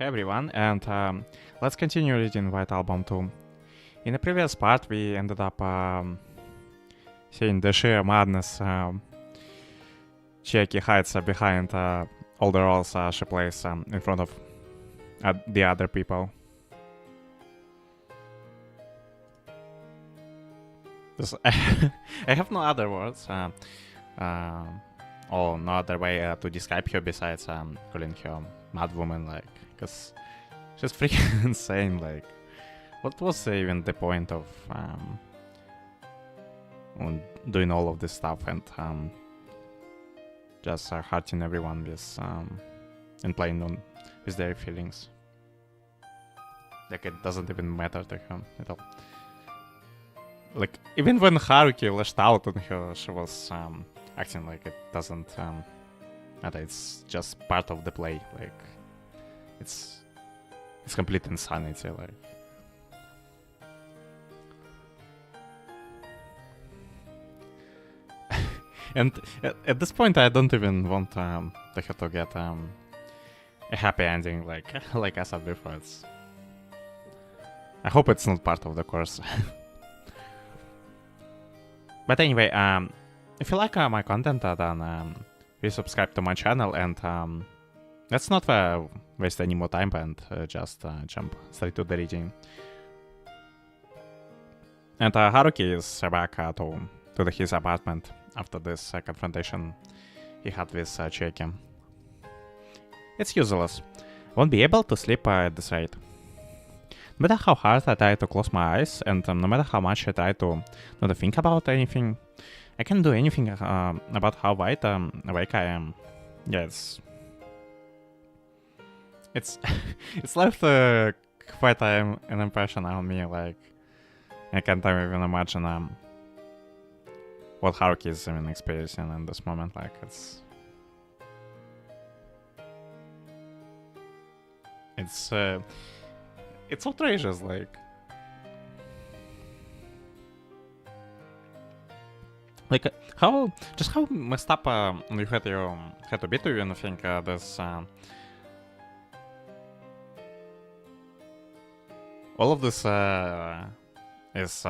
Hey everyone, and let's continue reading White Album 2. In the previous part, we ended up seeing the sheer madness Chiaki hides behind all the roles she plays in front of the other people. I have no other words or no other way to describe her besides calling her mad woman, like, because she's freaking insane. Like, what was even the point of doing all of this stuff and just hurting everyone with and playing on with their feelings? Like, it doesn't even matter to her at all. Like, even when Haruki lashed out on her, she was acting like it doesn't matter. It's just part of the play. Like, it's complete insanity. Like, and at this point, I don't even want her to get a happy ending. Like I said before, I hope it's not part of the course. But anyway, if you like my content, then please subscribe to my channel, and let's not waste any more time and just jump straight to the reading. And Haruki is back to his apartment after this confrontation he had with Chiaki. It's useless. Won't be able to sleep at this rate. No matter how hard I try to close my eyes, and no matter how much I try to not think about anything, I can't do anything about how wide awake I am. Yeah, it's left quite an impression on me. Like, I can't even imagine what Haruki is even experiencing in this moment. Like, it's outrageous. Like how messed up you had to be to even think this all of this is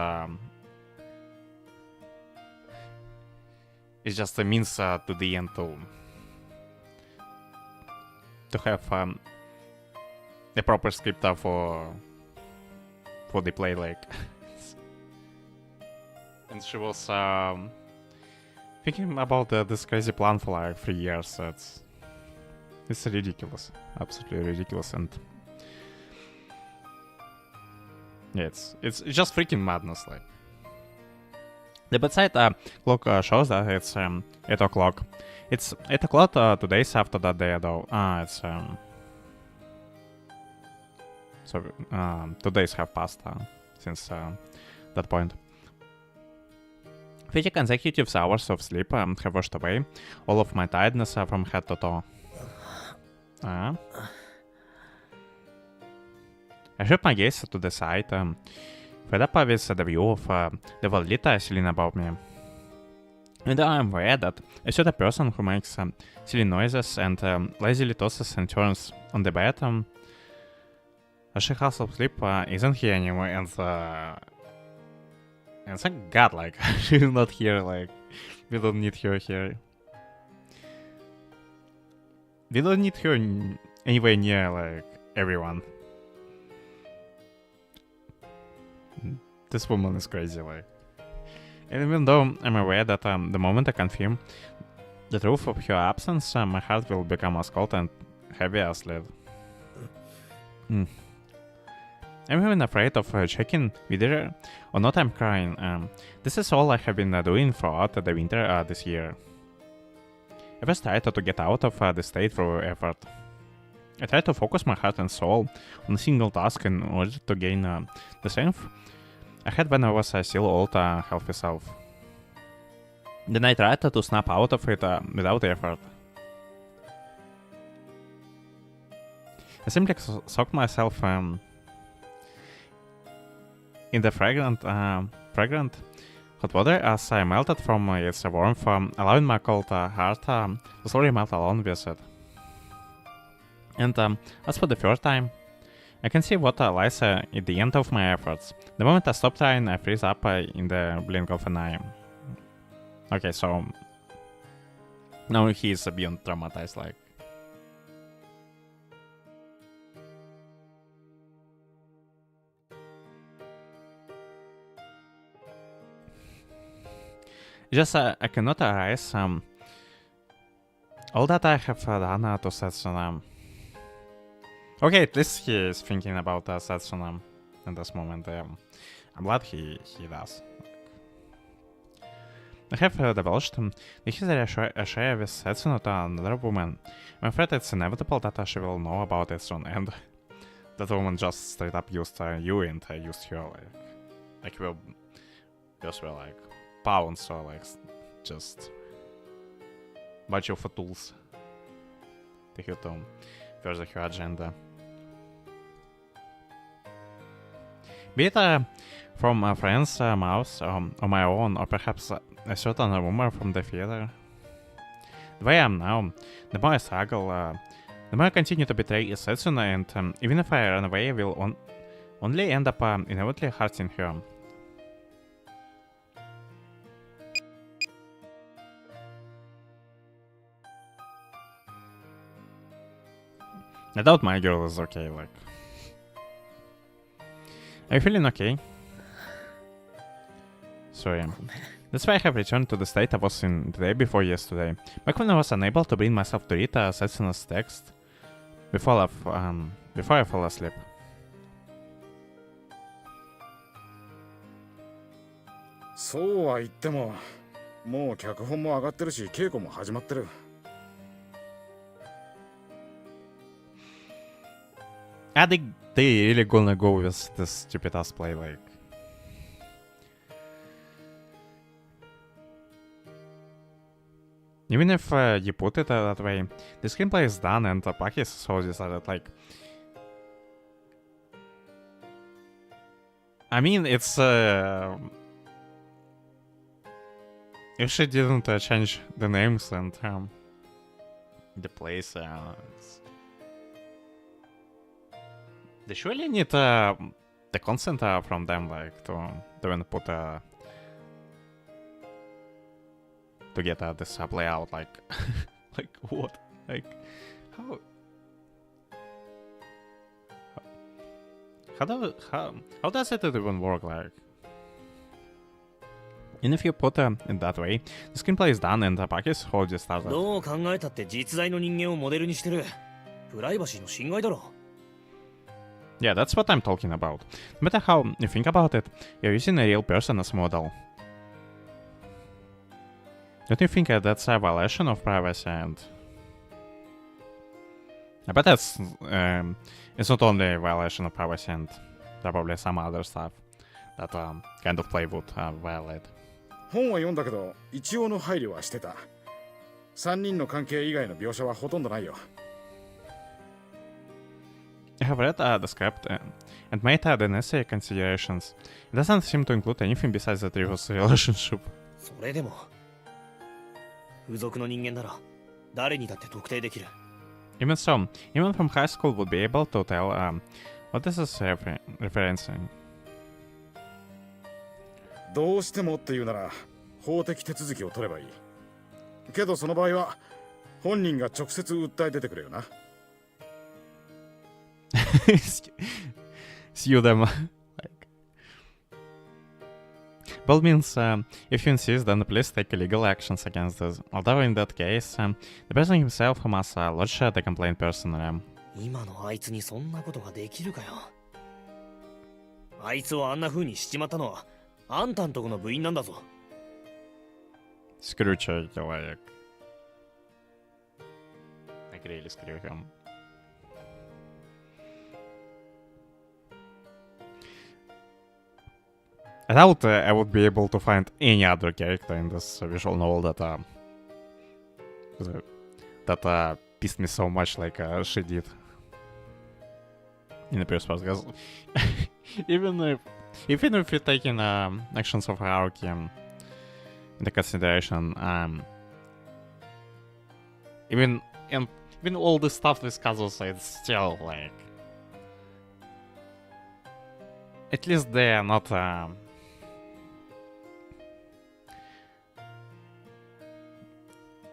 just a means to the end to have a proper script for the play, like. And she was thinking about this crazy plan for like 3 years. It's ridiculous, absolutely ridiculous, and yeah, it's just freaking madness. Like, the bedside clock shows that it's 8 o'clock. It's 8 o'clock 2 days after that day, though. It's so 2 days have passed since that point. 30 consecutive hours of sleep have washed away all of my tiredness from head to toe. I shift my gaze to the side, fed up with the view of the Valdita ceiling above me. And I am aware that I saw the person who makes silly noises and lazily tosses and turns on the bed. As she has of sleep isn't here anymore, and thank God, like, she's not here. Like, we don't need her here. We don't need her anywhere near, like, everyone. This woman is crazy, like. And even though I'm aware that the moment I confirm the truth of her absence, my heart will become as cold and heavy as lead. I'm even afraid of checking whether or not I'm crying. This is all I have been doing throughout the winter this year. I first tried to get out of the state through effort. I tried to focus my heart and soul on a single task in order to gain the strength I had when I was still old, healthy self. Then I tried to snap out of it without effort. I simply soaked myself in the fragrant hot water as I melted from its warmth, allowing my cold heart to slowly melt along with it. And as for the third time, I can see what lies at the end of my efforts. The moment I stop trying, I freeze up in the blink of an eye. Okay, so now he's beyond traumatized, like. Just I cannot erase all that I have done to Setsuna. Okay, at least he is thinking about Setsuna in this moment. I'm glad he does. I have divulged the history I share with Setsuna to another woman. I'm afraid it's inevitable that she will know about it soon, and that woman just straight up used you and used her, like we'll just were like pounds or like just bunch of tools to help them further her agenda. Be it from a friend's mouth or my own, or perhaps a certain rumor from the theater. The way I am now, the more I struggle, the more I continue to betray Setsuna, and even if I run away, I will only end up inevitably hurting her. I doubt my girl is okay, like. Are you feeling okay? Sorry. That's why I have returned to the state I was in the day before yesterday. Back when I was unable to bring myself to read Setsuna's text before I fall asleep. So は言っても、もう脚本も上がってるし、稽古も始まってる。I think they really gonna go with this stupid ass play, like. Even if you put it that way, the screenplay is done and the pack is so decided, like. I mean, it's if she didn't change the names and the place, they surely need the consent from them, like to even put to get this play out, like like what, like how does it even work, like? And if you put it in that way, the screenplay is done and the pack is already started. どう考えたって実在の人間をモデルにしてる。プライバシーの侵害だろ。Yeah, that's what I'm talking about. No matter how you think about it, you're using a real person as model. Don't you think that's a violation of privacy? And I bet it's not only a violation of privacy and probably some other stuff that kind of play would violate. 本は読んだけど、一応の配慮はしてた。3人の関係以外の描写はほとんどないよ。I have read the script and made the necessary considerations. It doesn't seem to include anything besides the previous relationship. それでも、付属の人間なら誰にだって特定できる。Even so, anyone from high school would be able to tell what this is referencing. どうしてもって言うなら法的手続きを取ればいい。けどその場合は本人が直接訴え出てくれよな。Sue them. Like. Well, means if you insist, then please take legal actions against us. Although in that case, the person himself must lodge the complaint personally. 今のあいつにそんなことができるかよ。あいつをあんな風にしちまったのはあんたんとこの部員なんだぞ。Screw Chiaki, like really screw him. I doubt I would be able to find any other character in this visual novel that pissed me so much like she did in the previous part. Because even if you're taking actions of hierarchy into consideration, even even all the stuff with Kazusa, it's still like. At least they are not.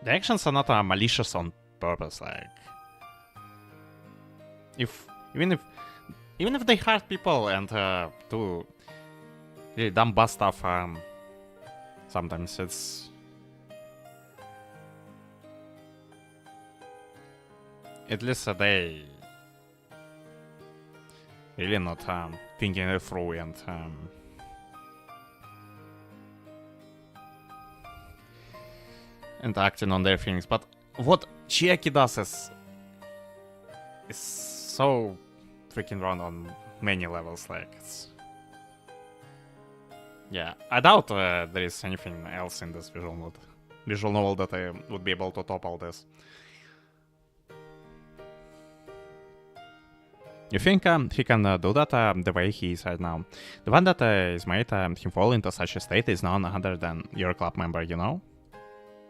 The actions are not malicious on purpose. Like, even if they hurt people and do really dumb bad stuff, sometimes it's at least they really not thinking it through and acting on their feelings. But what Chiaki does is so freaking wrong on many levels. Like, yeah, I doubt there is anything else in this visual novel that I would be able to top all this. You think he can do that the way he is right now? The one that is made him fall into such a state is none other than your club member, you know?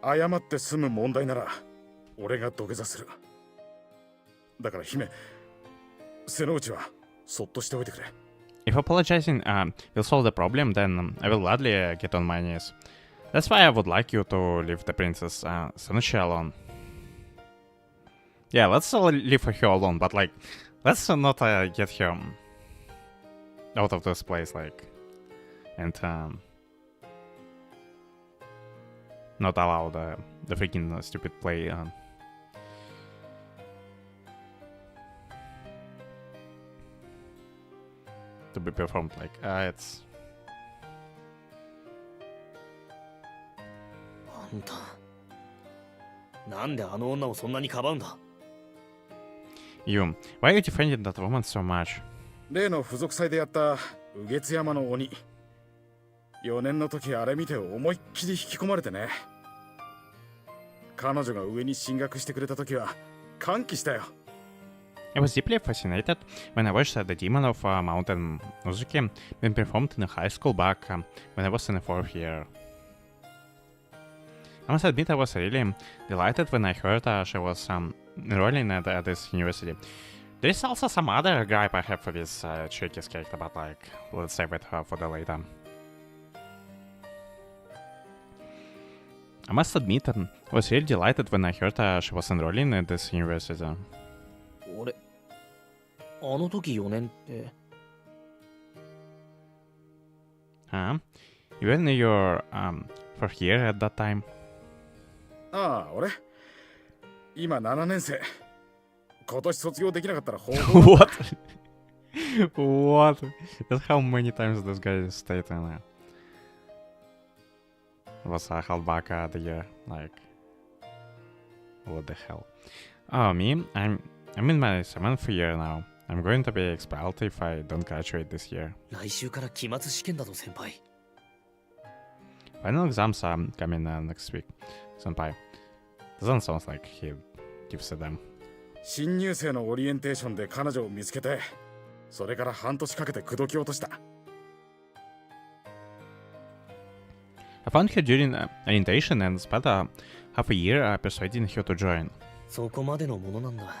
謝って済む問題なら俺が土下座する。だから姫、瀬之内はそっとしておいてくれ。If apologizing will solve the problem, then I will gladly get on my knees. That's why I would like you to leave the princess Senuchi alone. Yeah, let's leave her alone, but like, let's not get her out of this place, like, and not allow the freaking stupid play to be performed. Like, it's. あんた、なんであの女をそんなにかばうんだ You, why are you defending that woman so much? 例の付属祭でやった右月山の鬼。4年の時あれ見て思いっきり引き込まれてね。彼女が上に進学してくれた時は歓喜したよ。I was deeply fascinated when I watched the Demon of Mountain Uzuki being performed in a high school back when I was in the 4th year. I must admit I was really delighted when I heard she was enrolling at this university. There is also some other gripe I have for this Chiaki's character, but like, let's save it for the later. I must admit I was really delighted when I heard she was enrolling at this university. 俺、あの時4年って。Huh? You were in your 4th year at that time? ああ、俺今7年生。今年卒業できなかったら報告。What? What? That's how many times this guy stayed in was held back the year. Like, what the hell? Oh, me? I'm in my 7th year now. I'm going to be expelled if I don't graduate this year. 来週から期末試験だぞ、先輩。Final exams are coming next week, senpai. Doesn't sound like he gives a damn. 新入生のオリエンテーションで彼女を見つけて、それから半年かけて口説き落とした。I found her during orientation and spent half a year persuading her to join. そこまでのものなんだ、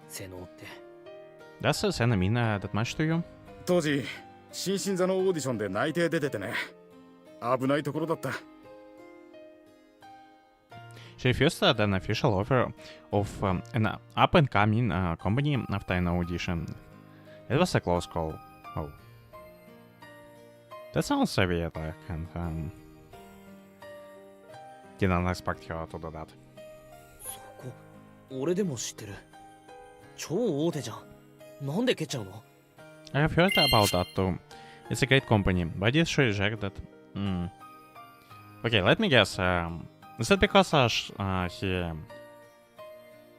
瀬能って。Does Sena mean that much to you? 当時、新進座のオーディションで内定出ててね。危ないところだった。She refused an official offer of an up-and-coming company after an audition. It was a close call. Oh. That sounds weird, and didn't expect her to do that. そこ、俺でも知ってる。超大手じゃん。なんで蹴っちゃうの I have heard about that too. It's a great company. Why did she reject it? Okay, let me guess. Is it because he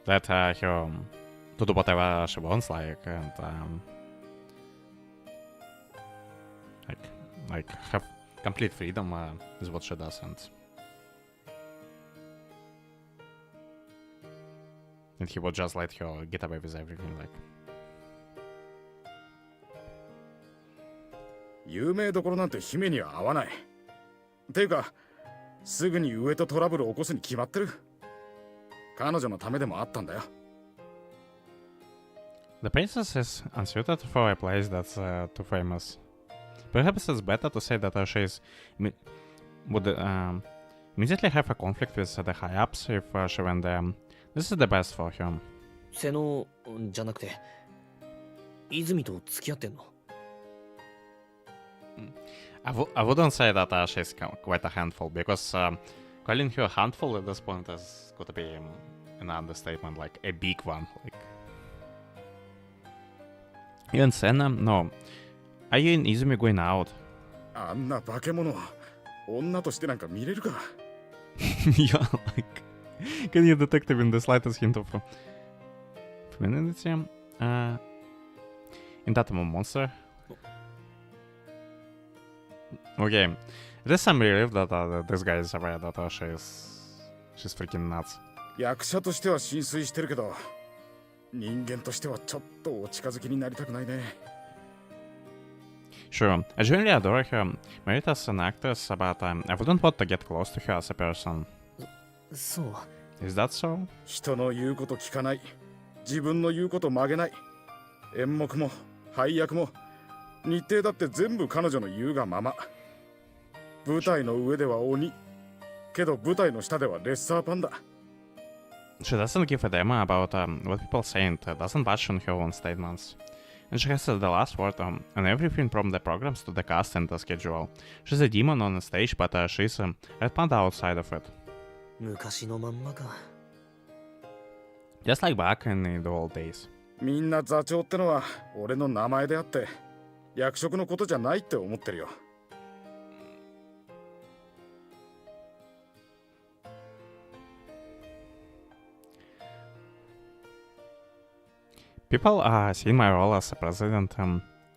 let her to do whatever she wants, like, and like have complete freedom is what she does, and he would just let her get away with everything, like. 有名どころなんて姫には合わない。ていうか、すぐに上とトラブルを起こすに決まってる。彼女のためでもあったんだよ。The princess is unsuited for a place that's too famous. Perhaps it's better to say that would immediately have a conflict with the high-ups if she went there. This is the best for him. 瀬能じゃなくて泉と付き合ってんの？ I wouldn't say that she's quite a handful, because calling her a handful at this point is going to be an understatement, like a big one. Like, even Senna, no. Are you and Izumi going out? あんな化け物女としてなんか見れるか。 Yeah, like, can you detect even the slightest hint of femininity in that monster? Okay, it is some relief that this guy is aware that she's freaking nuts. 役者としては心酔してるけど、人間としてはちょっとお近づきになりたくないね。 Sure, I genuinely adore her merit as an actress, but I wouldn't want to get close to her as a person. そう。 Is that so? 人の言うこと聞かない。自分の言うこと曲げない。演目も配役も日程だって全部彼女の言うがまま。舞台の上では鬼。けど舞台の下ではレッサーパンダ。 She doesn't give a damn about what people say and doesn't budge on her own statements. And she has the last word on everything from the programs to the cast and the schedule. She's a demon on the stage, but she's a red panda outside of it. 昔のまんまか。 Just like back in the old days. みんな座長ってのは俺の名前であって役職のことじゃないって思ってるよ。 People are seeing my role as a president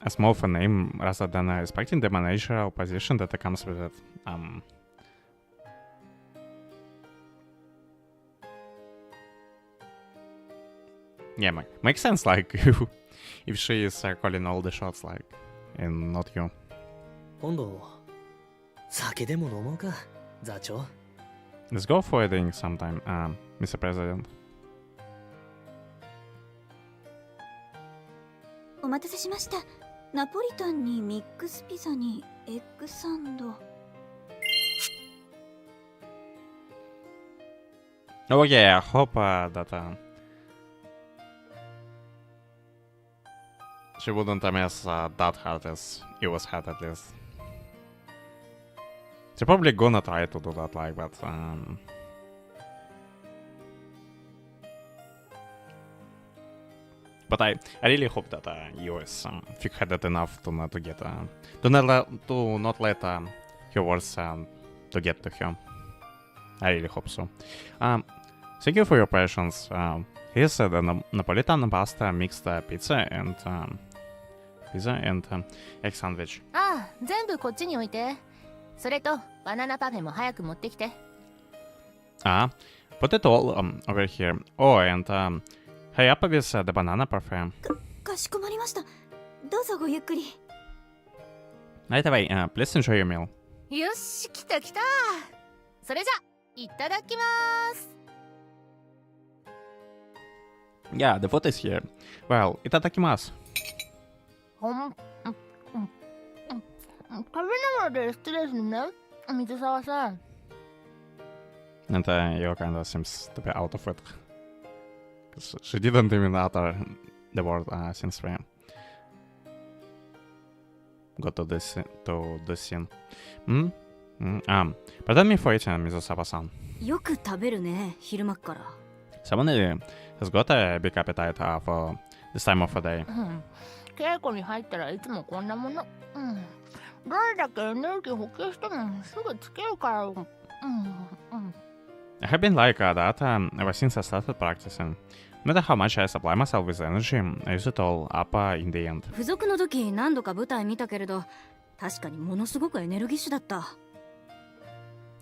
as more of a name rather than respecting the managerial position that comes with it. Yeah, makes sense, like, if she is calling all the shots, like, and not you. 今度酒でも飲もうか、座長。 Let's go for a drink sometime, Mr. President. お待たせしました。ナポリタンにミックスピザにエッグサンド。 Oh yeah, I hope that she wouldn't miss that hard as it was hard at least. She's probably gonna try to do that, like, but but I really hope that you is thick-headed enough to not to get to not let her words to get to her. I really hope so. Thank you for your patience. Here's the Napolitan pasta, mixed pizza and egg sandwich. ああ、全部こっちに置いて。それとバナナパフェも早く持ってきて。Put it all over here. Oh, and hurry up with the banana parfait. かしこまりました。どうぞごゆっくり。 Right away, please enjoy your meal. よし、来た来た。それじゃ、いただきます。 Yeah, the food is here. Well, itadakimasu. 食べながらで失礼するね、水沢さん。 And Yo kind of seems to be out of it. Because she didn't even utter the word since we got to this scene. Pardon me for eating, Mizusawa-san. よく食べるね、昼間っから。 Someone has got a big appetite for this time of the day. 稽古に入ったらいつもこんなもの。どれだけエネルギー補給してもすぐつけるから。I have been like that ever since I started practicing. No matter how much I supply myself with energy, I use it all up in the end. 付属の時何度か舞台見たけれど、確かにものすごくエネルギッシュだった。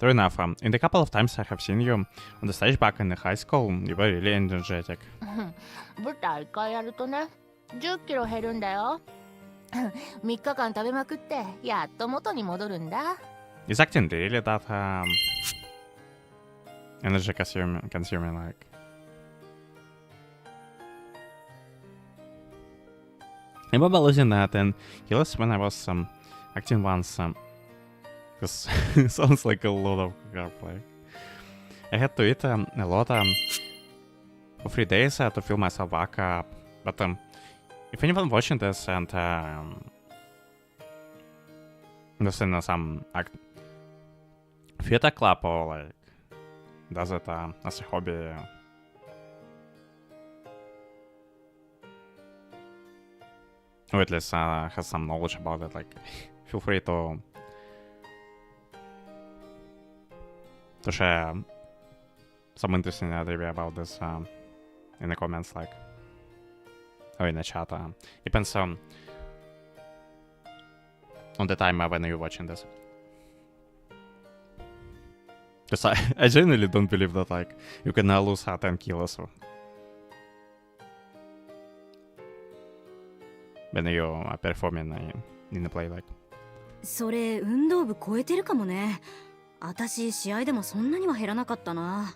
True enough, in the couple of times I have seen you on the stage back in the high school, you were really energetic. 舞台1回やるとね、10キロ減るんだよ。3日間食べまくってやっと元に戻るんだ。 Is acting really that energy consuming, like? I remember losing 10 kills when I was acting once. This sounds like a lot of crap. Like, I had to eat a lot for 3 days to fill myself back up. But if anyone watching this and just in some theater club or like does it as a hobby, or at least has some knowledge about it, like feel free to share some interesting trivia about this in the comments, like, or in the chat. Depends on the time when you're watching this. Because I genuinely don't believe that like you can lose 10 kilos when you are performing in the play, like. それ運動部超えてるかもね。私試合でもそんなには減らなかったな。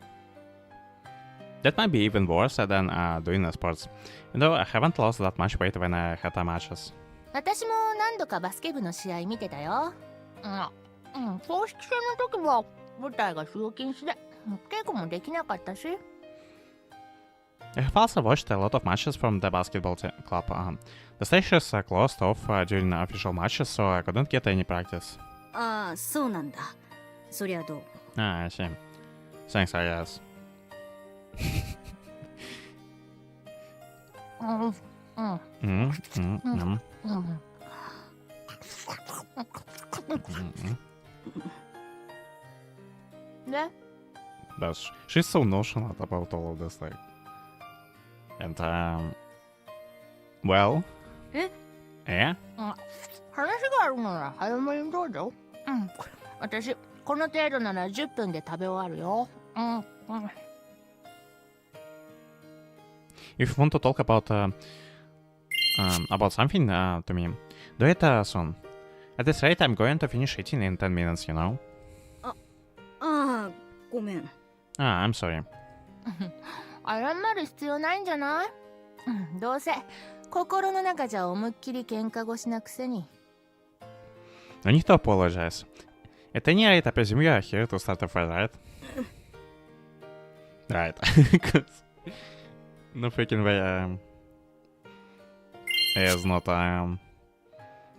That might be even worse than doing the sports. You know, I haven't lost that much weight when I had matches. 私も何度かバスケ部の試合見てたよ。公式戦の時は舞台が使用禁止で稽古もできなかったし。I have also watched a lot of matches from the basketball club. The stages closed off during the official matches, so I couldn't get any practice. ああ、そうなんだ。そりゃどう。I see. Thanks, I guess. ね。But she's so nonchalant about all of this, like. And well. え？話があるなら早めにどうぞ。私この程度なら10分で食べ終わるよ。If you want to talk about something to me, do it soon. At this rate, I'm going to finish eating in 10 minutes, you know? ああ、ごめん。I'm sorry. 謝る必要ないんじゃない？どうせ心の中じゃ思いっきり喧嘩腰なくせに。No need to apologize. At any rate, I presume you are here to start a fight, right? Right. Because no freaking way is not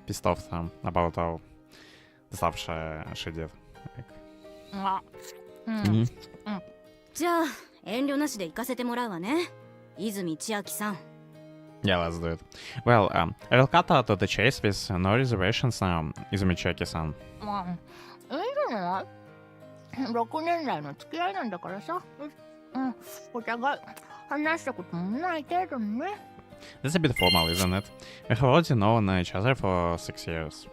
pissed off about all the stuff she did. Like, じゃあ遠慮なしで行かせてもらうわね。泉千秋さん。Yeah, let's do it. Well, I will cut out to the chase with no reservations now, Izumi Chiaki-san. いいじゃない？6年来の付き合いなんだからさ。お互い話したこともない程度にね。That's a bit formal, isn't it? We have already known each other for 6 years.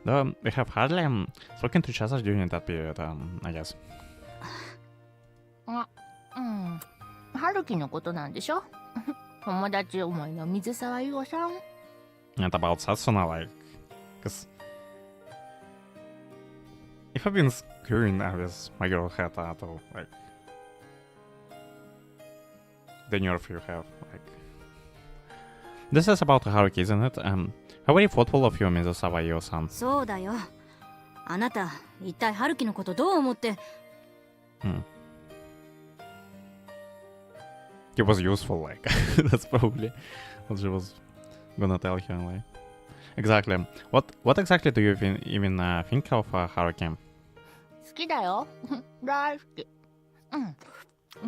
Though we have hardly spoken to each other during that period, I guess. 春樹のことなんでしょ？友達思いの水沢優さん。And about Satsuna, like, because if I've been screwing with my girl head at all, like, the nerve you have, like. This is about Haruki, isn't it? How very thoughtful of you, Mizusawa Io-san. そうだよ。あなた一体春樹のことどう思って。It was useful, like, that's probably what she was gonna tell him, like. Exactly. What exactly do you even think of Haruki? 好きだよ。大好き。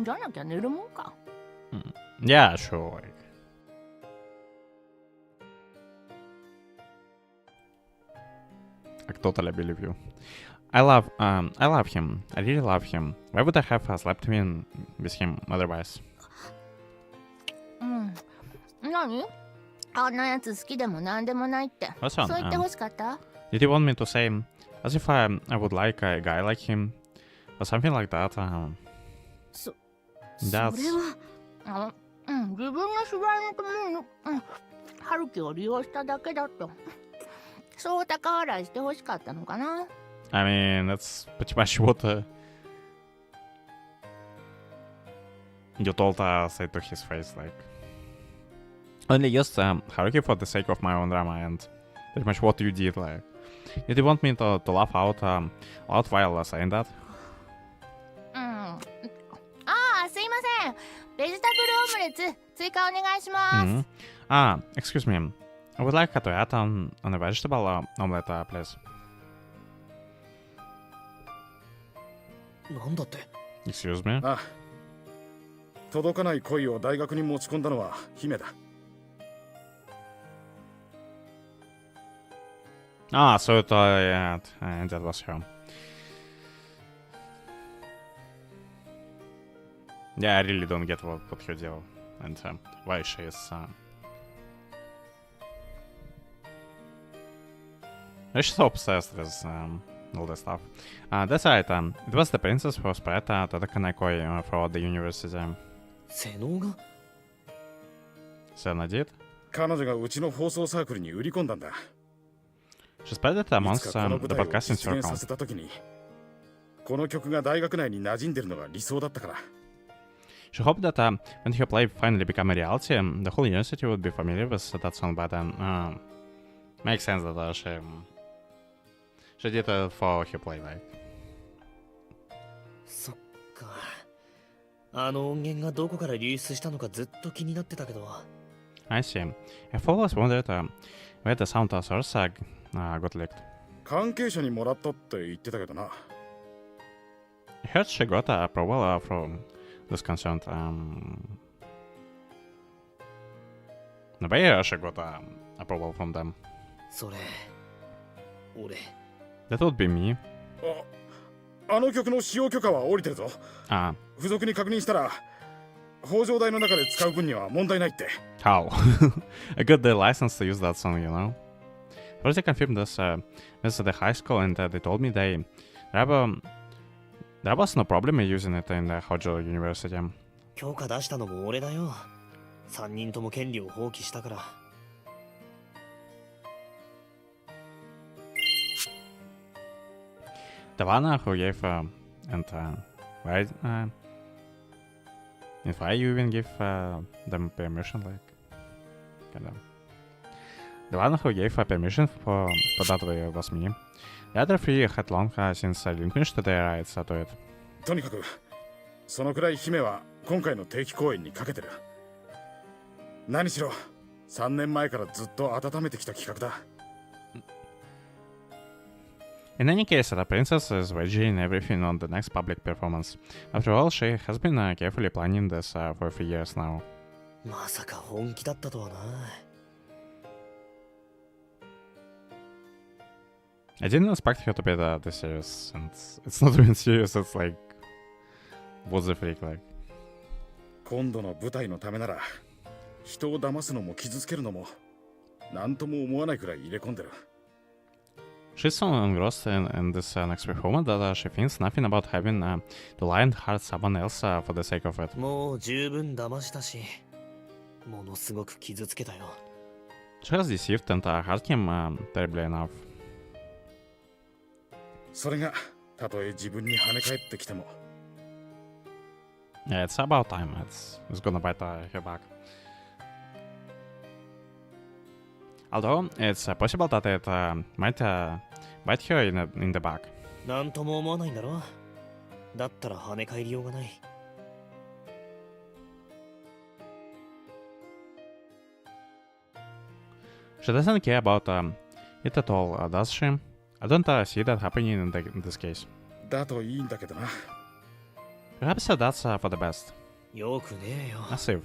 じゃなきゃ寝るもんか。Yeah, sure, like. I totally believe you. I love him. I really love him. Why would I have slept with him otherwise? 何？あんなやつ好きでもなんでもないって。Listen, そう言ってほしかった？ Did you want me to say as if I would like a guy like him or something like that? それ That's は。自分の芝居のために、春樹を利用しただけだと。そう高笑いしてほしかったのかな。I mean, that's pretty much what you told say to his face, like. only used Haruki for the sake of my own drama and pretty much what you did. Like, did you want me to laugh out loud while saying that? うん。ああ、すいません。ベジタブルオムレツ追加お願いします。Excuse me. I would like to add on a vegetable omelette, please. なんだって Excuse me. ああ、届かない恋を大学に持ち込んだのは姫だ。 So yeah, that was her. Yeah, I really don't get what her deal and why she is. She's so obsessed with all this stuff. That's right. It was the princess who spread the Kanekoi throughout the university. 瀬能が Sena did. 彼女がうちの放送サークルに売り込んだんだ。 She spread it い amongst つかこの the 舞台を podcasting 実現さ circle. せた時に、この曲が大学内に馴染んでるのが理想だったから。 She hoped that when her play finally became a reality, the whole university would be familiar with that song. But then, makes sense that she did it for her play, like. そっか。あの音源がどこから流出したのかずっと気になってたけど。 I see. I've always wondered where the sound source got leaked. 関係者にもらったって言ってたけどな。 I heard she got approval from this concerned. No, but yeah, she got approval from them. それ、俺。 That would be me. あの曲の使用許可は下りてるぞ。付属に確認したら、法上代の中で使う分には問題ないって。 How? I got the license to use that song, you know? First, they confirmed this with the high school, and they told me there was no problem using it in the Hojo University. 許可出したのも俺だよ。3人とも権利を放棄したから。 The one who gave and why if I even give them permission, like kind of. The one who gave permission for that way was me. The other three had long since relinquished their rights to it. とにかく、そのくらい姫は今回の定期公演にかけてる。何しろ、3年前からずっと温めてきた企画だ。 In any case, the princess is waging everything on the next public performance. After all, she has been carefully planning this for a few years now. まさか本気だったとはな。 I didn't expect her to be this serious, and it's not even serious, it's like... What's the freak like? 今度の舞台のためなら、人を騙すのも傷つけるのも、なんとも思わないくらい入れ込んでる。 She's so engrossed in this next performance that she thinks nothing about having to lie and hurt someone else for the sake of it. もう十分騙したし、ものすごく傷つけたよ。 She has deceived and hurt him terribly enough. それが、たとえ自分に跳ね返ってきても。 Yeah, it's about time. It's gonna bite her back. Although it's possible that it might bite her in the back. なんとも思わないんだろ。だったら跳ね返りようがない。 She doesn't care about it at all, does she? I don't see that happening in this case. だといいんだけどな。 Perhaps that's for the best. よくねえよ。 Massive.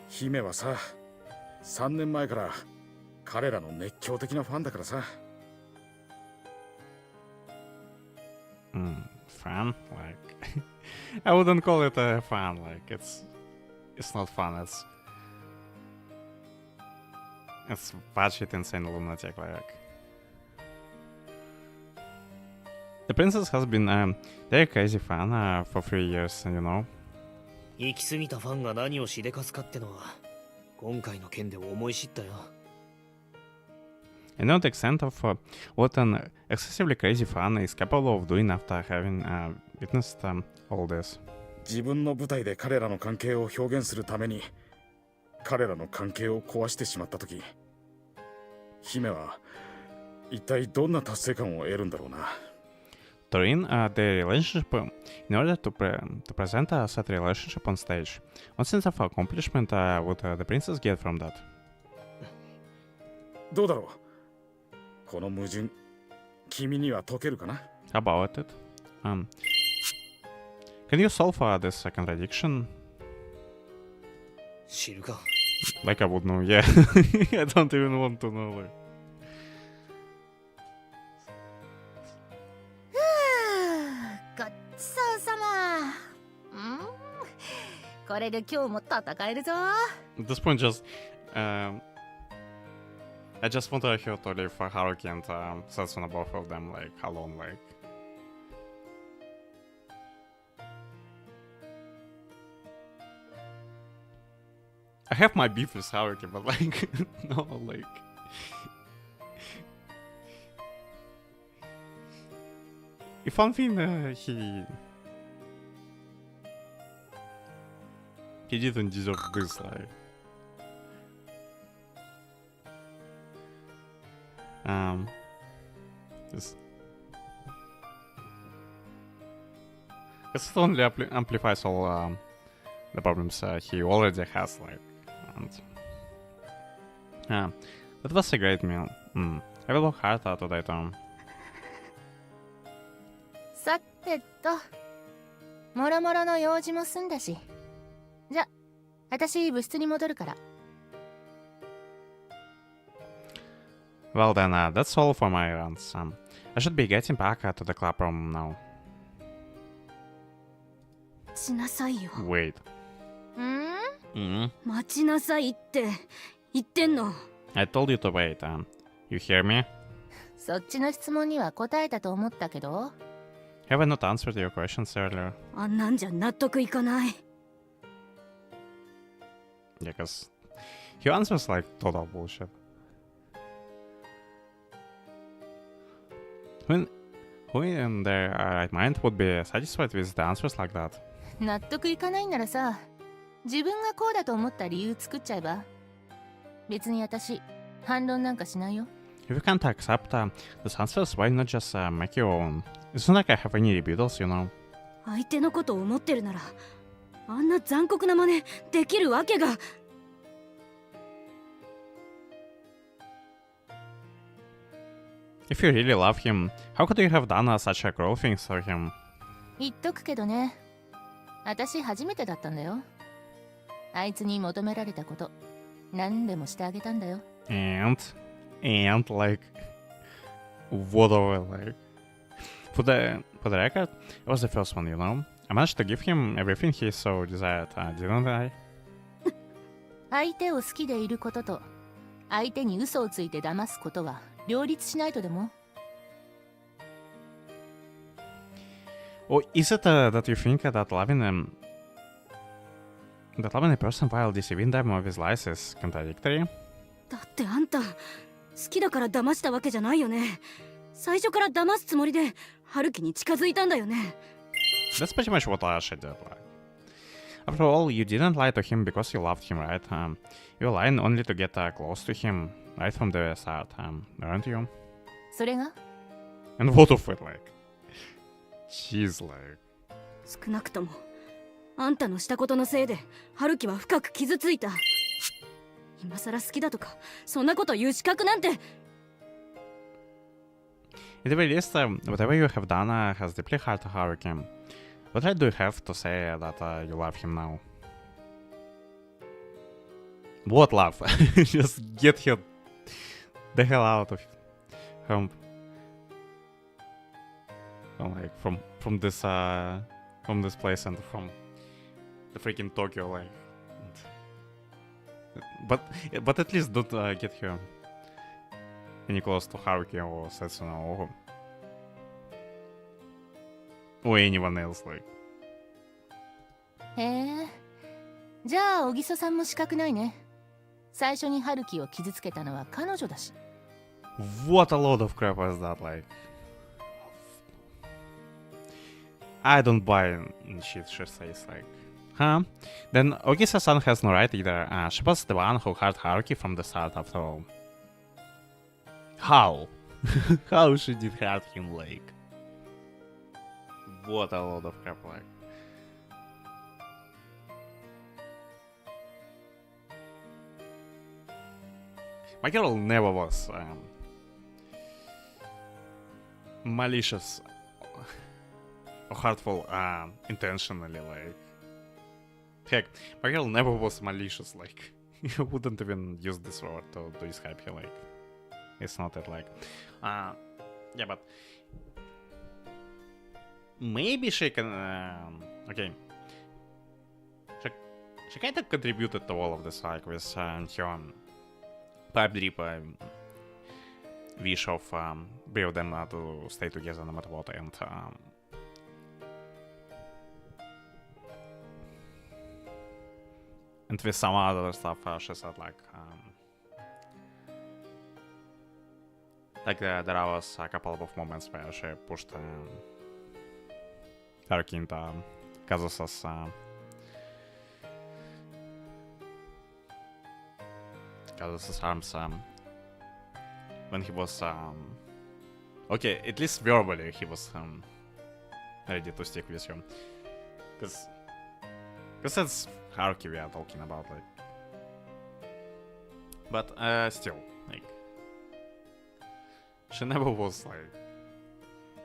姫はさ、3年前から彼らの熱狂的なファンだからさ。Fan? Like... I wouldn't call it a fan, like, it's not fun, it's batshit insane lunatic, like... The princess has been a very crazy fan for 3 years, you know? 行き過ぎたファンが何をしでかすかってのは、今回の件で思い知ったよ。 I know the extent of what an excessively crazy fan is capable of doing after having witnessed all this. 自分の舞台で彼らの関係を表現するために、彼らの関係を壊してしまった時、姫は一体どんな達成感を得るんだろうな。To ruin the relationship in order to present a sad relationship on stage. What sense of accomplishment would the princess get from that? どうだろう、この矛盾、君には解けるかな。 How about it? Can you solve this contradiction? 知るか。 Like I would know, yeah. I don't even want to know. Like. ごちそうさま。これで今日も戦えるぞ。 At this point, I just want her to leave Haruki and Setsuna, both of them, like, alone, like. I have my beef with Haruki, but like, no, like. If one thing he didn't deserve this, like. This only amplifies all the problems he already has, like. And that was a great meal. I will work hard today, Tom. さてと、もろもろの用事も済んだし。じゃ、私部室に戻るから。Well then, that's all for my errands. I should be getting back to the club room now. 待ちなさいよ。 Wait. 待ちなさいって言ってんの。 I told you to wait. You hear me? そっちの質問には答えたと思ったけど。Have I not answered your questions earlier? あんなんじゃ納得いかない。 Yeah, cause your answers like total bullshit. Who in their right mind would be satisfied with the answers like that? 納得いかないんならさ、自分がこうだと思った理由作っちゃえば。別に私、反論なんかしないよ。If you can't accept these answers, why not just make your own? It's not like I have any rebuttals, you know. 相手のことを思ってるなら、あんな残酷な真似できるわけが。If you really love him, how could you have done such a cruel thing to him? 言っとくけどね。私初めてだったんだよ。あいつに求められたこと、何でもしてあげたんだよ。And like, whatever, like. For the record, it was the first one, you know. I managed to give him everything he so desired, didn't I? 相手を好きでいることと、相手に嘘をついて騙すことは両立しないとでも。 Or is it that you think that loving a person while deceiving them of his lies is contradictory? だってあんた好きだから騙したわけじゃないよね。最初から騙すつもりで春樹に近づいたんだよね。 That's pretty much what Asha did, like. After all, you didn't lie to him because you loved him, right? You lied only to get close to him, right from the start, aren't you? それが And what of it, like? She's like... 少なくともあんたのしたことのせいで春樹は深く傷ついた。今さら好きだとかそんなこと言う資格なんて。 At the very least, whatever you have done has deeply hurt Haruki. What right do you have to say that you love him now? What love? Just get the hell out of from this place and from the freaking Tokyo, like. But at least don't get her any close to Haruki or Setsuna or anyone else, like. へえ。じゃあ小木曽さんも資格ないね。最初に春樹を傷つけたのは彼女だし。 What a load of crap is that, like. I don't buy shit she says, like. Huh? Then Ogisa-san has no right either. She was the one who had Haruki from the start after all. How? How she did hurt him, like? What a load of crap, like. My girl never was malicious or hurtful intentionally, like. Heck, my girl never was malicious, like. You wouldn't even use this word to describe her, like. It's not that, like. Yeah, but. Maybe she can. Okay. She kind of contributed to all of this, like, with her pipe drip wish of bring them to stay together no matter what, and with some other stuff she said like there was a couple of moments where she pushed Haruki into Kazusa's arms when he was okay, at least verbally he was ready to stick with you, because that's Haruki we are talking about, like. But still, like, she never was like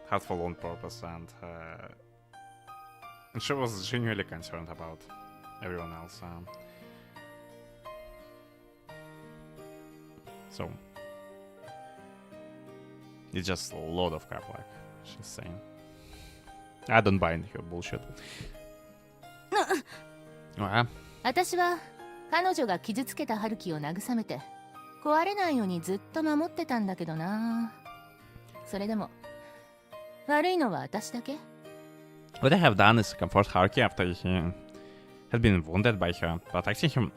hurtful on purpose, and she was genuinely concerned about everyone else. So it's just a load of crap, like she's saying. I don't buy into her bullshit. 私は彼女が傷つけた春樹を慰めて壊れないようにずっと守ってたんだけどな。それでも悪いのは私だけ。 What I have done is comfort Haruki after he had been wounded by her, protecting him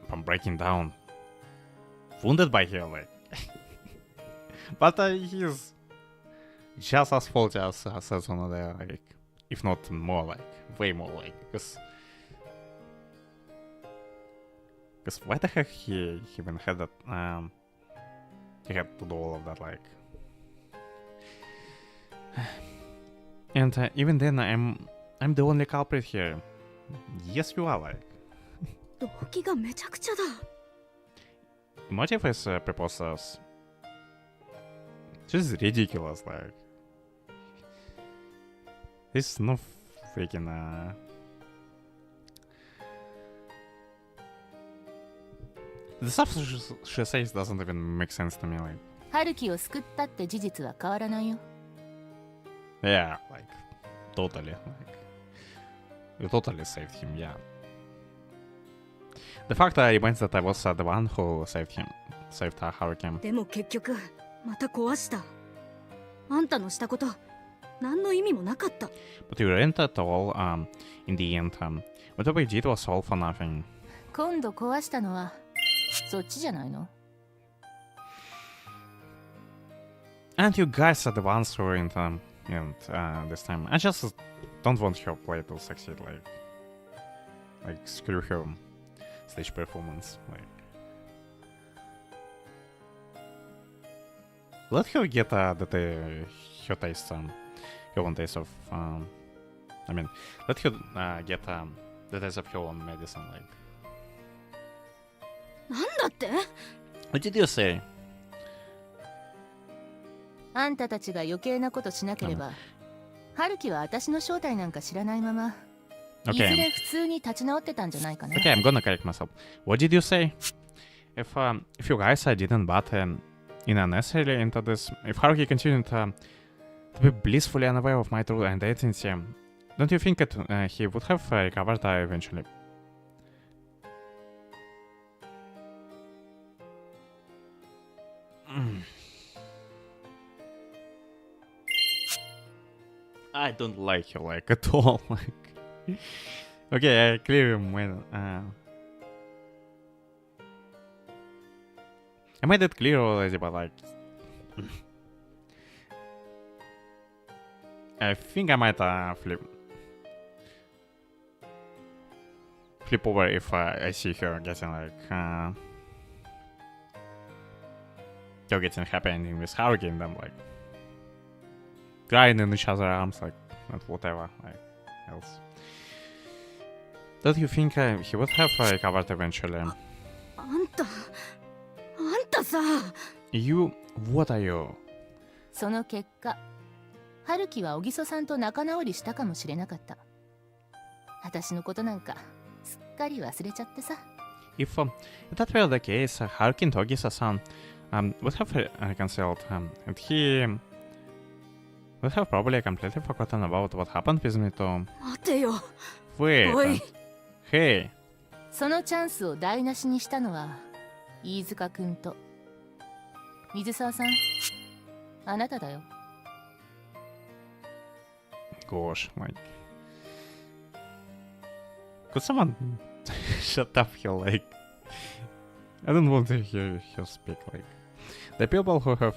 from breaking down. Wounded by her, like. But he's just as faulty as Setsuna, like, if not more, like, way more, like, because why the heck he even had that, he had to do all of that, like. And even then, I'm the only culprit here. Yes, you are, like. 動機がめちゃくちゃだ。 Motive is preposterous. Just ridiculous, like. It's no freaking the stuff she says doesn't even make sense to me, like. 春樹を救ったって事実は変わらないよ。 Yeah, like, totally, like, you totally saved him, yeah. The fact remains that I was the one who saved Haruki. でも結局また壊した。あんたのしたこと何の意味もなかった。 But you weren't at all, in the end, whatever we did was all for nothing. 今度壊したのはそっちじゃないの？ And you guys are the ones who ruined this time. I just don't want her play to succeed, like screw her stage performance, like. Let her get her taste, her own taste of, I mean, let her get the taste of her own medicine, like. なんだって？ What did you say? あんたたちが余計なことしなければ、春樹は私の正体なんか知らないまま、いずれ普通に立ち直ってたんじゃないかな。 Okay, I'm gonna correct myself. What did you say? If you guys didn't butt in unnecessarily into this, if Haruki continued to be blissfully unaware of my true identity, don't you think that he would have recovered eventually? I don't like her, like, at all, like. Okay, I clearly made I made it clear already, but like, I think I might flip. flip over if I see her getting like her getting happy ending with Haruki and them like crying in each other's arms, like and whatever like else. Don't you think he would have recovered eventually? あんたさ You, what are you? その結果春樹は小木曽さんと仲直りしたかもしれなかった。私のことなんかすっかり忘れちゃってさ。 If that were the case, Haruki and Ogisa-san would have reconciled, and he would have probably completely forgotten about what happened with me too. 待てよ Wait, おい hey, そのチャンスを台無しにしたのは飯塚くんと水沢さん、あなただよ。 gosh, like, could someone shut up here, like, I don't want to hear her speak, like, the people who have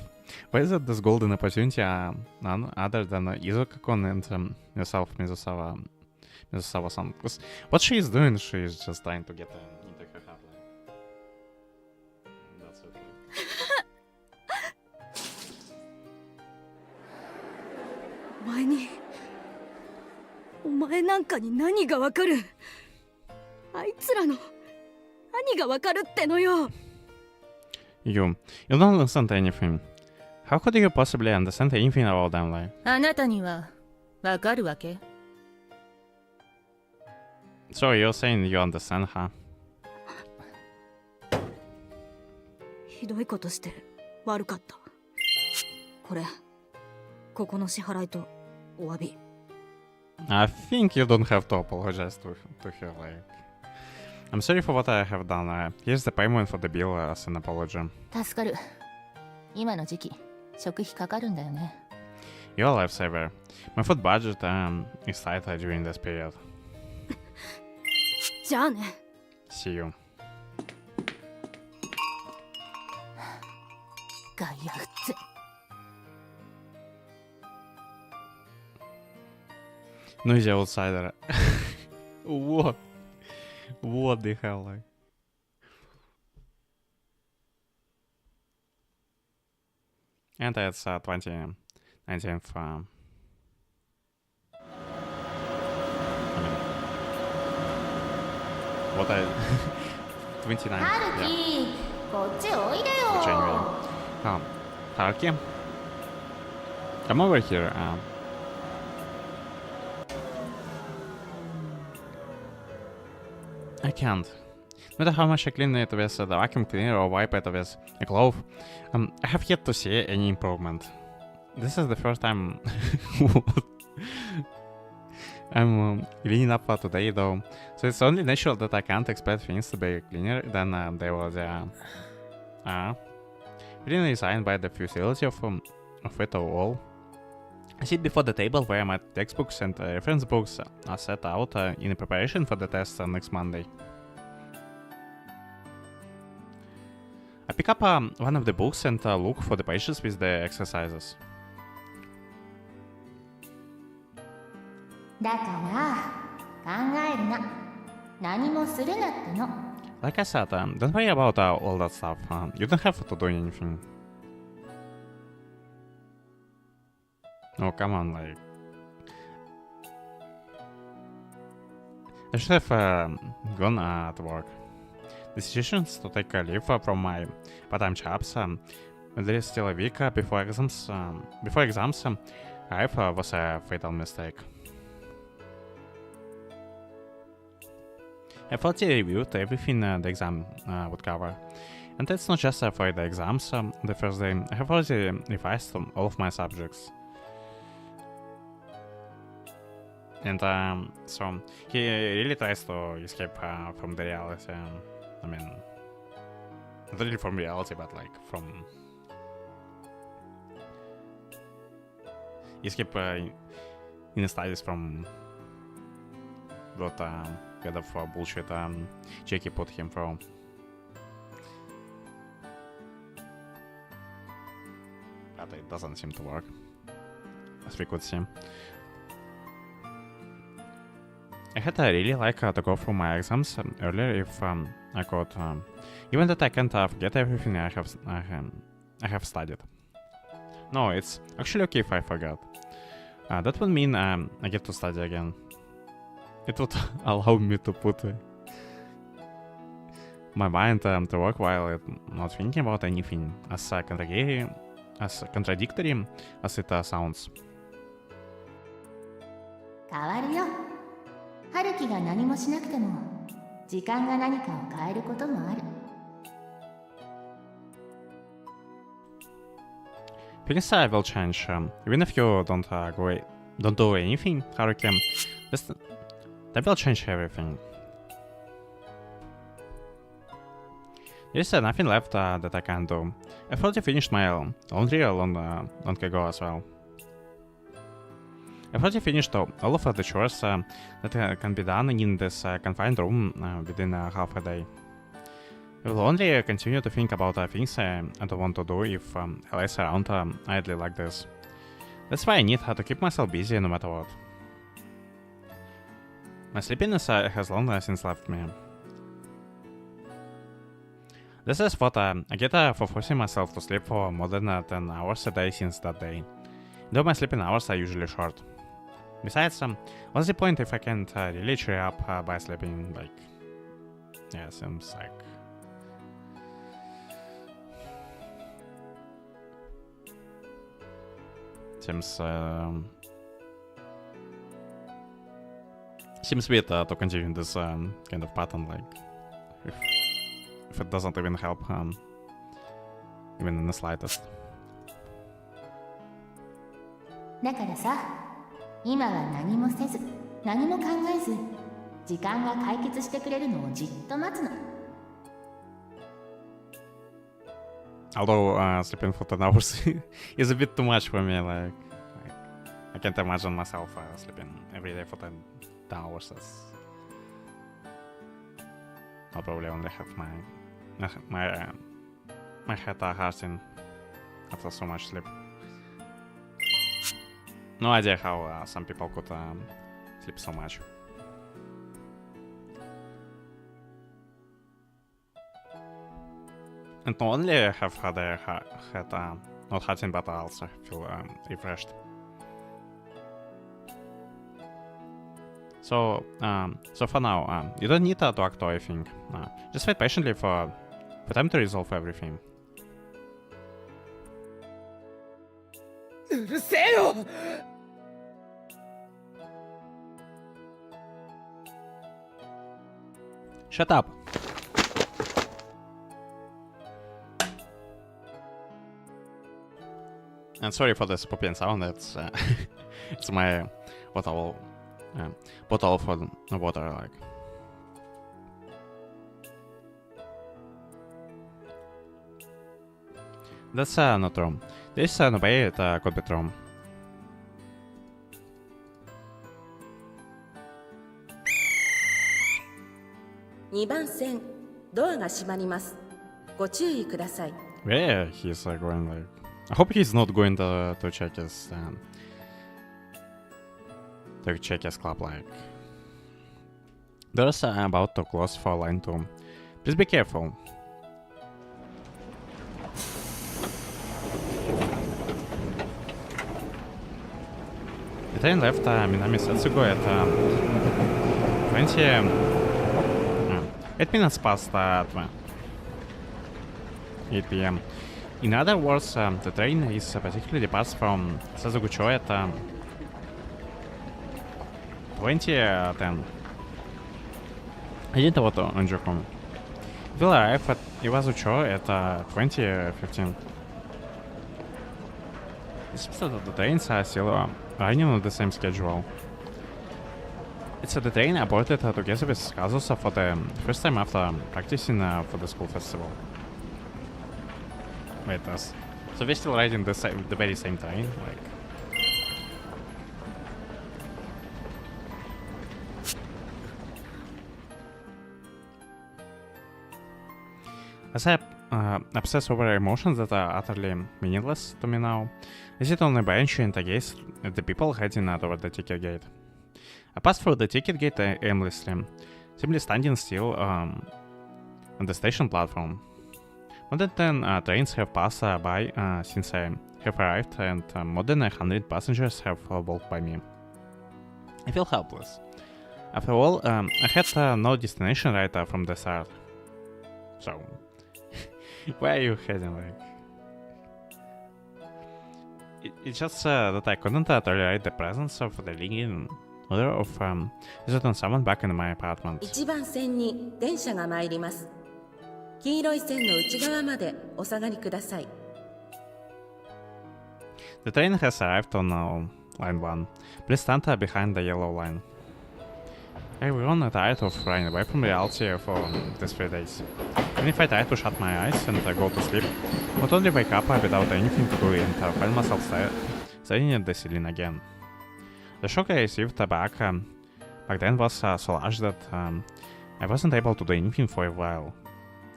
wasted this golden opportunity are none other than Izuka-kun and yourself, Mizusawa-san, because what she is doing, she is just trying to get into her head, like, that's it, like. お前なんかに何がわかる。あいつらの何がわかるってのよ。 You don't understand anything. How could you possibly understand anything about them, like? あなたにはわかるわけ？ So you're saying you understand, huh? ひどいことして悪かった。ここの支払いとお詫び。 I think you don't have to apologize to her, like... I'm sorry for what I have done. Here's the payment for the bill as an apology. 助かる。今の時期食費かかるんだよね。 You're a lifesaver. My food budget is tight during this period. じゃあね。 See you. ガイアフツ。 Noisy outsider. What? What the hell, like? And it's 2019th. I mean, what I 29th. 春 Yeah. 樹、こっちおいでよ。 January. Haruki, come over here. I can't. No matter how much I clean it with the vacuum cleaner or wipe it with a glove, I have yet to see any improvement. This is the first time I'm cleaning up for today, though, so it's only natural that I can't expect things to be cleaner than they already are. Really resigned by the futility of it all. I sit before the table where my textbooks and reference books are set out in preparation for the test next Monday. I pick up one of the books and look for the pages with the exercises. だから考えるな。何もするなっての。 Like I said, don't worry about all that stuff. You don't have to do anything. Oh, come on, like... I should have gone to work. Decisions to take a leave from my part-time jobs. There is still a week before exams. Arrive was a fatal mistake. I thoroughly reviewed everything the exam would cover. And that's not just for the exams. The first day, I have already revised all of my subjects. And so he really tries to escape from the reality. I mean, not really from reality, but like from escape in studies from what kind of bullshit Chiaki put him through. But it doesn't seem to work, as we could see. I had really like to go through my exams earlier if I could, even that I can't forget everything I have studied. No, it's actually okay if I forgot. That would mean I get to study again. It would allow me to put my mind to work while not thinking about anything, as contradictory as it sounds. 変わるよ。春樹が何もしなくても時間が何かを変えることもある。Things will change, even if you don't do anything, Haruki. That will change everything. There's nothing left that I can do. I've already finished my laundry long ago as well. I've already finished all of the chores that can be done in this confined room within half a day. I will only continue to think about things I don't want to do if I lay around idly like this. That's why I need to keep myself busy no matter what. My sleepiness has long since left me. This is what I get for forcing myself to sleep for more than 10 hours a day since that day. Though my sleeping hours are usually short. Besides, what's the point if I can't really cheer up by sleeping, like... Yeah, seems like... Seems weird to continue this kind of pattern, like... If it doesn't even help, even in the slightest. だからさ、今は何もせず、何も考えず、時間が解決してくれるのをじっと待つの。Although sleeping for 10 hours is a bit too much for me, like I can't imagine myself sleeping every day for 10 hours. I'll probably only have my head hurting after so much sleep. No idea how some people could sleep so much. And not only have their head not hurting, but also feel refreshed. So for now, you don't need to act or anything. Just wait patiently for time to resolve everything. うるせえよ。Shut up. And sorry for this popping sound. It's it's my bottle for water, like. That's not true. There's no way it could be true.2番線ドアが閉まります。ご注意ください。 Where he's going, like. I hope he's not going to Chiaki's club, like. Doors are about to close for line 2. Please be careful. The train left Minami Setsugo at 8 minutes past 8 p.m. In other words, the train is particularly departs from Sasugucho at 20:10. I didn't want to Anjuku. It will arrive at Iwazucho at 20:15. It seems that the trains are still running on the same schedule. It's the train aborted together with Kazusa for the first time after practicing for the school festival. Wait, so we're still riding the very same train? Like... As I obsess over emotions that are utterly meaningless to me now, I sit on a bench and gaze at the people heading toward the ticket gate. I passed through the ticket gate aimlessly, simply standing still on the station platform. More than 10 trains have passed by since I have arrived, and more than 100 passengers have walked by me. I feel helpless. After all, I had no destination right from the start. So, where are you heading, like? It's just that I couldn't tolerate the presence of the ringing odor of certain someone back in my apartment. 1番線に電車が参ります。黄色い線の内側までお下がりください。The train has arrived on line 1. Please stand behind the yellow line. I've grown tired of running away from reality for these 3 days. And if I try to shut my eyes and go to sleep, I would only wake up without anything to do and find myself staring at the ceiling again. The shock I received back then was so large that I wasn't able to do anything for a while.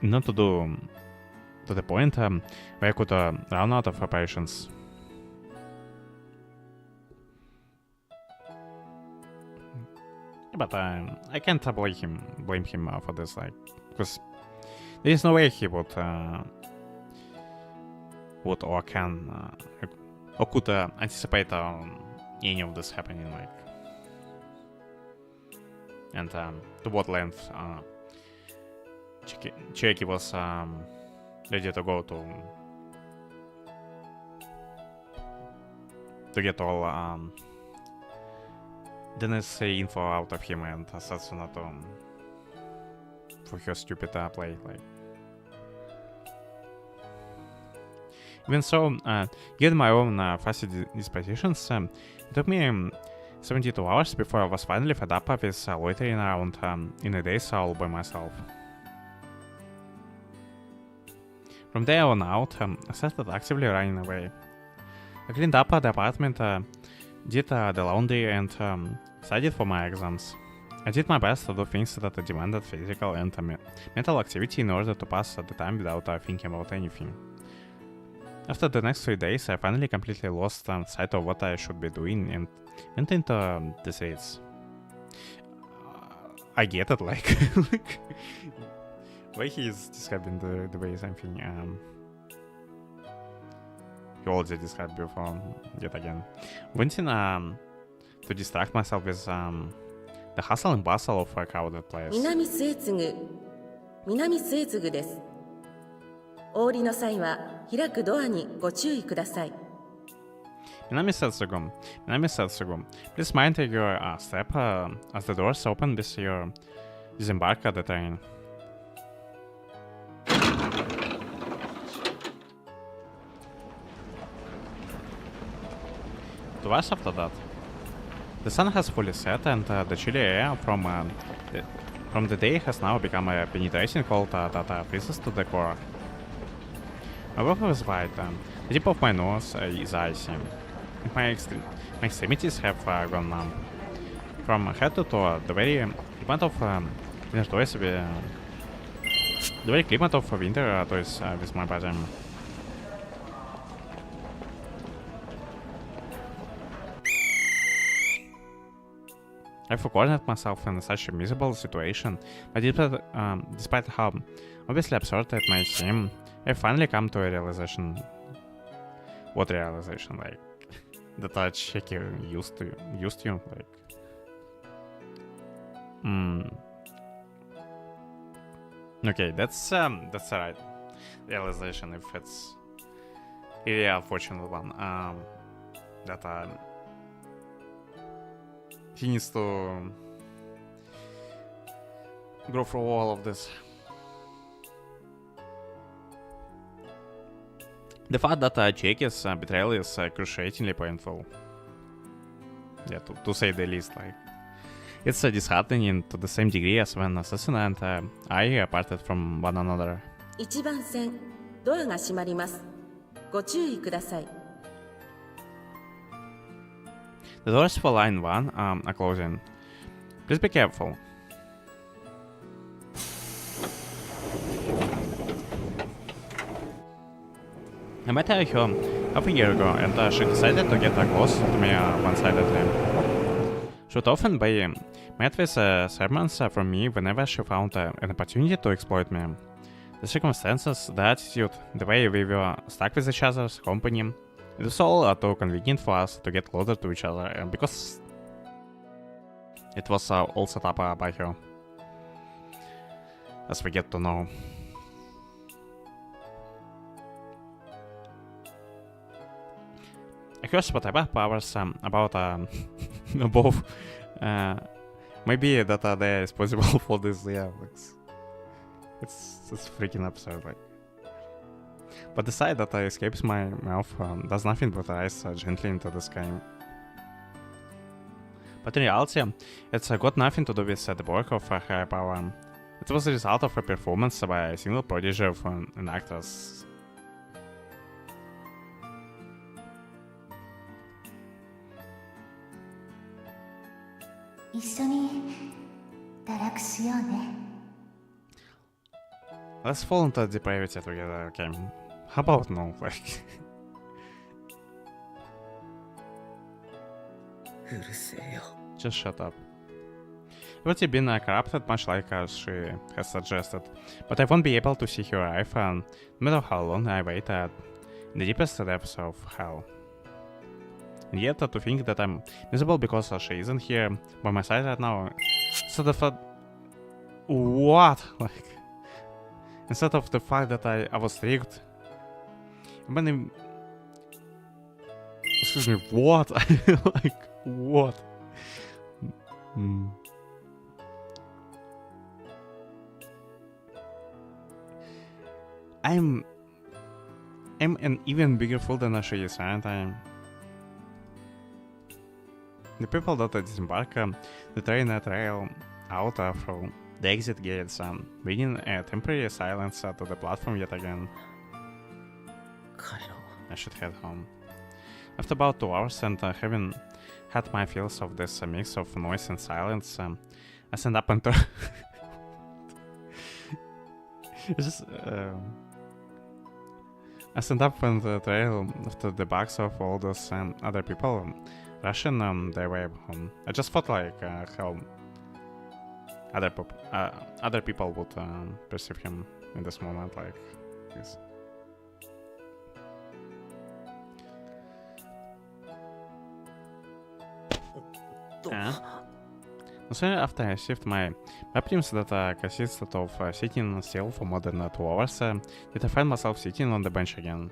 Not to the point where I could run out of patience. But I can't blame him for this, like, because there is no way he would or can or could anticipate any of this happening, like, and to what length Chiaki was ready to go to get all the necessary info out of him and Sasuna for her stupid play, like. Even so, given my own fussy dispositions, it took me 72 hours before I was finally fed up with loitering around in a daze all by myself. From there on out, I started actively running away. I cleaned up the apartment, did the laundry, and studied for my exams. I did my best to do things that demanded physical and mental activity in order to pass the time without thinking about anything. After the next 3 days, I finally completely lost sight of what I should be doing and went into the streets. I get it, like, way he is describing the way something he already described before, yet again. Wanting to distract myself with the hustle and bustle of a crowded place. 南末継です。お降りの際は開くドアにご注意ください。Minami Setsugu, please mind your step as the doors open with your disembark at the train. To us after that. The sun has fully set and the chilly air from the day has now become a penetrating cold that freezes to the core. My breath is white, the tip of my nose is icy, and my extremities have gone numb. From head to toe, the very climate of winter toys with my body. I've cornered myself in such a miserable situation, but despite how obviously absurd it may seem, I've finally come to a realization. What realization? Like, that Chiaki used you, like. Okay, that's the right realization, if it's a really unfortunate one. That he needs to go through all of this. The fact that Chiaki's betrayal is cruciatingly painful. Yeah, to say the least. Like, it's disheartening to the same degree as when Assassin and I parted from one another. 1番線、ドアが閉まります。ご注意ください。The doors for line 1 are closing. Please be careful. I met her half a year ago, and she decided to get close to me one-sidedly. She would often be met with sermons from me whenever she found an opportunity to exploit me. The circumstances, the attitude, the way we were stuck with each other's company, it was all too convenient for us to get closer to each other because it was all set up by her. As we get to know. I heard whatever powers about both. Maybe that they are responsible for this. Yeah, it's freaking absurd. Like, but the sight that escapes my mouth does nothing but rise gently into the sky. But in reality, it's got nothing to do with the work of higher power. It was the result of a performance by a single prodigy of an actress. Let's fall into depravity together, okay? How about no? Like, うるせえよ。 just shut up. It would have been corrupted much like she has suggested, but I won't be able to see her arrive no matter how long I wait in the deepest depths of hell. And yet to think that I'm miserable because she isn't here by my side right now, instead of what? Like, instead of the fact that I was tricked. Excuse me, what? Like, what? I'm an even bigger fool than she is, aren't I? The people that disembark the train trail out through the exit gates, bringing a temporary silence to the platform yet again. 帰ろう。 I should head home. After about 2 hours and having had my fills of this mix of noise and silence, I stand up and I stand up and trail to the backs of all those other people rushing their way home. I just felt like how other people would perceive him in this moment, like this. So after I received my baptisms that consisted of sitting still for more than 2 hours, did I find myself sitting on the bench again.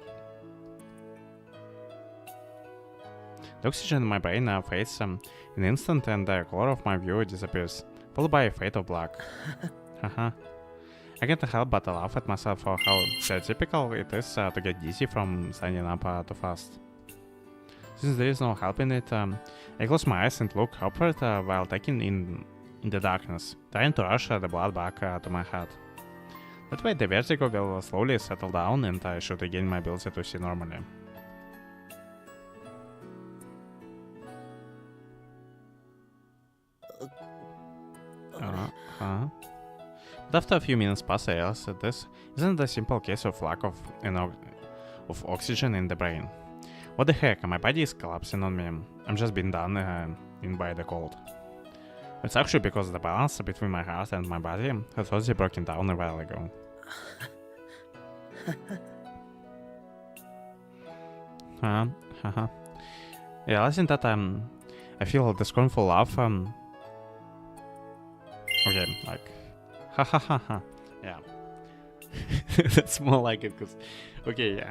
The oxygen in my brain fades in an instant and the color of my view disappears, followed by a fade of black. Haha. I can't help but laugh at myself for how stereotypical it is to get dizzy from standing up too fast. Since there is no help in it, I close my eyes and look upward while taking in the darkness, trying to rush the blood back to my head. That way the vertigo will slowly settle down and I should regain my ability to see normally. But after a few minutes pass, I realize that this isn't a simple case of lack of oxygen in the brain. What the heck, my body is collapsing on me. I'm just being done in by the cold. It's actually because the balance between my heart and my body has already broken down a while ago. Realizing that I feel the scornful laugh. Okay, like, ha ha ha ha. Yeah, that's more like it. Cause, okay,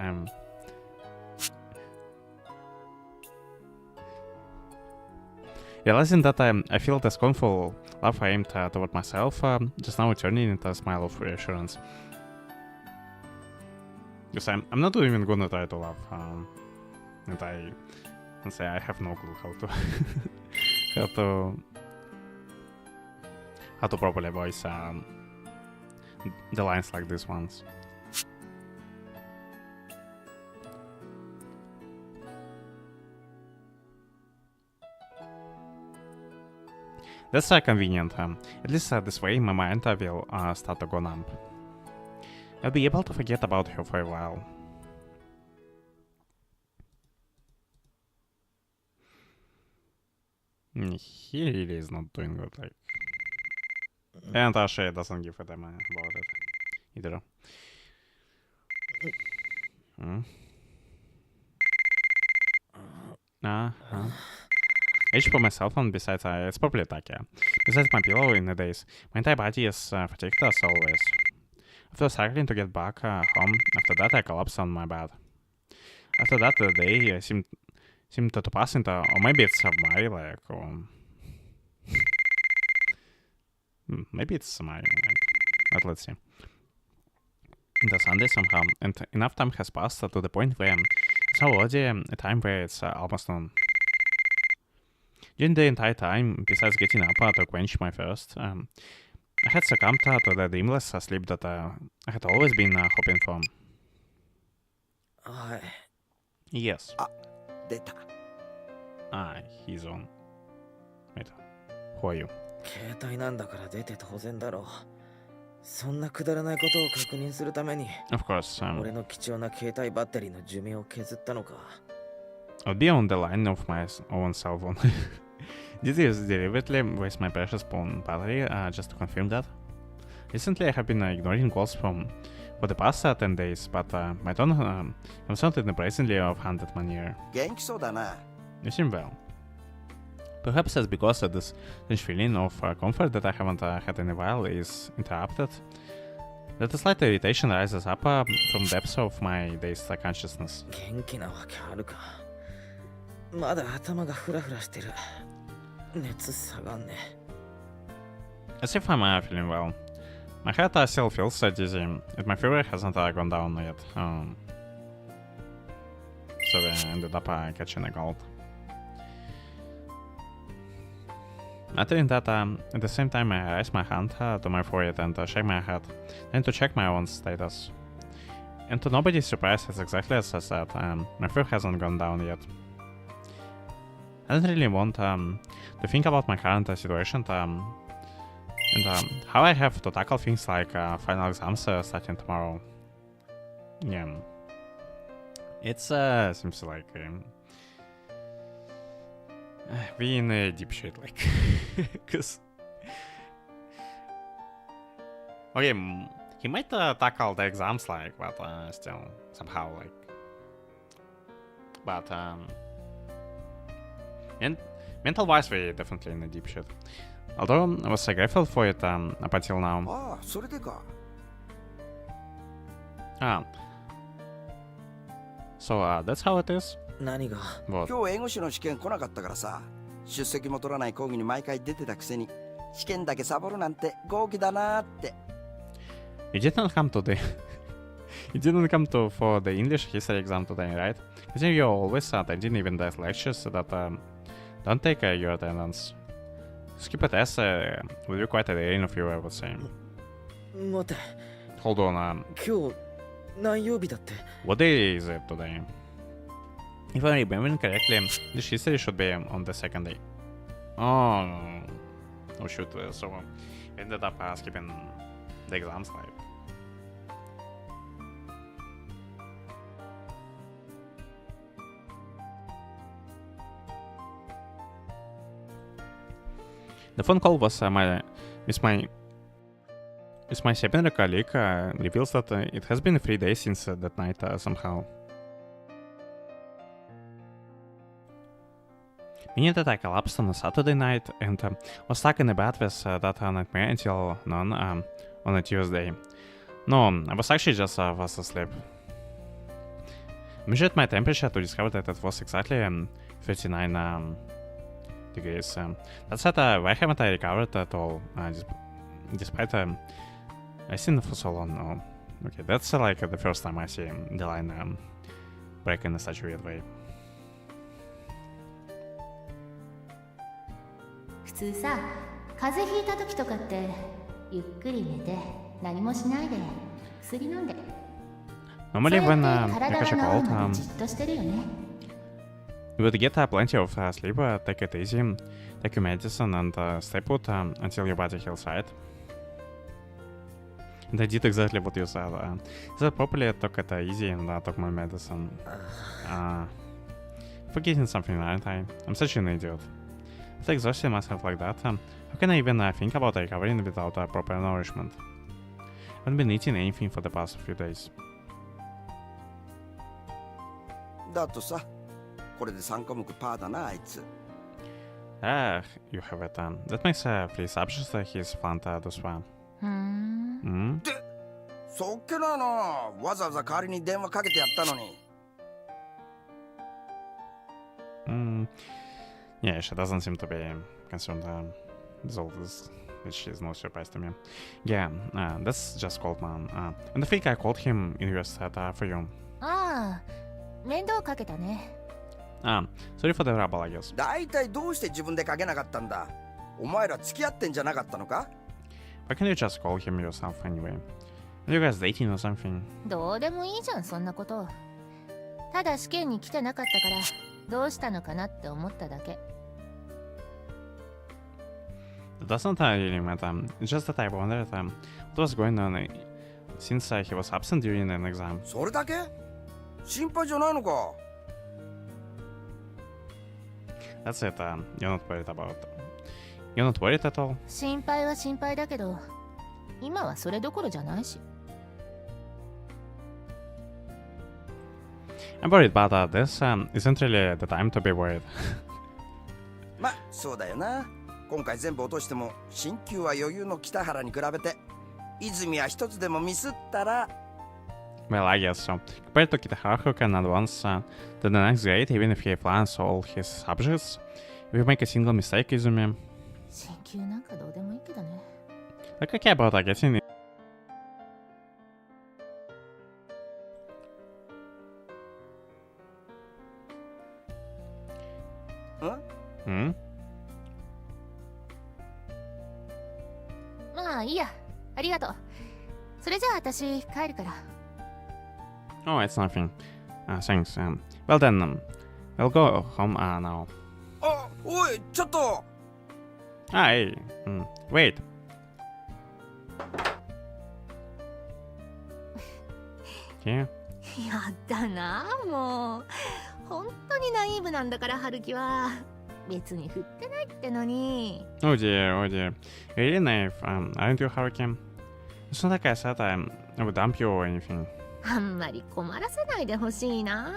realizing that I feel the scornful laugh aimed toward myself, just now turning into a smile of reassurance. Because I'm not even gonna try to laugh, and I say I have no clue how to how to properly voice the lines like these ones. That's convenient. At least this way my mind will start to go numb. I'll be able to forget about her for a while. He really is not doing good, like. And Ashe doesn't give a damn about it either. I should put my cell phone besides, it's probably attack, yeah. Besides my pillow in the days, my entire body is fatigued as always. After cycling to get back home, after that I collapsed on my bed. After that, the day seemed to pass into, or maybe it's my, like, maybe it's my, like, but let's see. Into Sunday somehow, and enough time has passed to the point where it's already a time where it's almost noon. During the entire time, besides getting up to quench my thirst, I had succumbed to the dreamless sleep that I had always been hoping for. はい。 Yes. 出た。 He's on. Wait, who are you? 携帯なんだから出て当然だろう。そんなくだらないことを確認するために、 Of course, 俺の貴重な携帯バッテリーの寿命を削ったのか。 I'll be on the line of my own cell phone. Did you deliberately waste my precious phone battery just to confirm that? Recently, I have been ignoring calls for the past 10 days, but my tone sounded brazenly offhanded manner. 元気そうだな。 You seem well. Perhaps that's because this strange feeling of comfort that I haven't had in a while is interrupted. That a slight irritation rises up from depths of my dazed consciousness. 元気なわけあるか。まだ頭がフラフラしてる。熱下がんね。 As if I'm feeling well. My head still feels dizzy, and my fever hasn't gone down yet. So I ended up catching a cold. Uttering that, at the same time I raise my hand to my forehead and shake my head, then to check my own status. And to nobody's surprise, it's exactly as I said, my fever hasn't gone down yet. I don't really want to think about my current situation and how I have to tackle things like final exams starting tomorrow. Yeah. It's seems like we in a deep shit, like, cause okay, he might tackle the exams, like, but still somehow, like, but and mental-wise, we definitely in a deep shit. Although I was grateful for it up until now. ああ、それでか。 So that's how it is. 何が？ What? 今日英語詞の試験来なかったからさ、出席も取らない講義に毎回出てたくせに、試験だけサボるなんて豪気だなーって。You didn't come to the you didn't come to for the English history exam today, right? Because you're always attending even the lectures that don't take your attendance. Skip a test would be quite a daring of you, I would say. 待って、 Hold on, 今日何曜日だって？ what day is it today? If I remember correctly, English history should be on the second day. Oh shoot, so ended up skipping the exams, like. The phone call was with my seminar colleague reveals that it has been 3 days since that night somehow. Meaning that I collapsed on a Saturday night and was stuck in a bed with that nightmare until noon on a Tuesday. No, I was actually just fast asleep. I measured my temperature to discover that it was exactly 39 degrees. That said, why haven't I recovered at all? Despite I've seen it for so long now. Okay, that's like the first time I see the line break in such a weird way. 普通さ、風邪ひいた時とかってゆっくり寝て何もしないで薬飲んで。 Normally when I 体 catch a が治 cold, るまでじっとしてるよね。 you would get plenty of sleep, take it easy, take your medicine and stay put until your body heals, right? And I did exactly what you said. So probably I took it easy and took my medicine. Forgetting something, aren't I? I'm such an idiot. After exhausting myself like that, how can I even think about recovering without proper nourishment? I haven't been eating anything for the past few days. だとさ、これで3科目パーだな、あいつ。You have it. That makes 3 subjects his fun this one. で、そっけなの。わざわざ代わりに電話かけてやったのに。Yeah, she doesn't seem to be concerned with all this, which is no surprise to me. Yeah, that's just cold, man. And I think I called him in US for you. ああ、面倒かけたね。Sorry for the trouble, I guess. だいたいどうして自分でかけなかったんだ。お前ら付き合ってんじゃなかったのか？ Why can't you just call him yourself anyway? Are you guys dating or something? どうでもいいじゃん、そんなこと。ただ試験に来てなかったから、どうしたのかなって思っただけ。It doesn't really matter. It's just that I wondered what was going on since he was absent during an exam. それだけ？心配じゃないのか？ That's it. You're not worried about. You're not worried at all? 心配は心配だけど、今はそれどころじゃないし。I'm worried, but this isn't really the time to be worried. ま、そうだよな。今回全部落としても、進級は余裕の北原に比べて、泉は一つでもミスったら。Well, I guess so. Compared to Kitahara, who can advance to the next grade even if he plans all his subjects, if you make a single mistake, Izumi. 進級なんかどうでもいいけどね。Like, I care about getting it. Hmm? まあいいや、ありがとう。それじゃあ私帰るから。Oh, it's nothing. Thanks. Well then, I'll go home now. あ、おい、ちょっと。Hey, wait. やだな、もう。本当にナイーブなんだから、春樹は。別に振ってないってのに。Oh dear, oh dear. You're really naive, aren't you, Haruki? It's not like I said I would dump you or anything. あんまり困らせないでほしいな。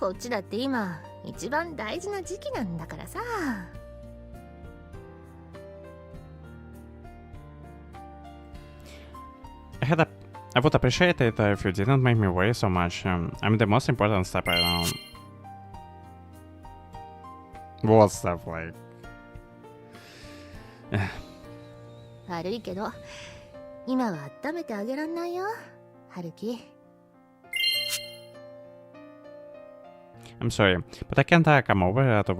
こっちだって今、一番大事な時期なんだからさ。I would appreciate it if you didn't make me worry so much. I'm the most important step right now. What stuff like? 悪いけど、今は温めてあげらんないよ、春樹。I'm sorry, but I can't come over to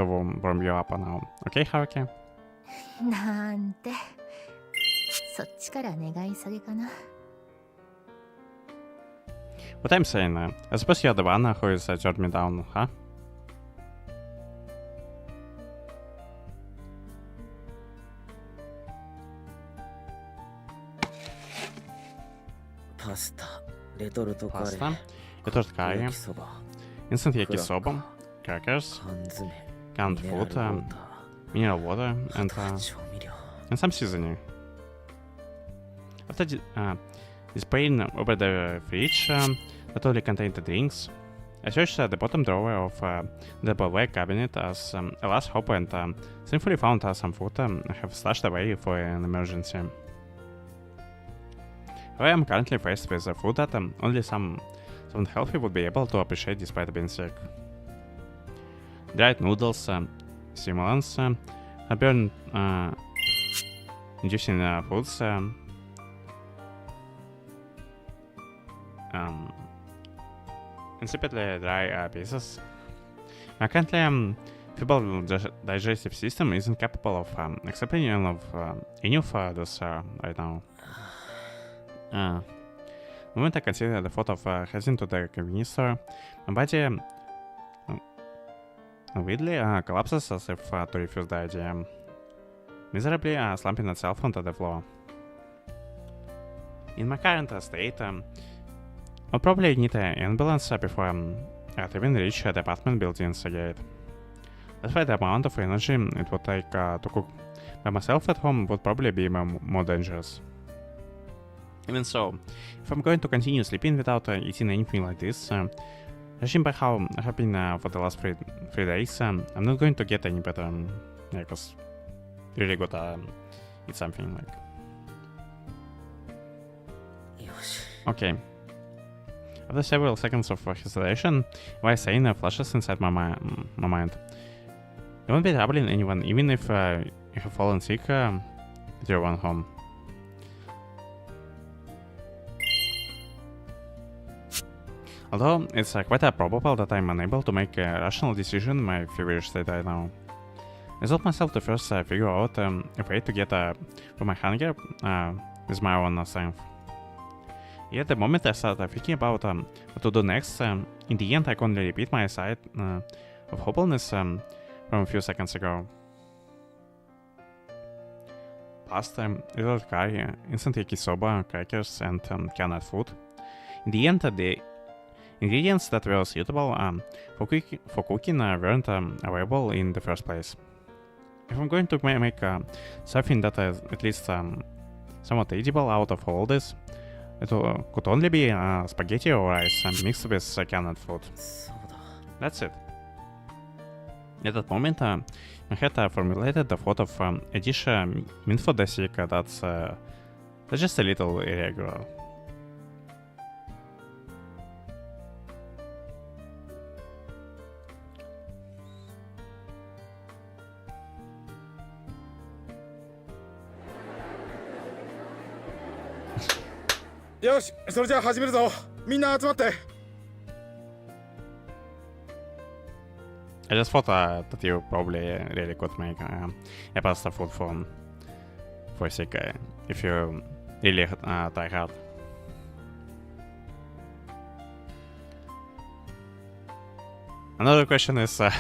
warm you up now. Okay, Haruki? なんて、そっちから願い下げかな。What I'm saying, I suppose you're the one who is turned me down, huh? パスタ、レトルトカレー、 Pasta, retort curry, 焼きそば、 instant クラッカー yakisoba, crackers, 缶詰、 canned ミネラル food, ウォータ mineral water, ー、 and 調味料。 some seasoning. After displaying over the fridge that only contained the drinks, I searched the bottom drawer of the black cabinet as a last hope and thankfully found some food I have stashed away for an emergency. I am currently faced with food that only someone healthy would be able to appreciate despite being sick. Dried noodles, stimulants, burn inducing foods, insipidly dry pieces. My currently feeble digestive system isn't capable of accepting any of this right now. The moment I consider the thought of heading to the convenience store, my body weirdly collapses as if to refuse the idea, miserably slumping itself onto the floor. In my current state, I'll probably need an ambulance before I even reach the apartment building's gate. That's why the amount of energy it would take to cook by myself at home would probably be more dangerous. Even so, if I'm going to continue sleeping without eating anything like this, judging by how I have been for the last three days, I'm not going to get any better. Yeah, because really gotta eat something like. よし。 Okay. After several seconds of hesitation, why saying flashes inside my mind. You won't be troubling anyone, even if you have fallen sick at your own home. Although it's quite probable that I'm unable to make a rational decision in my feverish state right now. I told myself to first figure out a way to get from my hunger with my own strength. Yet the moment I started thinking about what to do next, in the end I can only repeat my side of hopelessness from a few seconds ago. Past little guy instantly soba, crackers and canned food. In the end, the ingredients that were suitable for cooking weren't available in the first place. If I'm going to make something that is at least somewhat eatable out of all this, it could only be spaghetti or rice mixed with canned food. そうだ。 That's it. At that moment, I had formulated the thought of a dish meant for the sick that's just a little irregular.よし、それじゃあ始めるぞ。みんな集まって。 I just thought that you probably really could make a pasta food for sick guy if you really try hard. Another question is like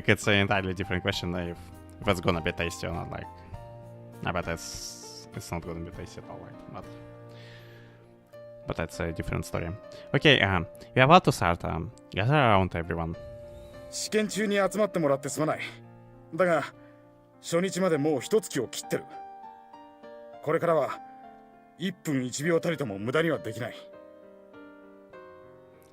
it's an entirely different question if it's gonna be tasty or not. Like, I bet it's not gonna be tasty at all. Like, but that's a different story. Okay, we're about to start. Gather around everyone. 試験中に集まってもらってすまない。だが初日までもう一月を切ってる。これからは1分1秒たりとも無駄にはできない。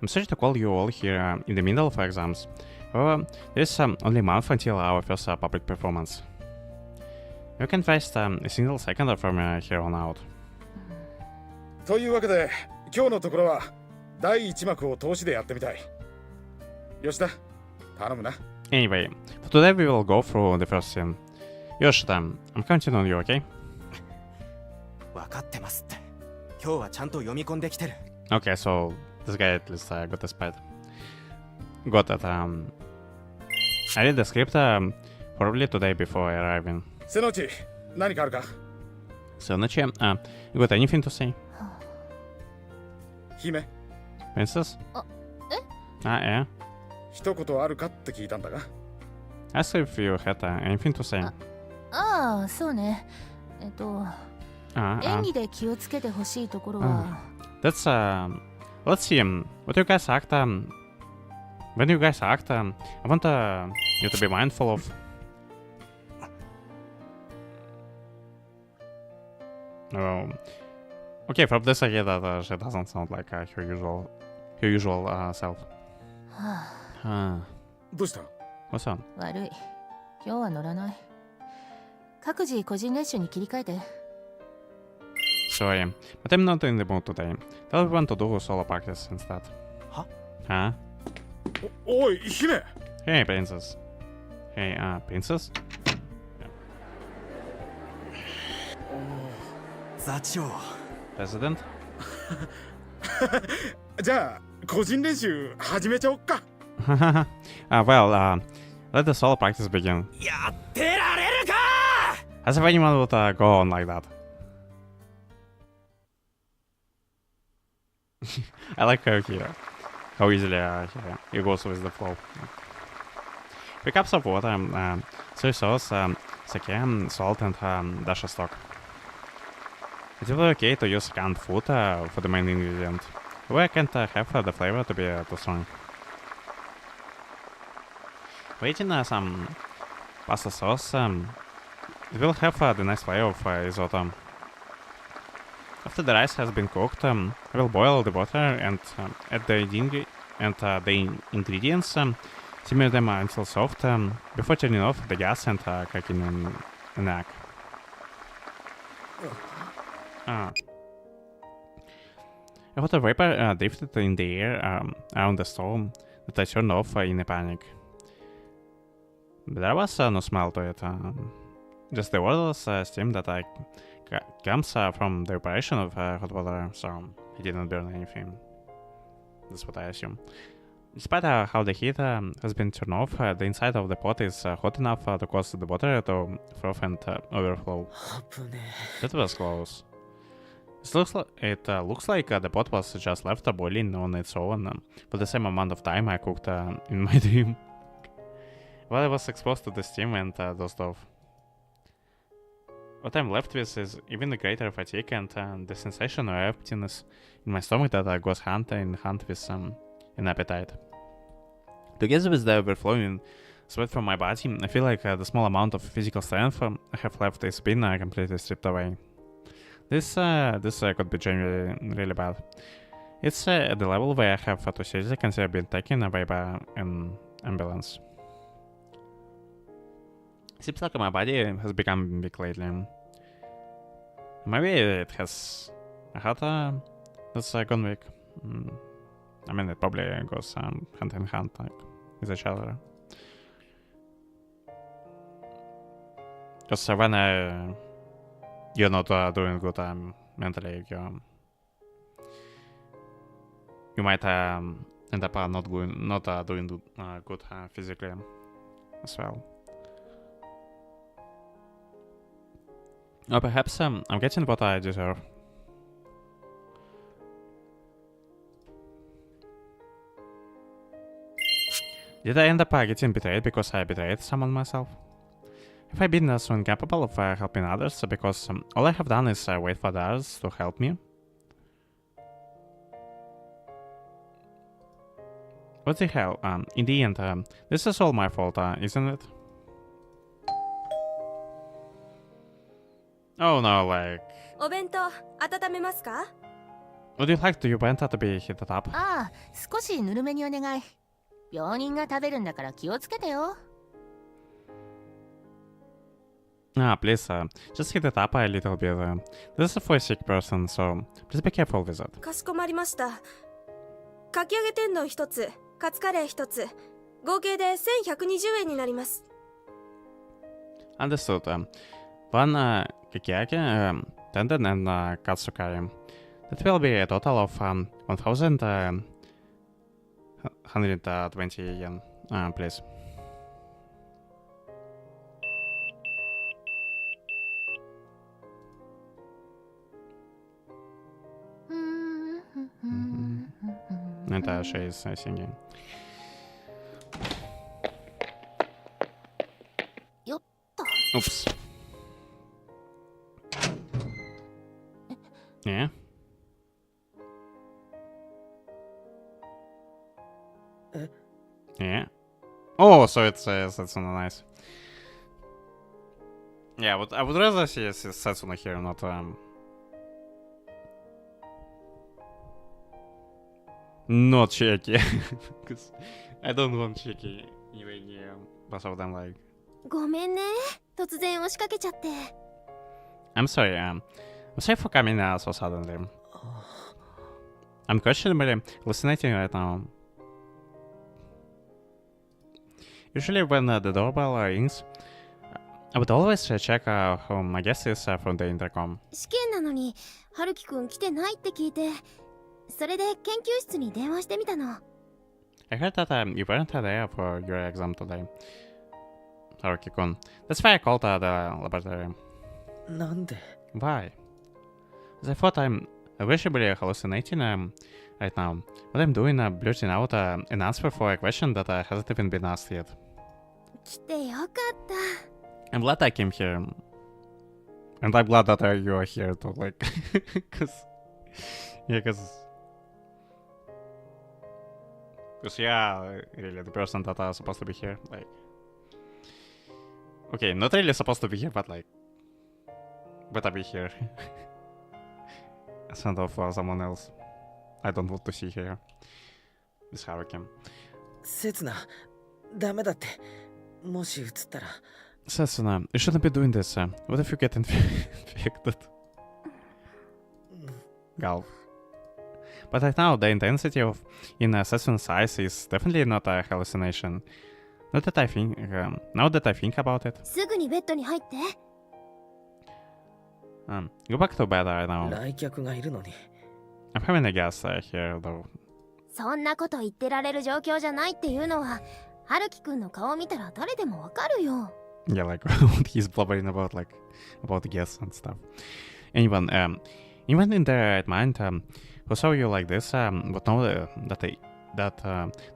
I'm sorry to call you all here in the middle of exams. However, there's only a month until our first public performance. You can't waste a single second from here on out. というわけで今日のところは第1幕を通しでやってみたい。吉田、頼むな。 Anyway, for today we will go through the first scene. Yoshida, I'm counting on you, okay? 分かってますって。今日はちゃんと読み込んできてる。 Okay, so this guy at least got the spite. Got it. I read the script probably today before arriving. 瀬野内、何かあるか？ Sonachi, you got anything to say? 姫、 Princess? え? Yeah. 一言あるかって聞いたんだが。 Ask if you had anything to say. ああ、そうね。演技で気をつけてほしいところは。That's let's see. What you guys act. When you guys act, I want you to be mindful of. Okay, from this I get that she doesn't sound like her usual self. どうした？ What's up? 悪い。今日は乗らない。各自個人練習に切り替えて。 Sorry, but I'm not in the mood today. Tell everyone to do solo practice instead. Huh? おい、姫。 Hey, princess. Hey, princess? 座長。 President? じゃあ個人練習始めちゃおっか。Well, let the solo practice begin. やってられるか As if anyone would go on like that. I like how easily he goes with the flow. 3 cups of water, soy sauce, sake, salt, and dash of stock. It will be okay to use canned food for the main ingredient. However, I can't have the flavor to be too strong. Waiting some pasta sauce. It will have the nice flavor of risotto. After the rice has been cooked, I will boil the water and add the ingredients, simmer them until soft, before turning off the gas and cooking an egg. A water vapor drifted in the air around the stove that I turned off in a panic. But there was no smell to it, just the odorless steam that comes from the evaporation of hot water, so it didn't burn anything. That's what I assume. Despite how the heat has been turned off, the inside of the pot is hot enough to cause the water to froth and overflow. That was close. It looks like the pot was just left boiling on its own for the same amount of time I cooked in my dream. While I was exposed to the steam and the stove. What I'm left with is even greater fatigue and the sensation of emptiness in my stomach that goes hand in hand with an appetite. Together with the overflowing sweat from my body, I feel like the small amount of physical strength I have left is been completely stripped away. This could be genuinely really bad. It's at the level where I have to seriously consider being taken away by an ambulance. Seems like my body has become big lately. Maybe it has had this gone weak. I mean, it probably goes hand in hand with each other. Because when you're not doing good mentally, you might end up not doing good physically as well. Or perhaps I'm getting what I deserve. Did I end up getting betrayed because I betrayed someone myself? Have I been so incapable of helping others because all I have done is wait for others to help me? What the hell? In the end, this is all my fault, isn't it? Oh no, like... お弁当温めますか? Would you like your bento to be heated up? ああ、少しぬるめにお願い。病人が食べるんだから気をつけてよ。Please, just heat it up a little bit. This is for a sick person, so please be careful with it. かしこまりました。かき揚げ天丼1つ、カツカレー1つ、合計で1120円になります。Understood. One Chiaki, tendon and katsukari. That will be a total of 1,120 yen, please. And she is singing. Oops. Yeah. Yeah. Oh, so it's Setsuna, nice. Yeah, I would rather see Setsuna here, not not Chiaki, because I don't want Chiaki anyway near both of them. Like, ごめんね、突然押しかけちゃって。I'm sorry. I'm sorry for coming so suddenly. I'm questionably hallucinating right now. Usually when the doorbell rings, I would always check who my guest is from the intercom. 試験なのに、春樹くん来てないって聞いて、それで研究室に電話してみたの。I heard that you weren't there for your exam today. Haruki-kun. That's why I called the laboratory. なんで? Why? As I thought I'm visibly hallucinating right now. What I'm doing blurting out an answer for a question that hasn't even been asked yet. 来てよかった。I'm glad I came here. And I'm glad that you are here too, like, cause yeah, really, the person that are supposed to be here, like, Okay, not really supposed to be here, but like, better be here. Send off someone else. I don't want to see here. This hurricane. せつな、ダメだって。もし映ったら。Setsuna, you shouldn't be doing this. What if you get infected? Gulp. But right now, the intensity in Setsuna's eyes is definitely not a hallucination. Now that I think about it. すぐにベッドに入って。Go back to bed right now. 来客がいるのに。I'm having a guest here though. そんなこと言ってられる状況じゃないっていうのは、春樹くんの顔見たら誰でもわかるよ。Yeah, like what he's blubbering about the guests and stuff. And even in their right mind, who saw you like this, would know that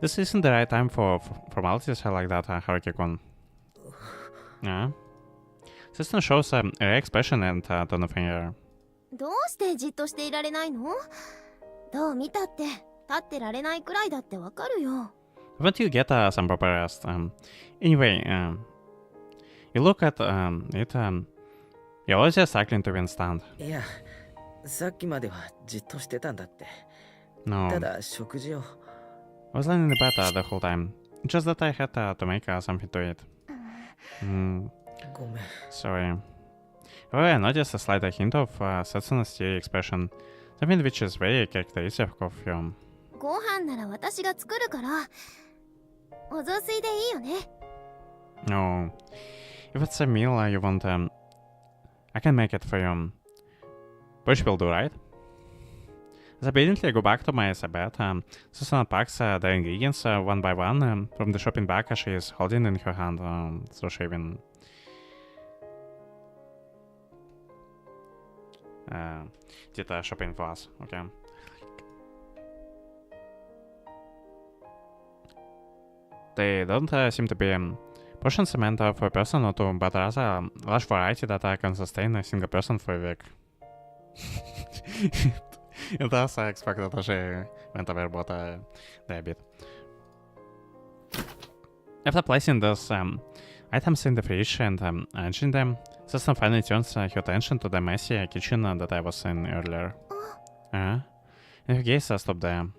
this isn't the right time for formalities like that, Haruki-kun. Yeah. System shows a rare expression and tone of anger. どうしてじっとしていられないの？どう見たって立ってられないくらいだってわかるよ。Won't you get some proper rest? Anyway, you look at it, you're always just cycling to windstand. いや、さっきまではじっとしてたんだって。 No, ただ食事を。I was lying in the bed the whole time. Just that I had to make something to eat. ごめん。 Sorry. However, I noticed a slight hint of Setsuna's teary expression, something which is very characteristic of him. ご飯なら私が作るから、お雑炊でいいよね。No. If it's a meal you want, I can make it for you. Which will do, right? As obediently I go back to my bed, Susana packs the ingredients one by one from the shopping bag she is holding in her hand, so she even did shopping for us, okay? They don't seem to be portions meant for a person or two, but rather a large variety that can sustain a single person for a week. It does expect that she went overboard a bit. After placing those items in the fridge and arranging them, Susan finally turns her attention to the messy kitchen that I was in earlier. And her gaze stopped there. And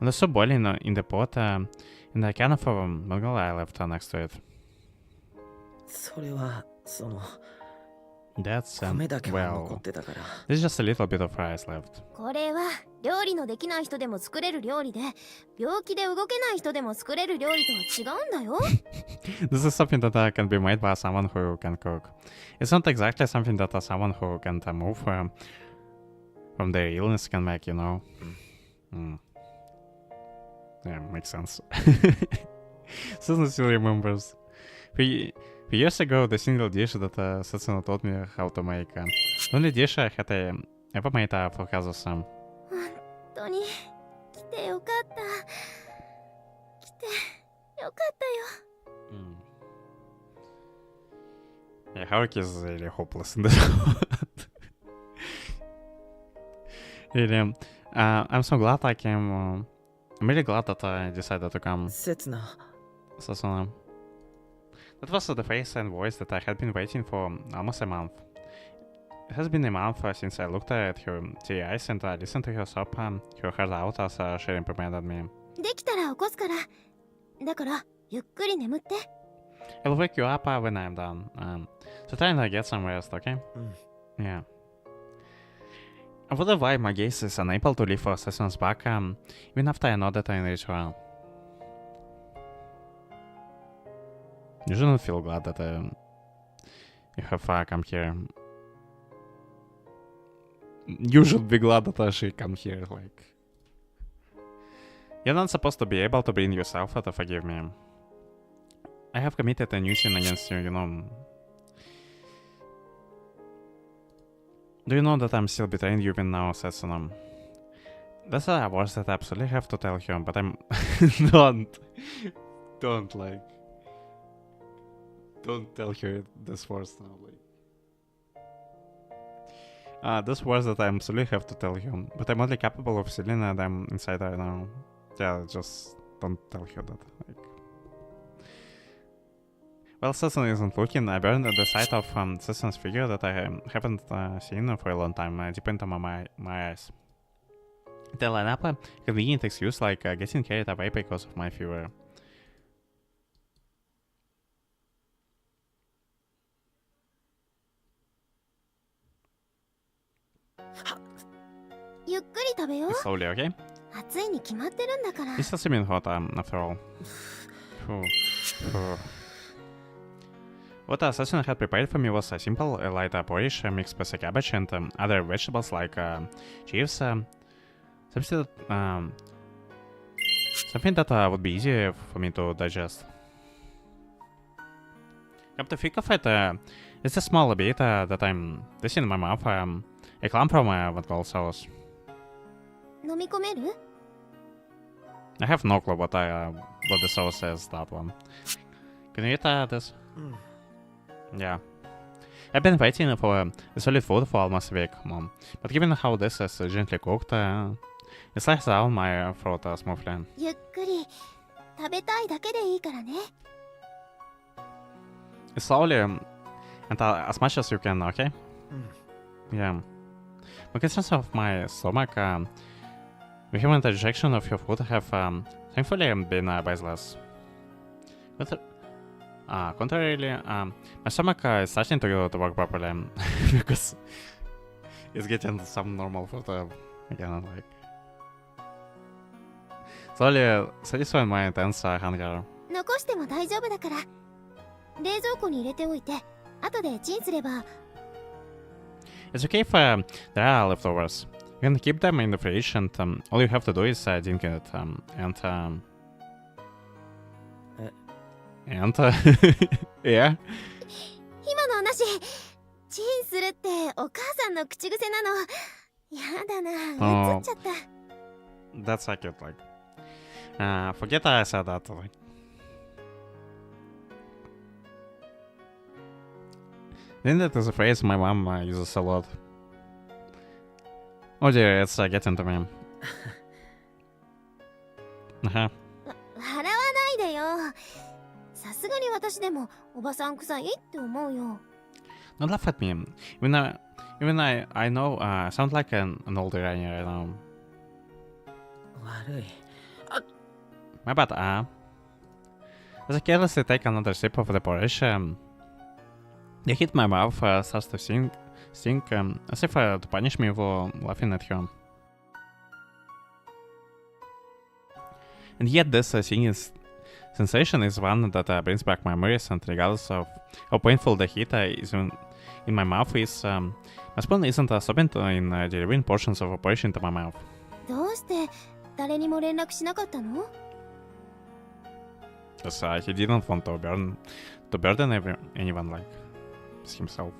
the soup boiling in the pot in the can of mango I left next to it. それはその That's 米だけは well, 残ってたから。 there's just a little bit of rice left. これは料理のできない人でも作れる料理で、病気で動けない人でも作れる料理とは違うんだよ。This is something that can be made by someone who can cook. It's not exactly something that someone who can't move from their illness can make, you know. Yeah, makes sense. Susan still remembers. Few years ago, the single dish that Setsuna taught me how to make. The only dish I had ever made for Kazusa. 本当に来てよかった。来てよかったよ。Yeah, Haruki is really hopeless in this one. Really, I'm so glad I came. I'm really glad that I decided to come. せつな。 Sasuna. That was the face and voice that I had been waiting for almost a month. It has been a month since I looked at her teary eyes and listened to her sob her heart out as she reprimanded me. できたら起こすから。だからゆっくり眠って。I'll wake you up when I'm done. So try and get some rest, okay? Yeah. I wonder why my gaze is unable to leave for Sassuna's back, even after I nodded in ritual. You shouldn't feel glad that you have come here. You should be glad that she come here, like... You're not supposed to be able to bring yourself to forgive me. I have committed a new sin against you, you know. Do you know that I'm still betraying you even now, Setsuna? That's a words that I absolutely have to tell you, but I'm... Don't, like... Don't tell her this words now, like... this words that I absolutely have to tell you, but I'm only capable of sealing them inside right now. Yeah, just don't tell her that, like... Well, Susan isn't looking. I burned the sight of Susan's figure that I haven't seen for a long time deep into my eyes. They line up a convenient excuse like getting carried away because of my fever. Slowly, okay? 暑いに決まってるんだから。 This has been hot after all. What Assassin had prepared for me was a simple light porridge mixed with cabbage and other vegetables like chives. Something that would be easy for me to digest. Come to think of it, it's a small bit that I'm tasting in my mouth. A clam from what gold sauce. 飲み込める？ I have no clue what the sauce is, that one. Can you eat this? Yeah. I've been waiting for solid food for almost a week, Mom. But given how this is gently cooked, it slides down my throat smoothly. ゆっくり食べたいだけでいいからね。 Slowly, and as much as you can, okay? Yeah. Because of my stomach, vehement rejection of your food have thankfully been baseless. Contrarily, my stomach is starting to work properly because it's getting some normal food again, like slowly satisfying my intense hunger. 残しても大丈夫だから。冷蔵庫に入れておいて、後でチンすれば。 It's okay if there are leftovers. You can keep them in the fridge, and all you have to do is drink it. Yeah. 今の話、チンするってお母さんの口癖なの。やだな、映っちゃった。That's so cute, like. Forget I said that, like. Then that is a phrase my mom uses a lot. Oh dear, it's getting to me. 笑わないでよ。さすがに私でもおばさん臭いって思うよ。Don't laugh at me. Even I know I sound like an old granny right now. 悪い。My bad, As I carelessly take another sip of the porridge, the hit my mouth starts to sting as if to punish me for laughing at her. And yet this singing sensation is one that brings back memories, and regardless of how painful the heat is in my mouth is, my spoon isn't stopping in delivering portions of porridge into my mouth. どうして誰にも連絡しなかったの？ Because he didn't want to burden anyone like himself.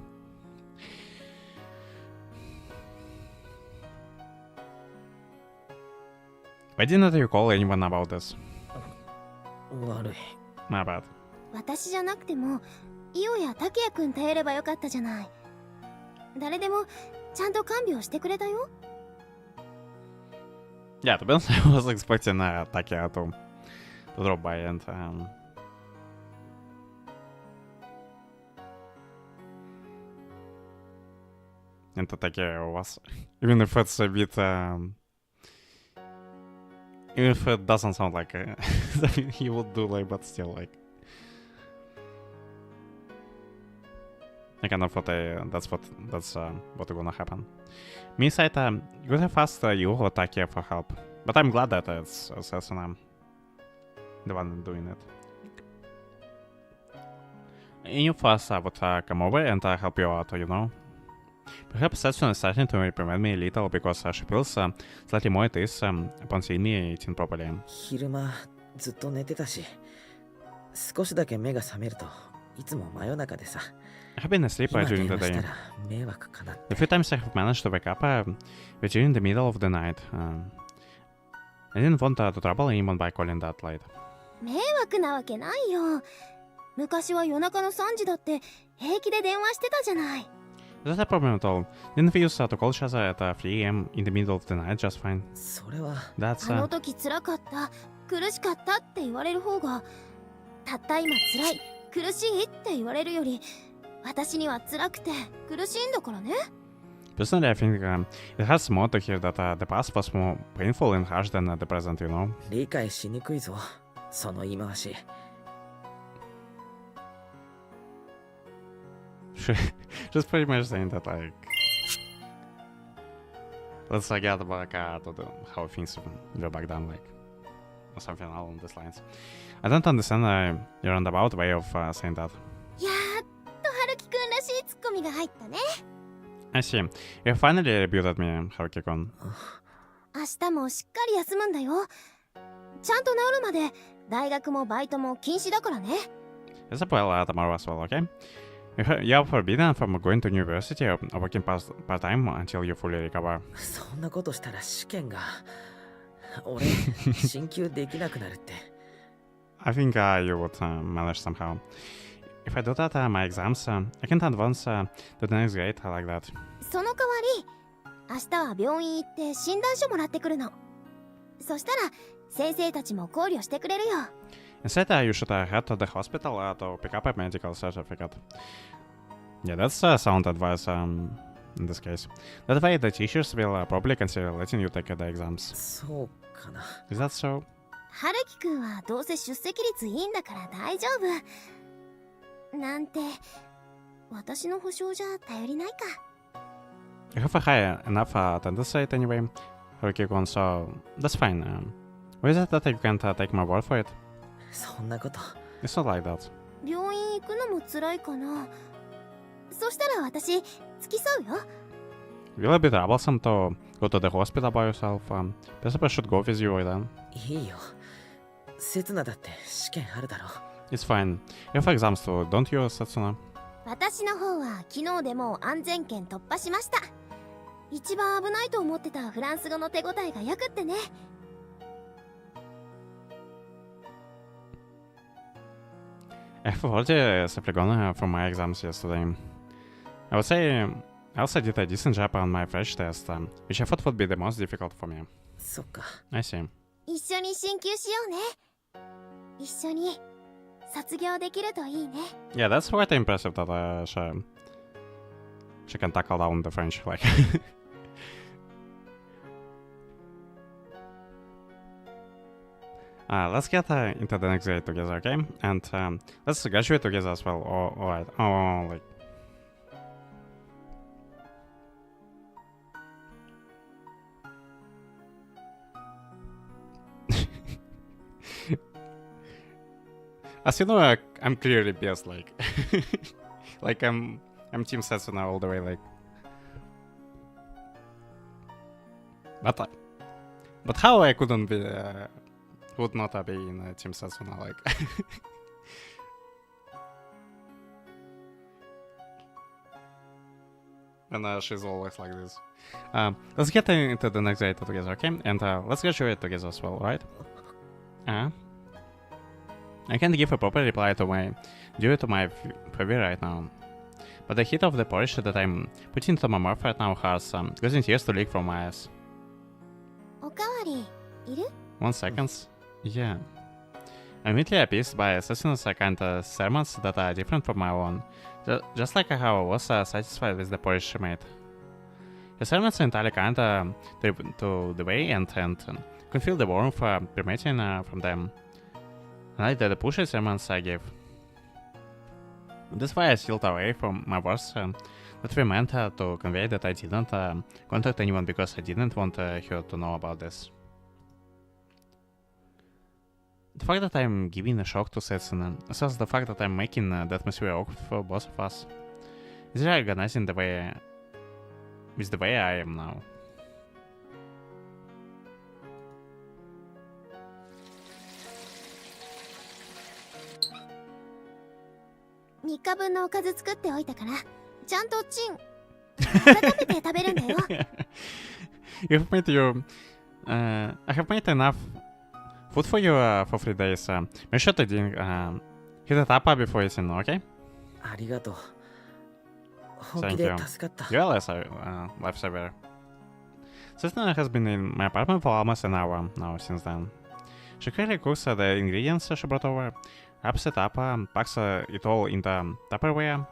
Why didn't you call anyone about this? 悪い。 My bad. 私じゃなくても、イオやタケヤくん頼ればよかったじゃない。誰でもちゃんと看病してくれたよ。Yeah, to be honest, I was expecting Takia to drop by and Takia was, even if it's a bit, even if it doesn't sound like something he would do, like, but still, like, I kind of thought that's what's gonna happen. Meantime, you could have asked you or Takia for help, but I'm glad that it's Assassin the one doing it. Any of us would come over and help you out, you know? Perhaps Assassin is starting to prevent me a little because she feels slightly more at ease upon seeing me eating properly. 昼間ずっと寝てたし、少しだけ目が覚めるといつも真夜中でさ。 I have been asleep during the day. The few times I have managed to wake up were during the middle of the night. I didn't want to trouble anyone by calling that late. 迷惑なわけないよ。昔は夜中の3時だって平気で電話してたじゃない。 Is that a problem at all? Didn't we used to call each other at 3 a.m. in the middle of the night just fine? それは。 That's あの時辛かった、苦しかったって言われる方が、たった今辛い、苦しいって言われるより、私には辛くて苦しいんだからね。 Personally, I think it hurts more to hear that the past was more painful and harsh than the present, you know? 理解しにくいぞ、その言い回し。Just pretty much saying that, like, let's get back to how things were back then, like, or something along these lines. I don't understand your roundabout way of saying that. やっと春樹くんらしいツッコミが入ったね。 I see. You finally rebutted me, Haruki-kun. 明日もしっかり休むんだよ。ちゃんと治るまで大学もバイトも禁止だからね。 Yes, well, tomorrow as well, okay? You are forbidden from going to university or working part-time until you fully recover. そんなことしたら試験が。俺、進級できなくなるって。I think you would manage somehow. If I do that, my exams, I can't advance to the next grade like that. その代わり、明日は病院行って診断書もらってくるの。そしたら先生たちも考慮してくれるよ。 Instead, you should head to the hospital to pick up a medical certificate. Yeah, that's sound advice in this case. That way, the teachers will probably consider letting you take the exams. そうかな。 Is that so? 春樹くんはどうせ出席率いいんだから大丈夫。なんて、私の保証じゃ頼りないか。 You have a high enough attendance rate anyway, Haruki-kun, so that's fine. Why is it that you can't take my word for it? そんなこと。 It's not like that. 病院行くのも辛いかな。そしたら私、付き添うよ。 Will it be troublesome to go to the hospital by yourself? Perhaps I should go with you then. いいよ。せつなだって試験あるだろ。 It's fine. You have exams too, don't you, Setsuna? 私の方は昨日でもう安全圏突破しました。一番危ないと思ってたフランス語の手応えがよくってね。 I have already simply gone from my exams yesterday. I would say I also did a decent job on my French test, which I thought would be the most difficult for me. そっか。 I see. 一緒に進級しようね。一緒に卒業できるといいね。 Yeah, that's quite impressive that she can tackle down the French, like. Let's get into the next grade together, okay? And let's graduate together as well. Alright. Oh, like. As you know, I'm clearly biased, like. Like, I'm Team Setsuna all the way, like. But how I couldn't be. Would not be in Team Setsuna, like. And she's always like this. Let's get into the next data together, okay? And let's graduate together as well, right? I can't give a proper reply to my due to my preview right now. But the heat of the polish that I'm putting into my mouth right now has causing tears to leak from my eyes. おかわりいる？ 1 second. Yeah. I'm immediately appeased by Assassin's kind of sermons that are different from my own, just like how I was satisfied with the Polish she made. Her sermons are entirely kind to the way and could feel the warmth emanating from them, like the pushy sermons I gave. That's why I stealed away from my words that were meant to convey that I didn't contact anyone because I didn't want her to know about this. The fact that I'm giving a shock to Setsuna, as well as the fact that I'm making the atmosphere awkward for both of us, is reorganizing the way I am now. 3日分のおかず作っておいたから、ちゃんとチン温めて食べるんだよ。I have made enough food for you for 3 days. Make sure to heat it up before eating, okay? ありがとう。本気で助かった。 You're a lifesaver. Setsuna has been in my apartment for almost an hour now since then. She clearly cooks the ingredients she brought over, wraps it up, packs it all in the Tupperware,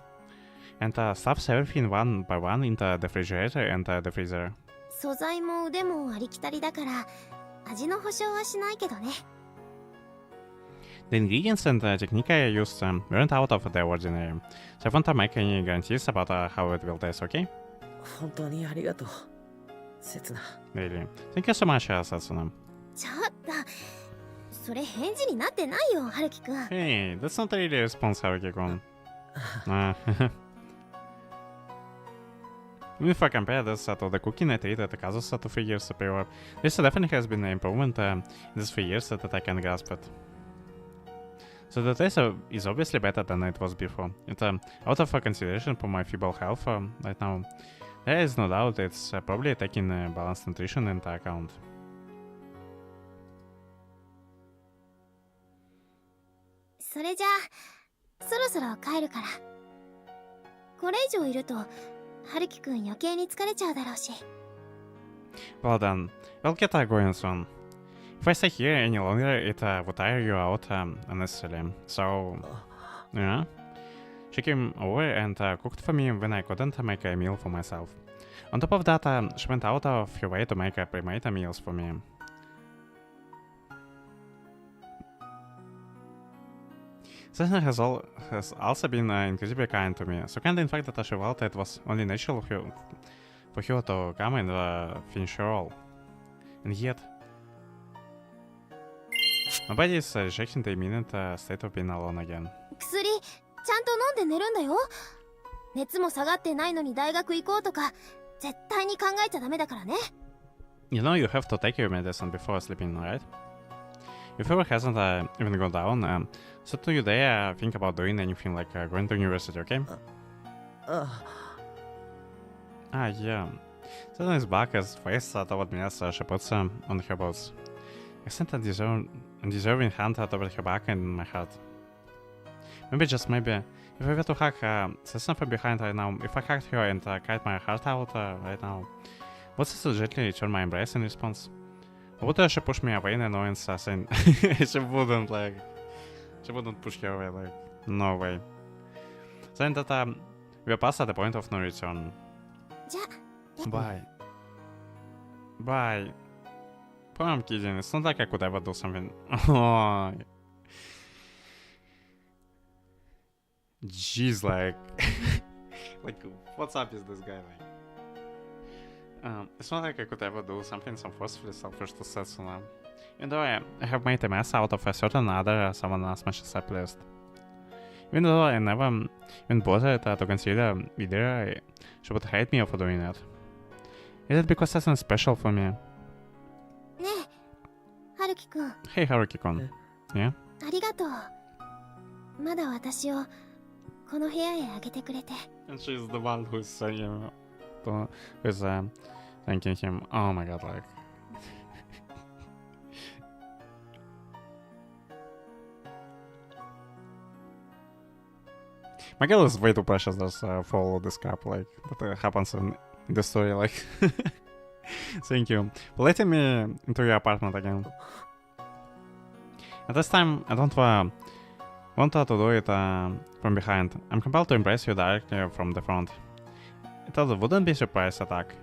and stuffs everything one by one in the refrigerator and the freezer. 素材も腕もありきたりだから味の保証はしないけどね。 The ingredients and technique I used weren't out of the ordinary, so I won't make any guarantees about how it will taste, okay? 本当にありがとう。刹那。 Really. Thank you so much, Setsuna. ちょっとそれ返事になってないよ、春樹くん。 Hey, that's not really a response, Haruki-kun. Even if I compare this to the cooking I ate at the Kazusa 3 years superior, this definitely has been an improvement in these 3 years that I can grasp it. So the taste is obviously better than it was before. It's out of consideration for my feeble health right now. There is no doubt it's probably taking balanced nutrition into account. それじゃあそろそろ帰るから。これ以上いると春樹くん余計に疲れちゃうだろうし。 Well then, we'll get going soon. If I stay here any longer, it would tire you out unnecessarily. So, yeah. She came over and cooked for me when I couldn't make a meal for myself. On top of that, she went out of her way to make pre-made meals for me. Sesna has also been incredibly kind to me, so kind in fact that she felt it was only natural for her to come and finish her role. And yet, nobody is rejecting the imminent state of being alone again. 薬ちゃんと飲んで寝るんだよ。熱も下がってないのに大学行こうとか絶対に考えちゃダメだからね。 You know you have to take your medicine before sleeping, right? Your fever hasn't even gone down, so do you dare think about doing anything like going to university, okay? Yeah. Suddenly is back as face toward me as she puts on her boots. I sent a undeserving hand toward her back and my heart. Maybe, just maybe, if I were to hug Sesna from behind right now, if I hugged her and cried my heart out right now, would Sesna gently return my embrace in response? Or would she push me away in annoyance, saying she wouldn't push her away, like, no way. Saying that we're past the point of no return. じゃ Bye. Bye. Poor I'm kidding, it's not like I could ever do something. Oh. Jeez, like... like, what's up is this guy, like? It's not like I could ever do something so forcefully selfish to Setsuna. Even though I have made a mess out of a certain other someone else much list. Even though I never even bothered to consider whether she would hate me for doing it. Is it because Setsuna is special for me? ねえ、春樹くん。 Hey, Haruki-kun. Yeah? ありがとう。まだ私をこの部屋へあげてくれて。 And she's the one who's saying, who's thanking him. Oh my god, like. My girl is way too precious just follow this cup, like, that happens in the story, like. Thank you for letting me into your apartment again. At this time, I don't want to do it from behind. I'm compelled to embrace you directly from the front. It wouldn't be a surprise attack.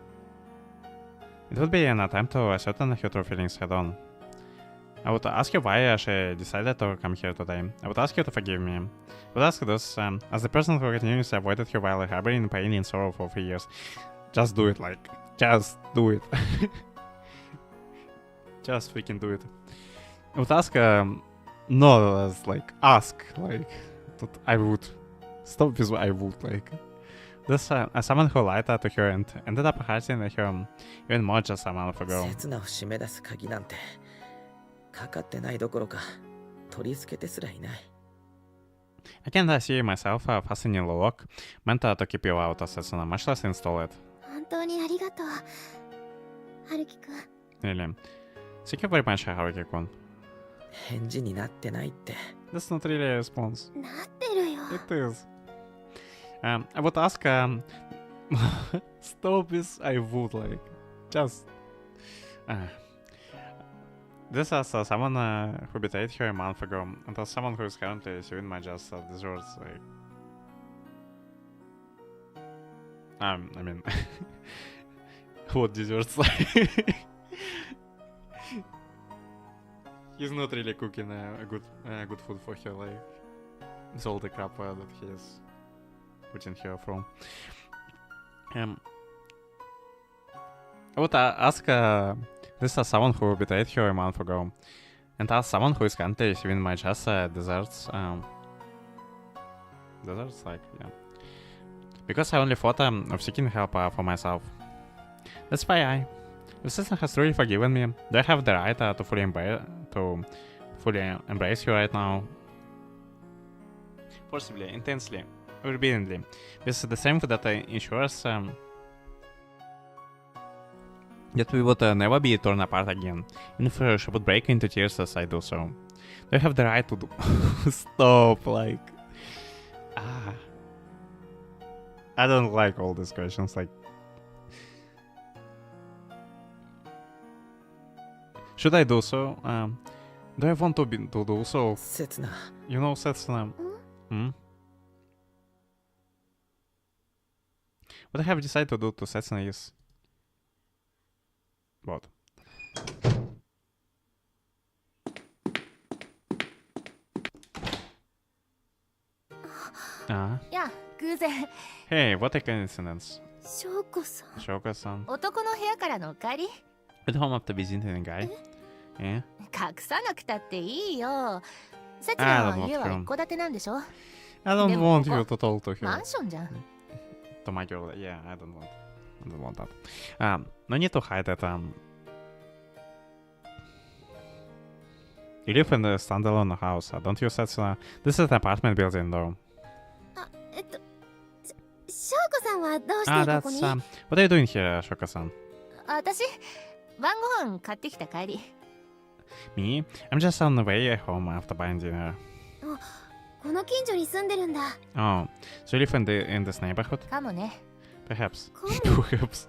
It would be an attempt to ascertain her true feelings head-on. I would ask you why she decided to come here today. I would ask you to forgive me. I would ask this as the person who continuously avoided her while harboring pain and sorrow for 3 years. Just do it, like, just do it. Just freaking do it. I would ask, no, like, ask, like, that I would. Stop with I would, like. This, as someone who lied to her and ended up hurting her even more just a month ago. 刹那を締め出す鍵なんてかかってないどころか取り付けてすらいない。 I can't see myself fastening the lock meant to keep you out of Setsuna, much less install it. 本当にありがとう、春樹くん。 Really. Thank you very much, Haruki-kun. 返事になってないって。 That's not really a response. なってるよ。 It is. I would ask, stop this, I would, like, just... This is someone who betrayed her a month ago, and as someone who is currently suing my just deserves like. I mean, who deserves like. He's not really cooking good food for her, like. It's all the crap that he is putting her from. I would ask. This is someone who betrayed her a month ago, and as someone who is currently receiving my just desserts, like, yeah. Because I only thought of seeking help for myself. That's why if sister has truly forgiven me, do I have the right to fully embrace you right now? Forcibly, intensely, obediently. This is the same that ensures that we would never be torn apart again, even if she would break into tears as I do so. Do I have the right to do? Stop, like. I don't like all these questions, like. Should I do so? Do I want to do so? Setsuna. You know, Setsuna. What I have decided to do to Setsuna is. What? や、偶然。 Hey, what a coincidence. 翔子さん。 Shoko-san. 男の部屋からのお帰り At home after visiting a guy? Yeah? 隠さなくたっていいよ。セツナは家は一戸建てなんでしょ I don't want you to talk to マ her. ンションじゃん。 To my girl. Yeah, I don't want that. No need to hide it. You live in a standalone house, don't you, Setsuna? This is an apartment building, though. 翔子さんはどうしてこ That's こに what are you doing here, Shoka-san? 私、晩ご飯買ってきた帰り。 Me? I'm just on the way home after buying dinner. この近所に住んでるんだ。 Oh, so you live in this neighborhood? かもね。 Perhaps. かも Perhaps.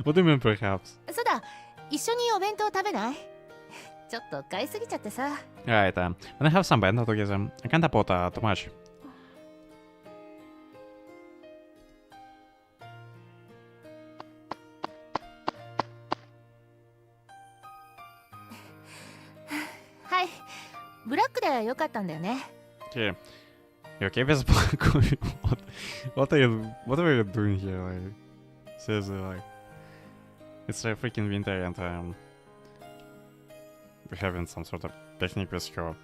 What do you mean, perhaps? そうだ、一緒にお弁当食べないちょっと買いすぎちゃってさ。 Right, when I have some bento together, I can't afford too much. Hi. ブラックでよかったんだよね。 Okay. You okay with what are you doing here? Like, seriously, like, it's a freaking winter and we're having some sort of picnic with her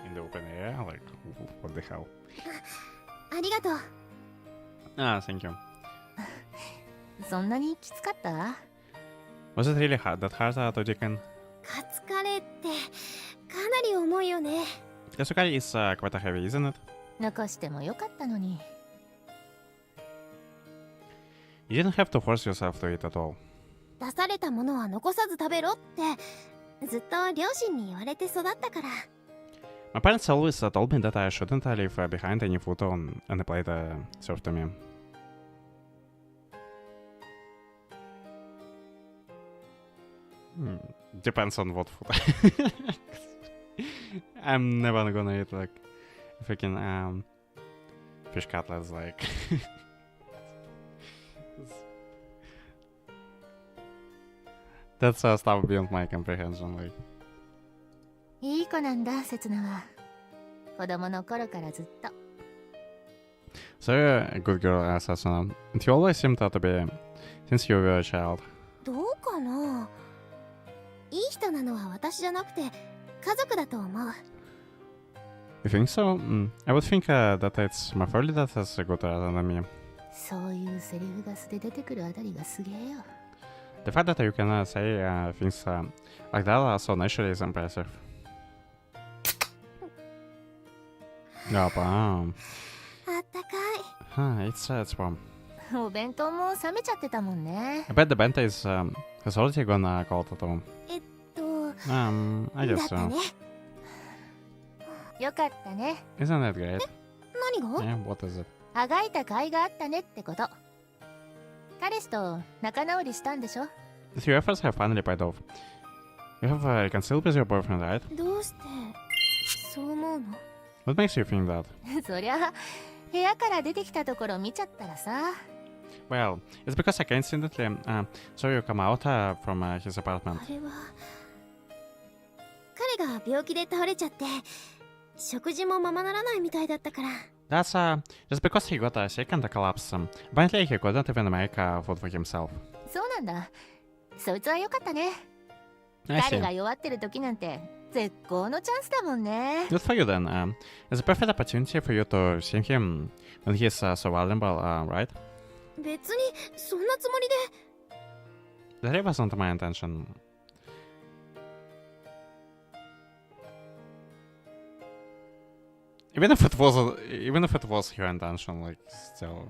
in the open air. Like, what the hell? ありがとう。 Thank you. そんなにきつかった Was it really that hard to deacon? カツカレーってかなり重いよね。 Yasukari is quite heavy, isn't it? 残してもよかったのに。 You didn't have to force yourself to eat at all. 出されたものは残さず食べろってずっと両親に言われて育ったから。 My parents always told me that I shouldn't leave behind any food on a plate served to me. Depends on what food. I'm never gonna eat like freaking fish cutlets like. That's stuff beyond my comprehension. Like. いい子なんだ、セツナは。子供の頃からずっと。 So you're a good girl, Asasuna. And you always seemed to be since you were a child. どうかな。いい人なのは私じゃなくて家族だと思う。 You think so? I would think that it's my family that is good than me. そういうセリフが素で出てくるあたりがすげえよ。 The fact that you can say things like that so naturally is impressive. Yup, あったかい。 it's warm. お弁当も冷めちゃってたもんね。 I bet the bento has already gone cold at home. だ I guess った so. ね。よかったね。 Isn't that great? 何が？ Yeah, what is it? あがいた甲斐があったねってこと。彼氏と仲直りしたんでしょ The two efforts have finally paid off. You have concealed with your boyfriend, right? どうしてそう思うの？ What makes you think that? そりゃ部屋から出てきたところ見ちゃったらさ。 Well, it's because I coincidentally saw you come out from his apartment. あれは彼が病気で倒れちゃって食事もままならないみたいだったから。 That's just because he got sick and collapsed. Apparently he couldn't even make food for himself. そうなんだ。そいつは良かったね。 I 彼 see. が弱ってる時なんて絶好のチャンスだもんね。 Good for you then. It's a perfect opportunity for you to see him when he's so vulnerable, right? 別にそんなつもりで。 That wasn't my intention. Even if it was your intention, like still,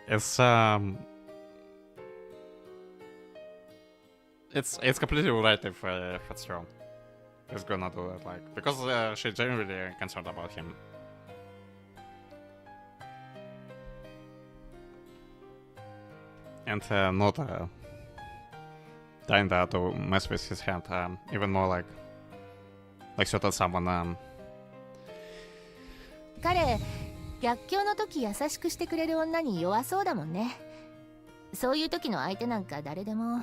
it's completely right if it's true. He's gonna do that, like because she's genuinely concerned about him. And not trying to mess with his hand, even more like certain someone. 彼、逆境の時優しくしてくれる女に弱そうだもんね。そういう時の相手なんか誰でも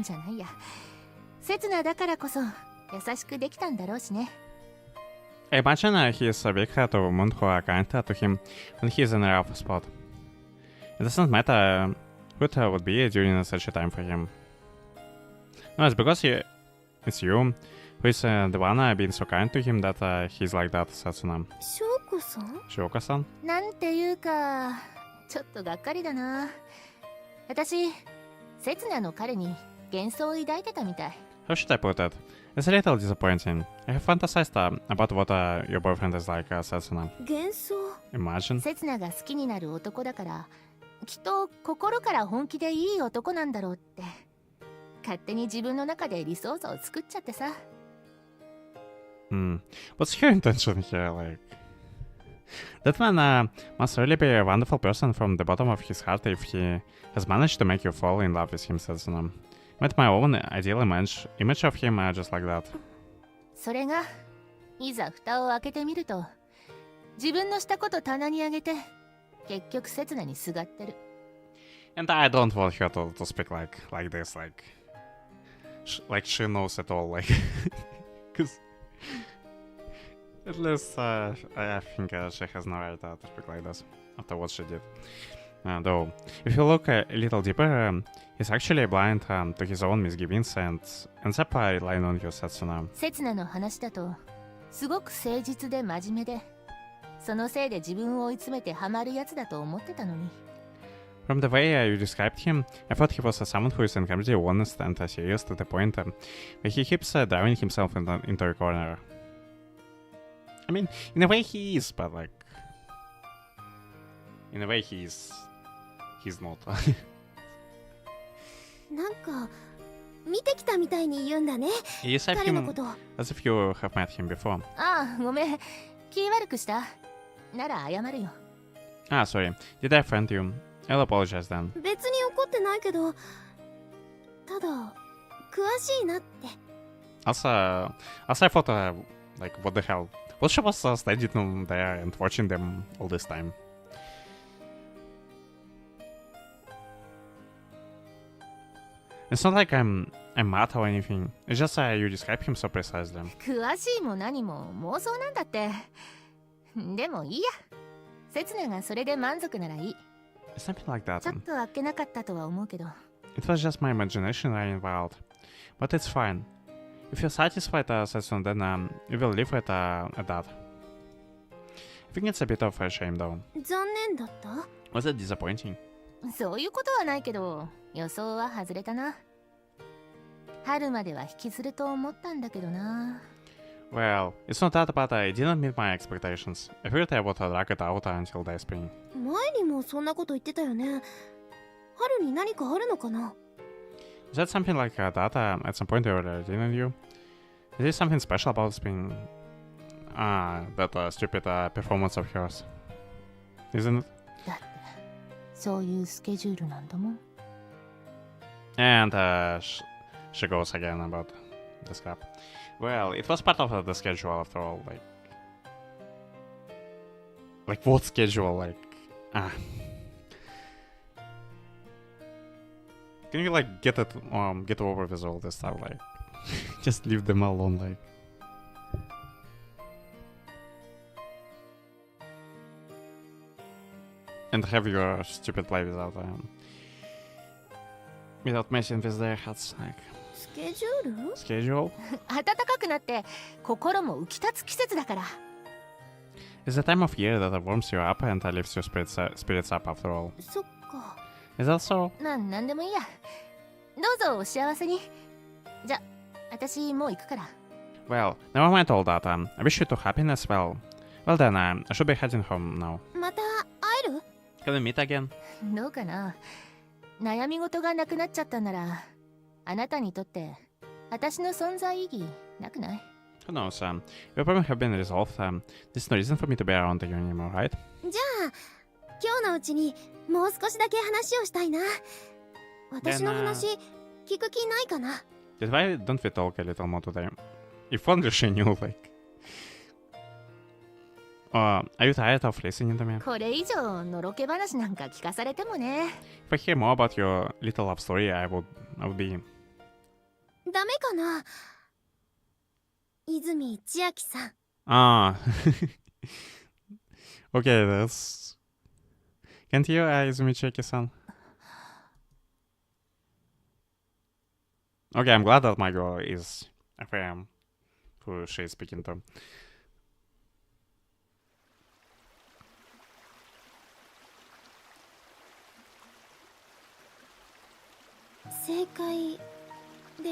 じゃないや。刹那だからこそ優しくできたんだろうしね。I imagine he is weak to women who are kind to him when he is in a rough spot. It doesn't matter who it would be during such a time for him. No, it's because it's you who is the one being so kind to him that he's like that, Satsuna. 翔子さん？ Shioka-san? なんていうか、ちょっとがっかりだな。私、刹那の彼に幻想を抱いてたみたい。How should I put it? It's a little disappointing. I have fantasized about what your boyfriend is like, Satsuna. 幻想？ Imagine. 刹那が好きになる男だから、きっと心から本気でいい男なんだろうって。勝手に自分の中で理想像を作っちゃってさ。What's your intention here, like? That man must really be a wonderful person from the bottom of his heart if he has managed to make you fall in love with him, Satsuna. Met my own ideal image of him just like that. それが、いざ蓋を開けてみると、自分のしたこと棚にあげて、結局刹那にすがってる。And I don't want her to speak like this, like she knows it all, like, because at least I think she has no right to speak like this after what she did. Though, if you look a little deeper, he's actually blind to his own misgivings and ends up relying on you, Satsuna. 刹那の話だと、すごく誠実で真面目で、そのせいで自分を追い詰めてハマるやつだと思ってたのに。From the way you described him, I thought he was someone who is incredibly honest and serious to the point where he keeps driving himself into a corner. I mean, in a way he is, but like, in a way he's not. なんか見てきたみたいに言うんだね。 You described 彼の him こと。 as if you have met him before. ああ、ごめん。気悪くした。なら謝るよ。Ah, sorry. Did I offend you? I'll apologize then. 別に怒ってないけど、ただ詳しいなって。Also, I thought, like, what the hell? What she was standing there and watching them all this time? It's not like I'm mad or anything. It's just you describe him so precisely. 詳しいも何も妄想なんだって。でもいいや。刹那がそれで満足ならいい。Something like that. ちょっとあっけなかったとは思うけど。It was just my imagination running wild. But it's fine. If you're satisfied, Setsun, then we will leave it at that. I think it's a bit of a shame though. 残念だった？ Was it disappointing? そういうことはないけど、予想は外れたな。春までは引きずると思ったんだけどな。Well, it's not that, but I didn't meet my expectations. I figured I would drag it out until the spring. 前にもそんなこと言ってたよね。春に何かあるのかな？ Is that something like that at some point you were didn't you? Is there something special about spring? That stupid performance of yours. Isn't it? だって、そういうスケジュールなんだもん。And she goes again about this crap. Well, it was part of the schedule after all. Like what schedule? Like, Can you like get over with all this stuff? Like, just leave them alone. Like. And have your stupid play without messing with their heads. Like, スケジュール schedule? 暖かくなって心も浮き立つ季節だから。 It's the time of year that warms you up and lifts your spirits up after all. そっか。 Is that so? なんでもいいや。どうぞお幸せに。じゃ、私もう行くから。 Well, never mind all that. I wish you to happiness. Well then, I should be heading home now. また会える Can we meet again? どうかな。悩み事がなくなっちゃったんなら、あなたにとって私の存在意義なくない？ Who knows? Your problem have been resolved. There's no reason for me to be around you anymore, right? じゃあ今日のうちにもう少しだけ話をしたいな。私の話聞く気ないかな？ Just why don't we talk a little more today? If only she knew, like. Are you tired of listening to me? これ以上のろけ話なんか聞かされてもね。 If I hear more about your little love story, I would be. ダメかな？泉千秋さん。Ah. Okay, that's. Can't you, Izumi Chiaki-san? Okay, I'm glad that my girl is FM, who she's speaking to. 正解で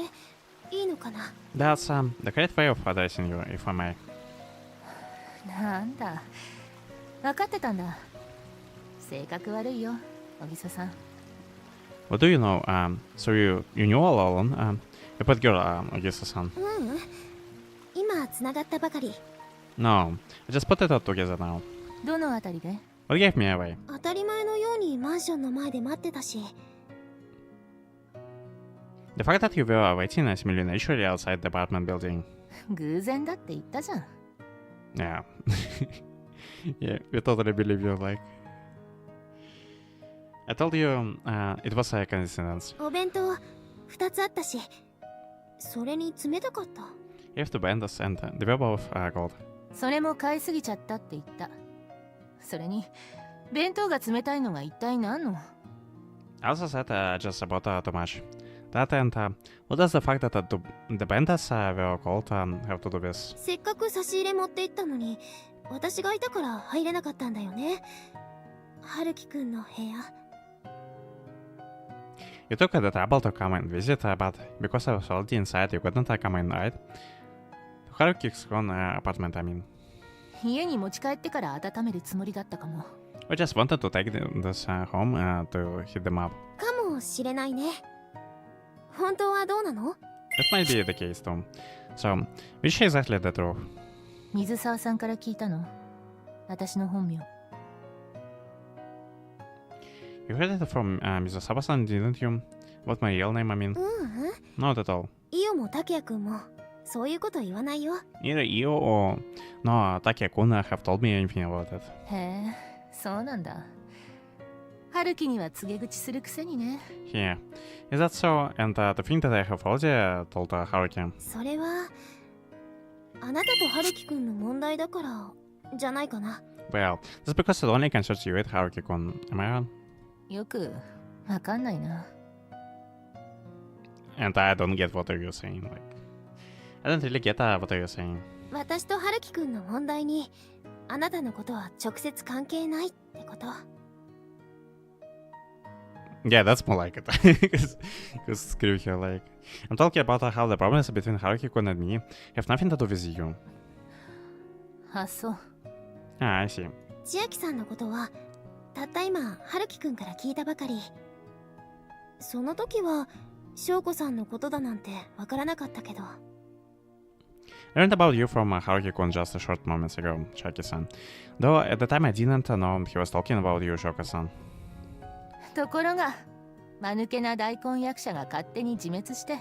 いいのかな？ That's the correct way of addressing you, if I may. なんだ、分かってたんだ。性格悪いよ、小木曽さん。 What do you know? So you knew all along? About girl, Ogisa-san. 今つながったばかり。 No, I just put it all together now. どのあたりで？ What gave me away? 当たり前のようにマンションの前で待ってたし。 The fact that you were waiting seemingly naturally outside the apartment building. 偶然だって言ったじゃん。 Yeah. Yeah, we totally believe you, like. I told you it was a coincidence. お弁当2つあったし、それに冷たかった。 You have to bend us and they were both cold. それも買いすぎちゃったって言った。それに、弁当が冷たいのが一体何の？ I also said just about too much. That and what does the fact that the benders were cold have to do with? せっかく差し入れ持って行ったのに、私がいたから入れなかったんだよね。春樹くんの部屋。 You took the trouble to come and visit, but because I was already inside, you couldn't come in, right? To Haruki's own apartment, I mean. 家に持ち帰ってから温めるつもりだったかも。 We just wanted to take this home to heat them up. かもしれないね。本当はどうなの？ That might be the case, too. So, which is exactly the truth? 水沢さんから聞いたの？私の本名。 You heard it from Mizusawa-san, didn't you? What my real name, I mean? Not at all. イオもタケヤくんもそういうこと言わないよ。 Neither Io or no Takia-kun have told me anything about it. へえ、そうなんだ。春樹には告げ口するくせにね。 Yeah. Is that so? And the thing that I have already told Haruki. それはあなたと春樹くんの問題だからじゃないかな。 Well, that's because it only concerns you with Haruki-kun. Am I wrong? よくわかんないな。 And I don't get what you're saying. Like, I don't really get what you're saying. 私と春樹くんの問題にあなたのことは直接関係ないってこと。 Yeah, that's more like it. Because screw you, like. I'm talking about how the problems between Haruki-kun and me have nothing to do with you. あ、そう。 Ah, I see. 千秋さんのことはたった今春樹くんから聞いたばかり。その時は翔子さんのことだなんてわからなかったけど。 I learned about you from Haruki-kun just a short moments ago, Chiaki-san. Though at the time I didn't know he was talking about you, Shoko-san. ところが間抜けな大根役者が勝手に自滅して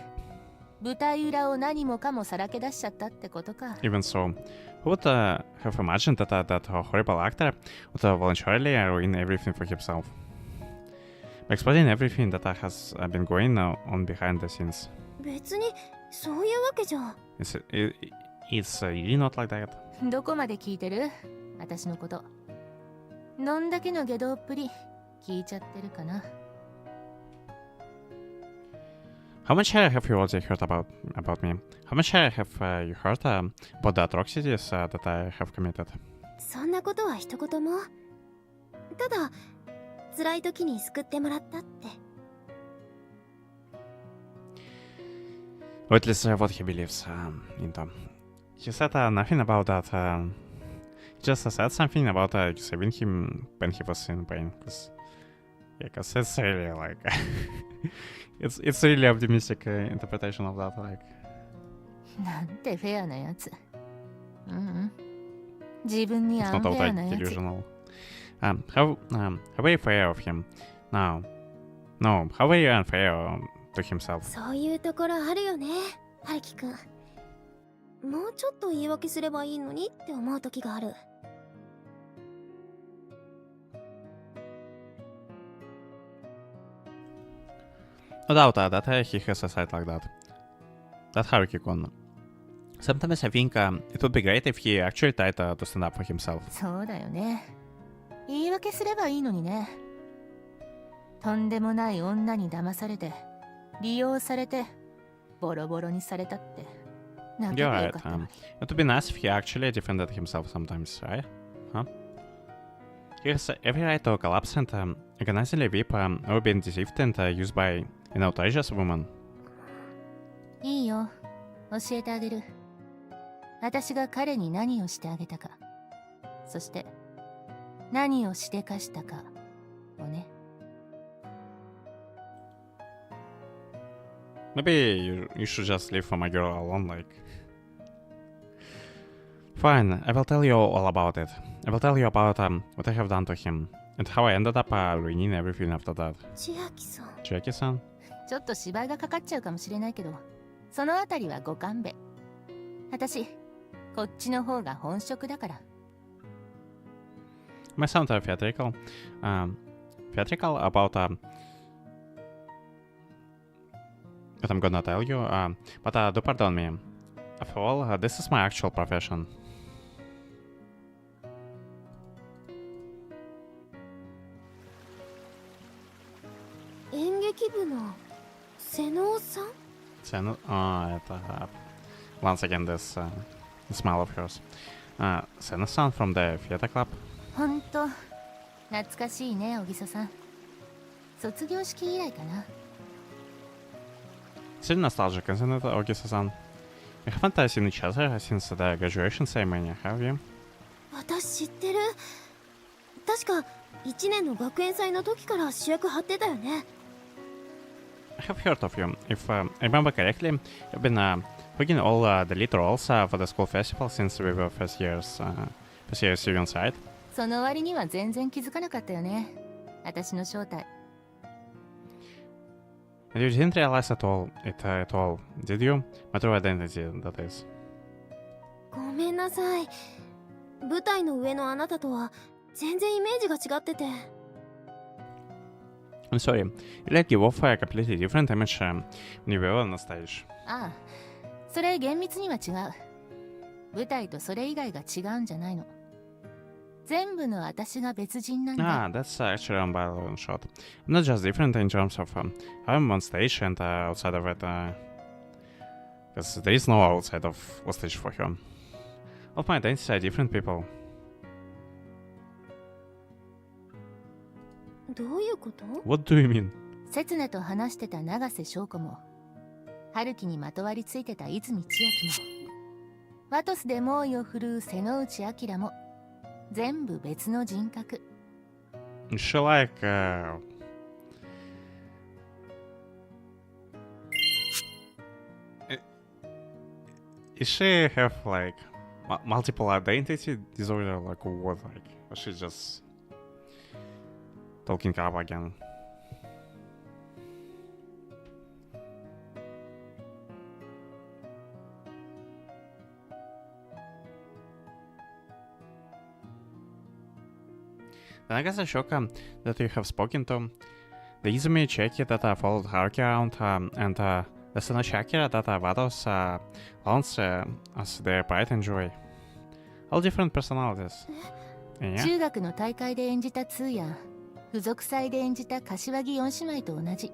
舞台裏を何もかもさらけ出しちゃったってことか。 Even so, who would have imagined that a horrible actor would voluntarily ruin everything for himself? By explaining everything that has been going on behind the scenes. 別にそういうわけじゃ。 It's really not like that. どこまで聞いてる？私のこと。どんだけの下道っぷり聞いちゃってるかな。 How much have you already heard about me? How much have you heard about the atrocities that I have committed? そんなことは一言も。ただ辛い時に救ってもらったって。 Or at least what he believes into. He said nothing about that. He just said something about saving him when he was in pain. Cause it's really like it's really optimistic interpretation of that. Like, なんてフェアなやつ。自分に it's 合う not フ all ェア that なやつ。 delusional. How very fair of him. No, how very unfair to himself. そういうところあるよね、春樹くん。もうちょっと言い訳すればいいのにって思う時がある。No doubt that he has a side like that. That Haruki-kun. Sometimes I think it would be great if he actually tried to stand up for himself. そうだよね。言い訳すればいいのにね。とんでもない女に騙されて、利用されて、ボロボロにされたって。泣け You're ば right. よかったのに。 It would be nice if he actually defended himself sometimes, right? Huh? He has every right to collapse and agonizingly weep or being deceived and used by an outrageous woman. いいよ。教えてあげる。私が彼に何をしてあげたか。そして、何をしでかしたかをね。Maybe you should just leave my girl alone, like... Fine, I will tell you all about it. I will tell you about what I have done to him, and how I ended up ruining everything after that. 千秋さん。 Chiaki-san? ちょっと芝居がかかっちゃうかもしれないけど、そのあたりはご勘弁。私、こっちの方が本職だから。Might sound theatrical. Theatrical about what I'm gonna tell you, but do pardon me. After all, this is my actual profession. 演劇部の瀬能さん。 Once again, this smile of hers. Sena-san from the theater club. ほんと、懐かしいね、小木曽さん。卒業式以来かな。It's really nostalgic, isn't it, Ogisa-san? You haven't seen each other since the graduation ceremony, have you? 私知ってる。確か1年の学園祭の時から主役張ってたよね。I have heard of you. If I remember correctly, you've been working all the lead roles for the school festival since we were first years students, right? その割には全然気づかなかったよね。私の正体。And you didn't realize at all, did you? My true identity, that is. ごめんなさい。舞台の上のあなたとは全然イメージが違ってて。I'm sorry, you let give off a completely different image when you were on the stage. ああ、それ厳密には違う。舞台とそれ以外が違うんじゃないの。全部の私が別人なんだ。Ah, that's actually a unbalanced shot. I'm not just different in terms of how I'm on stage and outside of it, because there is no outside of stage for him. All my identities are different people. どういうこと？ What do you mean? 刹那と話してた永瀬翔子も、春樹にまとわりついてた泉千秋も、ワトスで猛威を振るう瀬能内明も、全部別の人格。Is she like Is she have like multiple identity disorder, like what, like, or she just talking up again? Then I guess Ashoka that you have spoken to, the Izumi Chiaki that followed Haruki around, and the Suna Shakira that Vados launched as their pride and joy. All different personalities. Yeah. 中学の大会で演じたツーや付属祭で演じた柏木4姉妹と同じ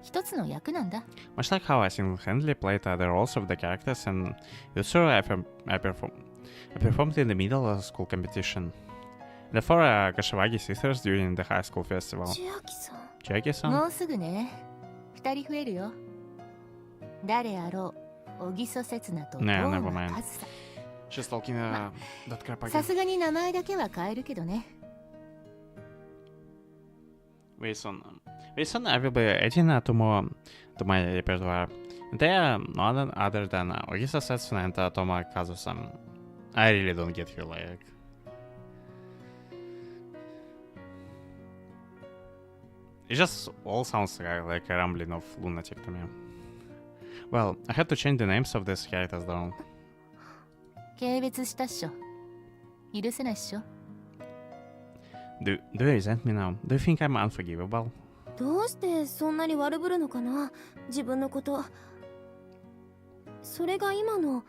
一つの役なんだ。 Much like how I single-handedly played the roles of the characters in Yusuru, I performed in the middle school competition. The four Kashiwagi sisters during the high school festival. 千秋さん。 Chiaki-san? もうすぐね。2人増えるよ。誰あろう、小木曽刹那とねえ、堂 never 間 mind. 和沙。 She's talking that crap さ again. すがに名前だけは変えるけどね。 Very soon I will be adding to my repertoire. They are none other than Ogisa Setsuna and Toma Kazu-san. I really don't get you, like... It just all sounds like a rambling of lunatic to me. Well, I had to change the names of these characters though. 軽蔑したっしょ。許せないっしょ。 Do you resent me now? Do you think I'm unforgivable? どうしてそんなに悪ぶるのかな、自分のこと。それが今の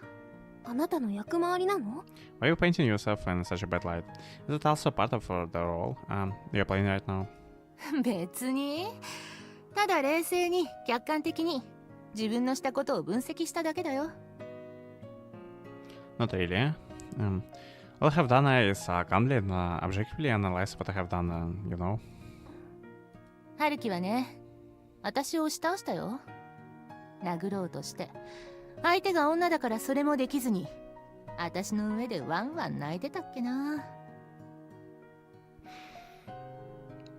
あなたの役回りなの？ Why are you painting yourself in such a bad light? Is it also part of the role you're playing right now? 別に。ただ冷静に客観的に自分のしたことを分析しただけだよ。 Not really. All I have done is calmly and objectively analyze what I have done, you know. 春樹はね、私を押し倒したよ。殴ろうとして。相手が女だからそれもできずに、私の上でワンワン泣いてたっけな。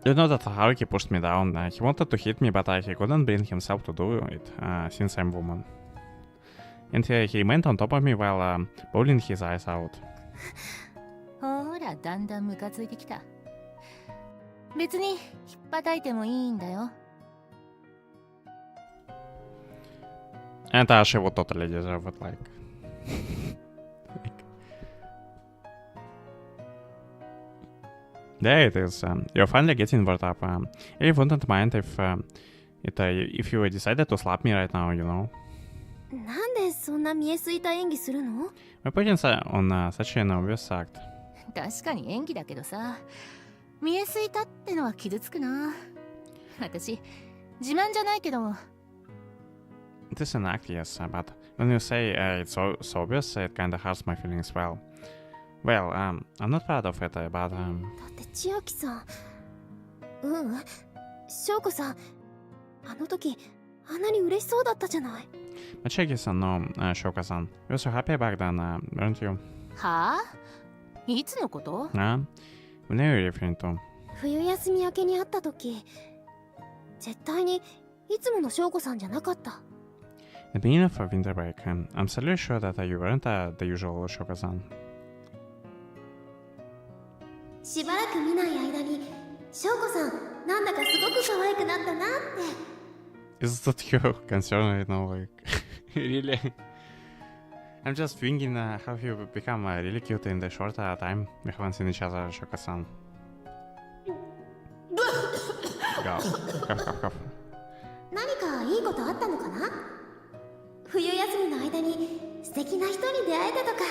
You know that Haruki pushed me down. He wanted to hit me, but he couldn't bring himself to do it, since I'm woman. And he remained on top of me while bawling his eyes out. ほら、だんだんムカついてきた。別に引っ叩いてもいいんだよ。And she would totally deserve it, like... There it is. You're finally getting worked up. I really wouldn't mind if you decided to slap me right now, you know. なんでそんな見えすいた演技するの？ My putting on such an obvious act. 確かに演技だけどさ、見えすいたってのは傷つくな。私、自慢じゃないけど。It is an act, yes, but when you say it's so obvious, it kinda hurts my feelings. Well, I'm not proud of it, but だって千秋さん、翔子さん、あの時あんなに嬉しそうだったじゃない。Chiaki-san, no, Shoka-san, you were so happy back then, weren't you? はあ？いつのこと？ When are you referring to? 冬休み明けに会った時、絶対にいつもの翔子さんじゃなかった。At the beginning of winter break, I'm certainly sure that you weren't the usual Shoka-san. しばらく見ない間に翔子さんなんだかすごく可愛くなったなって。Is that your concern right now? Like, really? I'm just thinking how you become really cute in the short time we haven't seen each other, Shoka-san. Cough. 何かいいことあったのかな？冬休みの間に素敵な人に出会えたとか。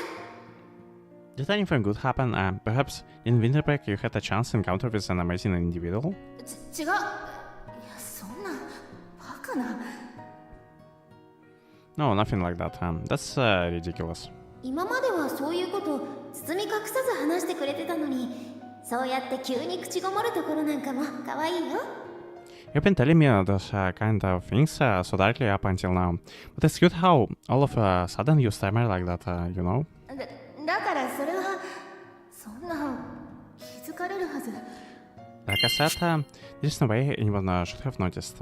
Did anything good happen? Perhaps in winter break you had a chance to encounter with an amazing individual? 違う。いや、そんなバカな。No, nothing like that. That's ridiculous. 今まではそういうこと包み隠さず話してくれてたのに、そうやって急に口ごもるところなんかも可愛いよ。You've been telling me those kind of things so directly up until now. But it's cute how all of a sudden you stammer like that, you know? だからそれはそんな気づかれるはず。 Like I said, there's no way anyone should have noticed.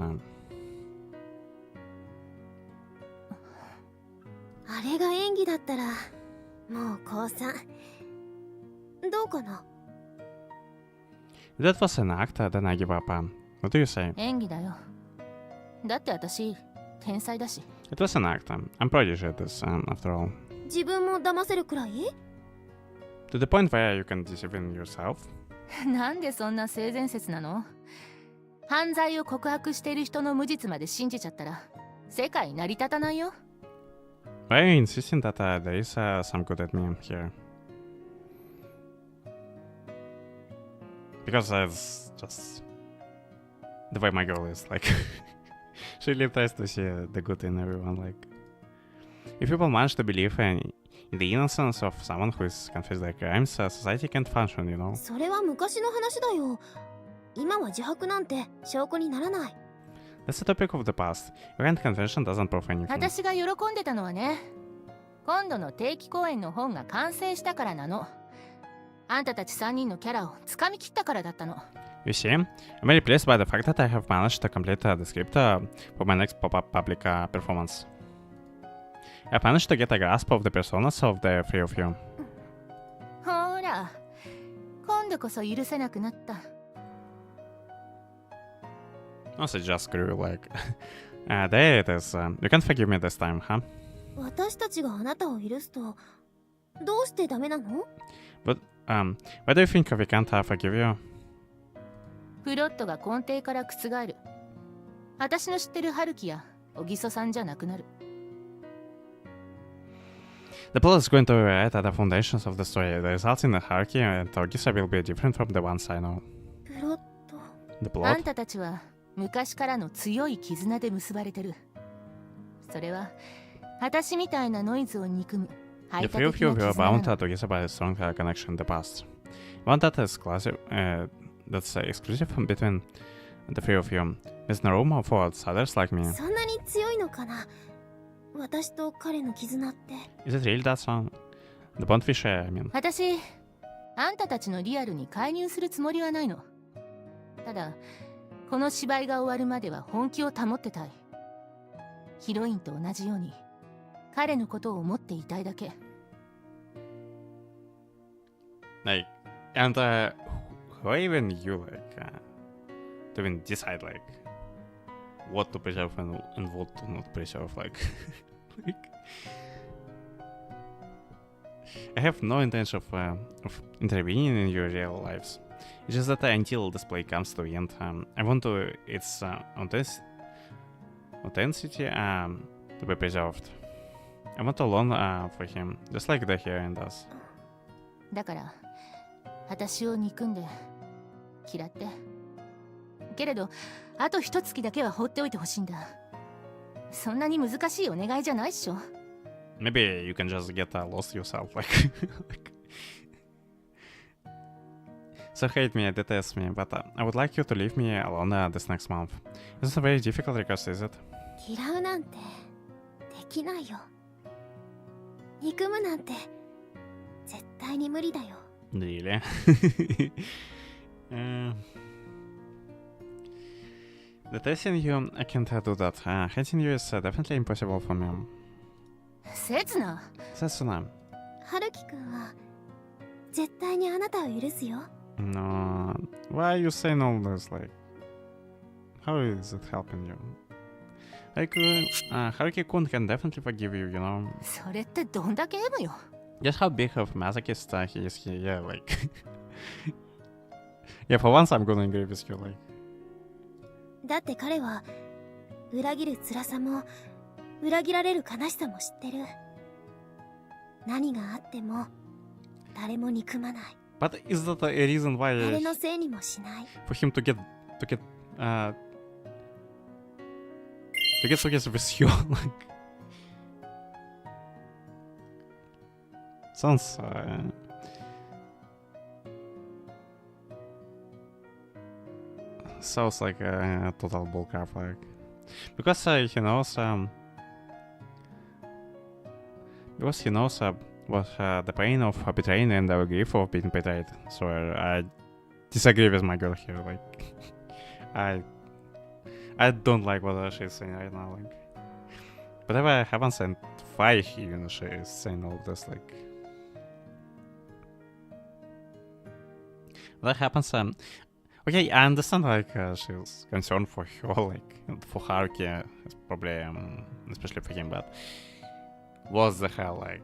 あれが演技だったらもう降参。どうかな？ If that was an act, then I give up. What do you say? 演技だよ。だって私天才だし。 It was an act. I'm prodigy at this, after all. 自分も騙せるくらい？ To the point where you can deceive in yourself? なんでそんな性善説なの？犯罪を告白している人の無実まで信じちゃったら世界成り立たないよ。Why are you insisting that there is some good at me here? Because that's just the way my girl is. Like, she really tries to see the good in everyone. Like, if people manage to believe in the innocence of someone who is confessed their crimes, society can't function, you know? それは昔の話だよ。今は自白なんて証拠にならない。That's the topic of the past. Grand confession doesn't prove anything. 私が喜んでたのはね、今度の定期公演の本が完成したからなの。あんたたち3人のキャラをつかみ切ったからだったの。You see, I'm very pleased by the fact that I have managed to complete the script for my next pop-up public performance. I've managed to get a grasp of the personas of the three of you. ほら、今度こそ許せなくなった。Also, just screw you, like... there it is. You can't forgive me this time, huh? 私たちがあなたを許すと、どうしてダメなの？ But, why do you think we can't forgive you? プロットが根底から覆る。私の知ってる春樹や小木曽さんじゃなくなる。The plot is going to rewrite the foundations of the story. The results in the hierarchy and Togisa will be different from the ones I know. プロット。 The あ plot? んたたちは昔からの強い絆で結ばれてる。それは私みたいなノイズを憎む The 排他 three 的 of you な were 絆な bound の。 together by a strong connection in the past. One that is exclusive, that's exclusive between the three of you. There's no room for outsiders like me. そんなに強いのかな？私と彼の絆って。 Is it really that strong? The bond we share, I mean. 私、あんたたちのリアルに介入するつもりはないの。ただ、この芝居が終わるまでは本気を保ってたい。ヒロインと同じように、彼のことを思っていたいだけ。Like, and who even you, like, to even decide, like, what to preserve and what to not preserve, like, like, I have no intention of intervening in your real lives. It's just that until this play comes to the end, I want to its authenticity to be preserved. I want to learn for him, just like the heroine does. だから、私を憎んで、嫌って。けれど、あと一月だけは放っておいてほしいんだ。そんなに難しいお願いじゃないっしょ。Maybe you can just get lost yourself, like, like. So hate me, detest me, but I would like you to leave me alone this next month. It's a very difficult request, is it? 嫌うなんてできないよ。憎むなんて絶対に無理だよ。Really? Detesting you, I can't do that. Hating you is definitely impossible for me. 刹那。That's not. 春樹くんは絶対にあなたを許すよ。No. Why are you saying all this? Like, how is it helping you? Like, Haruki-kun can definitely forgive you, you know? それってどんだけ M よ。Just how big of a masochist he is here, yeah, like... yeah, for once I'm gonna agree with you, like... だって彼は裏切る辛さも裏切られる悲しさも知ってる。何があっても誰も憎まない。 But is that a reason why... 誰のせいにもしない。 for him to get together with you, like... Sounds... sounds like a total bullcrap, like... Because he knows... because he knows what the pain of betraying and the grief of being betrayed. So I disagree with my girl here, like... I don't like what she's saying right now, like... Whatever happens and why she is saying all this, like... What happens, okay, I understand, like, she's concerned for her, like, for Haruki, probably, especially for him, but... What the hell, like...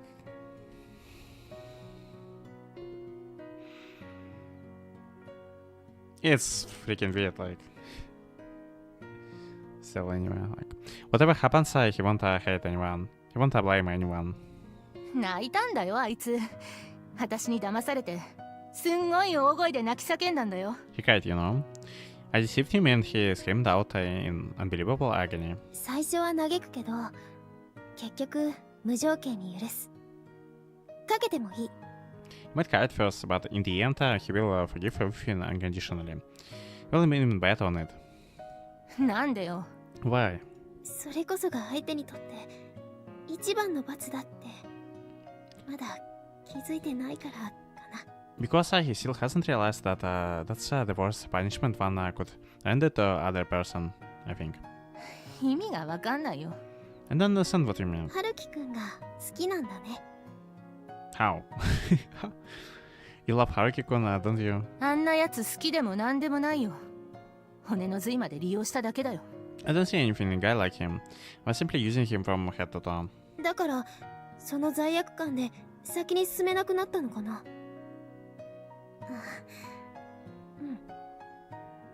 It's freaking weird, like. Still, anyway, like. Whatever happens, he won't hate anyone. He won't blame anyone. 泣いたんだよあいつ。私に騙されてすんごい大声で泣き叫んだんだよ。 He cried, you know. I deceived him and he screamed out in unbelievable agony. 最初は嘆くけど結局無条件に許す。かけてもいい。 He might cry at first, but in the end, he will forgive everything unconditionally. Will even bet on it. なんでよ。 Why? それこそが相手にとって一番の罰だってまだ気づいてないからかな。 Because he still hasn't realized that that's the worst punishment one could end it to other person, I think. 意味がわかんないよ。 I don't understand what you mean. 春樹くんが好きなんだね。 How? You love Haruki-kun, don't you? あんなやつ好きでもなんでもないよ。骨の髄まで利用しただけだよ。 I don't see anything in a guy like him. I was simply using him from head to toe. だからその罪悪感で先に進めなくなったのかな。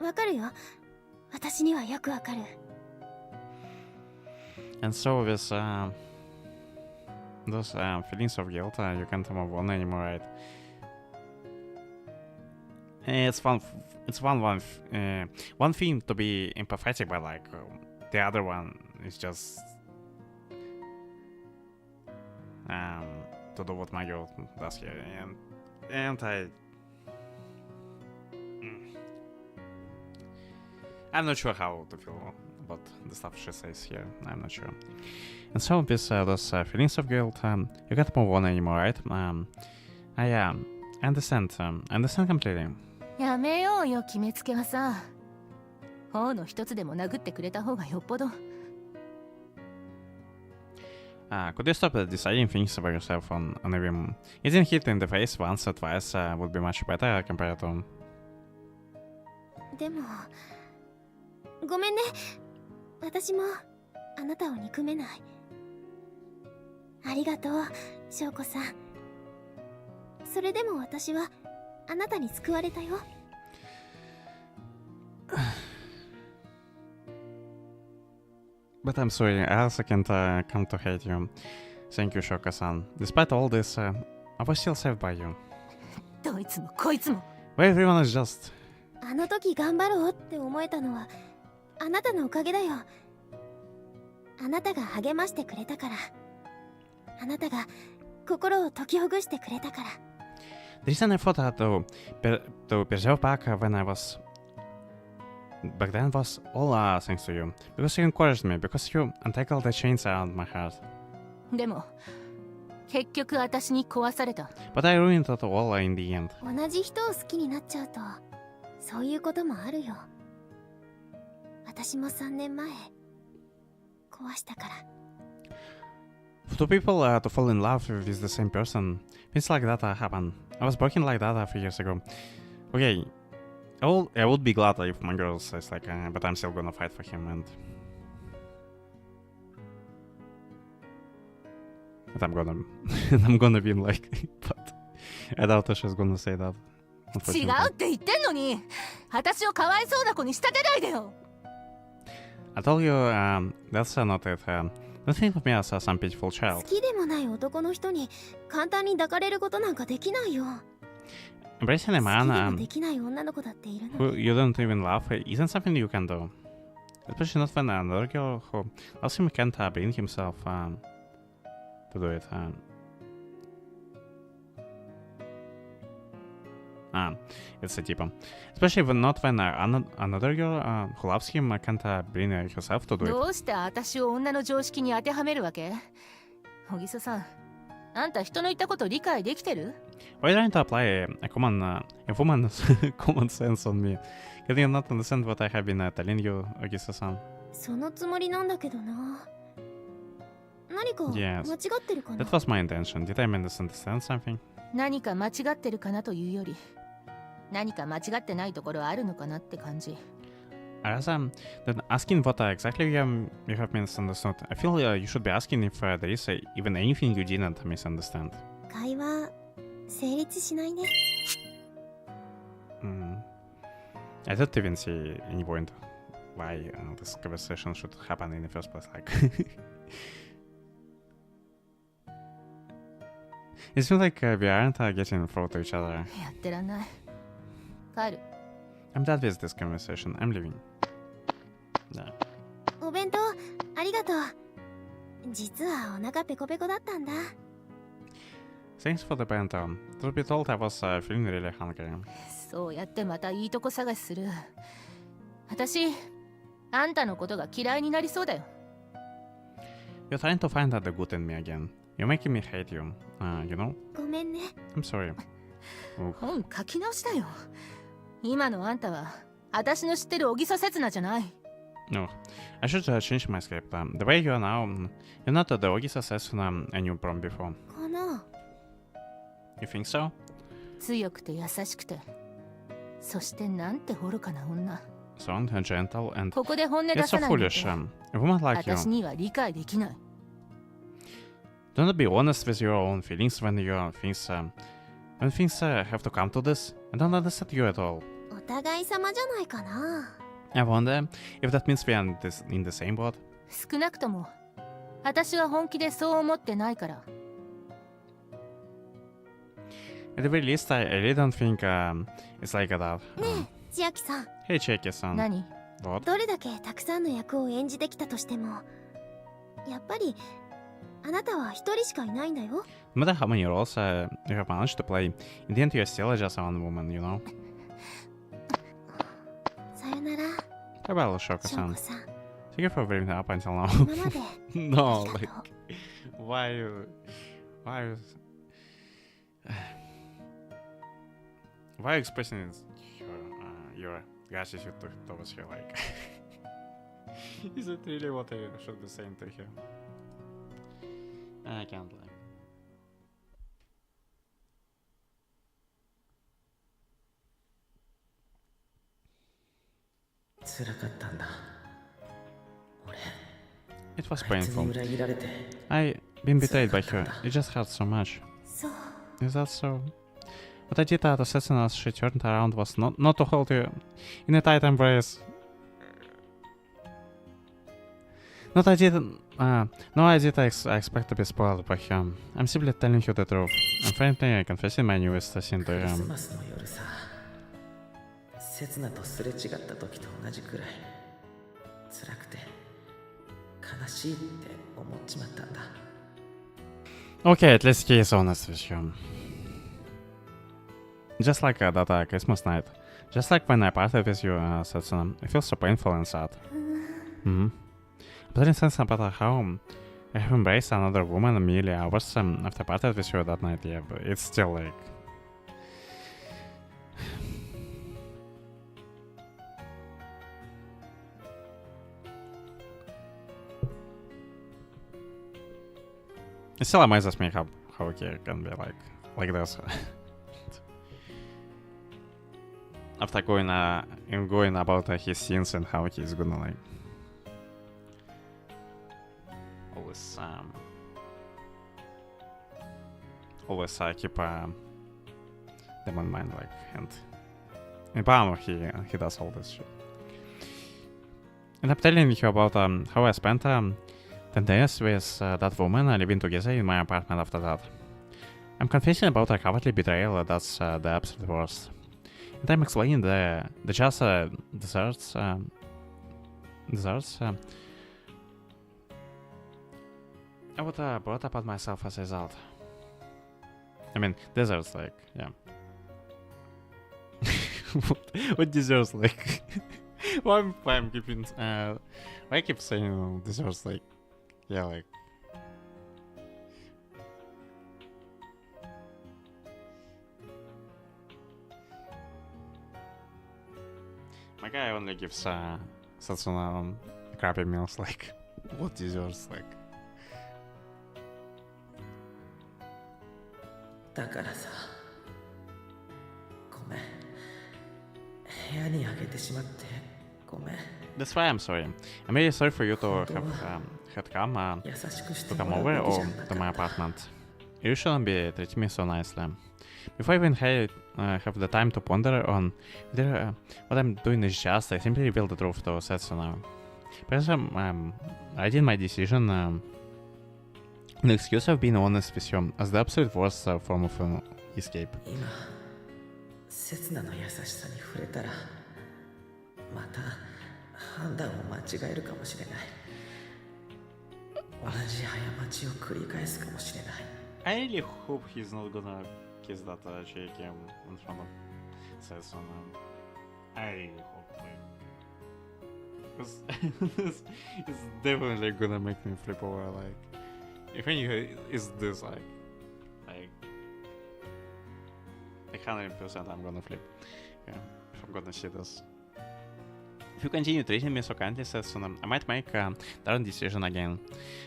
うん。わかるよ。私にはよくわかる。 And so with those feelings of guilt, you can't move on anymore, right? It's one thing to be empathetic, but like the other one is just to do what my girl does here, and I'm not sure how to feel about the stuff she says here. I'm not sure. And so with those feelings of guilt, you can't move on anymore, right? I understand. I understand completely. やめようよ決めつけはさ。頬の一つでも殴ってくれた方がよっぽど。Could you stop deciding things about yourself on a whim? Getting hit in the face once or twice would be much better compared to... でもごめんね。私もあなたを憎めない。ありがとう翔子さん。それでも私はあなたに救われたよ。But I'm sorry, I also can't come to hate you. Thank you, Shoko-san. Despite all this, I was still saved by you. どいつもこいつも。 Well, everyone is just... あの時頑張ろうって思えたのはあなたのおかげだよ。あなたが励ましてくれたから。あなたが心を解きほぐしてくれたから。 The reason I thought to preserve back when I was back then was all thanks to you. Because you encouraged me, because you untangled the chains around my heart. でも結局私に壊された。 But I ruined it all in the end. 同じ人を好きになっちゃうとそういうこともあるよ。私も3年前壊したから。 For two people to fall in love with the same person, things like that happen. I was broken like that a few years ago. Okay, I would be glad if my girl says like, but I'm still gonna fight for him and... But I'm gonna win like, but I doubt she's gonna say that. 違うって言ってんのに私をかわいそうな子に仕立てないでよ。 I told you that's not it. Don't think of me as some pitiful 好 child. きでもない男の人に簡単に抱かれることなんかできないよ。 Embracing a 好きでも man できない女の子だっているの。 who you don't even love isn't something you can do. Especially not when another girl who loves him can't bring himself to do it. It's a типа. Especially not when another girl who loves him can't bring herself to do it. どうして私を女の常識に当てはめるわけ？小木曽さん、あんた人の言ったこと理解できてる？ Why trying to apply a woman's common sense on me? Can you not understand what I have been telling you, Ogisa-san? そのつもりなんだけどな。何か間違 Yes. ってるかな。 That was my intention. Did I misunderstand something? 何か間違ってるかなというより、何か間違ってないところあるのかなって感じ。 As then asking what exactly you have misunderstood, I feel you should be asking if there is even anything you didn't misunderstand. 会話成立しないね。I don't even see any point why this conversation should happen in the first place. Like, it seems like we aren't getting through to each other. やってらんない。帰る。 I'm done with this conversation. I'm leaving. Yeah. お弁当ありがとう。実はお腹ペコペコだったんだ。 Thanks for the bento. Truth be told, I was feeling really hungry. そうやってまたいいとこ探しする。私、あんたのことが嫌いになりそうだよ。You're trying to find out the good in me again. You're making me hate you. You know? ごめんね。 I'm sorry. Oh. 本書き直しだよ。今のあんたは、私の知ってる小木曽刹那じゃない。No, I should change my script. The way you are now, you're not the Ogisa Sesuna I knew from before. かな。 You think so? 強くて優しくて、そしてなんて愚かな女。 Strong and gentle and ここで本音 yet 出 so さないなんて foolish. A woman like you. 私には理解できない。 Don't be honest with your own feelings when things have to come to this. I don't understand you at all. お互い様じゃないかな。 I wonder if that means we are in the same boat. 少なくとも、私は本気でそう思ってないから。 At the very least, I really don't think it's like that. ねえ、千秋さん。 Hey, Chiaki-san. 何？ What? どれだけたくさんの役を演じてきたとしても、やっぱりあなたは一人しかいないんだよ。 No matter how many roles you have managed to play, in the end you're still just one woman, you know? さよなら、 Farewell, 翔 Shoko-san. 子さん。 Thank you for bringing me up until now. 今まで No, あり like, がとう。 why are you expressing your gratitude towards her, like? Is it really what I should be saying to her? I can't like. 辛かったんだ。俺、 It was あいつに painful. 裏切られて。 I been betrayed by her. It just hurt so much. そう。 Is that so? What I did out of Setsuna as she turned around was not to hold you in a tight embrace. No, I did expect to be spoiled by him. I'm simply telling you the truth. I'm frankly confessing my newest sin ク to リス him. マスの夜さ、刹那とすれ違った時と同じくらい辛くて悲しいって思っちまったんだ。 Okay, at least he is honest with you. Just like that Christmas night. Just like when I parted with you, Setsuna. It feels so painful and sad. Mm-hmm. But in sense about how I have embraced another woman immediately hours after I parted with you that night, yeah, but it's still like... It still amazes me how he can be like this. After going about his scenes and how he's gonna like always keep them in mind, like, and in Bano he does all this shit. And I'm telling you about how I spent 10 days with that woman living together in my apartment after that. I'm confessing about a cowardly betrayal that's the absolute worst. And I'm explaining the just desserts. I would brought upon myself as a result. I mean, desserts, like, yeah. what desserts, like? why I'm keeping why I keep saying desserts, like, yeah, like. My guy only gives Satsuna crappy meals, like, what desserts, like. だからさ、ごめん。部屋にあげてしまってごめん。 That's why I'm sorry. I'm really sorry for you to have had come to come over or to my apartment. You shouldn't be treating me so nicely. Before I even have the time to ponder on whether what I'm doing is just, I simply reveal the truth to Setsuna. Perhaps I'm writing my decision an excuse of being honest with you as the absolute worst form of escape. 今刹那の優しさに触れたらまた判断を間違えるかもしれない。同じ過ちを繰り返すかもしれない。 I really hope he's not gonna kiss that Chiaki in front of Setsuna. I really hope, because this is definitely gonna make me flip over. Like, if anything, is this like 100% I'm gonna flip. Yeah, if I'm gonna see this. If you continue treating me so kindly, Setsuna, I might make a different decision again.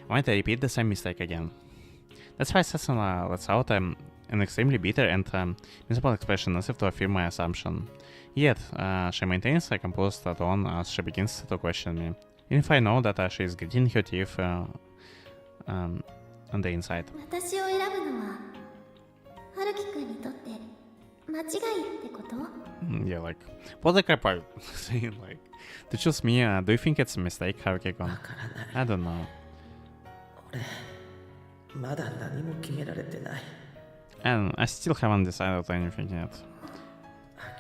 I might repeat the same mistake again. That's why Setsuna lets out an extremely bitter and miserable expression as if to affirm my assumption. Yet, she maintains a composed tone as she begins to question me, even if I know that she is gritting her teeth on the inside. 私を選ぶのは春樹くんにとって間違いってこと？ Yeah, like, what the crap are you saying? Like, to choose me, do you think it's a mistake, Haruki-kun? わからない。 I don't know. 俺まだ何も決められてない。 And I still haven't decided anything yet.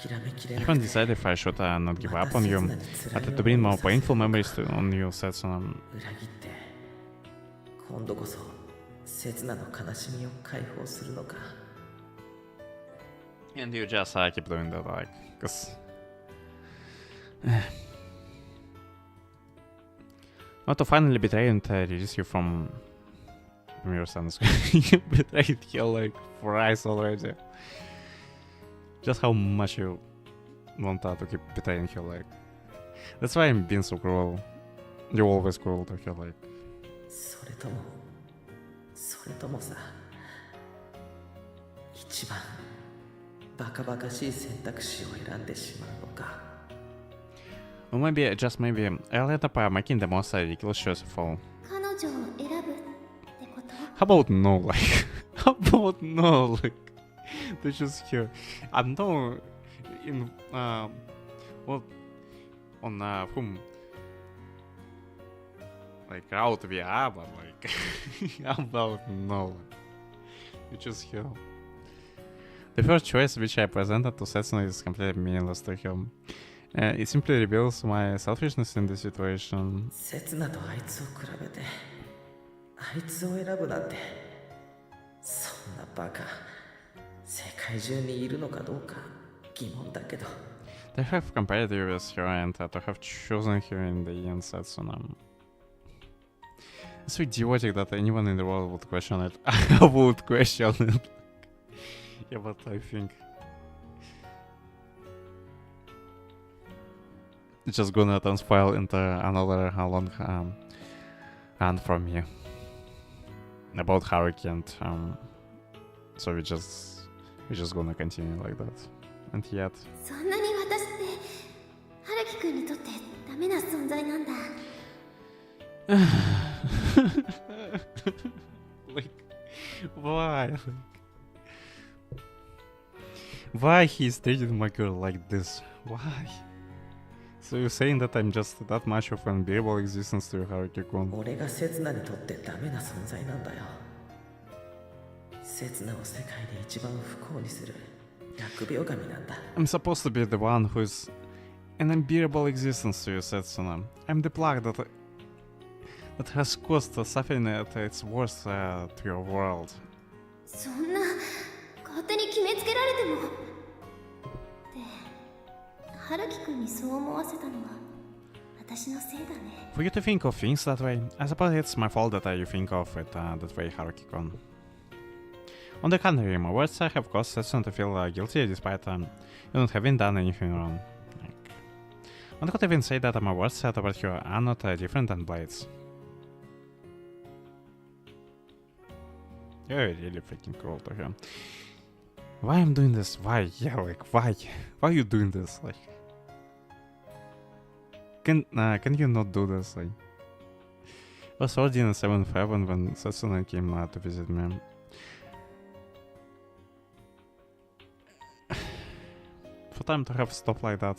諦めきれ I なく haven't て decided if I should not give up on you, but to bring more painful memories on you, Setsuna. 裏切って今度こそ刹那の悲しみを解放するのか。 And you just keep doing that, like, cause not to finally betray and release you from your son's. You betrayed her like thrice already. Just how much you want to keep betraying her, like. That's why I'm being so cruel. You're always cruel to her, like. それともさ、一番バカバカしい選択肢を選んでしまうのか。 Or maybe, just maybe, I'll end up making the most ridiculous choice of all. 彼女を選ぶってこと？ How about no, like, how about no, like, to choose her? I'm no in, well, on whom, like, route we are, but like, how about no? You choose her. The first choice which I presented to Setsuna is completely meaningless to him. It simply reveals my selfishness in the situation. 刹那とあいつを比べてあいつを選ぶなんてそんなバカ世界中にいるのかどうか疑問だけど To have compared you with her and to have chosen her in the end, Setsuna. It's so idiotic that anyone in the world would question it. I would question it. Yeah, but I think it's just gonna transpile into another long rant from me about Haruki, and so we just gonna continue like that. And yet, そんなに私って春樹くんにとってダメな存在なんだ。 like, why? Like, why he's treating my girl like this? Why? So you're saying that I'm just that much of an unbearable existence to you, Haruki-kun? 俺が刹那にとってダメな存在なんだよ刹那を世界で一番不幸にする疫病神なんだ I'm supposed to be the one who's an unbearable existence to you, Setsuna. I'm the plague that has caused suffering at its worst to your world. そんな勝手に決めつけられても。って春樹くんにそう思わせたのは私のせいだね。 For you to think of things that way, I suppose it's my fault that you think of it that way, Haruki-kun. On the contrary, my words have caused Setsuna to feel guilty despite you not having done anything wrong. Like, one could even say that my words toward her are not different than blades. You're really freaking cruel to her. Why I'm doing this? Why? Yeah, like, why? Why are you doing this? Like, can you not do this? Like, I was already in 7th heaven when Setsuna came to visit me. time to have stuff like that.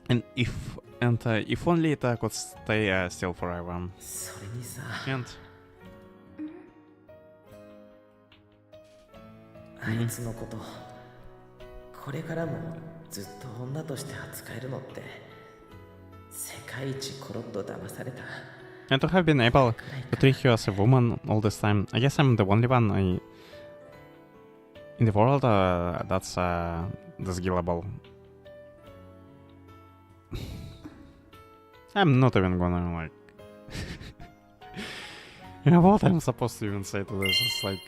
And if only it could stay still forever. それにさ And あいつのことこれからもずっと女として扱えるのって世界一コロッと騙された and to have been able to treat you as a woman all this time, I guess I'm the only one in the world that's gillable. I'm not even gonna like. What I'm supposed to even say to this is like,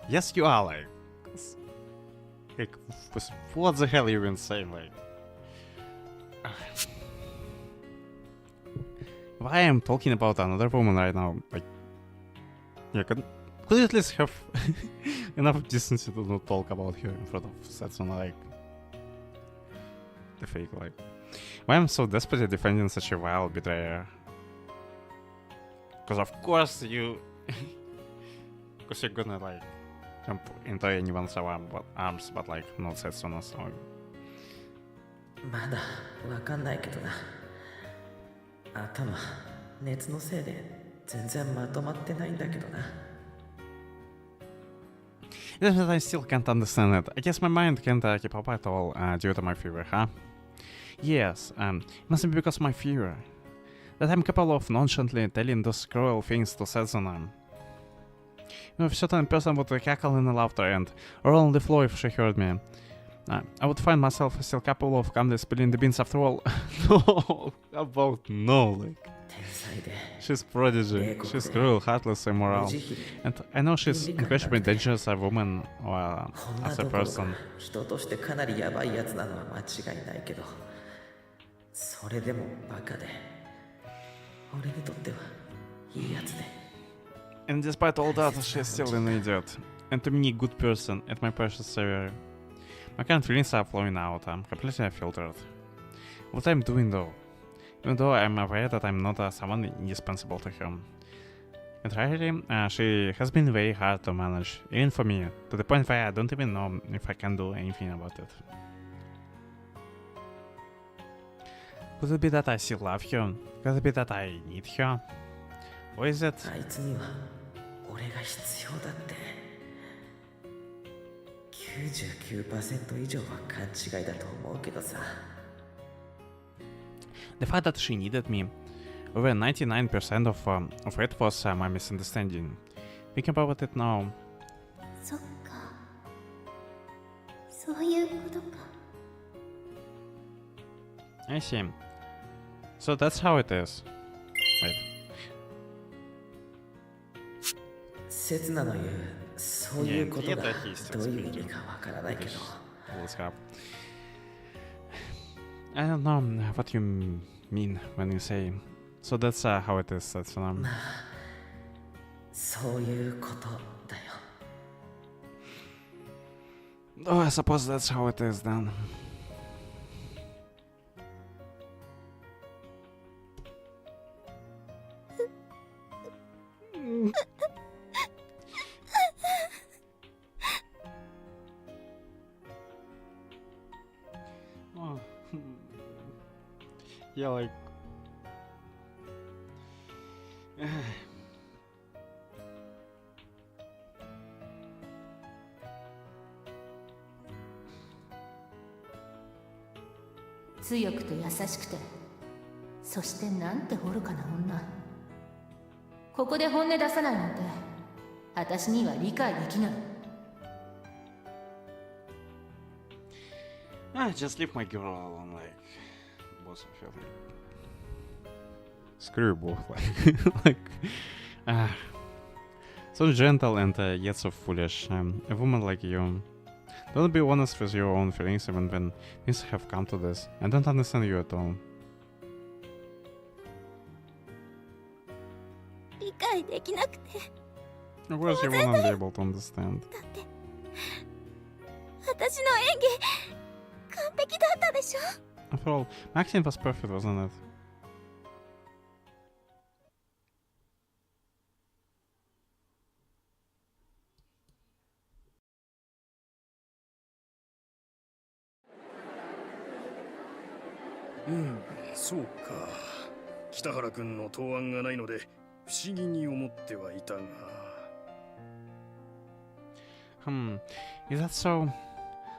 yes, you are like, what the hell you even saying like? Why I'm talking about another woman right now? Like, yeah, could you at least have enough decency to not talk about her in front of Setsuna, like the fake, like. Why I'm so desperately defending such a vile betrayer? Because of course you, because you're gonna like jump into anyone's arms, but like not Setsuna. So まだわかんないけどな頭熱のせいで全然まとまってないんだけどな Yes, but I still can't understand it. I guess my mind can't keep up at all due to my fever, huh? Yes, must be because of my fear. That I'm capable of nonchalantly telling those cruel things to Setsuna. If a certain person would cackle in laughter and roll on the floor if she heard me, I would find myself still capable of calmly spilling the beans after all. No, about no, like. 天才で She's prodigy. She's cruel, heartless, immoral. And I know she's incredibly dangerous as a woman or こんな as a ところが person. 人としてかなりヤバいやつなのは間違いないけどそれでもバカで俺にとってはいいやつで And despite all that, she's still an idiot. And to me, good person and my precious savior. My current feelings are flowing out. I'm completely unfiltered. What I'm doing though, even though I'm aware that I'm not someone indispensable to her. And really, she has been very hard to manage, even for me, to the point where I don't even know if I can do anything about it. Could it be that I still love her? Could it be that I need her? Or is it... あいつには俺が必要だって99% 以上は勘違いだと思うけどさ The fact that she needed me, over 99% of it was my misunderstanding. Thinking about it now. そっかそういうことか I see. So that's how it is. Wait. 刹那の言うそういうことが Yeah, he's どういう意味かわからないけど All this crap. I don't know what you mean when you say. So that's how it is. That's まあそういうことだよ Oh, I suppose that's how it is then. Oh. Yeah, like.強くて優しくて、そしてなんて愚かな女。ここで本音出さないなんて、私には理解できない。Just leave my girl alone, like. Both of you. Screw you both, like. So gentle and yet so foolish. A woman like you. Don't be honest with your own feelings even when things have come to this. I don't understand you at all. 理解できなくて Of course you won't be able to understand. だって私の演技完璧だったでしょ After all, Maxine was perfect, wasn't it? そうか。北原君の答案がないので不思議に思ってはいたが。Is that so?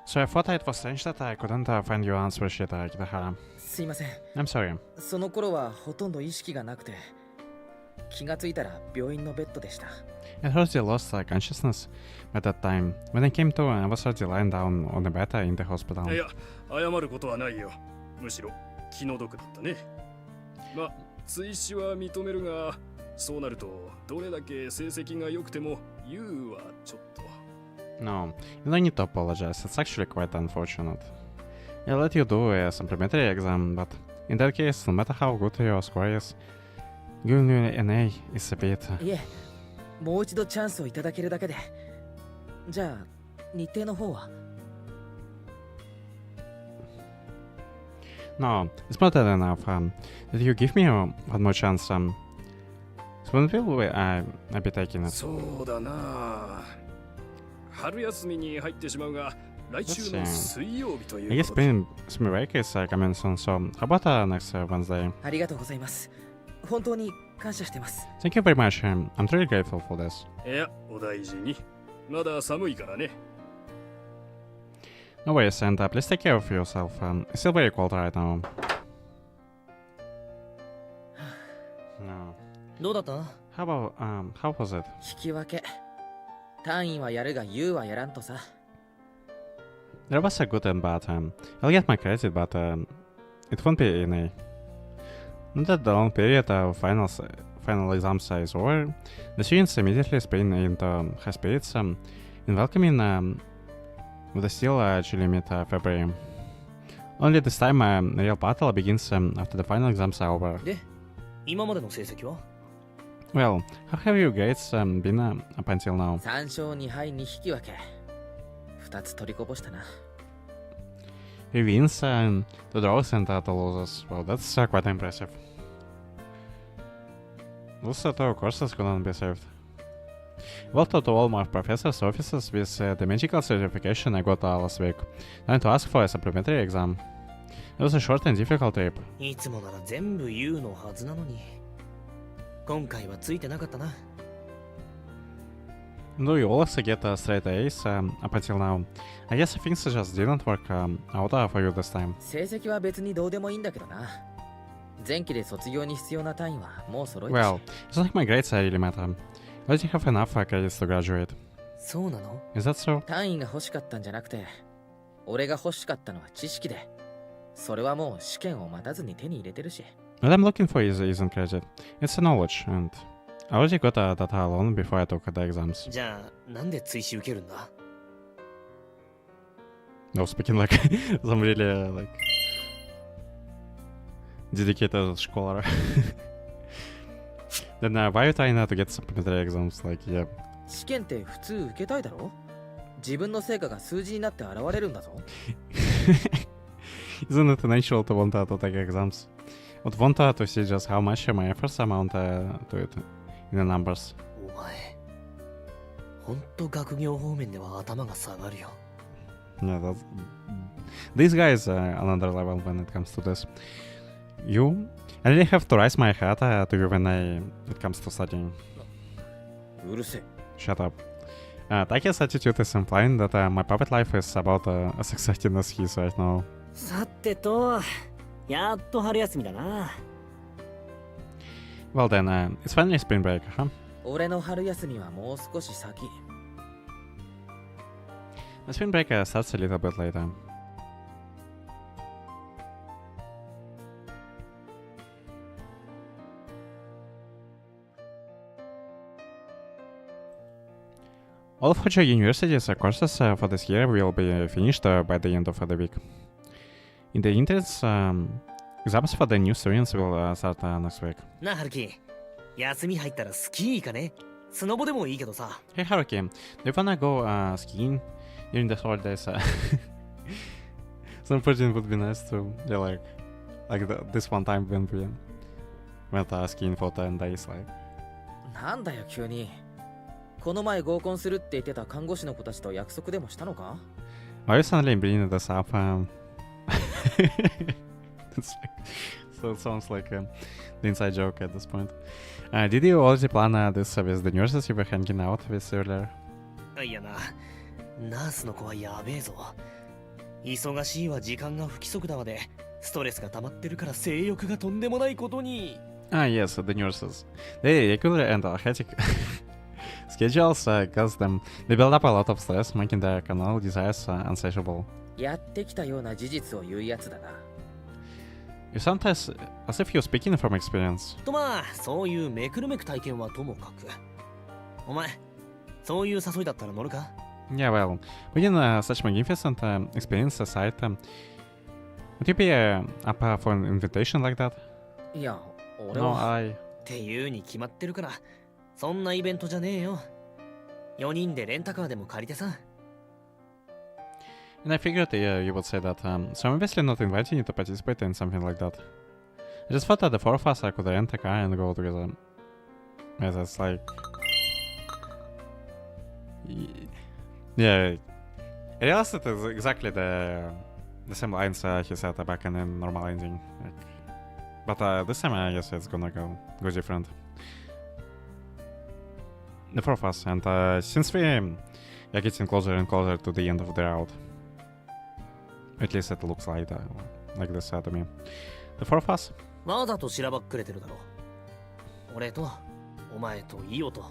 So I thought it was strange that I couldn't find your answer sheet, Kitahara. すいません。 I'm sorry. その頃はほとんど意識がなくて、気がついたら病院のベッドでした。I already lost consciousness at that time. When I came to, I was already lying down on the bed in the hospital. いや、謝ることはないよ。むしろ気の毒だったね。ま、追試は認めるが、そうなるとどれだけ成績が良くても言うはちょっと。No, you don't need to apologize. It's actually quite unfortunate. I let you do a supplementary exam, but in that case, no matter how good your score is, giving you an A is a bit. いえ、もう一度チャンスをいただけるだけで。じゃあ、日程の方は？ No, it's more than enough. That you give me one more chance. So when will I be taking it? そうだな。春休みに入ってしまうが、来週の水曜日とい I う guess ことで。spring break is coming soon, so how about next Wednesday? ありがとうございます。本当に感謝してます。Thank you very much. I'm truly grateful for this. いや、お大事に。まだ寒いからね。No worries, and please take care of yourself. It's still very cold right now. No. どうだった？ How was it? 引き分け。単位はやるが優はやらんとさ。There was a good and bad. I'll get my credit, but it won't be an A. Now that the long period of final exams is over, the students immediately spring into high spirits in welcoming the still chilly mid-February. Only this time a real battle begins after the final exams are over. で、今までの成績は？ Well, how have your grades been up until now? 3勝2敗2引き分け。2つ取りこぼしたな。 He wins, the draws and the losses. Well, that's quite impressive. Also, 2 courses couldn't be saved. Well, to all my professors' offices with the magical certification I got last week. Time to ask for a supplementary exam. It was a short and difficult trip. いつもなら全部言うのはずなのに。今回はついてなかったな。Do you always get straight A's up until now? I guess things just didn't work out for you this time. 成績は別にどうでもいいんだけどな。前期で卒業に必要な単位はもう揃えたし。 Well, it's like my grades really matter. I already have enough credits to graduate. そうなの？ Is that so? 単位が欲しかったんじゃなくて、俺が欲しかったのは知識で。それはもう試験を待たずに手に入れてるし。What I'm looking for isn't credit. It's a knowledge, and I already got that alone before I took the exams. じゃあ、なんで追試受けるんだ？ No, speaking like some really like dedicated scholar. Then why are you trying to get supplementary exams? Like, yeah. 試験って普通受けたいだろ？自分の成果が数字になって現れるんだぞ。Isn't it natural to want to take exams? Would want to see just how much my efforts amount to it in the numbers. お前、ほんと学業方面では頭が下がるよ。Yeah, these guys are another level when it comes to this. I really have to raise my head to you when it comes to studying. うるせえ。 Shut up. Taki's attitude is implying that my puppet life is about as exciting as his right now. さてと、やっと春休みだな。Well then, it's finally spring break, huh? 俺の春休みはもう少し先。The spring break starts a little bit later. All of Chiaki University's courses for this year will be finished by the end of the week. In the entrance, exams for the new students will start next week. なあ、春樹。休み入ったらスキー行かね？スノボでもいいけどさ。Hey Haruki, do you wanna go skiing during the holidays? Some Putin would be nice to, yeah, this one time when we went skiing for 10 days, like. なんだよ急に。この前合コンするって言ってた看護師の子たちと約束でもしたのか？ Why you suddenly bringing this up? So it sounds like the inside joke at this point. Did you already plan this with the nurses you were hanging out with earlier? いやな、ナースの子はやべえぞ。忙しいわ、時間が不規則だわで、ストレスが溜まってるから性欲がとんでもないことに。Yes, the nurses. They regular and hectic schedules cause they build up a lot of stress, making their carnal desires insatiable. やってきたような事実を言うやつだな。You sound as if you're speaking from experience. とまあ、そういうめくるめく体験はともかく。お前、そういう誘いだったら乗るか？ Yeah, well, within such magnificent experience aside, would you be up for an invitation like that? いや、俺 No, は。I. っていうに決まってるから、そんなイベントじゃねえよ。4人でレンタカーでも借りてさ。And I figured you would say that, so I'm obviously not inviting you to participate in something like that. I just thought that the four of us could rent a car and go together. Yeah, that's like... Yeah, I realized it is exactly the same lines he said back in the normal ending. Like, but this time I guess it's gonna go different. The four of us, and since we are getting closer and closer to the end of the route, at least it looks like this to me. The four of us? わざとしらばっくれてるだろ。俺と、お前とイオと。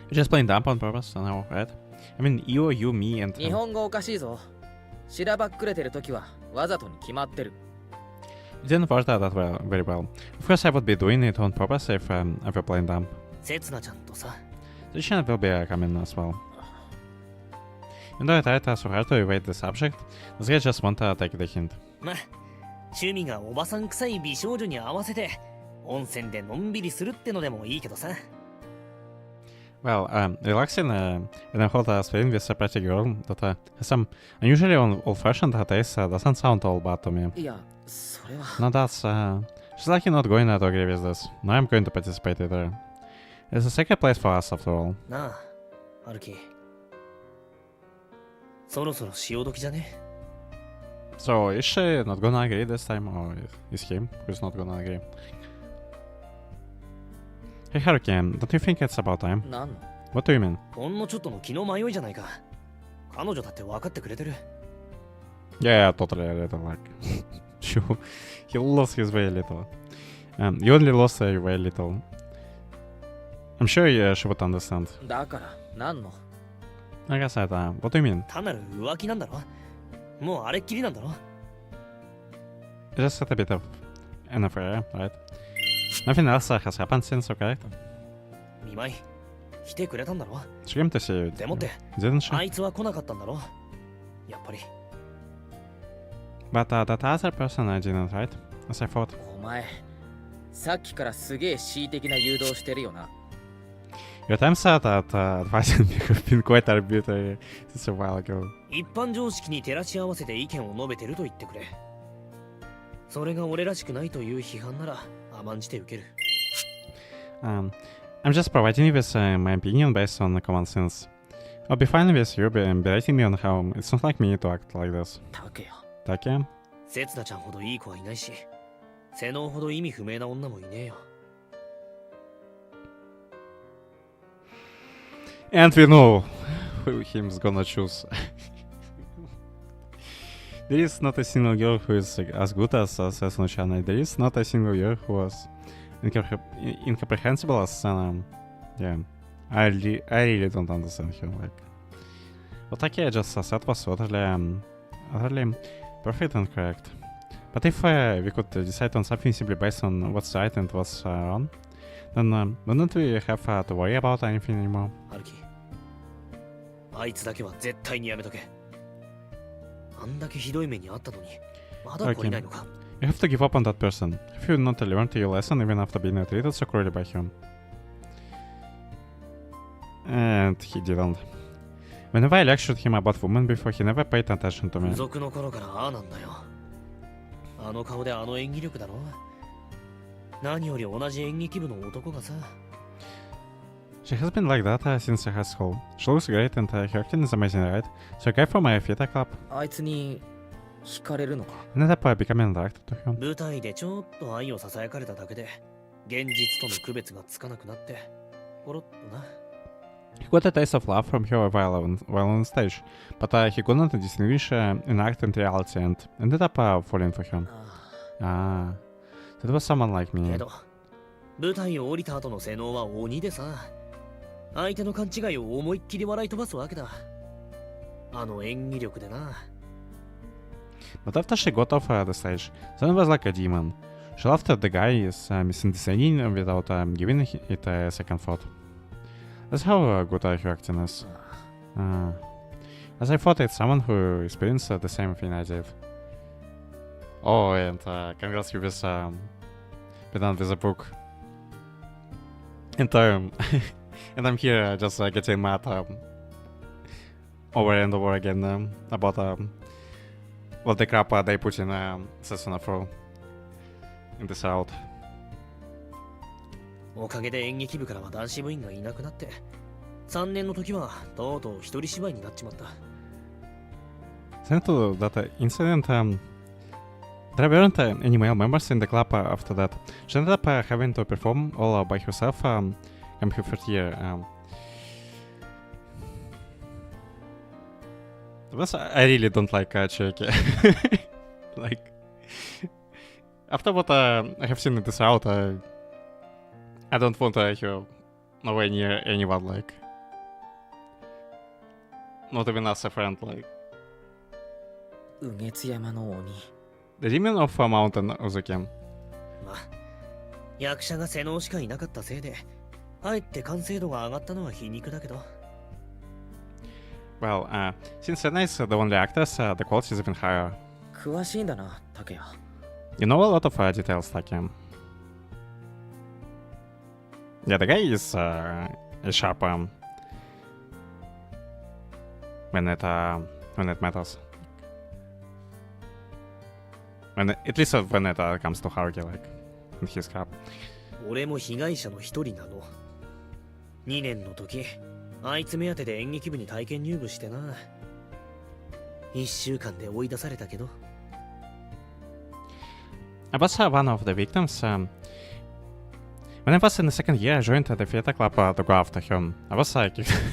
You're just playing dumb on purpose now, right? I mean, you, me, and... 日本語おかしいぞ。しらばっくれてるときはわざとに決まってる。It didn't work out that very well. Of course, I would be doing it on purpose if I were playing dumb. せつなちゃんとさ。The channel will be coming as well. Even though I tried so hard to evade the subject, this guy just want to take the hint. まあ、趣味がおばさん臭い美少女に合わせて、温泉でのんびりするってのでもいいけどさ。Well, relaxing in a hot spring with a pretty girl that has some unusually old-fashioned taste doesn't sound all bad to me. いや、それは。 No, that's... she's likely not going to agree with this. No, I'm going to participate either. It's a sacred place for us, after all. なあ、アルキ。そろそろ潮時じゃね？ So, is she not gonna agree this time, or is he who's not gonna agree? Hey Haruki, don't you think it's about time? なんの？ What do you mean? ほんのちょっとの気の迷いじゃないか。彼女だって分かってくれてる。Yeah, totally a little like... he lost his way a little. You only lost your way a little. I'm sure she would understand. だから、なんの？ Like I said, what do you mean? 単なる浮気なんだろ？もうあれっきりなんだろ？ It's just a bit of an affair, right? Nothing else has happened since, okay? 見舞い、来てくれたんだろ？ She came to see you, でもって、 didn't she? あいつは来なかったんだろ？やっぱり。But that other person I didn't, right? As I thought. お前、さっきからすげえ恣意的な誘導してるよな。Your attempts at advising me have been quite arbitrary since a while ago. 一般常識に照らし合わせて意見を述べてると言ってくれ。それが俺らしくないという批判なら甘んじて受ける。I'm just providing you with my opinion based on common sense. I'll be fine with you berating me on how it's not like me to act like this. たけよ。 Take せつなちゃんほどいい子はいないし、性能ほど意味不明な女もいねえよ。And we know who him's gonna choose. There is not a single girl who is as good as Setsuna-chan. There is not a single girl who was incomprehensible as Sana. Yeah, I really don't understand him. Like, what Taki just said was utterly perfect and correct. But if we could decide on something simply based on what's right and what's wrong, then wouldn't we have to worry about anything anymore? ハルキ、あいつだけは絶対にやめとけ。あんだけひどい目にあったのに、まだ懲りないのか。You have to give up on that person. If you not learned your lesson even after being treated so cruelly by him. And he didn't. Whenever I lectured him about women before, he never paid attention to me. 付属の頃からああなんだよ。あの顔であの演技力だろ。何より同じ演劇部の男がさ。She has been like that since high school. She looks great and her acting is amazing, right? So a guy from my theater club あいつに惹かれるのか？ ended up becoming attracted to him. 舞台でちょっと愛をささやかれただけで現実との区別がつかなくなってポロッとな。 He got a taste of love from her while on stage, but he couldn't distinguish in act and reality and ended up falling for him. あ Ah, so it was someone like け me. ど舞台を降りた後の性能は鬼でさ、相手の勘違いを思いっきり笑い飛ばすわけだ。あの演技力でな。 But after she got off the stage, Sun was like a demon. She laughed at the guy's misunderstanding without giving it a second thought. That's how good her acting is. As I thought it's someone who experienced the same thing I did. Oh, and congrats you with being done with the book. And and I'm here just getting mad over and over again about what the crap they put in Season of Row in this route. おかげで演劇部からは男子部員がいなくなって、3年の時はとうとう一人芝居になっちまった。 Thanks to that incident, there weren't any male members in the club after that. She ended up having to perform all by herself come her third year. I really don't like Chiaki. Like, after what I have seen in this route, I don't want her nowhere near anyone, like, not even as a friend, like. うげつ山の鬼。 The Demon of Mountain Uzuki. まあ、役者が性能しかいなかったせいで、あえって完成度が上がったのは皮肉だけど。 Well, since Senna is the only actress, the quality is even higher. 詳しいんだな、竹谷。 You know a lot of details, Taki. Yeah, the guy is sharp when it matters. At least when it comes to Haruki, like, in his cap. 俺も被害者の一人なの。2年の時、あいつ目当てで演劇部に体験入部してな。1週間で追い出されたけど。 I was one of the victims. When I was in the second year, I joined the theater club to go after him. I was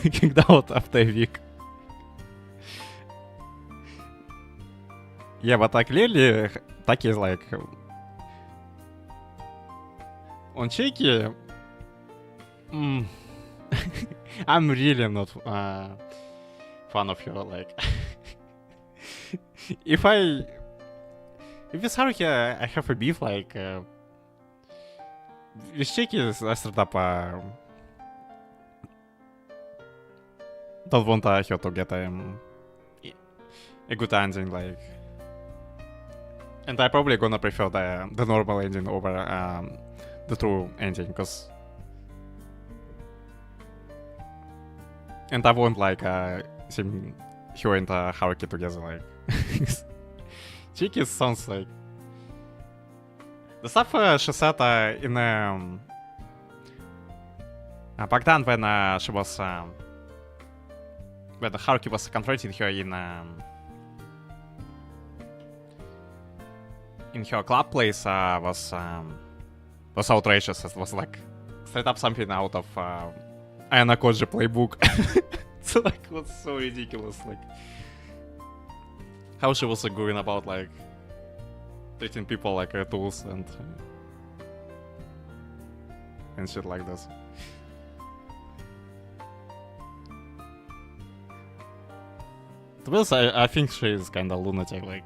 kicked out after a week. Yeah, but clearly, Taki is like... On Chiaki... I'm really not fan of her, like... If it's Haruki, I have a beef, like... With Chiaki, I start up... don't want her to get a good ending, like... And I probably gonna prefer the normal ending over the true ending, because... And I won't like see her and Haruki together, like... Chiaki sounds like... The stuff she said in... back then when she was... when Haruki was confronting her in her club place was outrageous. It was like straight up something out of Ayana Koji playbook. It's like, it was so ridiculous. Like how she was going about like treating people like tools and shit like this. To be honest, I think she is kinda lunatic, like.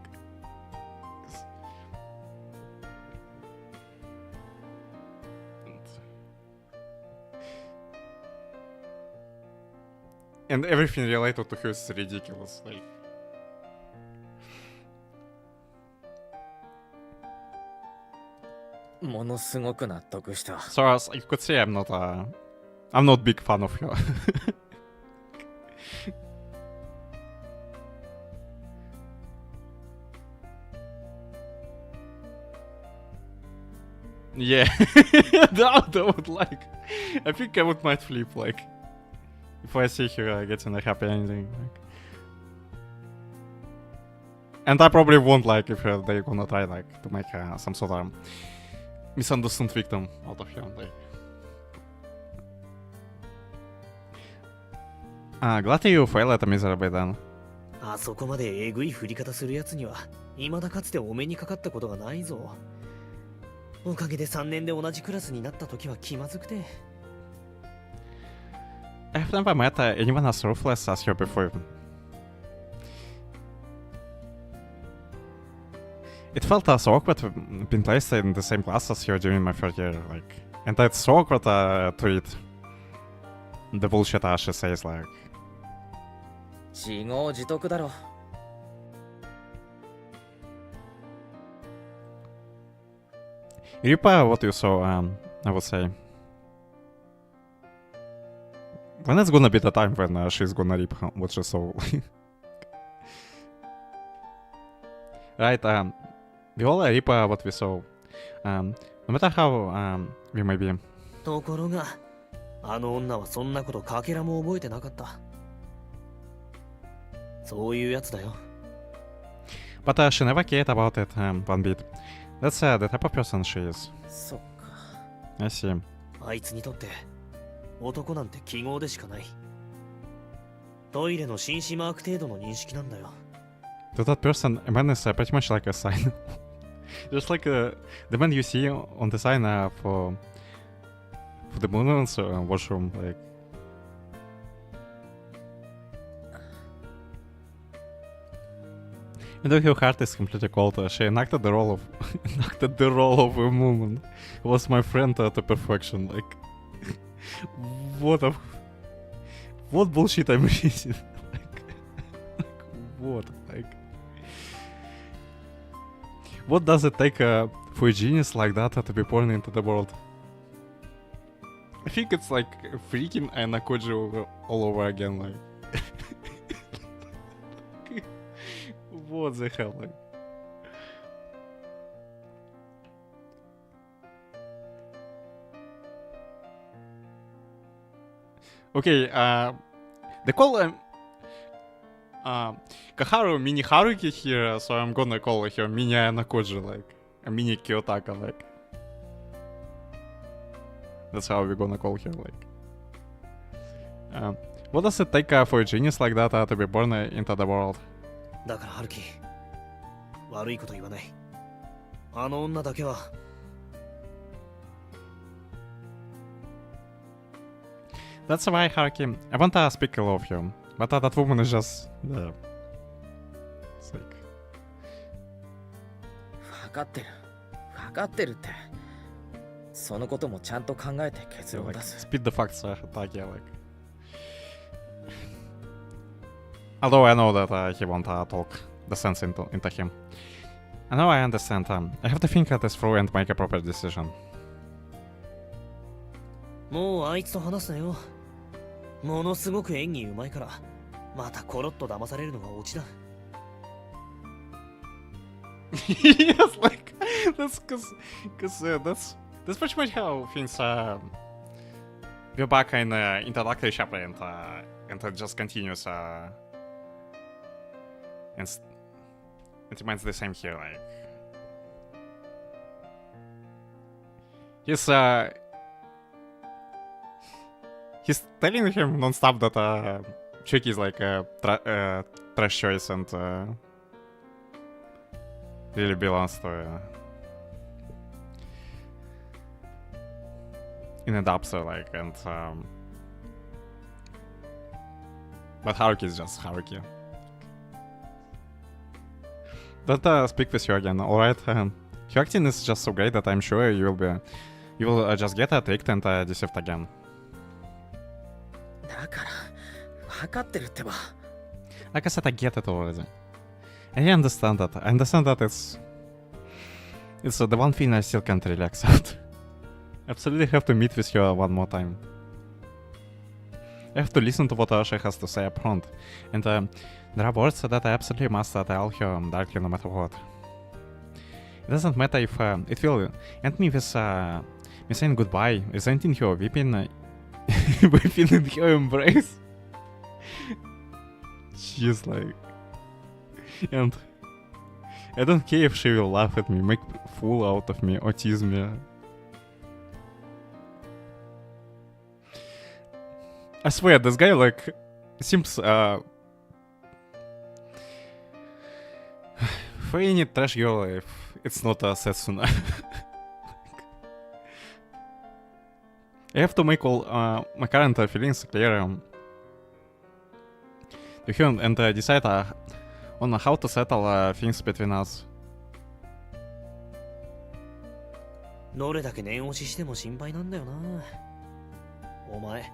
And everything related to her is ridiculous, like. So as you could see, I'm not big fan of her. Yeah, that would like. I think I would might flip like if I see her getting a happy ending. Like. And I probably won't like if they're gonna try like to make some sort of misunderstood victim out of him. Like. Glad you failed at miserably then. あそこまでえぐい振り方するやつには未だかつてお目にかかったことがないぞ。おかげで3年で同じクラスになった時は気まずくて。I have never met anyone as ruthless as her before. It felt so awkward being placed in the same class as her during my third year, like, and it's so awkward to read the bullshit she says, like. 自業自得だろ。Ripa, what you saw, I would say. When it's gonna be the time when she's gonna rip what she saw. Right, we all rip what we saw. No matter how we may be. ところが、あの女はそんなことかけらも覚えてなかった。そういうやつだよ。But she never cared about it one bit. That's the type of person she is. そっか。I see. あいつにとって男なんて記号でしかない。トイレの紳士マーク程度の認識なんだよ。To that person, a man is pretty much like a sign. Just like the man you see on the sign for the women's washroom, like. Even though her heart is completely cold, she enacted the role of a woman. Was my friend to perfection. Like, what bullshit I'm reading? What? Like, what does it take for a genius like that to be born into the world? I think it's like freaking Anna Koji all over again. Like. What the hell, like? Okay, they call Kaharu mini Haruki here, so I'm gonna call her mini Anakoji, like a mini Kiyotaka, like. That's how we're gonna call her, like. What does it take for a genius like that to be born into the world? だから春樹、悪いこと言わない。あの女だけは。That's why, Haruki, I want to speak ill of you, but that woman is just... It's like... 分かってる。分かってるって。そのこともちゃんと考えて結論を出す。Spit the facts, Taki, like... Although I know that he won't talk the sense into him. I know I understand. I have to think this through and make a proper decision. もうあいつと話すなよ。ものすごく演技うまいから、またコロッと騙されるのがオチだ。Yes, like that's because that's pretty much how things go back in introductory chapter and it just continues and it remains the same here. Like he's telling him non-stop that Chiaki is like a trash choice and really belongs to in a dumpster, like, and but Haruki is just Haruki. But speak with you again, alright? Your acting is just so great that I'm sure you will just get tricked and deceived again. だから分かってるってば。 Like I said, I get it already. I understand that. I understand that it's the one thing I still can't relax out. Absolutely have to meet with her one more time. I have to listen to what she has to say up front. And there are words that I absolutely must tell her directly no matter what. It doesn't matter if it will end me with me saying goodbye, resenting her, weeping, weeping in her embrace. She's like, and I don't care if she will laugh at me, make fool out of me, or tease me. I swear, this guy like seems for any trash girl life, it's not a Setsuna. I have to make all my current feelings clear to him and decide on how to settle things between us. どれだけ念押ししても心配なんだよな。お前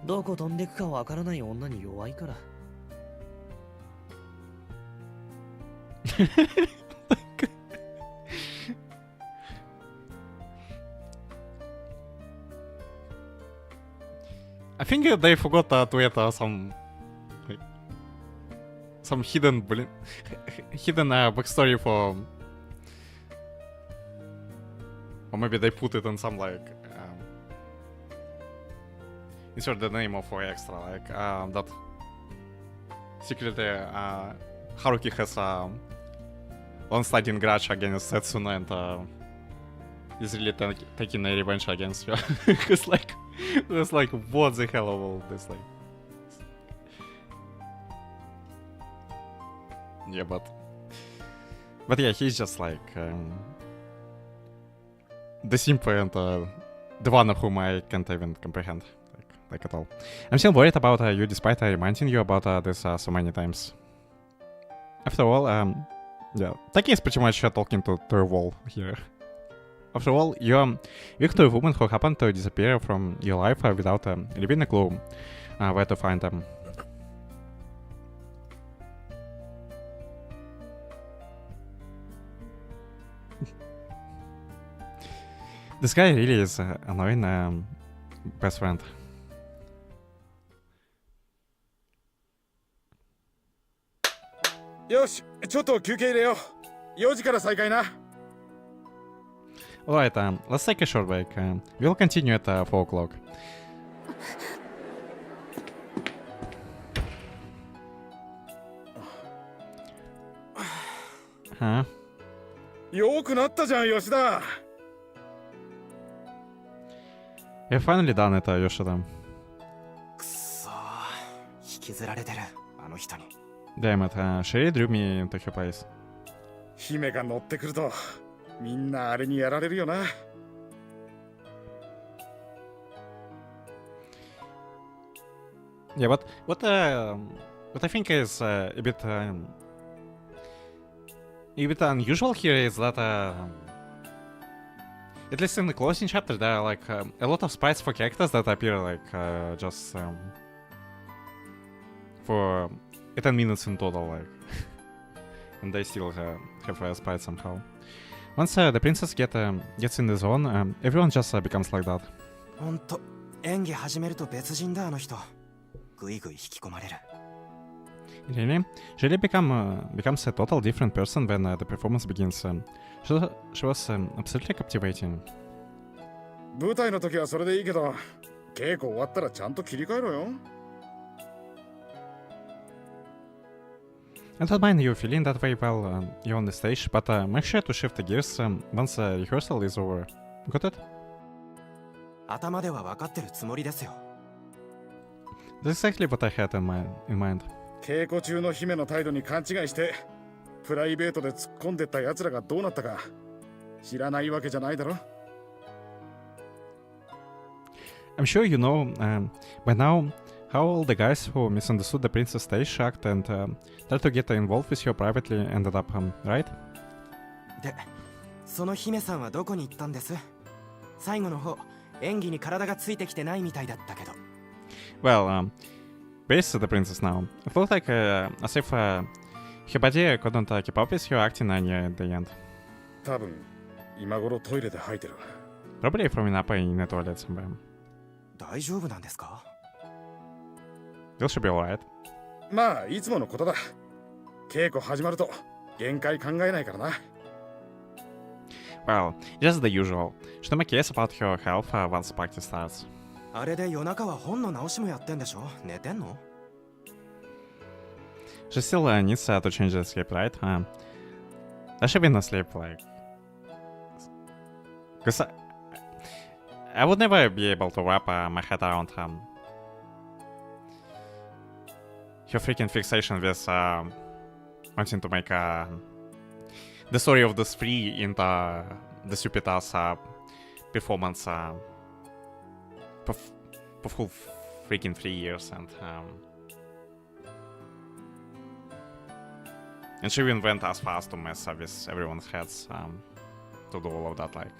どこ飛んでくかわからない女に弱いから。I think they forgot to add some hidden backstory for, or maybe they put it in some like insert the name of for extra like that secretly Haruki has long-standing grudge against Setsuna and is really taking a revenge against her. Because like it was like what the hell of all this like. Yeah, but yeah, he's just like the simple and the one of whom I can't even comprehend like at all. I'm still worried about you despite reminding you about this so many times. After all, yeah, Taki is pretty much talking to a wall here. After all, you're to a woman who happened to disappear from your life without leaving a clue where to find them. This guy really is annoying best friend. よし、ちょっと休憩入れよう。4時から再開な。Alright, let's take a short break. We'll continue at 4 o'clock. Huh? よくなったじゃん、吉田。You finally done it, Yoshida. くそー、引きずられてるあの人に。Damn it, she really drew me into her place. 姫が乗ってくると、みんなあれにやられるよな。Yeah, but what I think is a bit unusual here is that at least in the closing chapter there are like a lot of sprites for characters that appear like just for 10 minutes in total, like, and they still have a sprite somehow. Once the princess gets in the zone, everyone just becomes like that. ほんと演技始めると別人だあの人。ぐいぐい引き込まれる。Really? She really becomes a total different person when the performance begins. She was absolutely captivating. 舞台の時はそれでいいけど、稽古終わったらちゃんと切り替えろよ。I don't mind you feeling that way while you're on the stage, but make sure to shift the gears once rehearsal is over. Got it? 頭では分かってるつもりですよ。That's exactly what I had in mind. 稽古中の姫の態度に勘違いして、プライベートで突っ込んでった奴らがどうなったか知らないわけじゃないだろ。I'm sure you know by now how all the guys who misunderstood the princess stage shocked and tried to get involved with her privately ended up, right? で、その姫さんはどこに行ったんです？最後の方、演技に体がついてきてないみたいだったけど。Well, base the princess now. It looked like as if her body couldn't keep up with her acting near the end. 多分今頃トイレで吐いてる。Probably throwing up in the toilet somewhere. 大丈夫なんですか？ It should be alright. まあいつものことだ。稽古始まると限界考えないからな。Well, just the usual. Should I make case about her health once practice starts? あれで夜中は本の直しもやってんでしょ？寝てんの？ She still needs to change the sleep, right? Does she been asleep, like? Because I would never be able to wrap my head around her freaking fixation with wanting to make the story of this free into the Jupiter's performance for full freaking 3 years, and she even went as far as to mess up with everyone's heads to do all of that, like.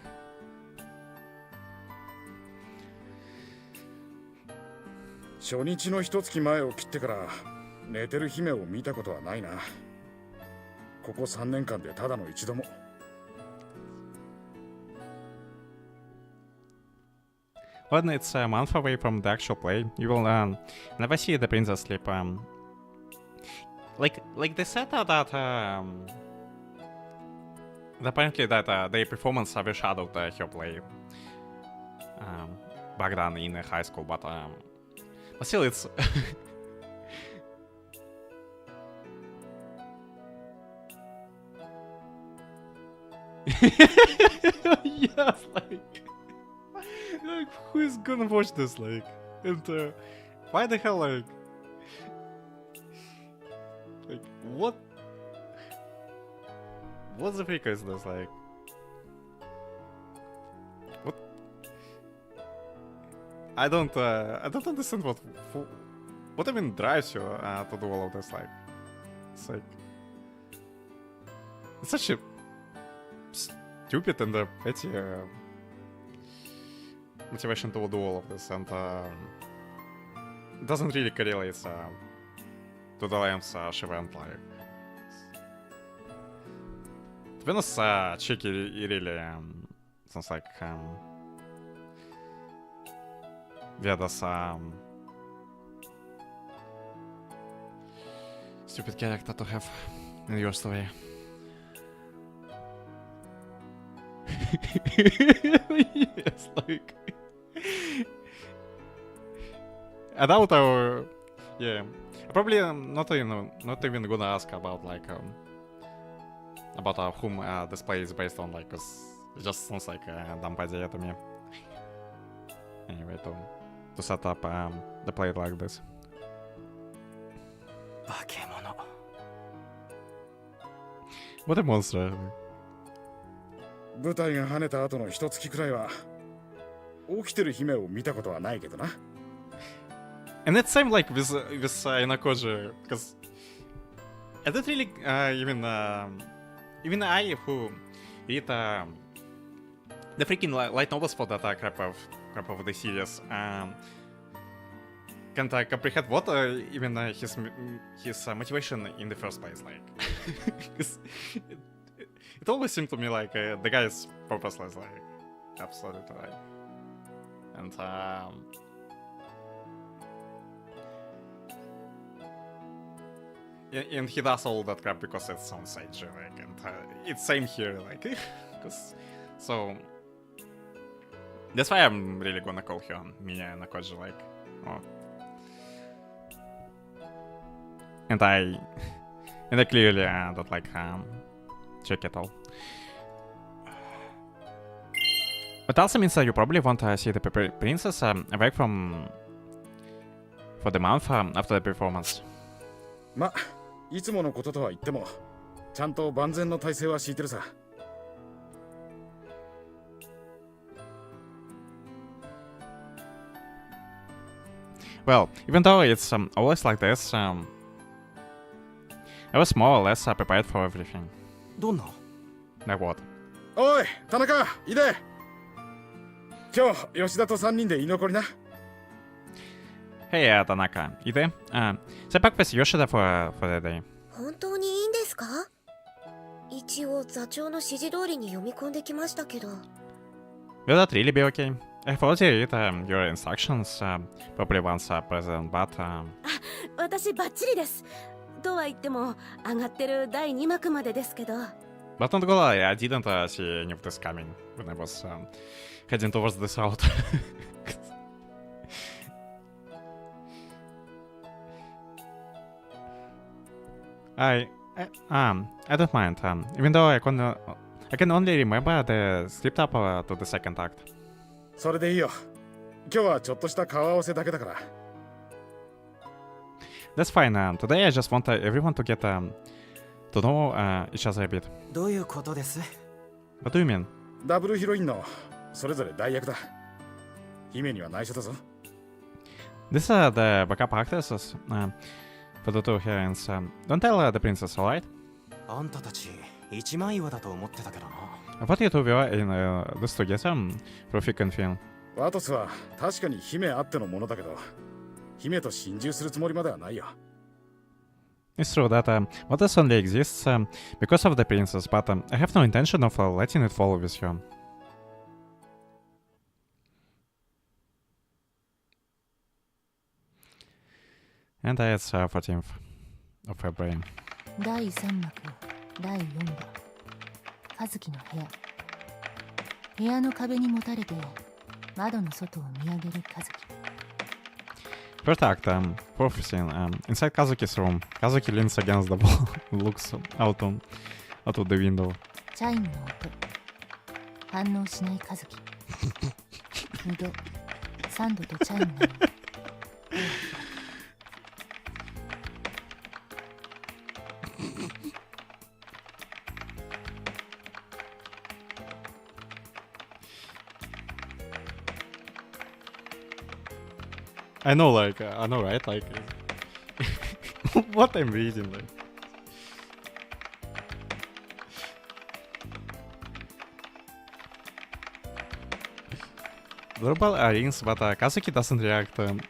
初日の一月前を切ってから寝てる姫を見たことはないな。ここ3年間でただの一度も。When it's a month away from the actual play, you will never see the princess sleep. Like they said that apparently that their performance overshadowed her play back then in high school, but still it's yes, like who is gonna watch this, like, and why the hell, like what the freak is this, like, what? I don't understand what even drives you to do all of this, like, it's like, it's such a stupid and petty motivation to do all of this, and it doesn't really correlate to the lambs she went, like. To be honest, Chiaki really sounds like Veda's stupid character to have in your story. Yes, like. I doubt our. Yeah. Probably not even gonna ask about, like, about whom this play is based on, like, cause it just sounds like a dumb idea to me. Anyway, to set up the play like this. 化け物。 What a monster. 舞台が跳ねた後の一月くらいは起きてる姫を見たことはないけどな。And it seemed like with Inakoji, because I don't really even I who read the freaking light novels for that crap of the series can't comprehend what even his motivation in the first place, like. Because it always seemed to me like the guy is purposeless, like, absolutely, like. And and he does all that crap because it sounds edgy, like, and it's same here, like, because so that's why I'm really gonna call her Miya Nakoji, like, oh. And I clearly don't like check at all. But also means that you probably want to see the princess awake for the month after the performance. ま、いつものこととは言っても、ちゃんと万全の体制は敷いてるさ。Well, even though it's always like this, I was more or less prepared for everything. どんな？ Like what? おい、田中、いで。今日吉田と3人で居残りな。Hey, Tanaka, you there? Step back with Yoshida for the day. 本当にいいんですか？一応座長の指示通りに読み込んできましたけど。Will that really be okay? I thought you read your instructions probably once present, but 私バッチリです。とは言っても上がってる第2幕までですけど。But not gonna lie, I didn't see any of this coming when I was heading towards this route. I don't mind. Even though I can only remember the slipped up to the second act. それでいいよ。今日はちょっとした顔合わせだけだから。 That's fine. Today I just want everyone to get to know each other a bit. どういうことです？ What do you mean? ダブルヒロインのそれぞれ代役だ。姫には内緒だぞ。 These are the backup actresses for the two heroines. Don't tell the princess, alright? あんたたち一枚岩だと思ってたけどな。 I thought you two were in this together for thick and thin. ワトスは確かに姫あってのものだけど、姫と心中するつもりまではないよ。 It's true that what this only exists because of the princess, but I have no intention of letting it follow with her. And it's 14th of February. 第3幕第4話和樹の部屋。部屋の壁にもたれて窓の外を見上げる和樹。 First act, fourth scene. Inside Kazuki's room, Kazuki leans against the wall, looks out of the window. チャイムの音。反応しない和樹。2度、3度とチャイムなの。I know, I know, right? Like, what I'm reading, like. The doorbell rings, but Kazuki doesn't react. And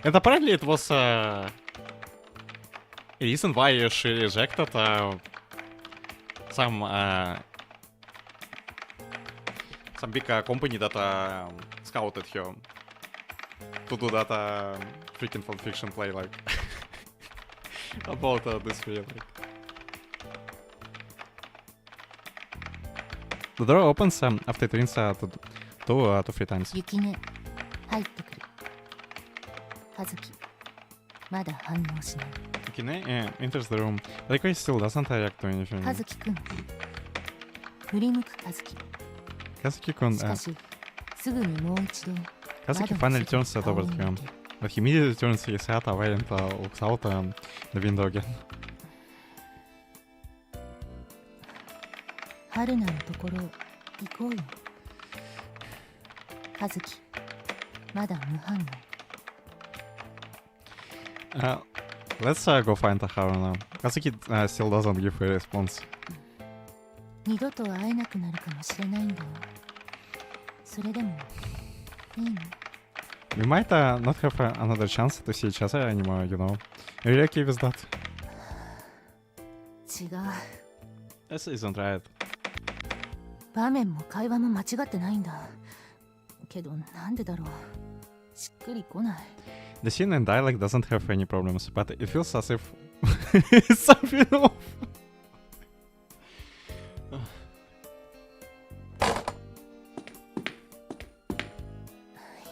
apparently it was a reason why she rejected some big company that scouted her to do that freaking fanfiction play, like, about this feeling. The door opens after it rings two to three times. 雪音入ってくる。和樹まだ反応しない。 Yukine enters the room, but Ikoi still doesn't react to anything. 和樹くん振り向く和樹。 Kazuki-kun, しかしすぐにもう一度 Kazuki finally turns toward him, but he immediately turns his head away and looks out the window again. 春菜のところ行こうよ。和樹まだ無反応。Let's go find Haruna. Kazuki still doesn't give a response. 二度と会えなくなるかもしれないんだよ。それでもいいの？ We might not have another chance to see each other anymore, you know. Are you okay with that? 違う。 This isn't right. 場面も会話も間違ってないんだ。けどなんでだろう。しっくりこない。 The scene and dialogue doesn't have any problems, but it feels as if something off.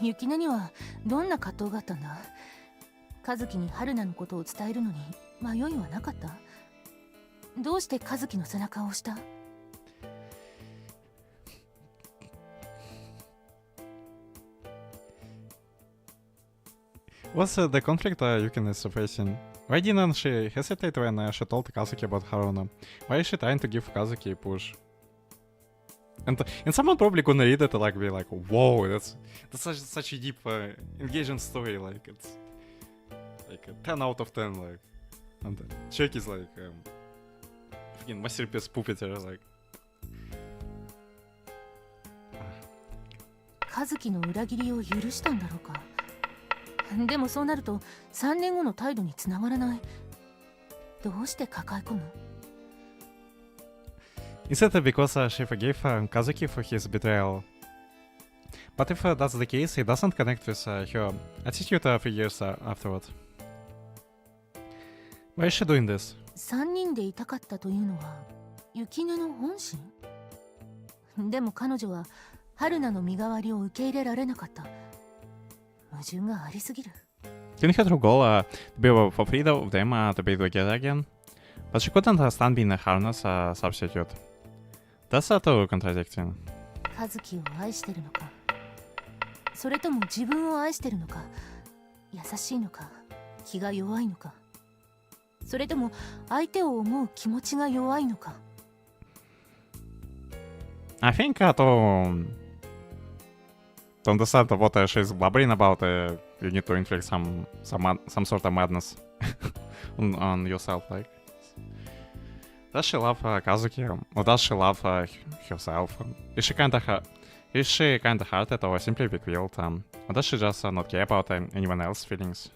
雪音にはどんな葛藤があったんだ？和樹に春菜のことを伝えるのに迷いはなかった？どうして和樹の背中を押した？ What's the conflict Yukine is facing? Why didn't she hesitate when she told Kazuki about Haruna? Why is she trying to give Kazuki a push? And someone probably gonna read it and like be like, "Whoa, that's such a deep, engaging story. Like it's like a 10 out of 10. Like, and Chiaki is like, freaking masterpiece puppeteer. Like." 和樹の裏切りを許したんだろうか。でもそうなると3年後の態度につながらない。どうして抱え込む？ Is it because she forgave Kazuki for his betrayal? But if that's the case, it doesn't connect with her attitude 3 years afterward. Why is she doing this? 3人でいたかったというのは雪音の本心？でも彼女は春菜の身代わりを受け入れられなかった。矛盾がありすぎる。Didn't her goal to be for freedom of them to be together again? But she couldn't stand being a harness substitute. That's too contradicting. 和樹を愛してるのか、それとも自分を愛してるのか、優しいのか、気が弱いのか、それとも相手を思う気持ちが弱いのか。I think to understand what she's blabbering about, you need to inflict some sort of madness on yourself. Like, does she love Kazuki, or does she love herself? Is she kinda hearted or simply weak-willed? Or does she just not care about anyone else's feelings?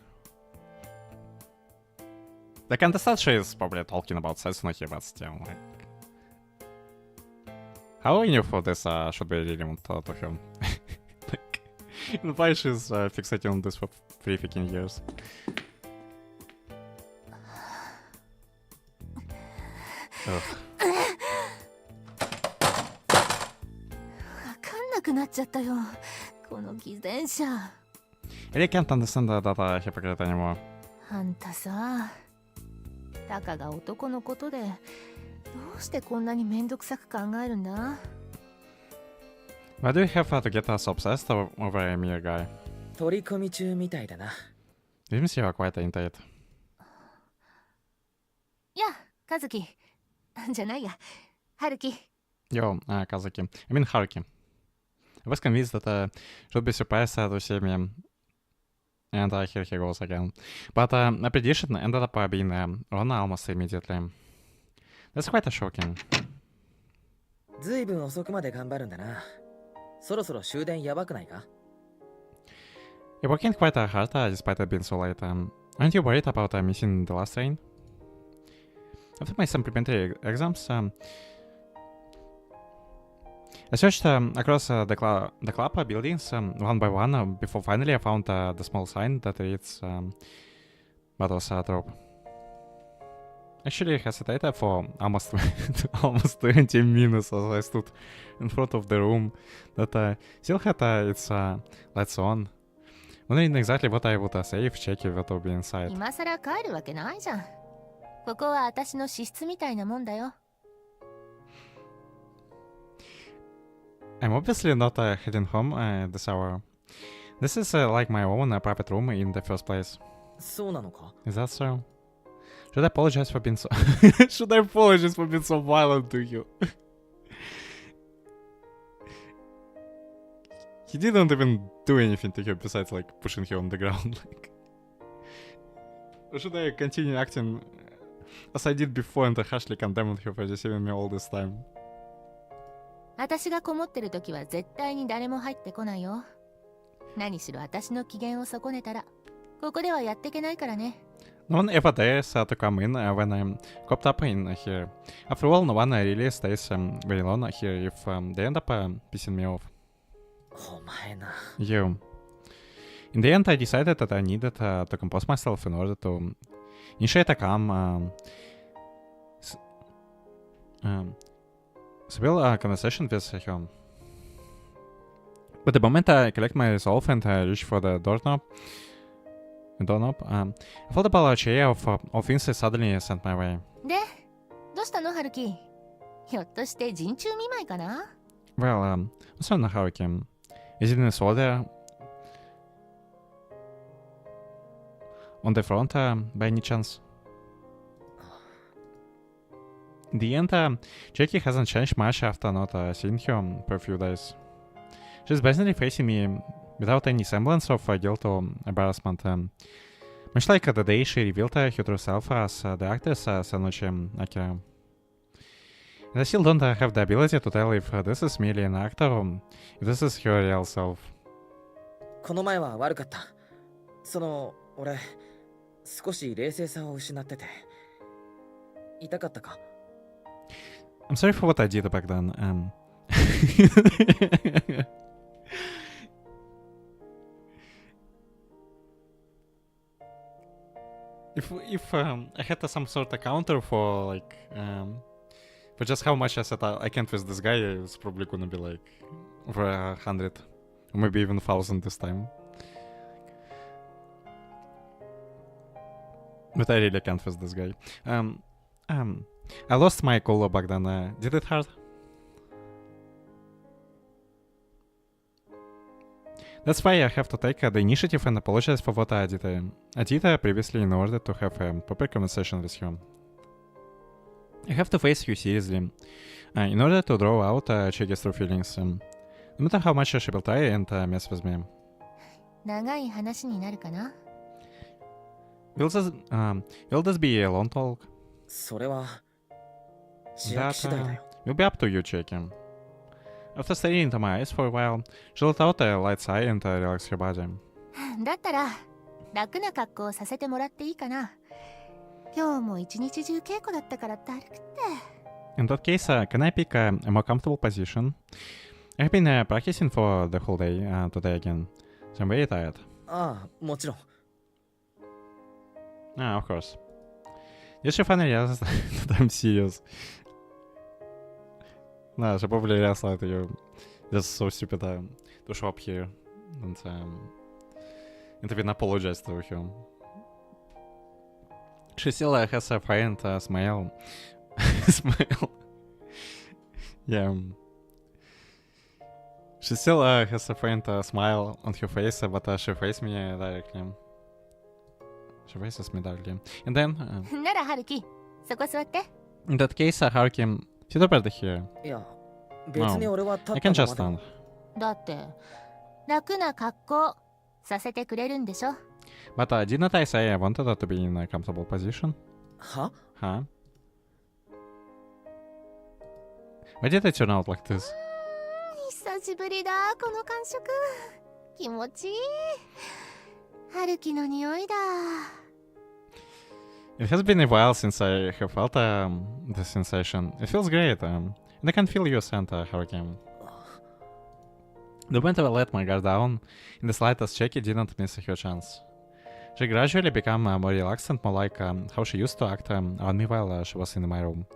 Like, I understand she is probably talking about Setsuno here, but still, like, how new for this should be relevant to her? Like, why she's fixating on this for 3 freaking years? わかんなくなっちゃったよ、この偽善者。I really can't understand that hypocrite anymore. あんたさ、たかが男のことでどうしてこんなにめんどくさく考えるんだ？ Why do you have to get so obsessed over a mere guy? 取り込み中みたいだな。Seems you are quite into it. いや、和樹じゃないや、春樹。 Yo, Kazuki. I mean Haruki. I was convinced that she'd be surprised to see me. And here he goes again. But my prediction ended up being wrong almost immediately. That's quite shocking. ずいぶん遅くまで頑張るんだな。そろそろ終電やばくないか？ You're working quite hard despite it being so late. Aren't you worried about missing the last train? After my supplementary exams, I searched across the club buildings one by one before finally I found the small sign that reads Battles Drop. Actually, I hesitated for almost 20 minutes as I stood in front of the room that still had its lights on, wondering exactly what I would say if Chiaki were to be inside. 今さら帰るわけないじゃん。ここは私の私室みたいなもんだよ。I'm obviously not heading home this hour. This is like my own private room in the first place. そうなのか？ Is that so? Should I apologize for being so Should I apologize for being so violent to you? He didn't even do anything to her besides like pushing her on the ground. Like, or should I continue acting as I did before and harshly condemned her for deceiving me all this time? 私がこもってる時は絶対に誰も入ってこないよ。何しろ私の機嫌を損ねたらここではやっていけないからね。No one ever dares to come in when I'm cooped up in here. After all, no one really stays very long here if they end up pissing me off. お前な。 You. In the end, I decided that I needed to compose myself in order to initiate a calm, civil conversation with her. But the moment I collect my resolve and reach for the doorknob, I felt a barrage of things suddenly sent my way. で、どうしたの春樹？ひょっとして陣中見舞いかな？ Well, what's on Haruki? Is it in this order? On the front, by any chance? In the end, Chiaki hasn't changed much after not seeing her for a few days. She's basically facing me without any semblance of guilt or embarrassment, much like the day she revealed her true self as the actress Sanochi Akira. And I still don't have the ability to tell if this is merely an actor or if this is her real self. この前は悪かった。俺、少し冷静さを失ってて。痛かったか？ I'm sorry for what I did back then. If I had some sort of counter for like For just how much I said I can't with this guy, it's probably gonna be like over 100 or maybe even 1,000 this time. But I really can't with this guy. I lost my cola back then. Did it hurt? That's why I have to take the initiative and apologize for what I did. I did previously in order to have a proper conversation with you. I have to face you seriously. In order to draw out Chiaki's true feelings. No matter how much she will try and mess with me. 長い話になるかな Will this be a long talk? それは千秋次第だよ。 Will be up to you, Chiaki. After staring into my eyes for a while, she let out a light sigh and relaxed her body. だったら楽な格好をさせてもらっていいかな今日も一日中稽古だったからだるくって In that case, can I pick a more comfortable position? I've been practicing for the whole day today again, so I'm very tired. ああ、もちろん。Of course. Did she finally realize that I'm serious? No, she probably realized that you're just so stupid to show up here and even apologize to him. She still has a faint smile. Smile. Yeah. She still has a faint smile on her face, but she faces me directly. She faces me directly. And then, なら春樹そこ座って in that case, Haruki, sit over here. いや、別に俺は立 I った can ま just まで。 stand. だって楽な格好させてくれるんでしょ But didn't I say I wanted her to be in a comfortable position? は Huh? Why did I turn out like this? 久しぶりだこの感触気持ちいい春樹の匂いだ It has been a while since I have felt the sensation. It feels great, and I can feel your scent, Haruki. The moment I let my guard down, in the slightest, Chiaki didn't miss her chance. She gradually became more relaxed and more like how she used to act on me while she was in my room.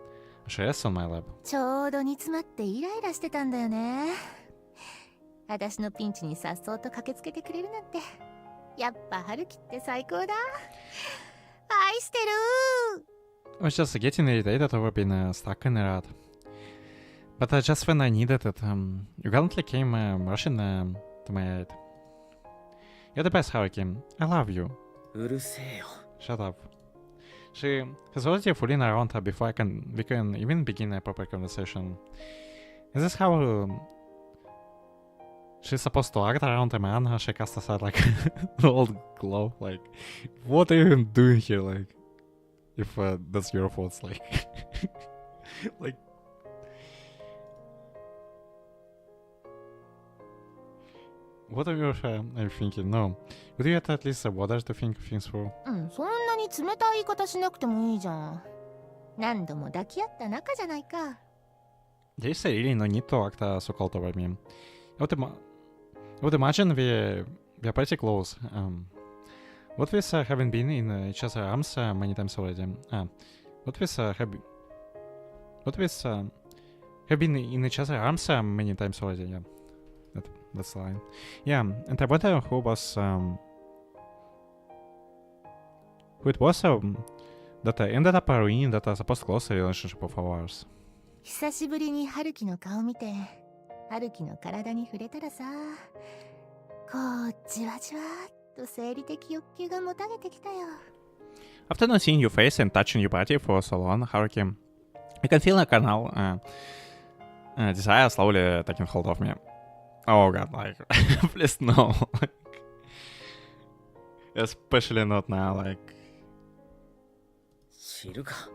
She rests on my lap. ちょうど煮詰まってイライラしてたんだよね私のピンチにさっそうと駆けつけてくれるなんてやっぱ春樹って最高だ愛してる I was just getting irritated over being stuck in a rut. But just when I needed it, you gallantly came rushing to my aid. You're the best, Haruki. I love you. うるせえよ。 Shut up. She has already fooling around her before we can even begin a proper conversation. Is this how she's supposed to act around a man? She casts aside like an old glove. Like, what are you even doing here? Like, if that's your fault, like, like. What are you thinking? No. Would you at least bother to think things through? そんなに冷たい言い方しなくてもいいじゃん何度も抱き合った仲じゃないか There's really no need to act so cold over me. I would imagine we're pretty close. What with having been in each other's arms many times already. What with have been in each other's arms many times already. Yeah, that's the line. Yeah, and I wonder who it was that ended up ruining that supposed close relationship of ours. 久しぶりに春樹の顔見て春樹の体に触れたらさこうじわじわっと生理的欲求がもたげてきたよ After not seeing your face and touching your body for so long, Haruki, I can feel a carnal desire slowly taking hold of me. Oh god, like, please no. Especially not now, like. 知るか。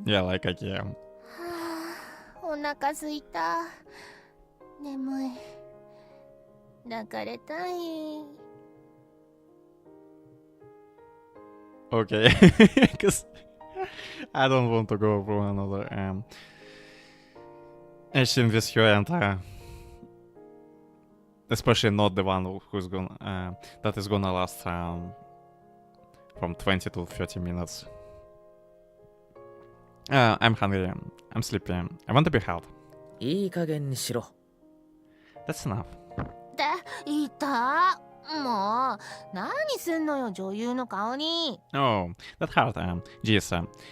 Yeah, like I can. お腹すいた眠い抱かれたい Okay, because I don't want to go through another action with you and especially not the one who's gonna that is gonna last from 20 to 30 minutes. I'm hungry. I'm sleepy. I want to be held. いい加減にしろ。 That's enough. って言った。もう何すんのよ女優の顔に。 Oh, that hurt. Geez,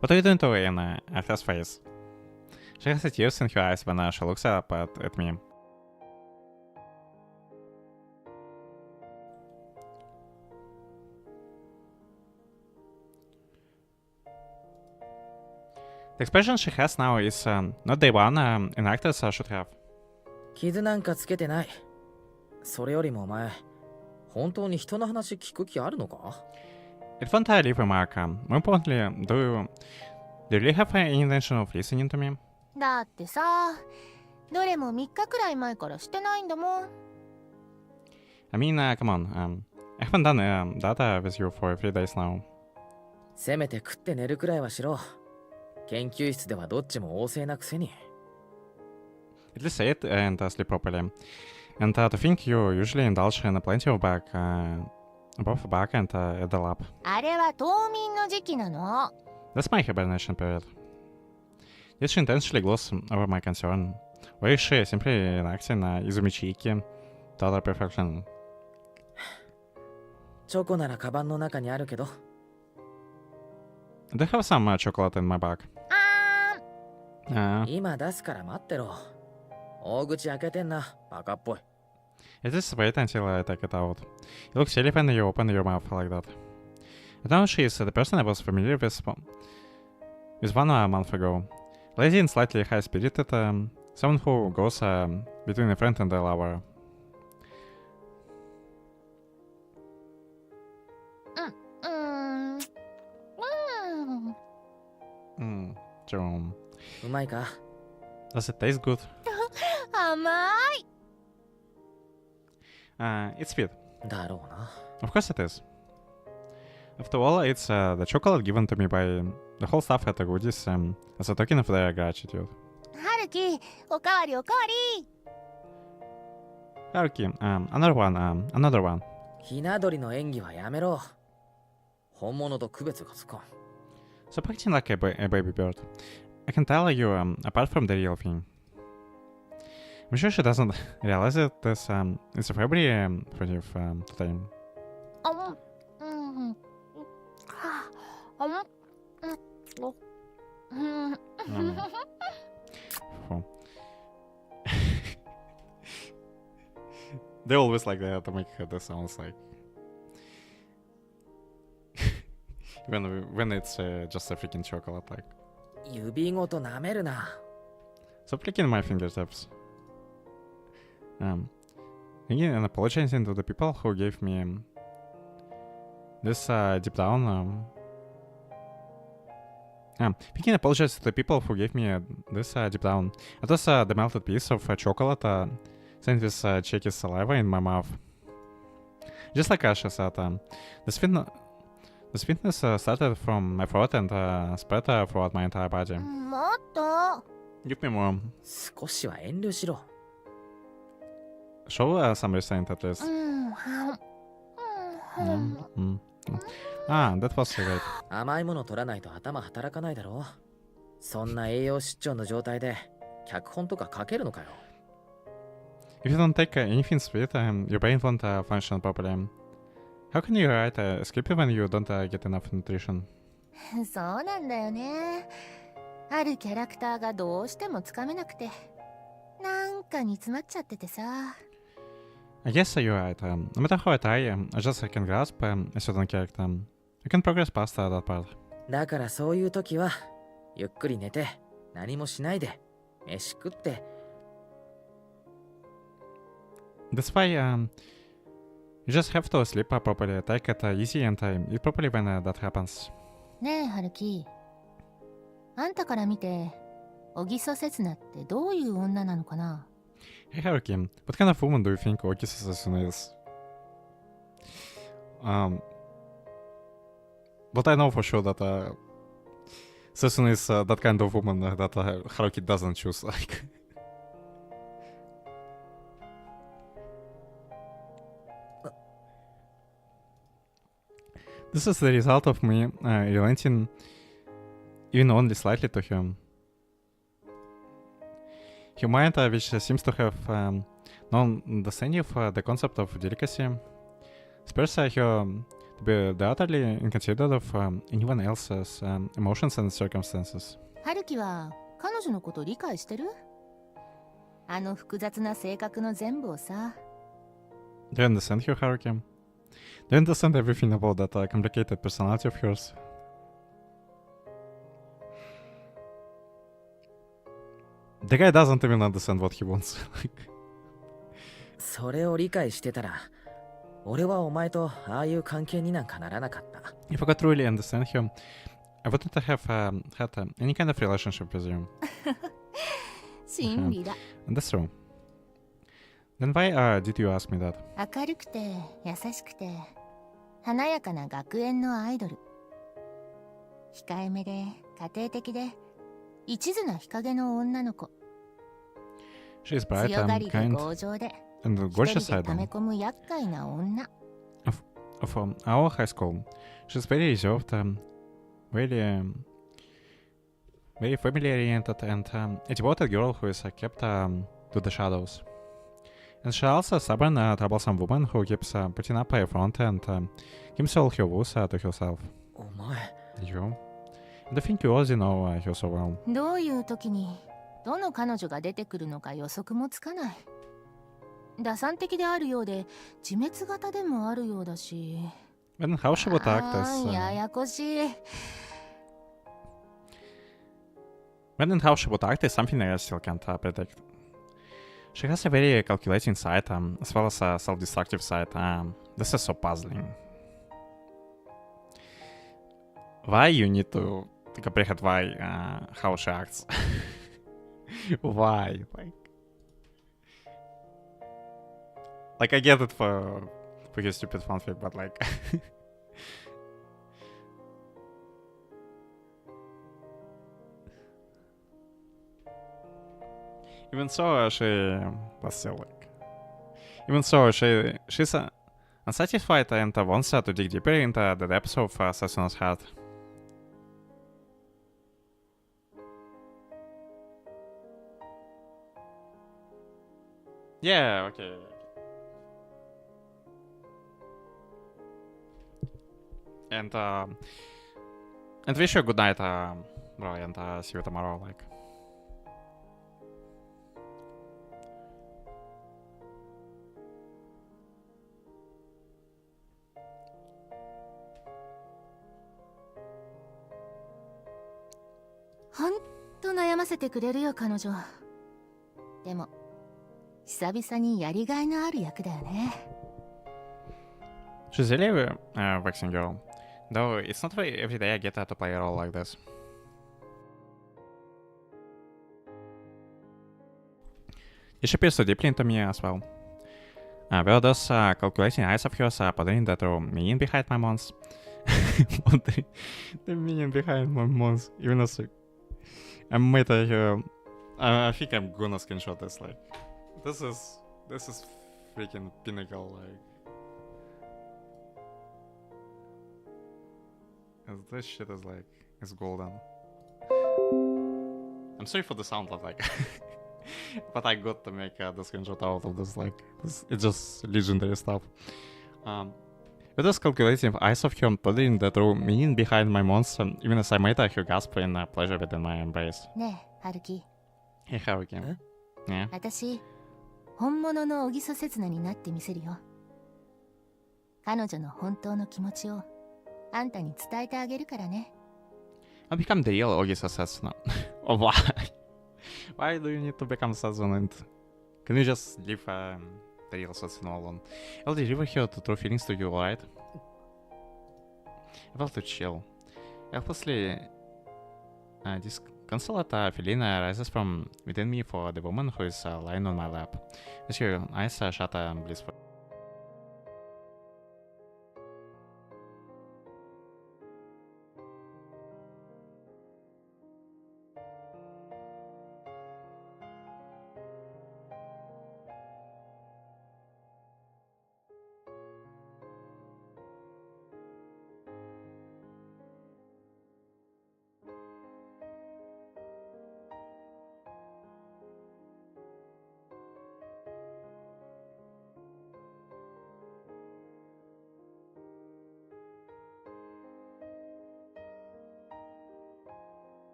what are you doing to Arthur's face? She has tears in her eyes when she looks up at me. The expression she has now is not the one an actress should have. 傷なんかつけてない。それよりもお前、本当に人の話聞く気あるのか？ It won't leave a mark. More importantly, do you really have any intention of listening to me? だってさ、どれも3日くらい前からしてないんだもん。 I mean, come on. I haven't done that with you for 3 days now. せめて食って寝るくらいはしろ。研究室ではどっちも旺盛なくせに。 At least say it and sleep properly. And to think you usually indulge in plenty of back, both back and at the lab. あれは冬眠の時期なの。 That's my hibernation period. Did she intentionally gloss over my concern? Or is she simply enacting Izumi Chiaki to other perfection? チョコならカバンの中にあるけど。 I do have some chocolate in my bag. 今出すから待ってろ。大口開けてんな、バカっぽい。 It is wait until I take it out. It looks silly when you open your mouth like that. But now she is the person I was familiar with 1 month ago. Lazy and slightly high-spirited, someone who goes between a friend and a lover. うまいか？ Does it taste good? 甘い。 It's sweet. だろうな。 Of course it is. After all, it's the chocolate given to me by the whole staff at the Goodies as a token of their gratitude. はるき、おかわりおかわり。 Haruki, another one. ひな鳥の演技はやめろ。本物と区別がつかん。 Stop acting like a baby bird. I can tell you apart from the real thing. I'm sure she doesn't realize it as it's February 20th today. Four. They always like that to make the sounds like when it's just a freaking chocolate like. 指ごと舐めるな。 Stop licking my fingertips. Again, and apologizing to the people who gave me this deep down. Picking apologize to the people who gave me this deep down. It was the melted piece of chocolate sent with Chiaki's saliva in my mouth. Just like Asha said, the sweetness started from my throat and spread throughout my entire body. もっと。 Give me more. 少しは遠慮しろ。 Show some restraint at least. That was great. 甘いもの取らないと頭働かないだろう。そんな栄養失調の状態で脚本とか書けるのかよ。 If you don't take anything sweet, your brain won't function properly. How can you write a script when you don't get enough nutrition? そうなんだよね。あるキャラクターがどうしてもつかめなくて、なんか煮詰まっちゃっててさ。I guess you're right. No matter how I try, I just can grasp a certain character. I can progress past that part. だからそういう時はゆっくり寝て何もしないで飯食って。 That's why you just have to sleep properly, take it easy, and eat properly when that happens. ねえ、はるき。あんたから見て、小木曽刹那ってどういう女なのかな？ Hey Haruki, what kind of woman do you think Okisu Sasune is? But I know for sure that Sasune is that kind of woman that Haruki doesn't choose. Like, this is the result of me relenting even only slightly to him. Her mind, which seems to have no understanding of the concept of delicacy, spares her to be utterly inconsiderate of anyone else's emotions and circumstances. 春樹は彼女のこと理解してる？あの複雑な性格の全部をさ。Do you understand her, Haruki? Do you understand everything about that complicated personality of hers? The guy doesn't even understand what he wants. それを理解してたら、俺はお前とああいう関係になんかならなかった。If I could truly understand him, I wouldn't have had any kind of relationship with you. 真理だ。And that's true. Then why did you ask me that? 明るくて優しくて華やかな学園のアイドル。控えめで家庭的で一途な日陰の女の子。 She is bright 強が and りで kind 強情で and 一 gorgeous 人で side 溜め込む厄介な女。of our high school. She's very reserved, very family oriented, and a devoted girl who is kept to the shadows. And she's also a stubborn, troublesome woman who keeps putting up a front and keeps all her woes to herself. お前、 You? And I think you already know her so well. どういう時にどの彼女が出てくるのか予測もつかない。打算的であるようで自滅型でもあるようだし。When how she would act あ is ーややこしい。when and how she would act is something I still can't predict. She has a very calculating side, as well as a self-destructive side. This is so puzzling. Why you need to comprehend why how she acts? Why? Like I get it for your stupid fanfic, but like even so, she was still like. Even so, she's unsatisfied and wants to dig deeper into the depths of Sasuna's heart. Yeah, okay. And wish you a good night, bro, and see you tomorrow, like.ほんと悩ませてくれるよ彼女。でも久々にやりがいのある役だよね。She's really a vexing girl. Though it's not every day I get to play a role like this. She appears so deeply into me as well. Were those calculating eyes of yours putting the true meaning behind my mons? the meaning behind my mons. Even as I made I think I'm gonna screenshot this. Like, this is freaking pinnacle. Like. This shit is like, it's golden. I'm sorry for the sound of like, but I got to make the screenshot out of this, like, it's just legendary stuff. With this calculating eyes of him putting the true meaning behind my monster, even as I made her gasp in pleasure within my embrace. ねえ春樹。 Hey, Haruki. Yeah? 私本物の小木曽刹那になってみせるよ。彼女の本当の気持ちをあんたに伝えてあげるからね。I'll become the real Ogisa Setsuna. Oh, why? Why do you need to become Setsuna? And can you just leave the real Setsuna alone? I'll deliver here the true feelings to you, alright? I felt to chill. Helplessly, disconsolate feeling arises from within me for the woman who is lying on my lap. With her eyes shut blissful.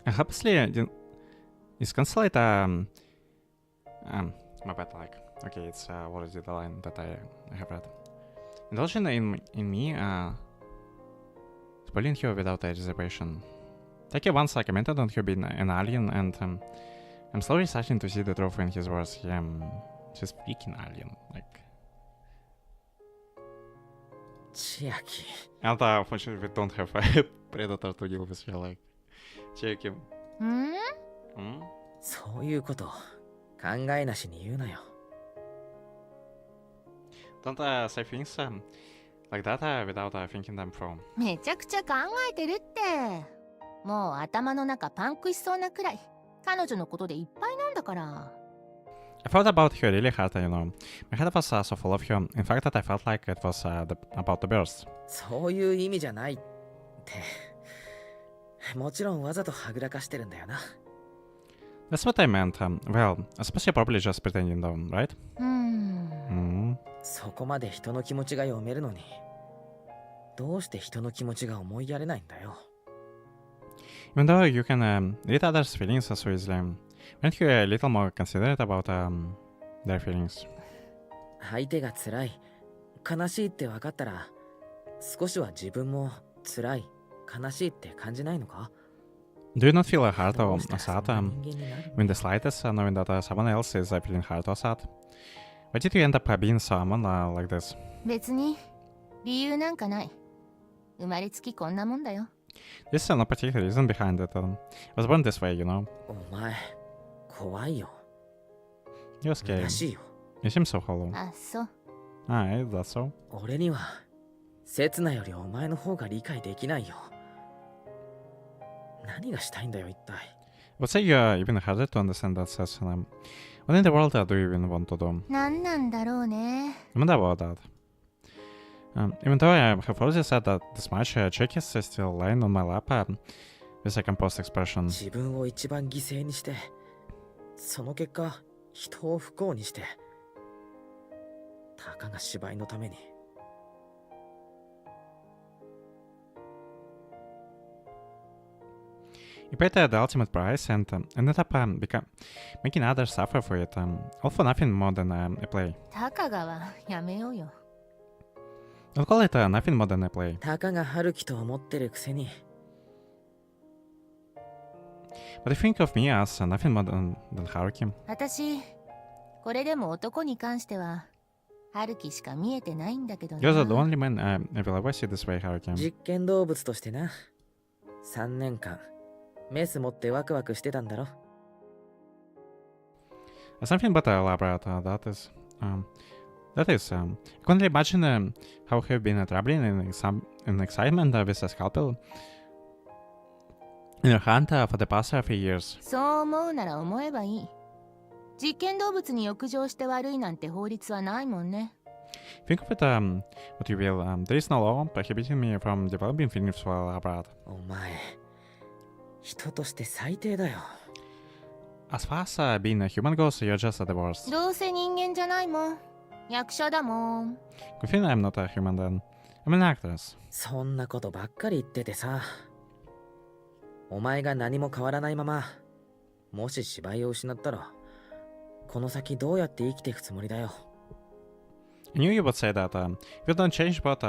Obviously, it's constantly my bad, like, okay, it's what is the line that I have read? Indulging in me, spoiling her without a reservation. Taki once commented on her being an alien, and I'm slowly starting to see the truth in his words. She's freaking alien, like. Chiaki. And unfortunately, we don't have a predator to deal with her, like. Chiaki. そういうこと考えなしに言うなよ。 Don't say things like that without thinking them through. めちゃくちゃ考えてるって。もう頭の中パンクしそうなくらい彼女のことでいっぱいなんだから。I thought about her really hard, you know. My head was so full of her. In fact, that I felt like it was about to burst. そういう意味じゃないって。もちろんわざとはぐらかしてるんだよな。That's what I meant. Well, I suppose you're probably just pretending though, right? そこまで人の気持ちが読めるのに、どうして人の気持ちが思いやれないんだよ。Even though you can read others' feelings so easily, aren't you a little more considerate about their feelings? 相手が辛い、悲しいって分かったら、少しは自分も辛い、悲しいって感じないのか？ Do you not feel hurt or sad when the slightest, knowing that someone else is feeling hurt or sad? Why did you end up being someone like this? 別に理由なんかない。生まれつきこんなもんだよ。There's no particular reason behind it. I was born this way, you know. お前、怖いよ。 You're scary. らしいよ。 You seem so hollow. あ、そう。Is that so? 俺には、刹那よりお前の方が理解できないよ。何がしたいんだよ、一体。I would say you're even harder to understand that says, what in the world do you even want to do? なんなんだろうね。I wonder about that. Even though I have already said that this much, Chiaki is still lying on my lap with a composed expression. 自分を一番犠牲にして、その結果、人を不幸にして、たかが芝居のために。You paid the ultimate price and ended up making others suffer for it, all for nothing more than a play. たかがはやめようよ。I'll call it nothing more than a play. たかが春樹と思ってるくせに。But you think of me as nothing more than Haruki. 私、これでも男に関しては、春樹しか見えてないんだけどな。 You're the only man I will ever see this way, Haruki. 実験動物としてな。3年間、メス持ってワクワクしてたんだろ。Something but elaborate, that is, I can only imagine how have been traveling in excitement with a scalpel in your hand for the past few years. そう思うなら思えばいい。実験動物に浴場して悪いなんて法律はないもんね。Think of it what you will. There is no law prohibiting me from developing feelings while abroad. お前、人として最低だよ。As far as being a human goes, you're just the worst. どうせ人間じゃないもん。役者だもん。Good thing I'm not a human then. I'm an actress. そんなことばっかり言っててさ。お前が何も変わらないまま、もし芝居を失ったら、この先どうやって生きていくつもりだよ。I knew you would say that. If you don't change, but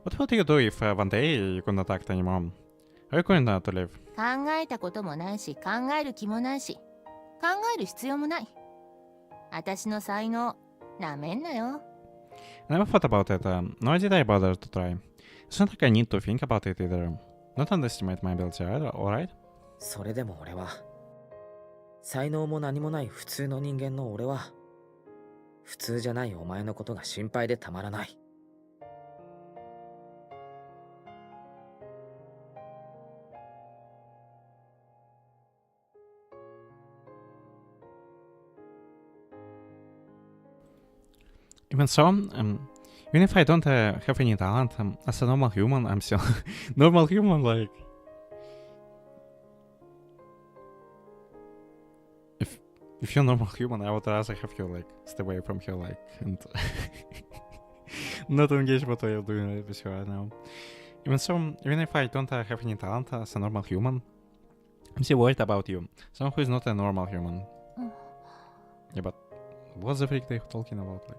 what would you do if one day you could not act anymore? How are you going to live? 考えたこともないし、考える気もないし、考える必要もない。私の才能、なめんなよ。I never thought about it, nor did I bother to try. It's not like I need to think about it either. Don't underestimate my ability either, alright? それでも俺は、才能も何もない普通の人間の俺は、普通じゃないお前のことが心配でたまらない。Even so, even if I don't have any talent, as a normal human, I'm still normal human, like... If you're a normal human, I would rather have you, like, stay away from her, like, and... not engage what you're doing with her right now. Even so, even if I don't have any talent as a normal human, I'm still worried about you. Someone who is not a normal human. Yeah, but what's the freak they talking about? Like,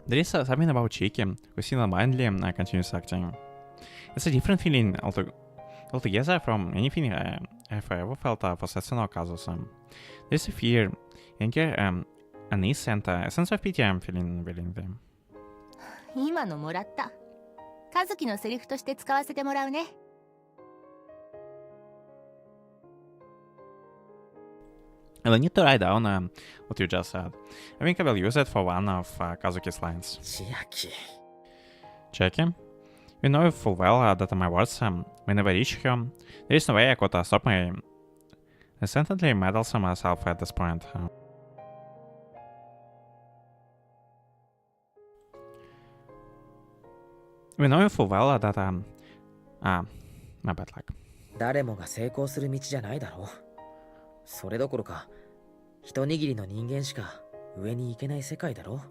there is something about Chiaki who single-mindedly continues acting. It's a different feeling altogether from anything I've ever felt for Setsuno Kazusa. There's a fear, anger, unease, and a sense of pity I'm feeling them. 今のもらった。和樹のセリフとして使わせてもらうね。I need to write down what you just said. I think I will use it for one of Kazuki's lines. Chiaki, you know full well that my words may never reach him. There is no way I could stop my constantly meddlesome myself at this point. We know full well that my bad luck. 誰もが成功する道じゃないだろう。それどころか、一握りの人間しか上に行けない世界だろ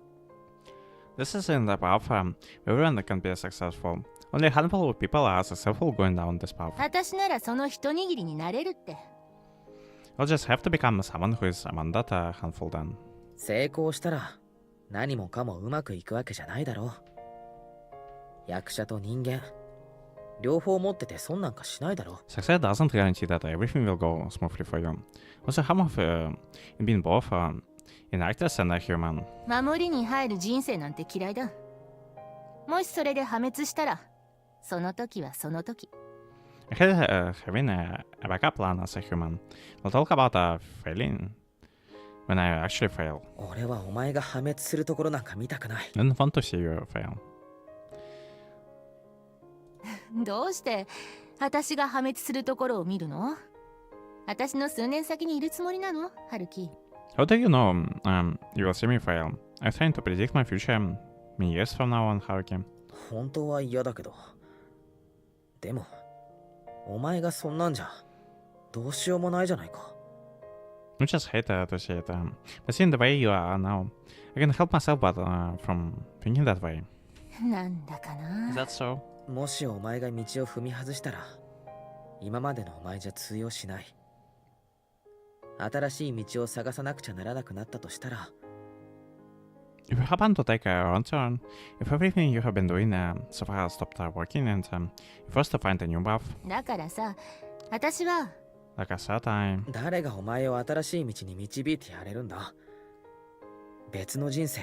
う。 This is in the path everyone can be successful. Only a handful of people are successful going down this path. 私ならその一握りになれるって。I'll just have to become someone who is among that handful then. 成功したら何もかもうまくいくわけじゃないだろう。役者と人間、両方持ってて損なんかしないだろう。 Success doesn't guarantee that everything will go smoothly for you. Also, how of in being both an actress and a human. 守りに入る人生なんて嫌いだ。もしそれで破滅したら、その時はその時。I had having a backup plan as a human. We'll talk about failing when I actually fail. 俺はお前が破滅するところなんか見たくない。 I don't want to see you fail. どうして私が破滅するところを見るの？私の数年先にいるつもりなの？春樹。How do you know you will see me fail? I'm trying to predict my future many years from now on, Haruki. 本当は嫌だけど。でも、お前がそんなんじゃ、どうしようもないじゃないか。I just hate to see it. But seeing the way you are now, I can help myself but from thinking that way. なんだかな。 Is that so? もしお前が道を踏み外したら、今までのお前じゃ通用しない。新しい道を探さなくちゃならなくなったとしたら、If you happen to take a wrong turn, if everything you have been doing so far has stopped working and you're forced to find a new path, だからさ、私は like I said, 誰がお前を新しい道に導いてやれるんだ。別の人生、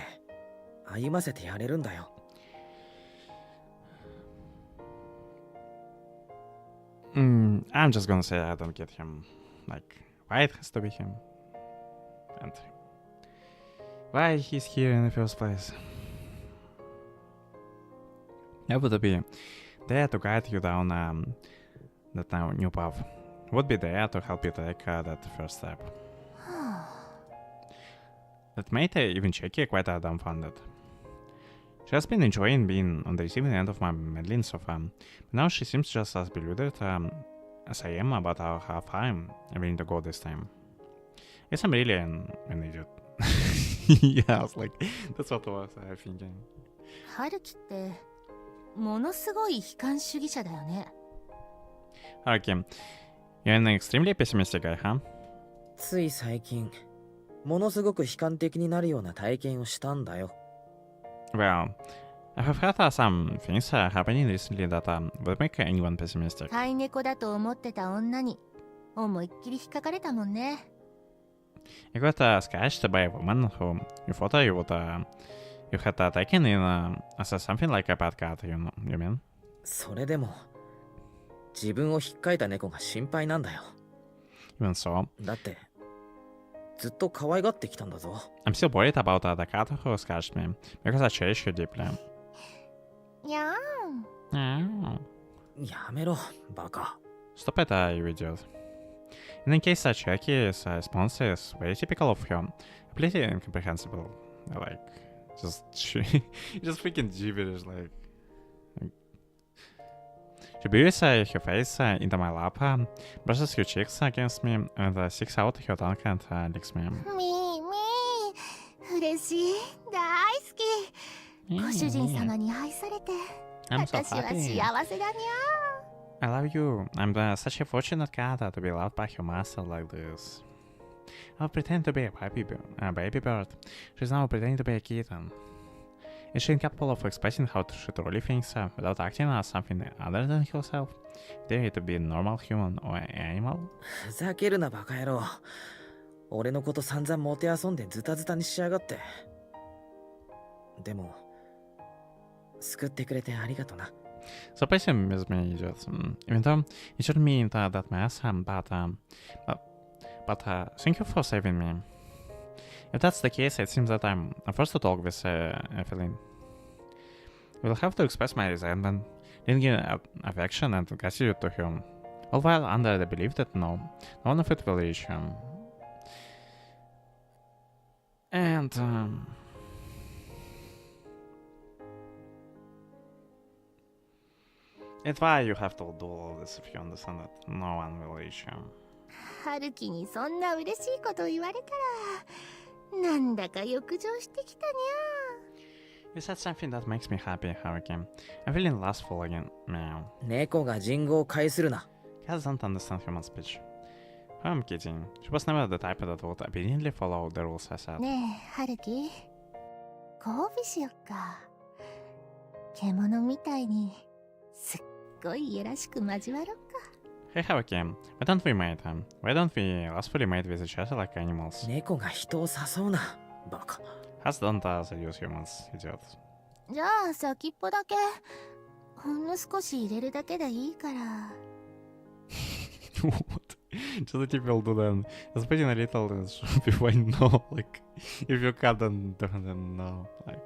歩ませてやれるんだよ。I'm just gonna say I don't get him. Like, why it has to be him? And why he's here in the first place? I would be there to guide you down that new path. Would be there to help you take that first step. That made even Chiaki quite dumbfounded. She has been enjoying being on the receiving end of my meddling so far, but now she seems just as bewildered as I am about how far I'm willing to go this time. I guess I'm really an idiot. Yeah, I was like, that's what I was thinking. 春樹ってものすごい悲観主義者だよね。Okay, you're an extremely pessimistic guy, huh? つい最近、ものすごく悲観的になるような体験をしたんだよ。Well, I have heard some things happening recently that would make anyone pessimistic. 飼い猫だと思ってた女に思いっきり引っかかれたもんね。You got sketched by a woman who you thought you had taken in as something like a bad cat, you mean? それでも、自分を引っかいた猫が心配なんだよ。Even so, だって、ずっと可愛がってきたんだぞ。I'm still worried about the cat who scratched me because I cherish you deeply. やーん。やめろ、バカ。 Stop it, you idiot. In any case, Chiaki's response is very typical of him. Completely incomprehensible. Like, just freaking gibberish, like. She buries her face into my lap, brushes her cheeks against me, and sticks out her tongue and licks me. 嬉しい。大好き。ご主人様に愛されて。I'm so 私は happy. 幸せだに I love you. I'm such a fortunate cat to be loved by her master like this. I'll pretend to be a baby bird. She's now pretending to be a kitten. Is she incapable of expressing how she truly thinks without acting as something other than herself? Dare it to be a normal human or an animal? ふざけるなバカ野郎。俺のこと散々もてあそんでズタズタにしやがって。でも救ってくれてありがとな。 So patient with me, just even though it shouldn't mean that mess, but thank you for saving me. If that's the case, it seems that I'm forced to talk with Evelyn. We'll have to express my resentment, linking affection and gratitude to him, all while under the belief that none of it will reach him. And it's why you have to do all this if you understand that no one will reach him. 春樹にそんな嬉しいこと言われたらなんだか欲情してきたに You said something that makes me happy, Hurricane. I'm feeling lustful again. Meow. 猫が人語を介するな。 Cats don't understand human speech. I'm kidding. She was never the type that would obediently follow the rules I ゃ set. ねえ春樹交尾しよっか獣みたいにすっごいいやらしく交わろっか Hey, Hurricane. Why don't we mate? Why don't we lustfully mate with each other like animals? 猫が人を誘うな。バカ。 Cats don't seduce humans, idiots. じゃあ先っぽだけほんの少し入れるだけでいいから What? Just the people do that. Especially in a little before I know. Like, if you cat then no. Like,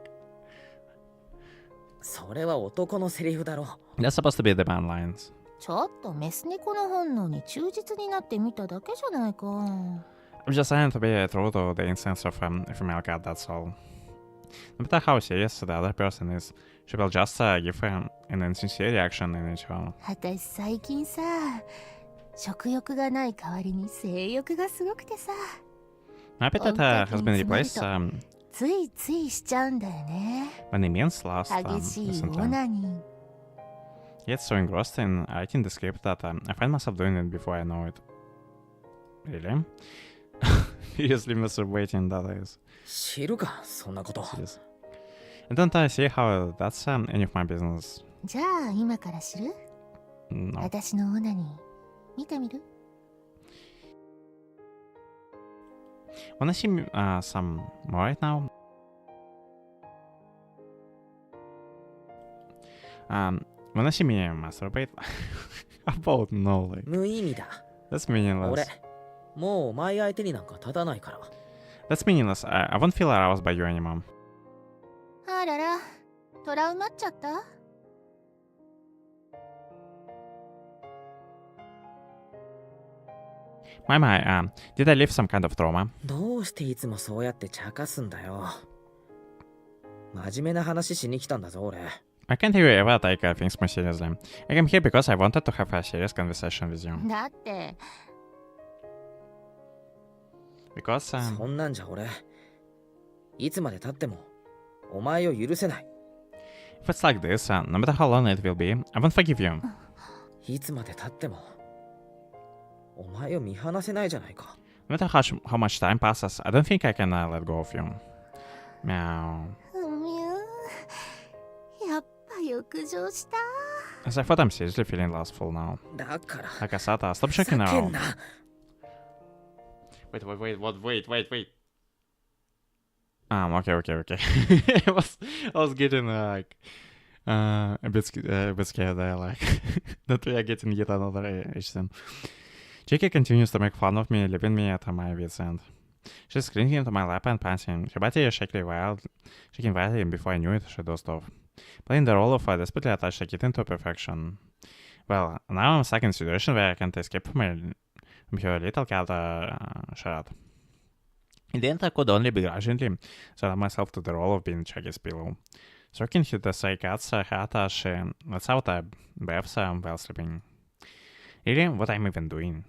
それは男のセリフだろ。 that's supposed to be the man lines. ちょっとメス猫の本能に忠実になってみただけじゃないか I'm just saying to be true to the instincts of a female cat, that's all. No matter how serious the other person is, she will just give an insincere reaction in return. 私最近さ食欲がない代わりに性欲がすごくてさ My appetite has been replaced ついついしちゃうんだよね when immense lust 激しいオ recently. ナニー Yet so engrossed in writing the script that I find myself doing it before I know it. Really? Seriously masturbating, that is. 知るかそんなこと。 Yes. I don't see how that's any of my business. じゃあ今から知る No. 私のオナニー見てみる Wanna see some more right now? Wanna see me masturbate? About no, like, 無意味だ。 that's meaningless. 俺、もうお前相手になんか立たないから。 That's meaningless. I won't feel aroused by you anymore. あららトラウマっちゃった My, did I leave some kind of trauma? どうしていつもそうやって茶化すんだよ。真面目な話しに来たんだぞ俺。 I can't hear you ever take things more seriously. I came here because I wanted to have a serious conversation with you. だって Because, そんなんじゃ俺、いつまで経ってもお前を許せない。 if it's like this, no matter how long it will be, I won't forgive you. いつまで経ってもお前を見放せないじゃないか。 No matter how much time passes, I don't think I can let go of you. Meow. やっぱ欲情した As I thought I'm seriously feeling lustful now. だから。 Like I said, stop shaking ふざけ around. んな。Wait. Okay. I was getting a bit scared there, like that we are getting yet another HSM. Chiaki continues to make fun of me, leaving me at my wit's end. She's clinging to my lap and panting. Her body is shaking wildly, and before I knew it, she dozed off, playing the role of a desperately attached kitten to perfection. Well, now I'm stuck in a situation where I can't escape from her little cat charade. In the end, I could only begrudgingly surrender myself to the role of being Chiaki's pillow, stroking the stray cat's head as she lets out a breath while sleeping. Really, what I'm even doing?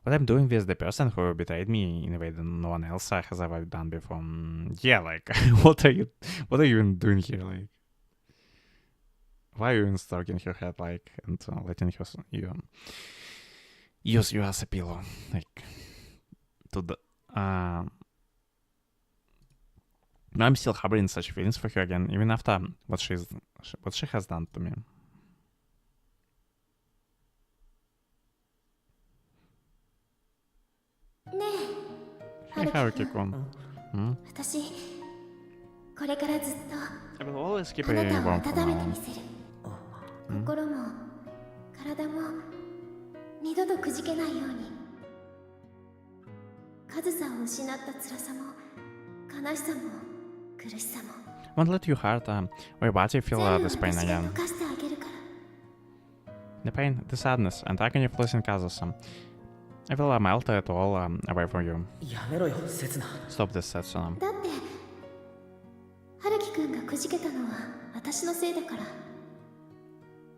What I'm doing with the person who betrayed me in a way that no one else has ever done before. Yeah, like, what are you even doing here, like? why are you even stroking her head, like, and letting her use you as a pillow, like, to the I'm still harboring such feelings for her again, even after what she has done to me. ねえ、 Hey, 春樹 Haruki くん。 kun. 私これからずっと I will always keep あな it たを warm for 温めて now. みせる。心も体も二度とくじけないように。カズさんを失った辛さも悲しさも苦しさも Won't let your heart or your body feel 全部 this pain 私が again. 溶かしてあげるから。 The pain, the sadness, and agony of losing Kazus. I will melt it all away from you. やめろよ、セツナ。 Stop this, Setsuna. だって春樹くんがくじけたのは私のせいだから。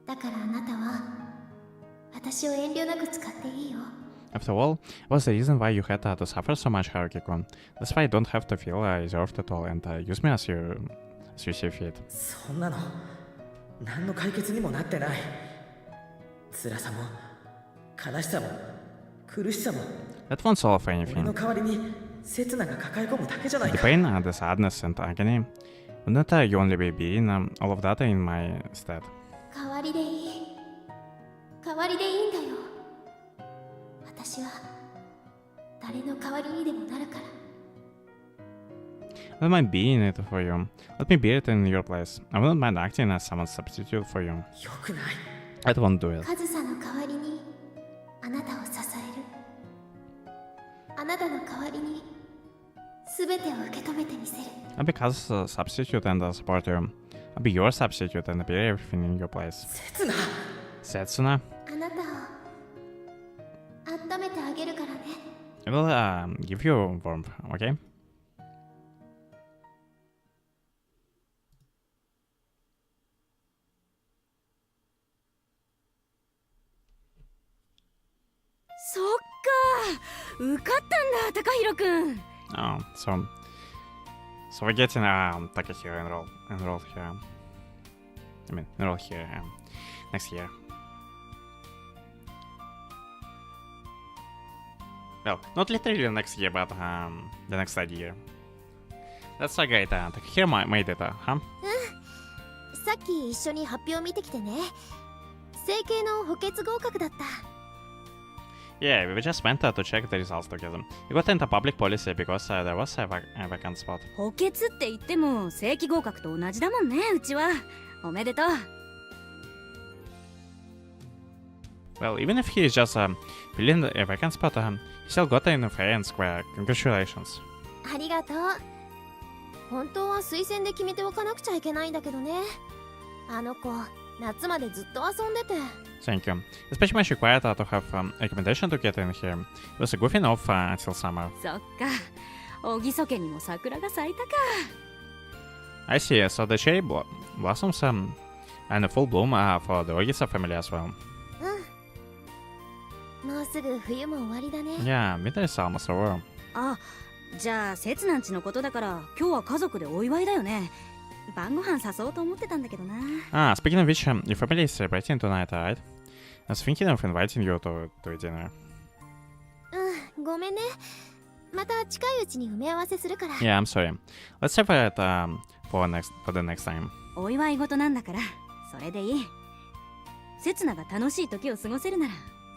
だからあなたは私を遠慮なく使っていいよ。 After all, it was the reason why you had to suffer so much, Haruki-kun. That's why you don't have to feel reserved at all and use me as you see fit. そんなの何の解決にもなってない。辛さも悲しさも苦しさも That won't solve 俺の anything. 代わりにセツナが抱え込むだけじゃない The か。 pain, the sadness, and agony. Wouldn't you only be being all of that in my stead? 代わりでいい。代わりでいいんだよ。私は誰の代わりにでもなるから。 I don't mind being it for you. Let me be it in your place. I wouldn't mind acting as someone's substitute for you. よくない。 I won't do it. カズさんの代わりにあなたを支える。あなたの代わりに全てを受け止めてみせる。 I'll be Kazu's substitute and support you. I'll be your substitute and be everything in your place. セツナ Setsuna, あなたを温めてあげるからね。 I will give you warmth, okay? そっか、受かったんだ高弘くん。 Oh, so we're getting Takahiro enrolled here. I mean, enrolled here next year. Well, not literally next year, but the next study year. That's so great. Takahiro made it, huh? さっき一緒に発表見てきてね。整形の補欠合格だった。 Yeah, we just went to check the results together. We got into public policy because there was a vacant spot. 補欠って言っても正規合格と同じだもんね、うちは。おめでとう。 Well, even if he is just filling a vacant spot, he still got in fair and square. Congratulations. ありがとう。本当は推薦で決めておかなくちゃいけないんだけどね。あの子、夏までずっと遊んでて。 Thank you. It's pretty much required to have recommendation to get in here. It was goofing off until summer. そっか、小木曽家にも桜が咲いたか。 I see. So the cherry blossoms and a full bloom for the Ogisa family as well. うん。もうすぐ冬も終わりだね。 Yeah, winter is almost over. あ、じゃあ節なんちのことだから今日は家族でお祝いだよね。晩ご飯誘おうと思ってたんだけどな。 Speaking of which, your family is celebrating tonight, right? I was thinking of inviting you to a dinner. うん、ごめんね。また近いうちに埋め合わせするから。 Yeah, I'm sorry. Let's save it for the next time. お祝い事なんだからそれでいい。節菜が楽しい時を過ごせるなら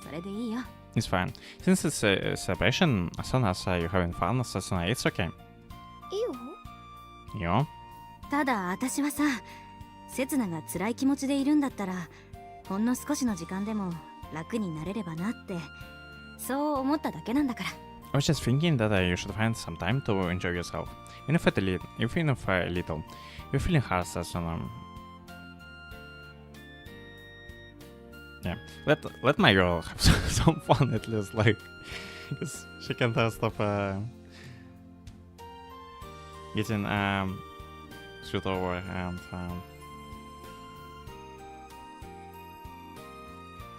それでいいよ。 It's fine. Since it's a celebration, as long as you're having fun, so it's okay. いいよ。 You? ただ私はさ、節菜が辛い気持ちでいるんだったらほんの少しの時間でも楽になれればなってそう思っただけなんだから。 I was just thinking that you should find some time to enjoy yourself. Even if a little. You're feeling hard, so yeah. Let my girl have some fun at least, like, because she can't stop getting shoot over and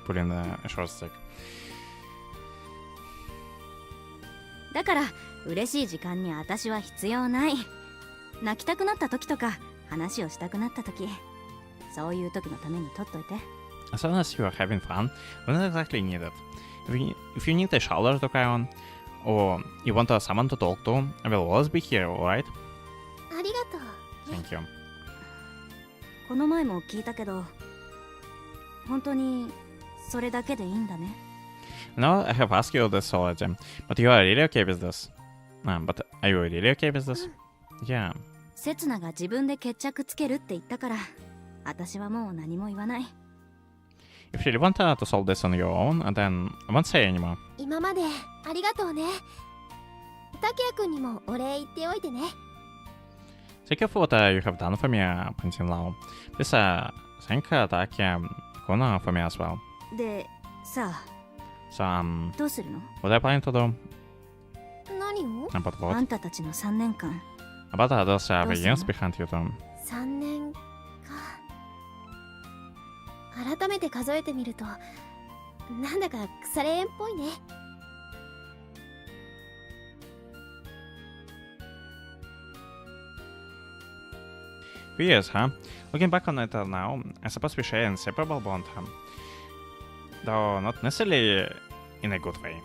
putting a short stick. だから嬉しい時間に私は必要ない。泣きたくなった時とか話をしたくなった時そういう時のために取っといて。 As long as you are having fun, we don't exactly need it. If you need a shoulder to cry on, or you want someone to talk to, I will always be here, alright? ありがとう。 Thank you. この前も聞いたけど、本当にそれだけでいいんだね。 Now I have asked you this already, but you are really okay with this? But are you really okay with this? Yeah. セツナが自分で決着つけるって言ったから、私はもう何も言わない。 If you really want to solve this on your own, then I won't say anymore. 今までありがとうね。竹谷くんにもお礼言っておいてね。 Thank you for what you have done for me, Prince Lao. Please thank Taki Kuna for me as well. で、さあ、 So, どうするの？ what I plan to do? 何を？ About あ what? んたたちの3年間、 About those Awesome. begins behind you too. 3年か。改めて数えてみると、なんだか腐れ縁っぽいね。Few years, huh? Looking back on it now, I suppose we share an inseparable bond, though not necessarily in a good way.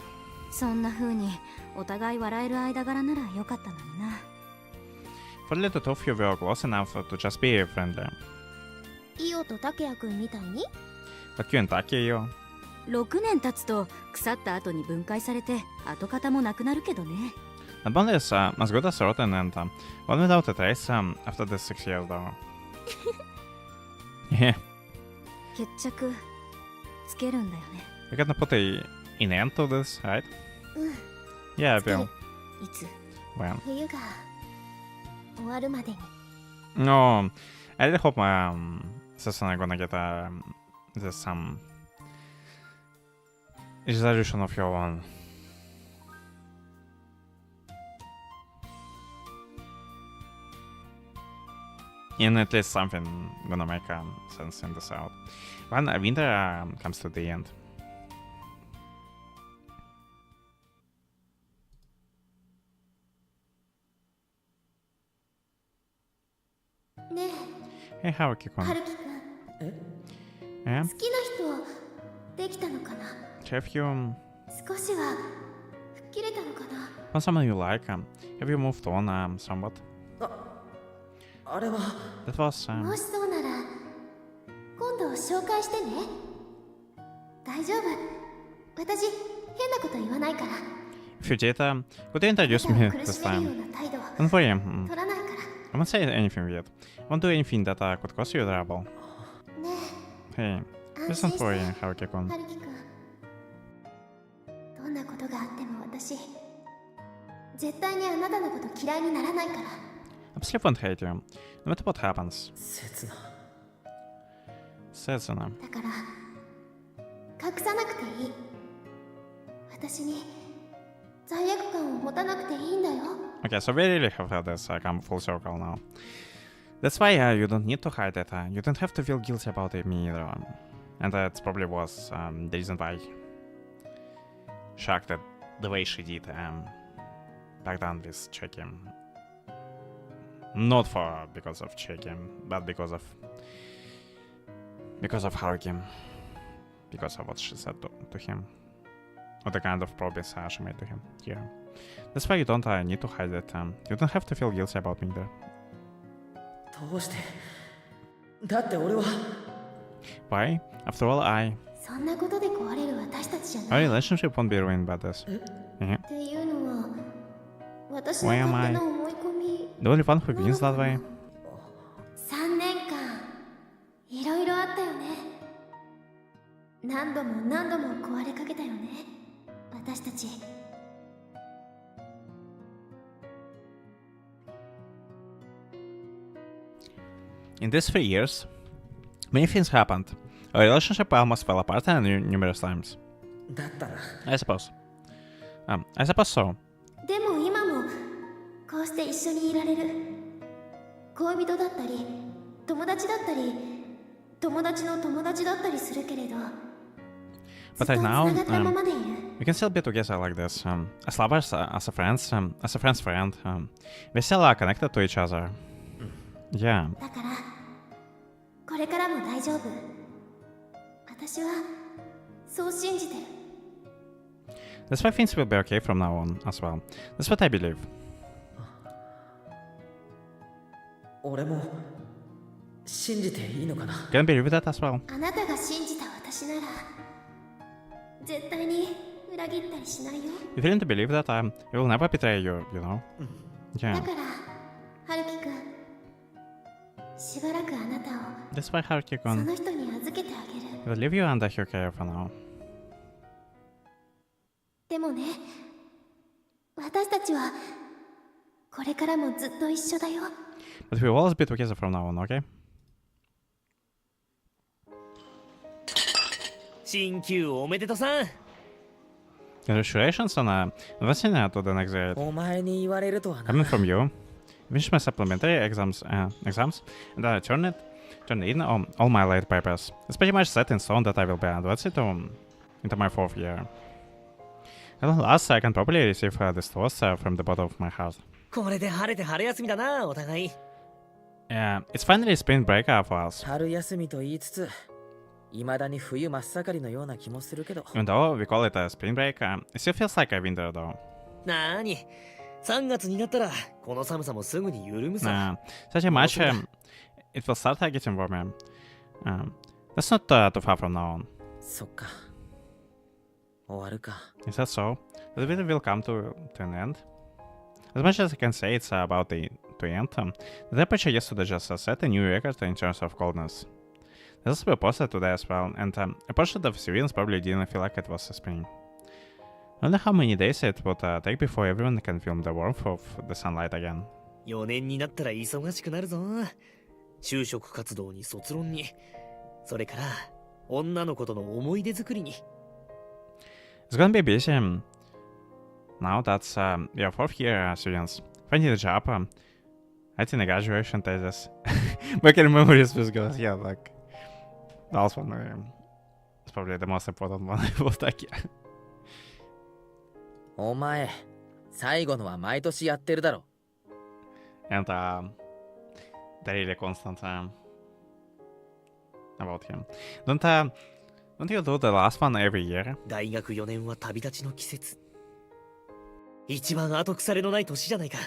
そんな風にお互い笑える間柄ならよかったのにな。 For the two of you were close enough to just be friendly. イオと竹谷くんみたいに？ Like you and Taki, you. 6年経つと腐った後に分解されて跡形もなくなるけどね。 The bond is as good as rotten and one without a trace after the 6 years, though. Yeah, 決着つけるんだよね。 you're gonna put an end to this, right? うん。 Yeah, I つける。 will. いつ？ When? 冬が終わるまでに。 No, I really hope Sasana gonna get this resolution of your one. And at least something gonna make sense in this out. When winter comes to the end.ね Hey, Haruki え、 kun. 春樹くん、 Yeah? 好きな人できたのかな？ Have you 少しは吹っ切れたのかな？ found someone you like? Have you moved on somewhat? あれは That was もしそうなら今度紹介してね。大丈夫、私変なこと言わないから。 if you did, could you introduce あな me たを苦 this しめるよ time? うな態度は Don't worry, 取らないから。 I won't say anything weird. I won't do anything that could cause you trouble. ね Hey, え、 please 安心 don't して worry, Haruki kun. 春樹くん。どんなことがあっても私絶対にあなたのこと嫌いにならないから。 Absolutely won't hate you, no matter what happens. 刹那 Setsuna. だから隠さなくていい。私に罪悪感を持たなくていいんだよ。 Okay, so we really have had this come full circle now. That's why you don't need to hide it. You don't have to feel guilty about it me either. And that probably was the reason why she acted the way she did back then with Chiaki. Not because of Chiaki, but because of Haruki. Because of what she said to him. Or the kind of promise she made to him here. That's why you don't need to hide it. You don't have to feel guilty about me either. どうしてだって俺は Why? After all, そんなことで壊れる私たちじゃない。 our relationship won't be ruined by this. Yeah. っていうのは私の Why am 勝 I 手な思い込み。 the only one who wins that way? 3年間いろいろあったよね。何度も何度も壊れかけたよね、私たち。 In these 3 years, many things happened. Our relationship almost fell apart numerous times. だったら I suppose. I suppose so. でも今もこうして一緒にいられる。恋人だったり友達だったり友達の友達だったりするけれど、 But ずっと right now, 繋がったままでいる。 we can still be together like this. As lovers, as a friends, as a friend's friend. We still are connected to each other. Yeah. だからこれからも大丈夫。私はそう信じてる。 That's why things will be okay from now on as well. That's what I believe. 俺も信じていいのかな。 Can you believe that as well? あなたが信じた私なら絶対に裏切ったりしないよ。 If you didn't believe that, I will never betray you, you know? だ Yeah. から春樹くん、しばらくあなたを That's why そ Haruki-kun の人に預けてあげる。 will leave you under her care for now. でもね、私たちはこれからもずっと一緒だよ。 But we will always be together from now on, okay? 新旧おめでとさん。 Congratulations on advancing to the next grade. お前に言われるとはな。 Coming from you, finished my supplementary exams, and I turned in all my late papers. It's pretty much set in stone that I will be advancing into my 4th year. At last, I can probably receive this toast from the bottom of my heart. これで晴れて春休みだな、お互い。Yeah, it's finally spring break for us. 春休みと言いつつ、未だに冬真っ盛りのような気もするけど。 Even though we call it a spring break, it still feels like a winter though. なーに、3月になったらこの寒さもすぐに緩むさ。 Such a much, it will start getting warmer. That's not too far from now on. そっか。終わるか。 Is that so? The video will come to an end? As much as I can say it's about to end, the temperature yesterday just set a new record in terms of coldness. This will be posted today as well, and a portion of civilians probably didn't feel like it was spring. I wonder how many days it would take before everyone can feel the warmth of the sunlight again. 4年になったら忙しくなるぞ。就職活動に卒論に、それから女の子との思い出作りに。 It's gonna be busy now that we are 4th year students. Finding a job, writing a graduation thesis, making memories with girls. Yeah, like that was one. It's probably the most important one I will take. お前、最後のは毎年やってるだろ。 And the really constant about him. Don't you do the last one every year? 大学4年は旅立ちの季節。一番後腐れのない年じゃないか。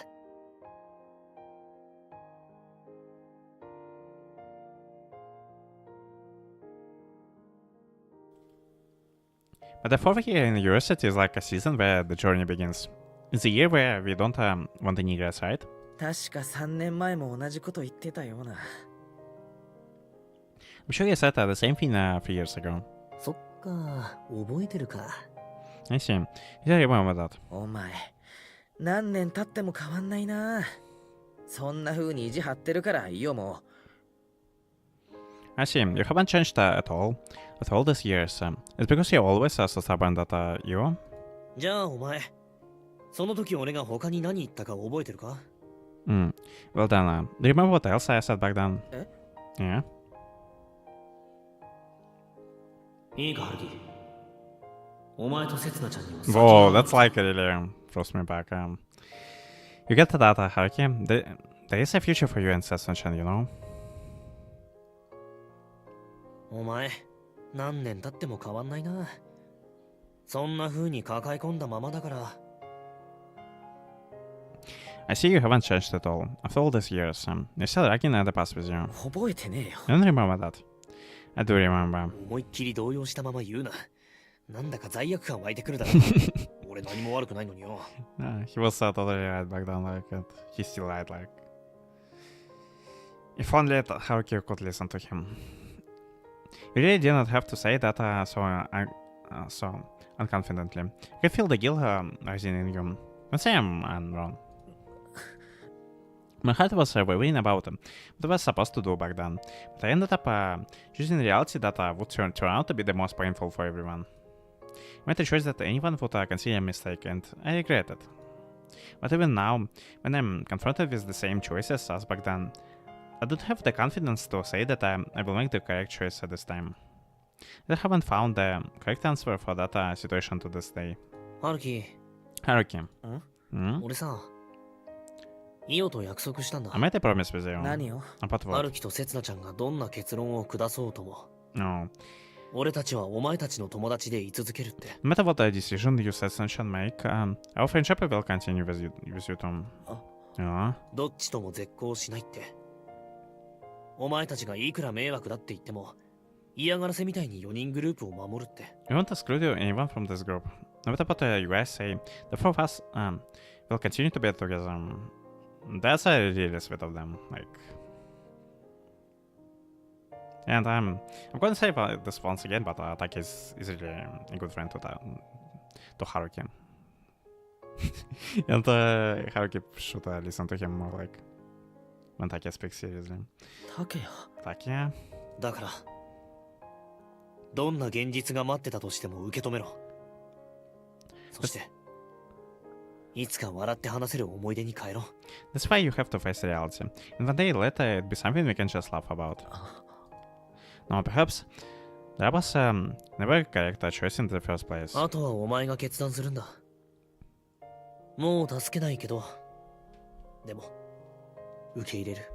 But the 4th year in university is like a season where the journey begins. It's a year where we don't want any regrets, right? 確か3年前も同じこと言ってたような。 I'm sure you said the same thing 3 years ago. そっか、覚えてるか。 I see. You don't remember that. お前、何年経っても変わんないな。そんな風に意地張ってるからいいよもう。 I see. You haven't changed at all these years. It's because you're always so stubborn that you. じゃあお前、その時俺が他に何言ったか覚えてるか？ Well then, do you remember what else I said back then? え？ Yeah? いいか、ハルキ。お前とセツナちゃんには。 Whoa, that's like really throws me back. You get to that, Haruki. There is a future for you and Setsuna-chan, you know? お前、何年経っても変わんないな。そんな風に抱え込んだままだから。I see you haven't changed at all. After all these years, you're still rocking the past with you. 覚えてねえよ。 I don't remember that. I do remember. 思いっきり動揺したまま言うな。なんだか罪悪感湧いてくるだろ。俺何も悪くないのによ。He was totally right back then, like, and he's still right, like. If only Haruki could listen to him. You really did not have to say that so unconfidently. I can feel the guilt rising in you. Don't say I'm wrong. My heart was worrying about what I was supposed to do back then, but I ended up choosing reality that would turn out to be the most painful for everyone. I made a choice that anyone would consider a mistake, and I regret it. But even now, when I'm confronted with the same choices as back then, I don't have the confidence to say that I will make the correct choice at this time. I haven't found the correct answer for that situation to this day. ハルキ、 Haruki. 俺さ、イオと約束したんだ。 I made a promise with you. 何を About ハ what? ルキとセツナちゃんがどんな結論を下そうとも、 No. 俺たちはお前たちの友達で居続けるって。 No matter what decision you said Sunshine make, our friendship will continue with you, Tom. Yeah. どっちとも絶交しないって。お前たちがいくら迷惑だって言っても、嫌がらせみたいに4人グループを守るって。 We won't exclude anyone from this group. No matter what you guys say, the four of us will continue to be together. That's really sweet of them. Like, and I'm going to say about this once again, but Taki is really a good friend to Haruki. And Haruki should listen to him more, like, when Taki speaks seriously. タケよ Taki, yeah. だから、どんな現実が待ってたとしても受け止めろ。そして、いつか笑って話せる思い出に変えろ。 That's why you have to face reality. And one day later, it'd be something we can just laugh about. No, perhaps that was never a correct choice in the first place. あとはお前が決断するんだ。もう助けないけど、でも、受け入れる。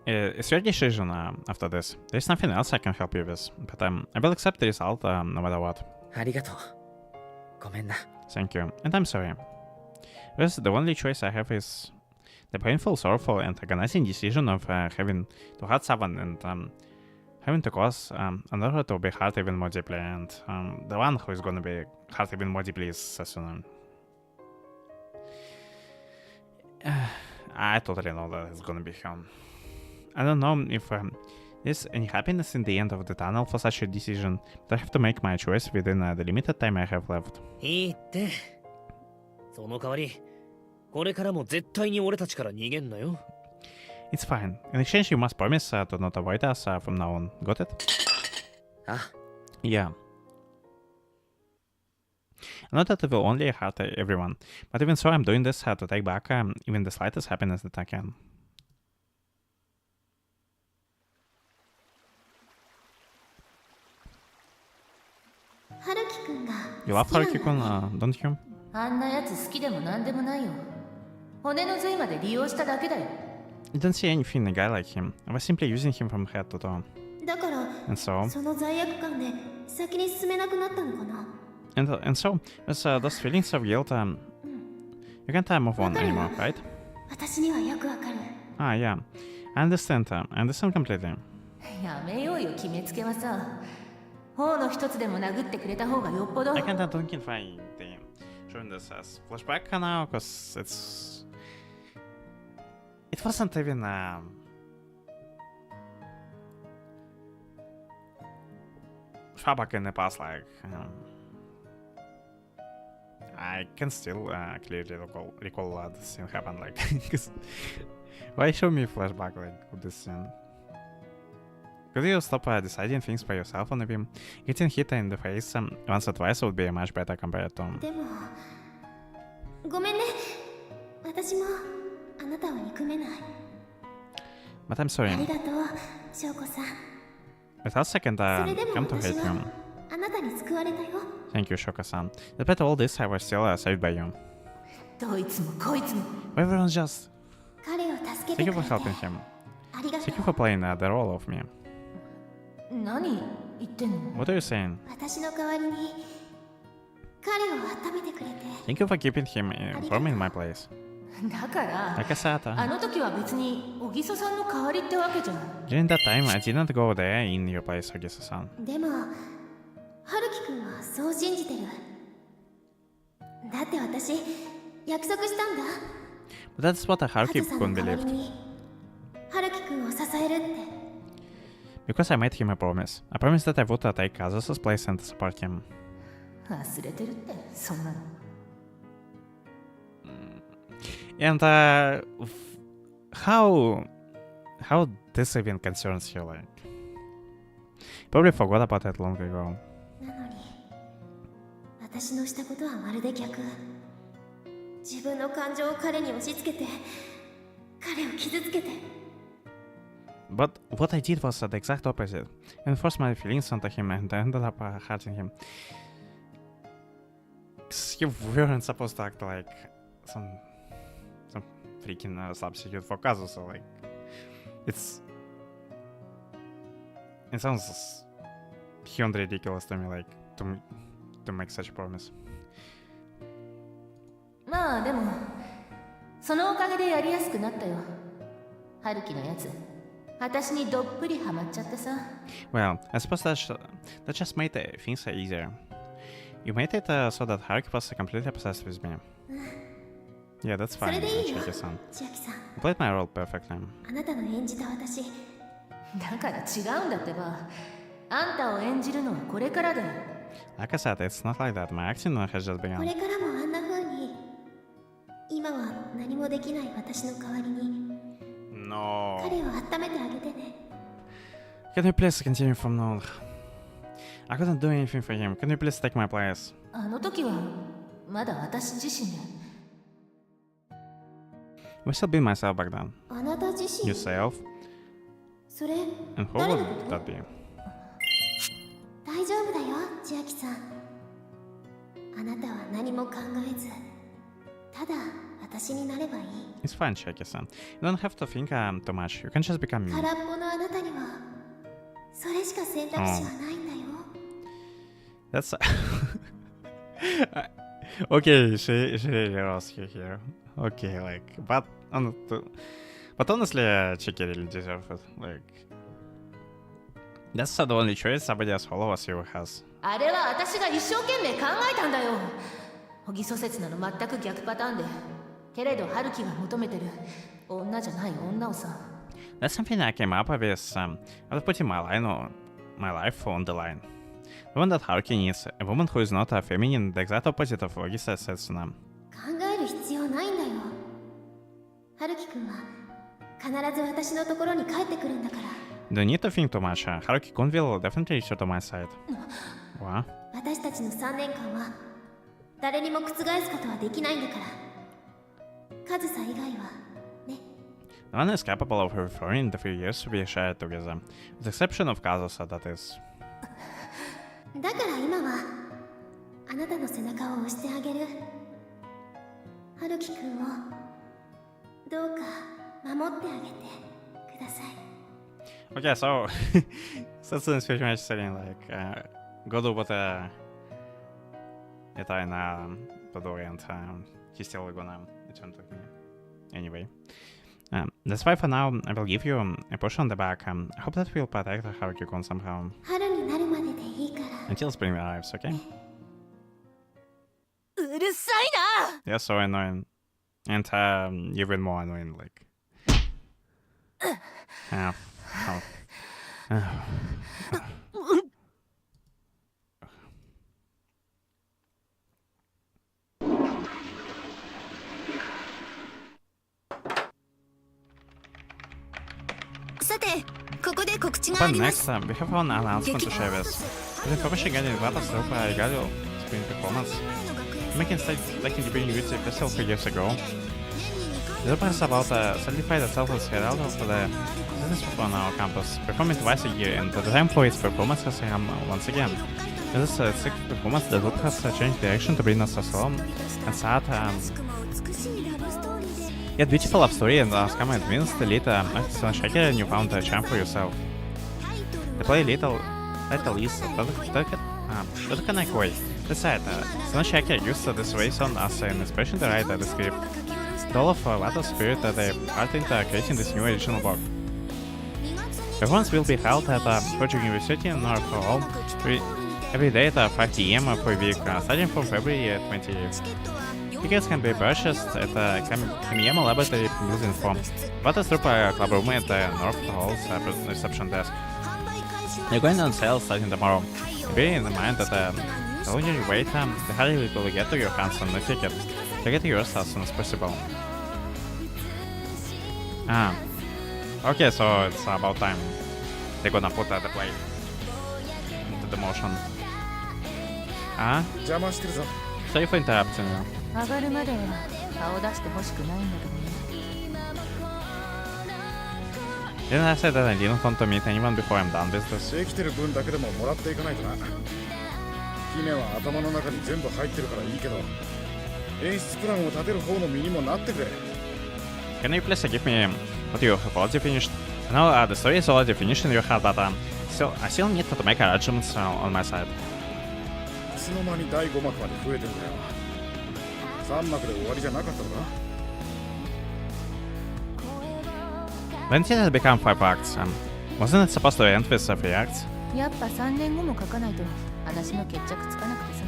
It's your decision after this. There's nothing else I can help you with, but I will accept the result no matter what. ありがとうごめんな Thank you, and I'm sorry. Because the only choice I have is the painful, sorrowful, and agonizing decision of having to hurt someone and having to cause another to be hurt even more deeply, and the one who is gonna be hurt even more deeply is Sasuna. I totally know that it's gonna be him. I don't know if there's any happiness in the end of the tunnel for such a decision, but I have to make my choice within the limited time I have left. いいって。その代わり、これからも絶対に俺たちから逃げんなよ。 It's fine. In exchange, you must promise to not avoid us from now on. Got it? あ Yeah. Not that it will only hurt everyone, but even so, I'm doing this to take back even the slightest happiness that I can. You love Haruki-kun, don't you? あんなやつ好きでもなんでもないよ。骨の髄まで利用しただけだよ。 You don't see anything in a guy like him. I was simply using him from head to toe. だから And so, その罪悪感で先に進めなくなったのかな。 and so, with those feelings of guilt, you can't move on anymore, right? 私にはよくわかる。 Ah, yeah. I understand completely. やめようよ、決めつけはさ。頬の一つでも殴ってくれた方がよっぽど。 I can't think if I showing this as flashback now, because it wasn't even far back in the past, like I can still clearly recall this scene happened, like, cause why show me flashback like with this scene? Could you stop deciding things by yourself on a whim? Getting hit in the face once or twice would be much better compared to... でもごめんね。私もあなたを憎めない。 But I'm sorry. ありがとう、翔子さん。 Without second, それでも come to 私 hate は you. あなたに救われたよ。 Thank you, Shoka-san. Despite all this, I was still saved by you. どいつもこいつも。 Everyone's just... 彼を助け Thank て you く for れて helping him. ありがと Thank you う。 for playing the role of me. 何言ってんの？ What are you saying? 私の代わりに彼を温めてくれて Thank you for keeping him warm in my place. だから、 Like I said, あの時は別に小木曽さんの代わりってわけじゃん。 during that time, I didn't go there in your place, Hagisa-san. でも春樹くんはそう信じてる。だって私約束したんだ。 But that's what カズさん Haruki-kun の代わり believed. に春樹くんを支えるって。 Because I made him a promise. I promised that I would take Kazusa's place and support him. 忘れてるって、そんなの。 And how this even concerns you, like? Probably forgot about that long ago. なのに私のしたことはまるで逆。自分の感情を彼に押し付けて彼を傷つけて。 But what I did was the exact opposite. I forced my feelings onto him and I ended up hurting him. 'Cause you weren't supposed to act like some some freaking substitute for Kazu. So like, it sounds beyond ridiculous to me, like to make such a promise. まあでもそのおかげでやりやすくなったよ。春樹のやつ私にどっぷりハマっちゃってさ。 Well, I suppose that just made things easier. You made it so that Haruki was completely obsessed with me. Yeah, that's fine, Chiaki-san. 千秋さん、 You played my role perfectly. あなたの演じた私、だから違うんだってば。あんたを演じるのはこれからだよ。 Like I said, it's not like that. My acting has just こ begun. れからもあんな風に、今は何もできない私の代わりに No. 彼を温めてあげてね。 Can you please continue from now? I couldn't do anything for him. Can you please take my place? あの時はまだ私自身で。 I still be myself back then. あなた自身、 Yourself? それ And who 誰の would こと？ that be? 大丈夫だよ、千秋さん。あなたは何も考えず、ただ私になればいい。 It's fine, Chiaki-san. You don't have to think too much. You can just become me. 空っぽのあなたにはそれしか選択肢はないんだよ。That's okay. She really lost you here. Okay, like, but honestly, Chiaki really deserves it. Like, that's the only choice somebody as hollow as you has. あれは私が一生懸命考えたんだよ。小木曽刹那の全く逆パターンで。けれど春樹が求めてる女じゃない女をさ。 That's something I came up with. I was putting my life on the line. The one that Haruki needs, a woman who is not a feminine, the exact opposite of Ogisa Setsuna. 考える必要ないんだよ。春樹くんは必ず私のところに帰ってくるんだから。 Don't need to think too much. Haruki-kun will definitely return to my side. What? 私たちの3年間は誰にも覆すことはできないんだから。カズサ以外はね。 No one is capable of referring the few years we shared together, with the exception of Kazusa, that is. だから今はあなたの背中を押してあげる。春樹くんをどうか守ってあげてください。 Okay, so Setsuna's pretty much saying like, go do what это она подумает, and he's still gonna return to me. Anyway, that's why for now I will give you a push on the back. I hope that will protect Haruki-kun somehow 春になるまででいいから。 until spring arrives, okay? うるさいな。 You're so annoying, and even more annoying, like. Oh. さて、ここで告知が But ありま next, す。 we have an announcement to share with. The information gathered in Vatas Rupa Galio screen performance. Making taking the beauty festival 2 years ago. The Rupa is about solidified itself as herald of the business people on our campus, performing twice a year, and the time for its performance has come once again. This is a sixth performance. The Rupa has changed direction to bring us along and start yet beautiful love story and come advanced later as Chiaki and you found a charm for yourself. The play title is Tokanai. That's it. Chiaki used this way song as an inspiration to write the script. The all of Vatos spirit that they part into creating this new original book. Performance will be held at Project University in North Hall every day at 5 PM per week, starting from February 28th. Tickets can be purchased at the Kamiyama Laboratory Museum Form. Vatos Rupa Club Room at the North Hall's reception desk. They're going on sale starting tomorrow. Bear in mind that the longer you wait, the harder it will get to your hands on the ticket. So get yours as soon as possible. Okay, so it's about time. They're gonna put the play into the motion. 邪魔してるぞ。 Sorry for interrupting you. 上がるまでは顔出してほしくないんだけどね。 Didn't I say that I didn't want to meet anyone before I'm done with this? できてる分だけでももらっていかないとな。姫は頭の中に全部入ってるからいいけど、演出プランを立てる方の身にもなってくれ。Can you please give me what you have already finished? I know the story is already finished in your head, but I still need to make arrangements on my side. いつの間に第5幕まで増えてんだよ。3幕で終わりじゃなかったのか？ When did it become 5 acts? Wasn't it supposed to end with 3 acts? やっぱ3年後も書かないと話の決着つかなくてさ。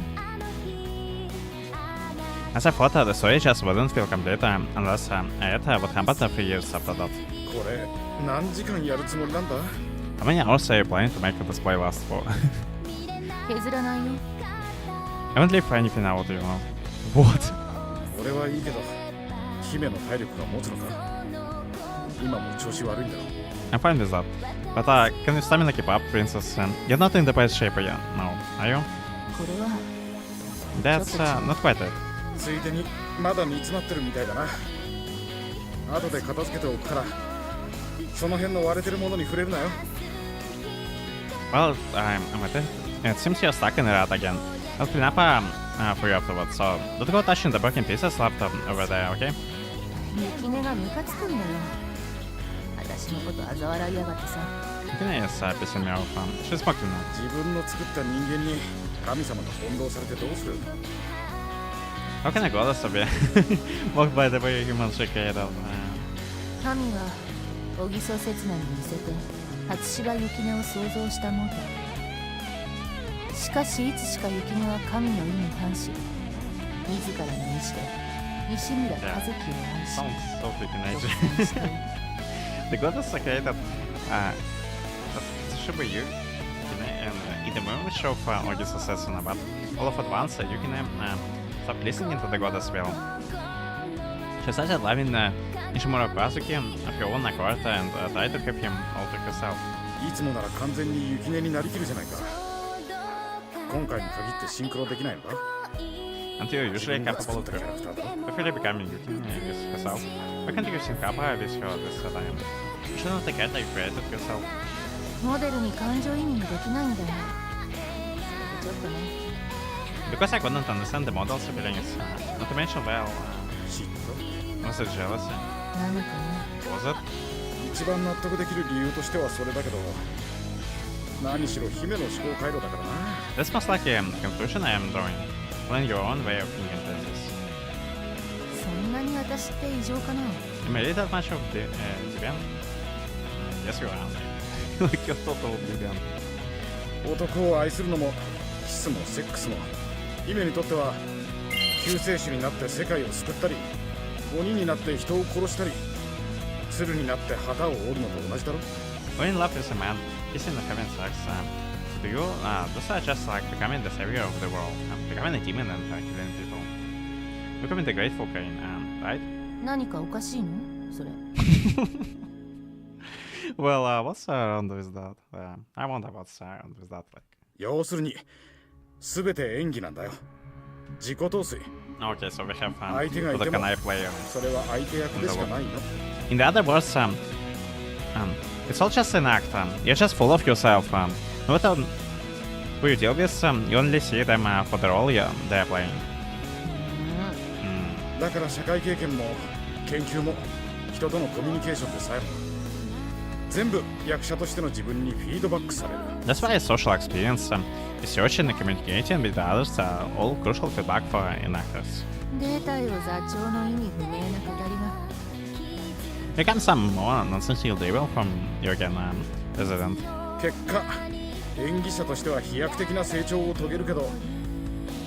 As I thought, the story just wouldn't feel complete unless I read what happened 3 years after that. これ何時間やるつもりなんだ？ How many hours are you planning to make the display last for? 削らないよ。I won't leave anything out, you know. What? 俺はいいけど、姫の体力が持つのか？今も調子悪いんだろ。 I'm fine with that. But can your stamina keep up, Princess? You're not in the best shape yet, no, are you? これは That's not quite it. ついでにまだ煮詰まってるみたいだな。後で片付けておくから、その辺の割れてるものに触れるなよ。Well, I'm at it. It seems you're stuck in that again. I'll clean up for you afterwards, so don't go touching the broken pieces left over there, okay? 雪音がムカつくんだよ。私のこと嘲笑いやがってさ。Yukine is pissing me off. She's fucking now. 自分の作った人間に神様が翻弄されてどうする？ How can I go this to be mocked by the way humans she created? 神は小木曽刹那に似せて初芝雪音を想像したもんだ。しかしいつしか雪音は神の意に反し、自らの意志で西村和樹を愛し、 Sounds so freaking 独 nice. 占している。 The goddess created that should be you, Yukine, and in the movie show for August Assassin, but all of at once Yukine stopped listening to the goddess will. She started loving Nishimura Kazuki of her own accord and tried to keep him all to herself. いつもなら完全に雪音になりきるじゃないか。今回に限ってシンクロできないのか？ And you're usually capable of really becoming Yukine herself. Why can't you sync up with her this time? You shouldn't take it like you created yourself. モデルに感情移入できないんだよ。それでちょっとね。Because I couldn't understand the model's feelings, not to mention, well, 嫉妬？ was it jealousy? 何かね。 Was it? 一番納得できる理由としてはそれだけど、何しろ姫の思考回路だからな。 That's most like a conclusion I am drawing. Find your own way of thinking this. そんなに私って異常かな？ You may read that much of Debian? Yes, you are. Like you're total Debian. 男を愛するのもキスもセックスも、姫にとっては救世主になって世界を救ったり、鬼になって人を殺したり、鶴になって旗を折るのと同じだろ。 When in love with a man, kissing and having sex, to you, those are just like becoming the savior of the world, becoming a demon and killing people. Becoming the grateful queen, right? 何かおかしいの？それ。Well, what's wrong with that? I wonder what's wrong with that, like. 要するに、すべて演技なんだよ。自己陶酔。 Okay, so we have 相手がい the ても Kanai player. それは相手役でしかないの。 In the other words, it's all just an act. You're just full of yourself. No matter who you deal with, you only see them for the role they're playing. だから社会経験も研究も人とのコミュニケーションでさえも全部役者としての自分にフィードバックされる。 That's why social experience, research and communicating with others are all crucial feedback for an actors. データよ座長の意味不明な語りが。 Here comes some more nonsensical devil from you again, President. 結果、演技者としては飛躍的な成長を遂げるけど、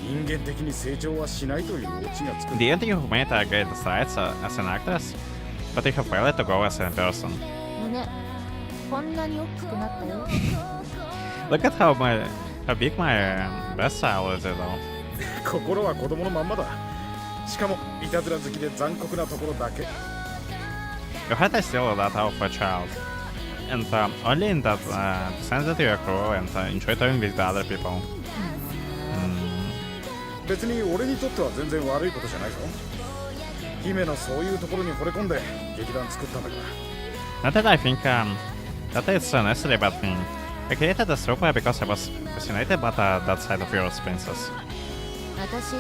人間的に成長はしないというオチがつく。 In the end, you've made great strides as an actress, but you have failed to grow as a person. 胸、こんなに大きくなったよ。 Look at how big my breasts are already, though. 心は子供のまんまだ。しかもいたずら好きで残酷なところだけ。 Your heart is still that of a child, and only in that sense that you are cruel and enjoy toying with the other people. 別に俺にとっては全然悪いことじゃないぞ。姫のそういうところに惚れ込んで劇団作ったんだから。 Not that I think that it's necessarily a bad thing. I created this trope because I was fascinated by that side of yours, princess. 私、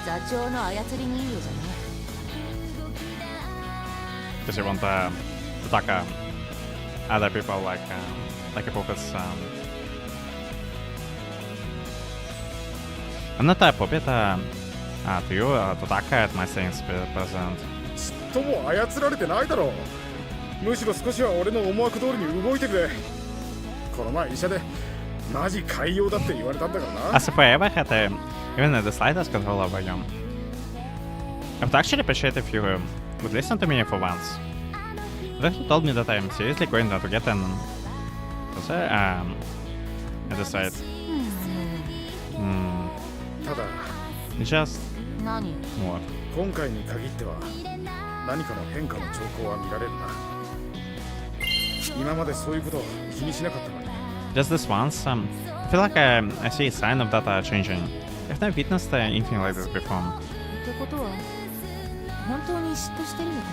座長の操り人形じゃない。because you want to talk other people like a puppets. I'm not a puppet to you to talk at my things present. ちっとも操られてないだろう。むしろ少しは俺の思惑通りに動いてくれ。この前医者でマジ海洋だって言われたんだからな。 As if I ever had even the slightest control over you. I would actually appreciate if you would listen to me for once. Then you told me that I'm seriously going to get an at the site. ただ Just 何 more. 今回に限っては何かの変化の兆候は見られるな。今までそういうことを気にしなかったのに。 Just this once, I feel like I see a sign of that changing. I've never witnessed anything like this before. ってことは本当に嫉妬してるのか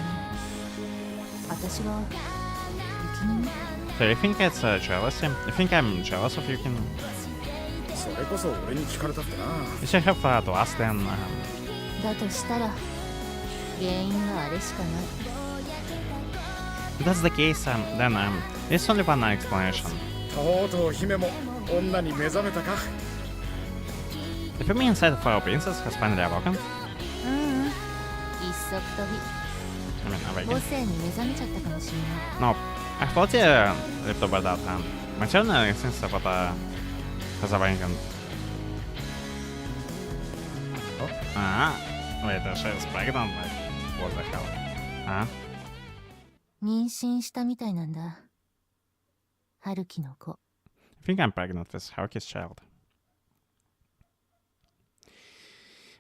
な。私が雪に So you think it's jealousy? You think I'm jealous of Yukin? それこそ俺に聞かれたってな。 You should have to ask them. だとしたら原因はあれしかない。 If that's the case, then there's only one explanation. とうとう姫も女に目覚めたか。 The female inside of our princess has finally awoken. 一足飛 I mean, び awakened. 母性に目覚めちゃったかもしれない。 No, I thought you lived over that. My children instance of what has awakened. Wait, she's pregnant? Like, what the hell? 妊娠したみたいなんだ。春樹の子。I think I'm pregnant with Haruki's child.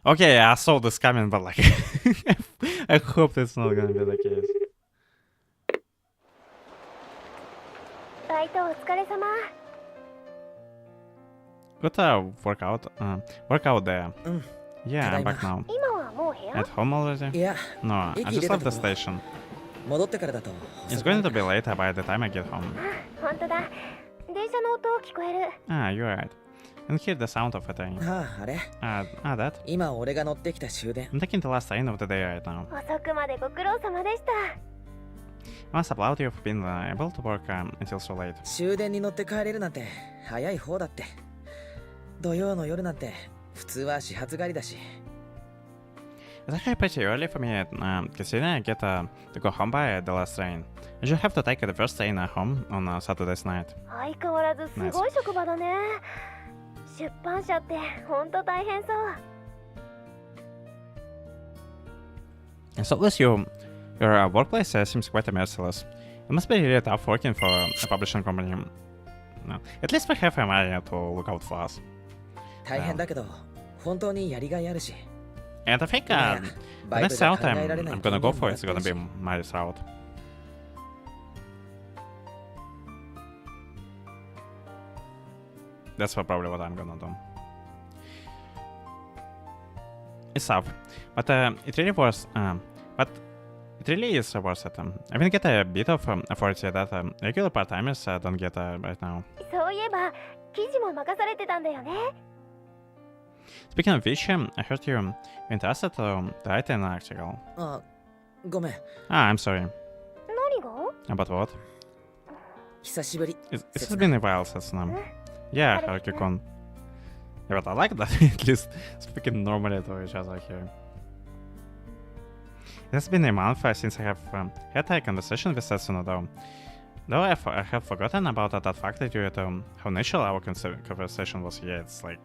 Okay, I saw this coming, but like, I hope that's not gonna be the case. バイトお疲れ様。 Good workout there. Yeah, I'm back now. 今はもう部屋 At home already? いや No, I just left the station. 戻ってからだと It's going to be later by the time I get home. 本当だ。電車の音聞こえる。 Ah, you're right. And hear the sound of a train. あれ That? 今俺が乗ってきた終電 I'm taking the last train of the day right now. 遅くまでご苦労様でした。 I must applaud you for being able to work until so late. 終電に乗って帰れるなんて早い方だって。土曜の夜なんて普通は始発帰りだし。 It's actually pretty early for me, considering I get to go home by the last train. I should have to take the first train home on Saturday's night. 相変わらずすごい職場だね。出版社ってほんと大変そう。 So at least your workplace seems quite merciless. It must be really tough working for a publishing company. No. At least we have a area to look out for us. 大変だけど本当にやりがいあるし。 And I think the next route I'm gonna go for is gonna be Mari's route. That's probably what I'm gonna do. It's tough, but it really was. But it really is worth it. I will get a bit of authority that regular part-timers don't get right now. そういえば記事も任されてたんだよね。 Speaking of which, I heard you interested to write an article. あ、ごめん。 I'm sorry. 何が？ About what? 久しぶり。 It's been a while since now. Yeah, Haruki-kun. Yeah, but I like that at least speaking normally to each other here. It has been a month since I have had a conversation with Setsuno though I have forgotten about that fact due to how natural our conversation was here. It's like...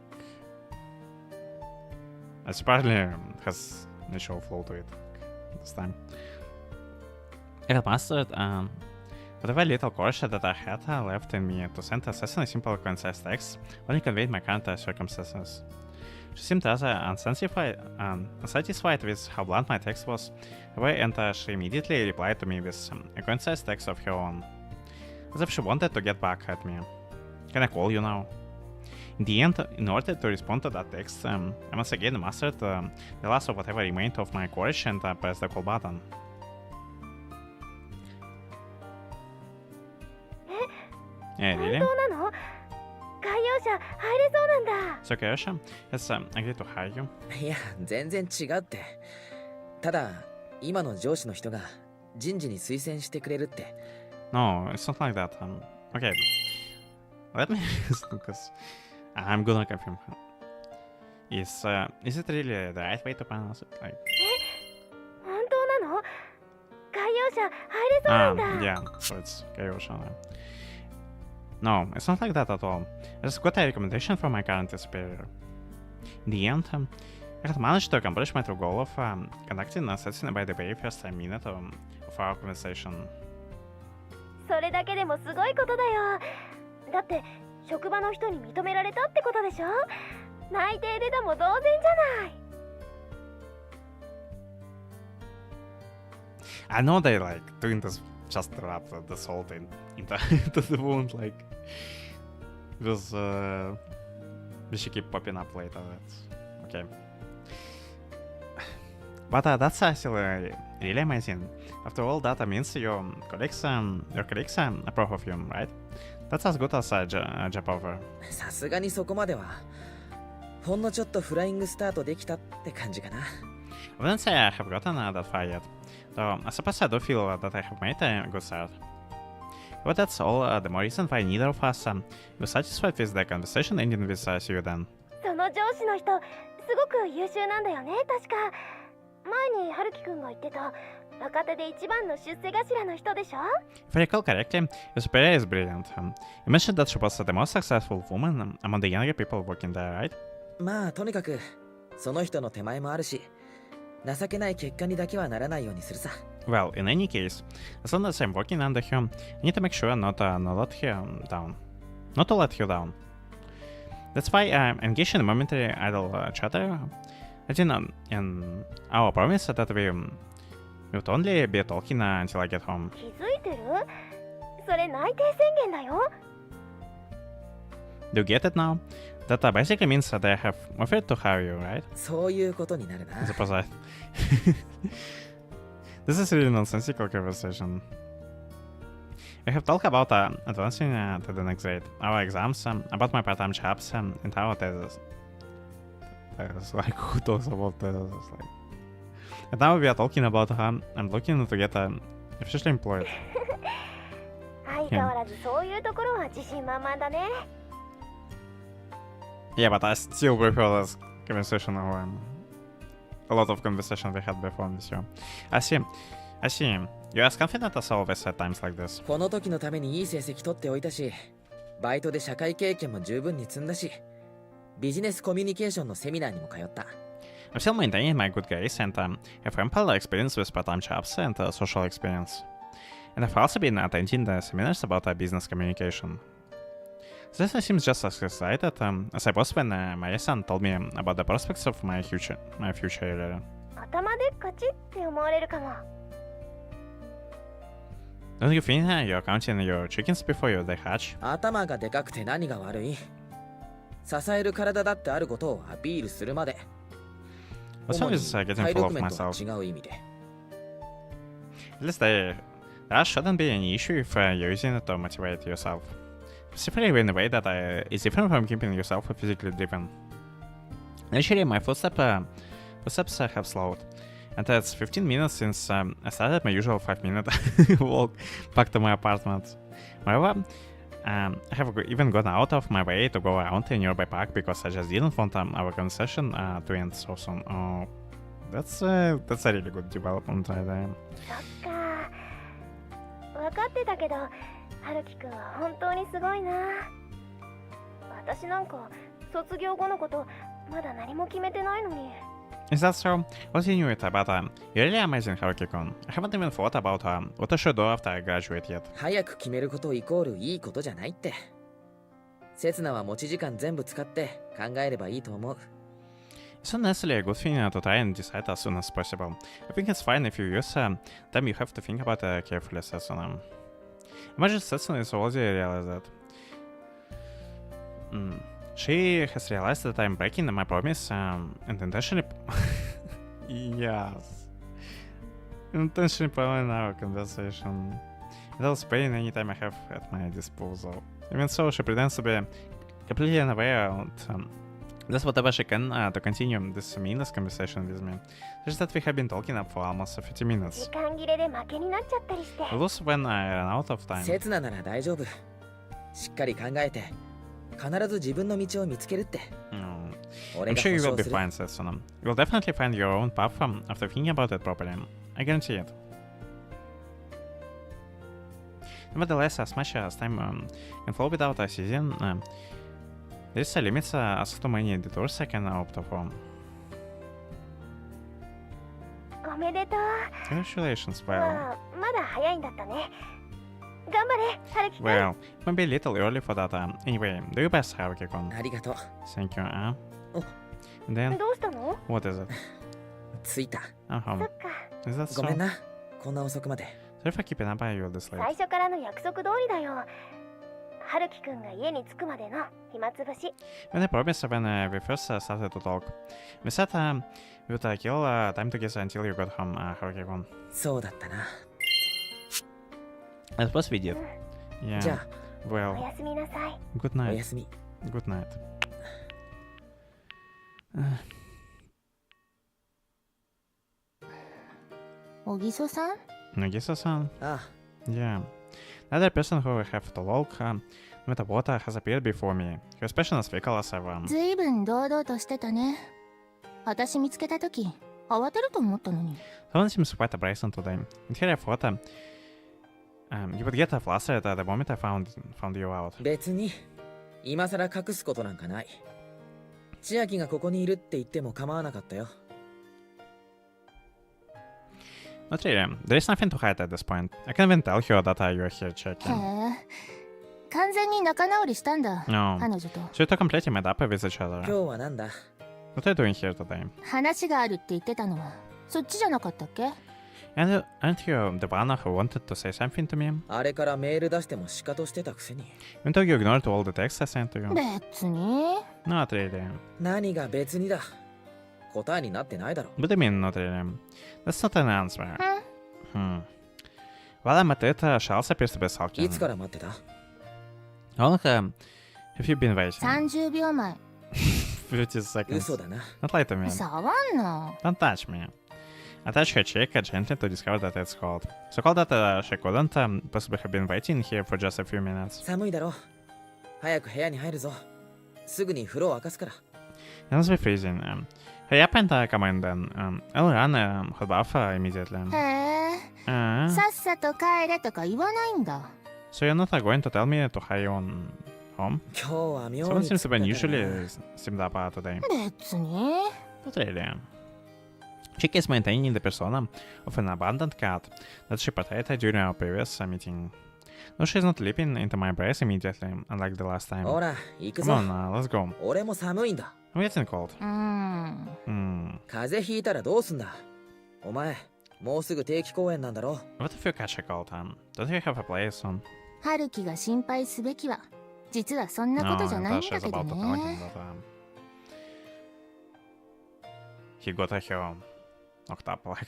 It probably has natural flow to it this time. I had mastered whatever little courage that I had left in me to send Assassin a simple concise text only conveyed my current circumstances. She seemed rather unsatisfied with how blunt my text was, and she immediately replied to me with a concise text of her own, as if she wanted to get back at me. Can I call you now? In the end, in order to respond to that text, I once again mastered the last of whatever remained of my courage and pressed the call button. Really? 本当なの？海洋車入れそうなんだ。So Kyoshi has agreed to hire you? いや、全然違うって。ただ、今の上司の人が人事に推薦してくれるって。 No, it's not like that. Okay, let me because I'm gonna confirm. Is it really the right way to pronounce it? Like, 本当なの？概要者入れそうなんだ。 yeah, so it's Kaiosha. No, it's not like that at all. I just got a recommendation from my current superior. In the end, I had managed to accomplish my true goal of conducting a session by the very first minute of our conversation. それだけでもすごいことだよ。だって職場の人に認められたってことでしょ。内定出たも同然じゃない。I know they like doing this just to rub the salt into the wound, like because we should keep popping up later. That's okay. But that's actually really amazing. After all, that means your colleagues approve of you, right? That's as good as a job offer. さすがにそこまでは。ほんのちょっとフライングスタートできたって感じかな。I wouldn't say I have gotten that far yet, though I suppose I do feel that I have made a good start. But that's all the more reason why neither of us were satisfied with the conversation ending with see you then. その上司の人すごく優秀なんだよね。確か前に春樹くんが言ってた若手で一番の出世頭の人でしょ。 If I recall correctly, your superior is brilliant. You mentioned that she was the most successful woman among the younger people working there, right? まあとにかくその人の手前もあるし、情けない結果にだけはならないようにするさ。 Well, in any case, as long as I'm working under her, I need to make sure not to let her down. Not to let her down. That's why I'm engaged in a momentary idle chatter. I didn't in our promise that we would only be talking until I get home. 気づいてる？それ内定宣言だよ。 Do you get it now? That basically means that I have offered to hire you, right? そういうことになるな。 I suppose I... This is really nonsensical conversation. We have talked about advancing to the next grade, our exams, about my part-time jobs, and our thesis. Like, who talks about thesis? Like... And now we are talking about I'm looking to get officially employed. 相変わらずそういうところは自信満々だね。 Yeah, but I still prefer this conversation over a lot of conversation we had before this year. I see. You're as confident as always at times like this. この時のためにいい成績取っておいたし、バイトで社会経験も十分に積んだし、ビジネスコミュニケーションのセミナーにも通った。I'm still maintaining my good grades and have ample experience with part-time jobs and social experience. And I've also been attending the seminars about business communication. This seems just as excited as I was when my son told me about the prospects of my future area. 頭でっかちって思われるかも。 Don't you think you're counting your chickens before you they hatch? 頭がでかくて何が悪い？支える体だってあることをアピールするまで。 What's wrong with getting full of myself? At least there shouldn't be any issue if you're using it to motivate yourself. Specifically in a way that is different from keeping yourself physically driven. Actually, my footsteps have slowed. And it's 15 minutes since I started my usual 5-minute walk back to my apartment. Moreover, I have even gone out of my way to go around a nearby park because I just didn't want our conversation to end so soon. Oh, that's a really good development right there. そっか。分かってたけど、春樹くんは本当にすごいな。私なんか卒業後のことまだ何も決めてないのに。 Is that so? What you knew it about you're really amazing, Haruki-kun. I haven't even thought about what I should do after I graduate yet. 早く決めることイコールいいことじゃないって。刹那は持ち時間全部使って考えればいいと思う。 It's not necessarily a good thing to try and decide as soon as possible. I think it's fine if you use time you have to think about carefully, Setsuna. Imagine Setsuna is already realized that. She has realized that I'm breaking my promise and intentionally... Yes. Intentionally prolonging our conversation. Without spending any time I have at my disposal. Even so, she pretends to be completely unaware That's whatever she can to continue this meaningless conversation with me. Just that we have been talking up for almost 50 minutes. 時間切れで負けになっちゃったりして。 Lose when I run out of time. 刹那なら大丈夫。しっかり考えて、必ず自分の道を見つけるって。俺 I'm が sure you 保 will 証 be する。 fine, Setsuna. You will definitely find your own path after thinking about it properly. I guarantee it. Nevertheless, as much as time can flow without a season, there is a limit as to many detours I can opt for. おめでとう。 Congratulations, well. まあ、まだ早いんだったね。頑張れ、ハルキ君。 Well, maybe a little early for that. Anyway, do your best, Haruki-kun. ありがとう。 Thank you. Oh. And then, どうしたの？ what is it? 着いた。 I'm そ home. っか。 Is that ごめん so? な。こんな遅くまで。 Sorry for keeping up by you this 最 late. 初からの約束通りだよ。ハルキ君が家に着くまでの暇つぶし。 When I promised when we first started to talk, we said we would kill time together until you got home, Haruki-kun. そうだったな。 I suppose we did. じゃ Yeah. あ、お Well, やすみなさい。 good お night. やすみ。 Good night. 小木曽さん Nagisa-san. あ Yeah. Another person who I have to walk with the water has appeared before me. Her expression is fickle as ever. ずいぶん堂々としてたね。私見つけたとき、慌てると思ったのに。 Someone seems quite brazen today. And here I thought you would get flustered the moment I found you out. あ、別に、今さら隠すことなんかない。千秋がここにいるって言っても構わなかったよ。 Not really. There is nothing to hide at this point. I can even tell her that you are here へ checking. え。完全に仲直りしたんだ。 No. 彼女と。 So you two completely made up with each 今 other. 日はなんだ？ What are you doing here today? 話があるって言ってたのは、そっちじゃなかったっけ？ And aren't you the one who wanted to say something to me? あれからメール出してもシカトしてたくせに。 Even though you ignored all the texts I sent to you? 別に。 Not really. 何が別にだ。答えになってないだろ。 What do you mean, not really? That's not an answer. うん。 Well, I'm at it. Charles appears to be いつ sulking. から待ってた？ How long have you been waiting? 30秒前。 50 seconds. 嘘だな。 Not lie to me. 触んな。 Don't touch me. I touched her cheek gently to discover that it's cold. So cold that she couldn't possibly have been waiting here for just a few minutes. 寒いだろ。早く部屋に入るぞ。すぐに風呂を沸かすから。 It must be freezing. Hurry up and come in then. I'll run hot bath immediately. へえ。さっさと帰れとか言わないんだ。 So you're not going to tell me to hurry on home? 今日は妙 Someone に seems to be 疲れたな unusually steamed up today. 別に。 Not really. Chiaki is maintaining the persona of an abandoned cat that she portrayed during our previous meeting. No, she's not leaping into my embrace immediately, unlike the last time. ほら、行く Come ぞ。 on, let's go. 俺も寒いんだ。 I'm getting cold. 風邪ひいたらどうすんだ？お前、もうすぐ定期公演なんだろ？ What if you catch a cold? Don't you have a play soon? 春樹が心配すべきは、実はそんなことじゃないん Tasha だ is けど about to tell him ね。 that he got her knocked up like.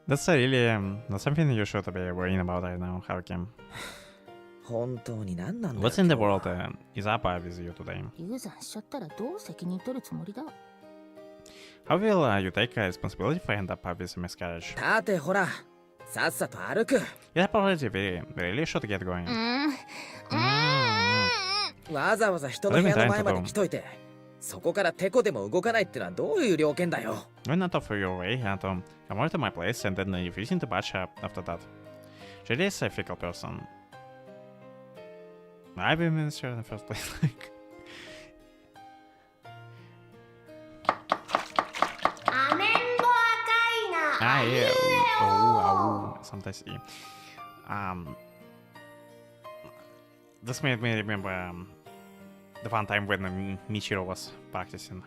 That's really not something you should be worrying about right now, Haruki. 本当に何なんだよ。 What's in the world is up with you today? 流産しちゃったらどう責任取るつもりだ？ How will you take responsibility for end up with a miscarriage? 立てほら、さっさと歩く。 Yeah, already we really should get going. わざわざ人の部屋の前まで来といて、そこからテコでも動かないってのはどういう了見だよ。 Why not offer your way and come over to my place and then refusing to budge after that? She is a fickle person. I've been minister in the first place. Ah, yeah. Oh, sometimes. This made me remember the one time when Michiro was practicing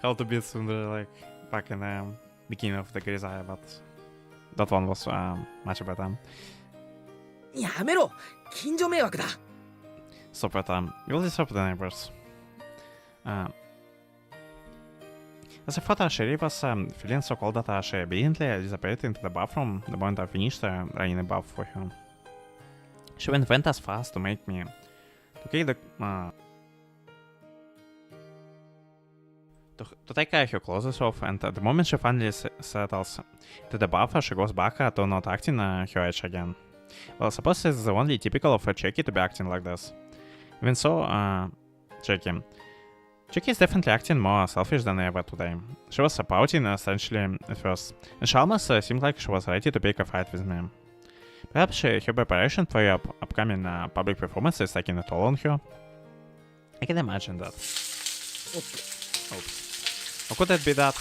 how to build Sundar, like back in the beginning of the Grisaya, but that one was much better. やめろ、近所迷惑だ。 Stop it, you'll disturb the neighbors. As I thought, she was feeling so cold that she obediently disappeared into the bathroom the moment I finished running a bath for her. She went as fast to make me To take her clothes off, and the moment she finally settles to the bath, she goes back to not acting her age again. Well, suppose it's only typical of a Chiaki to be acting like this. Even so, Chiaki is definitely acting more selfish than ever today. She was pouting essentially at first, and she almost seemed like she was ready to pick a fight with me. Perhaps her preparation for your upcoming public performance is taking a toll on her. I can imagine that. Oops. Or could it be that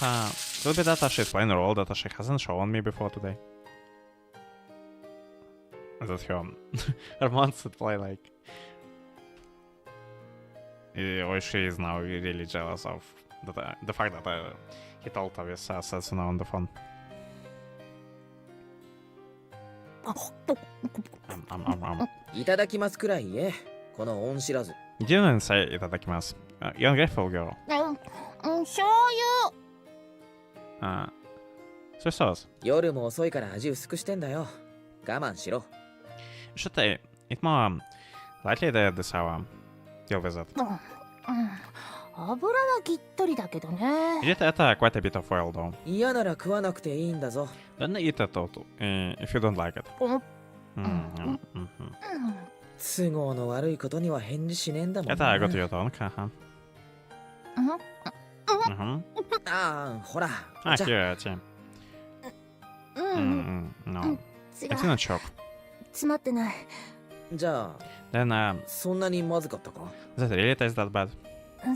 she's playing a role that she hasn't shown me before today? Is that her? Her wants to play like... Or she is now really jealous of the fact that he told her with Setsuna on the phone. You didn't say itadakimasu. You're ungrateful girl. Soy sauce. Should I eat more lightly this hour? Deal with it. You did add quite a bit of oil though. Don't eat it all if you don't like it. That's a good your tone, huh? Here, Tim. No. It's not shock. Then, does it really taste that bad?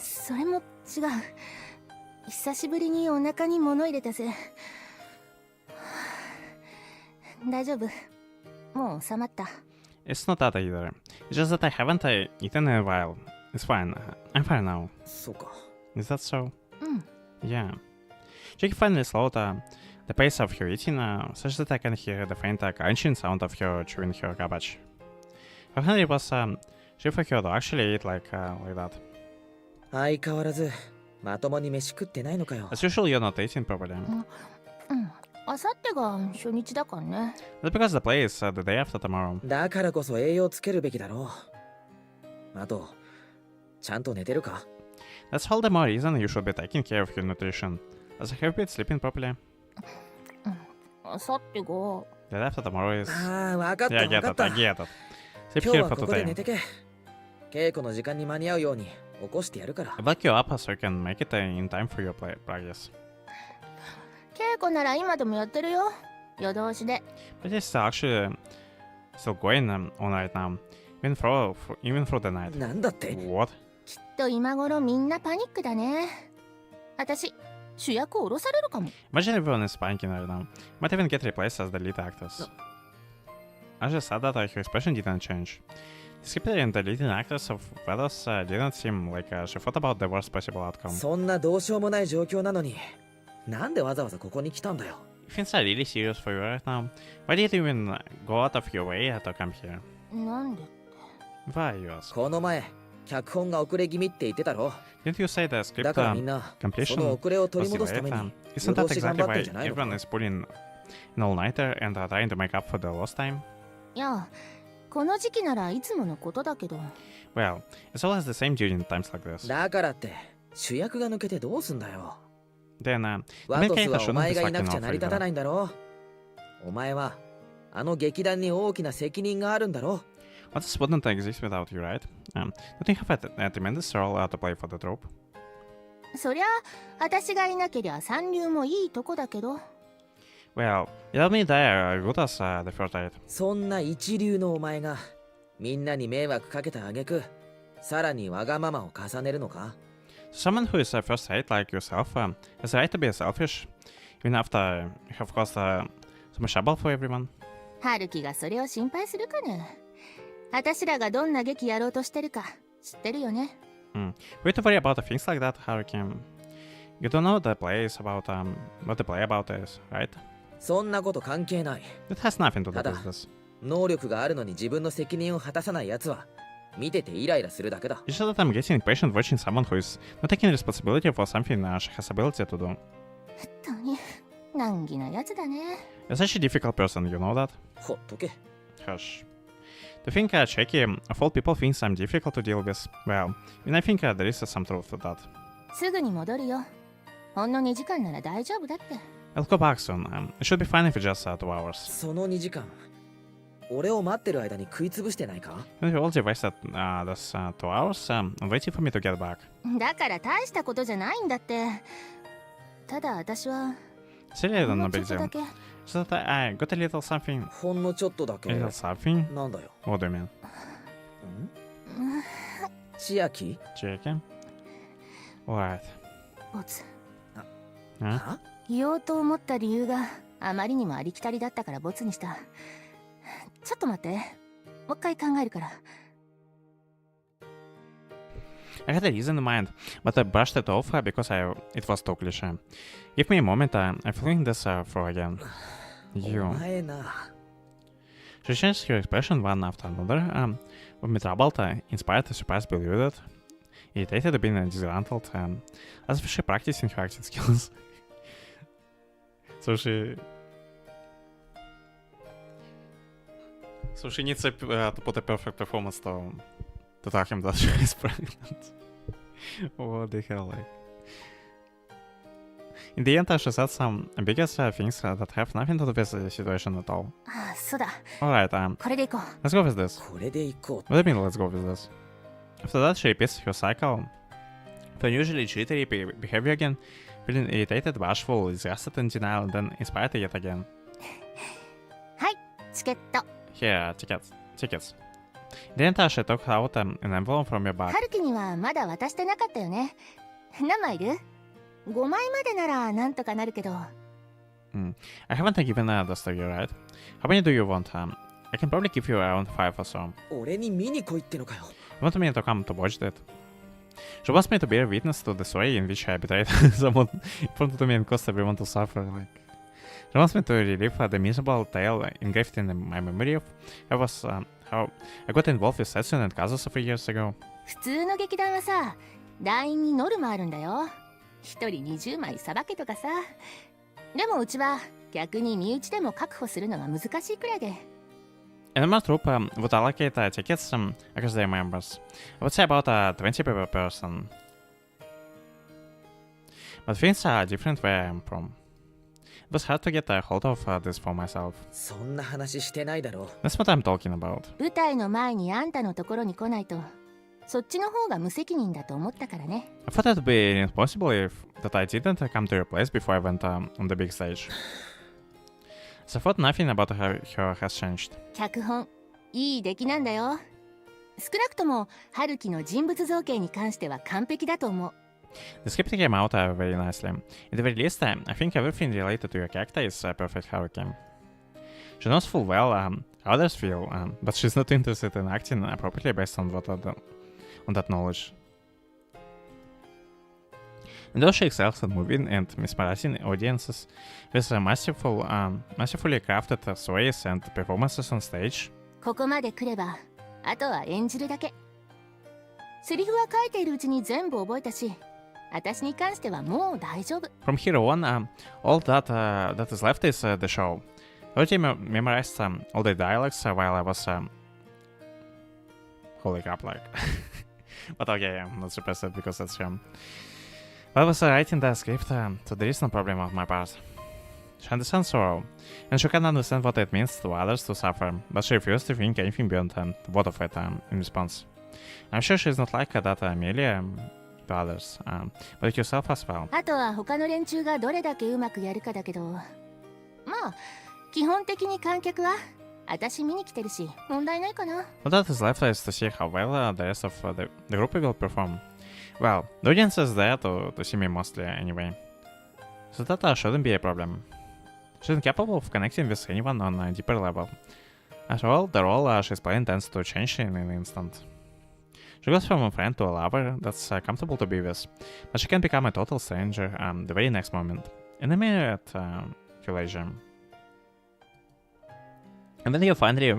それも違う。久しぶりにお腹に物入れたぜ。大丈夫。もう収まった。It's not that either. It's just that I haven't eaten in a while. It's fine. I'm fine now. Is that so? Yeah. Chiaki finally slowed the pace of her eating such that I can hear the faint crunching sound of her chewing her garbage. Her hungry was she for her to actually eat like that. As usual, you're not eating properly. あさってが初日だからね。That's because the play is the day after tomorrow. だからこそ栄養つけるべきだろう。あと、ちゃんと寝てるか? That's all the more reason you should be taking care of your nutrition. As I have been sleeping properly. あさってが。The day after tomorrow is. ああ、わかった。 Yeah, I get it. I get it. Sleep 今日 here は for ここで today. 寝てけ。稽古の時間に間に合うように起こしてやるから。I'll wake you up so you can make it in time for your practice. 稽古なら今でもやってるよ。夜通しで。But it's actually still going on right now. Even through the night. なんだって What? きっと今頃みんなパニックだね。私、主役降ろされるかも。Imagine everyone is panicking right now. Might even get replaced as the lead actors. I just said that her expression didn't change. The script and the leading actress of Vedas didn't seem like she thought about the worst possible outcome. そんなどうしようもない状況なのに、なんでわざわざここに来たんだよ。If things are really serious for you right now, why did you even go out of your way to come here? なんで Why, you ask? この前、脚本が遅れ気味って言ってたろ。 Didn't you say the script だからみんな、その completion 遅れを取 was り戻すため delayed? に、 Isn't 夜 that 通し頑 exactly 張ってん why じゃないの everyone か。 is putting an all-nighter and trying to make up for the lost time? いや、この時期ならいつものことだけど。Well, it's always the same during times like this. だからって、主役が抜けてどうすんだよ。 Then, ワ the ト main ス character はお shouldn't 前 be がい slacking なくちゃ off 成り立た either. ないんだろ。お前は、あの劇団に大きな責任があるんだろ。Otis wouldn't exist without you, right? Don't you have a tremendous role to play for the trope? そりゃ、私がいなけりゃ三流もいいとこだけど。Well, you let me die good as the first aid. そんな一流のお前が、みんなに迷惑かけた挙句、さらにわがままを重ねるのか？ Someone who is first aid like yourself has the right to be selfish, even after you have caused so much trouble for everyone. 春樹がそれを心配するかね。私らがどんな劇やろうとしてるか知ってるよね。Wait to worry about things like that, Haruki. You don't know the play is about what the play about is, right? そんなこと関係ない。 It has nothing to do ただ with this. 能力があるのに自分の責任を果たさない奴は、見ててイライラするだけだ。It's just that I'm getting impatient watching someone who is not taking responsibility for something she has ability to do. 本当に難儀なやつだね。 You're such a difficult person, you know that? ほっとけ。 Hush. To think Chiaki, of all people, thinks I'm difficult to deal with, well, and I think there is some truth to that. すぐに戻るよ。ほんの2時間なら大丈夫だって。I'll go back soon. It should be fine if it's just 2 hours. その2時間俺を待ってる間に食いつぶしてないか？ And you already wasted this 2 hours waiting for me to get back. だから大したことじゃないんだって。ただ私は Silly, ほん no のちょ big っとだ deal. け。 So that I got a little something. ほんのちょっとだけ。 A little something? なんだよ。 What do you mean? 千秋？ Chiaki? What? ボツ。 Huh? は？言おうと思った理由があまりにもありきたりだったからボツにした。ちょっと待って。もう一回考えるから。I had a reason in mind, but I brushed it off because it was too cliche. Give me a moment, I'm feeling this through again. お You. 前な。 She changed her expression one after another, with me troubled, inspired, surprised, bewildered, irritated, being disgruntled, as if she practicing her acting skills. So she needs to put a perfect performance to tell him that she is pregnant. What the hell, like? In the end, she said some ambiguous things that have nothing to do with the situation at all. ああ、そうだ。 Alright, これでいこう。 let's go with this. これで行こ What do you mean, let's go with this? After that, she repeats her cycle. The unusually jittery behavior again, feeling irritated, bashful, disgusted, and denial, and then inspired yet again. はい、チケット。 Here, tickets. Then she took out an envelope from your bag. 春樹にはまだ渡してなかったよね。何枚いる ?5 枚までならなんとかなるけど。I haven't given this to you, right? How many do you want? I can probably give you around 5 or so. う。俺に見に来いってのかよ。 You want me to come to watch that? She wants me to be a witness to the story in which I betrayed someone important to me and caused everyone to suffer. Like, she wants me to relive the miserable tale engraved in my memory of how I got involved with Setsun and Kazusa 3 years ago. 普通の劇団はさ、団員にノルマあるんだよ。一人20枚さばけとかさ。でもうちは逆に身内でも確保するのが難しいくらいで。And my troupe would allocate tickets across their members. I would say about 20 per person. But things are different where I'm from. It was hard to get a hold of this for myself. そんな話してないだろ。 That's what I'm talking about. 舞台の前にあんたのところに来ないと、そっちの方が無責任だと思ったからね。I thought it would be impossible that I didn't come to your place before I went on the big stage. So I thought nothing about her has changed. 脚本、いい出来なんだよ。少なくとも、春樹の人物造形に関しては完璧だと思う。The script came out very nicely. At the very least, I think everything related to your character is perfect Haruki. She knows full well how others feel, but she's not interested in acting appropriately based on on that knowledge. And though she excels at moving and mesmerizing audiences with masterfully crafted stories and performances on stage, ここまで来れば、あとは演じるだけ。セリフは書いているうちに全部覚えたし、私に関してはもう大丈夫。 from here on, all that is left is the show. I already memorized all the dialogues while I was holy crap, like. But okay, I'm not surprised because that's I was writing the script, so there is no problem on my part. She understands sorrow, and she can understand what it means to others to suffer, but she refuses to think anything beyond the both of it in response. I'm sure she's not like that merely to others, but yourself as well. あとは他の連中がどれだけうまくやるかだけど、まあ基本的に観客は私見に来てるし問題ないかな。 What that is left is to see how well the rest of the group will perform. Well, the audience is there to see me mostly anyway, so that shouldn't be a problem. She's incapable of connecting with anyone on a deeper level. After all, the role she's playing tends to change in an instant. She goes from a friend to a lover that's comfortable to be with, but she can become a total stranger the very next moment, in a minute Philasium. And then you finally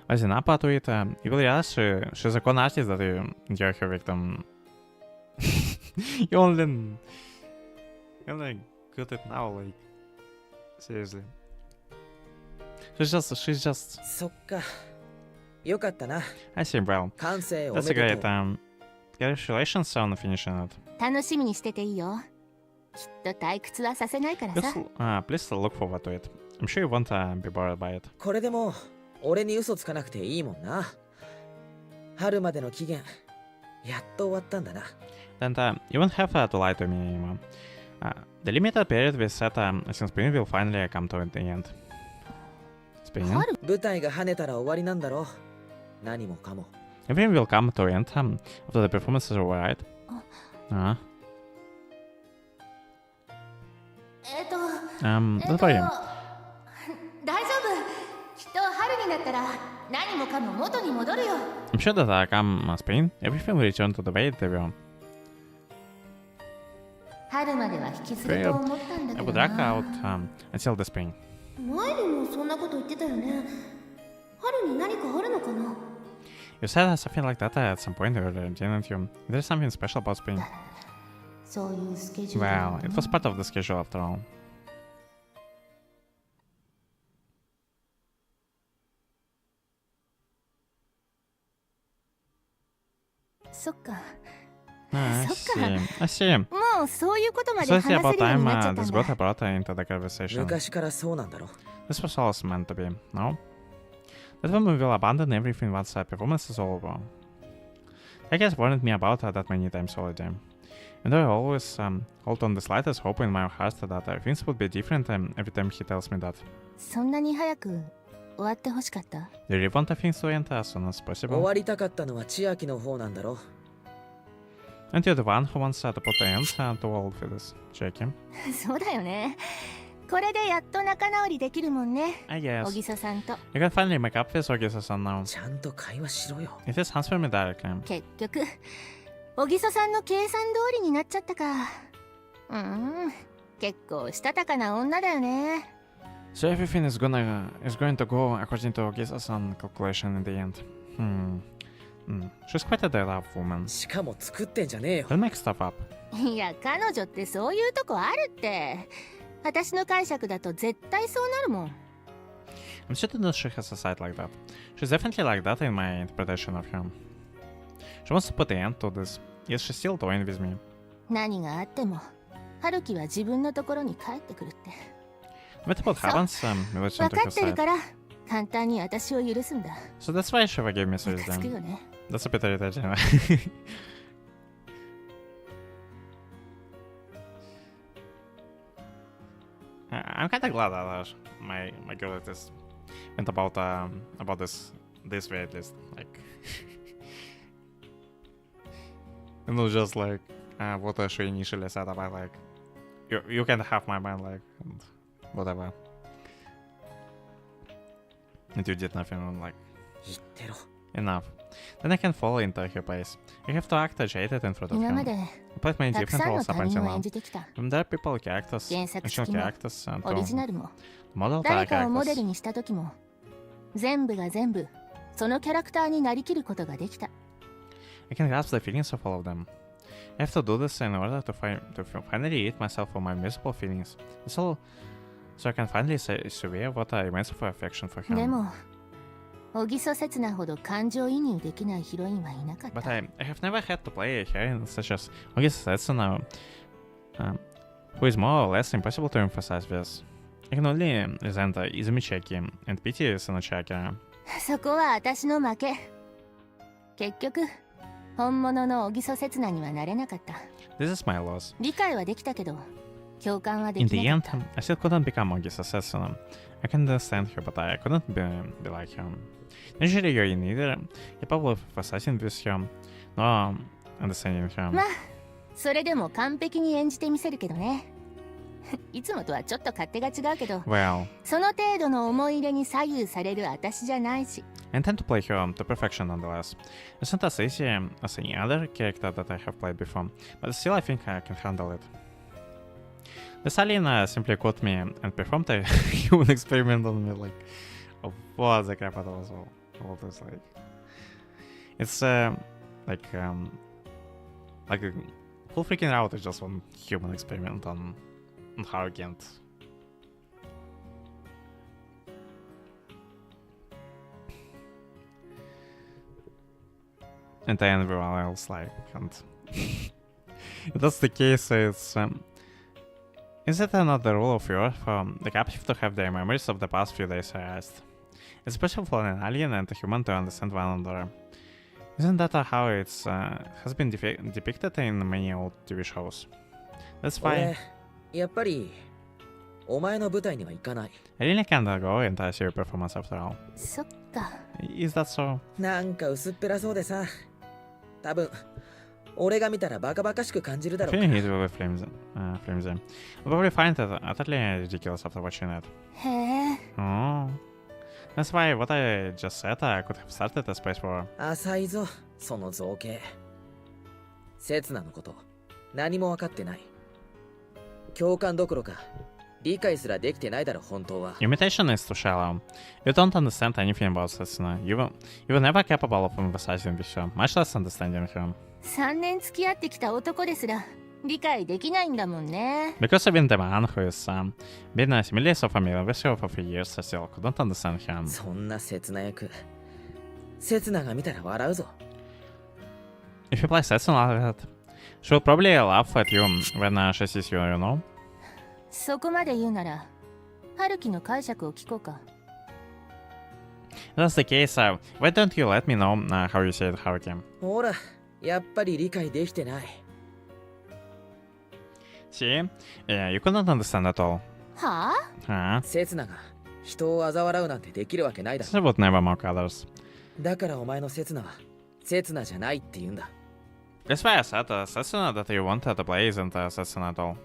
rising up to it, you will realize she's a con artist that you're her victim. you only got it now, like, seriously. She's just そっか。よかったな。 I see. Well, 完成おめ that's a で great とう。 congratulations on finishing it. 楽しみにしてていいよ。きっと退屈はさせないからさ。 Please look forward to it. I'm sure you won't be bored by it. これでもう俺に嘘つかなくていいもんな。春までの期限やっと終わったんだな。 Then you won't have to lie to me anymore. The limited period we set since spring will finally come to the end. Spring? 舞台が跳ねたら終わりなんだろ。何もかも。 Everything will come to an end after the performance is over, right? 大 Don't worry. 丈夫。きっと春になったら何もかも元に戻るよ。 I'm sure that come spring, everything will return to the way they were. 春までは引きずると思ったんだ I け would ど drag な。 out until the spring. 前にもそんなこと言ってたよね。春に何かあるのかな？ You said something like that at some point earlier, didn't you? There's something special about spring. そういうスケジュール。 Well, it was part of the schedule after all. そっか。 I So see. I see. もうそういうことまで So 話せ it's るよ about うに time なっちゃった this ん got だ。 brought into the conversation. 昔からそうなんだろ。 This was always meant to be, no? That woman will abandon everything once the performance is over. I guess warned me about that many times already. And I always hold on the slightest hope in my heart that things would be different every time he tells me that. そんなに早く終わってほしかった？ Do you really want things to end as soon as 終 possible? わりたかったのは千秋の方なんだろ。 Aren't you the one who wants to put an end to all of this, Chiaki? そうだよね。これでやっと仲直りできるもんね。 I guess. 小木曽さんと。 You can finally make up with Ogisa-san now. ちゃんと会話しろよ。 It is answer me directly. 結局小木曽さんの計算通りになっちゃったか。結構したたかな女だよね。 So everything is going to go according to Ogisa-san calculation in the end. She's quite a dead-up woman. しかも作ってんじゃねえよ。 Don't make stuff up. いや彼女ってそういうとこあるって。私の解釈だと絶対そうなるもん。 I'm certain that she has a side like that. She's definitely like that in my interpretation of her. She wants to put an end to this, yet she's still toying with me. 何があっても春樹は自分のところに帰ってくるって。 But what happens, will return 分 to か her ってる side. から簡単に私を許すんだ。 So that's why she forgave me so ムカつく easily. よね。 That's a bit irritating. I'm kind of glad that my girl just went about this way at least. Like, just like what she initially said about like you can have my mind like and whatever. And you did nothing and like 言ってろ。 enough. Then I can fall into her place. I have to act jaded in front of 今ま him. で I played many たく different さんの roles 他 up 人 until を演 now. じてきた。 From there are people characters, 原作 fictional 付きも characters, and オリジナルも model 誰かをモデル characters. にした時も全部が全部そのキャラクターになりきることができた。 I can grasp the feelings of all of them. I have to do this in order to finally rid myself of my miserable feelings. It's all so I can finally survey what I immense for affection for で him. も小木曽刹那ほど感情移入できないヒロインはいなかっ But た。 I have never had to play a heroine such as Ogisa Setsuna, who is more or less impossible to emphasize with. I can only resent Izumi Chiaki and pity Chiaki. そこは私の負け。結局本物の小木曽刹那にはなれなかった。 This is my loss. 理解はできたけど共感はで In き the な end, かった。 I still couldn't become Ogisa Setsuna. I can understand her, but I couldn't be like her. Usually you're neither capable of emphasizing with her, nor understanding her. まあそれでも完璧に演じてみせるけどね。いつもとはちょっと勝手が違うけど Well, その程度の思い入れに左右される私じゃないし。 I intend to play her to perfection nonetheless. It's not as easy as any other character that I have played before, but still I think I can handle it. The alien simply caught me and performed a human experiment on me, like, oh, what the crap that was all this, like. It's like a whole freaking route is just one human experiment on how I can't. and then everyone else like can't. If that's the case, it's is it another rule of yours for the captive to have their memories of the past few days erased? It's special for an alien and a human to understand one another. Isn't that how it's has been depicted in many old TV shows? That's why やっぱりお前の舞台には行かない。 I really can't go and see your performance after all. そっか。 Is that so? なんか薄っぺらそうでさ。多分俺が見たらバカバカしく感じるだ I ろう think か it will be flimsy. I'll probably find it utterly ridiculous after watching it. へえ。 Oh. That's why what I just said, I could have started a space war. 浅いぞその造形。刹那のこと何も分かってない。共感どころか理解すらできてないだろ本当は。 Imitation is too shallow. You don't understand anything about Setsuna. You were never capable of emphasizing the show, much less understanding him. 3年付き合ってきた男ですら理解できないんだもんね。 Because even the man who is been similarly so familiar with you for 3 years, I still couldn't understand him. そんな刹那役刹那が見たら笑うぞ。 If you play Setsuna like that, she'll probably laugh at you when she sees you, you know? そこまで言うなら春樹の解釈を聞こうか。 If that's the case, why don't you let me know how you see it, Haruki? ほらやっぱり理解できてない。 See? Yeah, you couldn't understand at all. はあ？ Huh? 刹那が人を嘲笑うなんてできるわけないだ She would never mock others. だからお前の刹那は刹那じゃないって言うんだ。 That's why I said Setsuna that you wanted to play isn't Setsuna at all.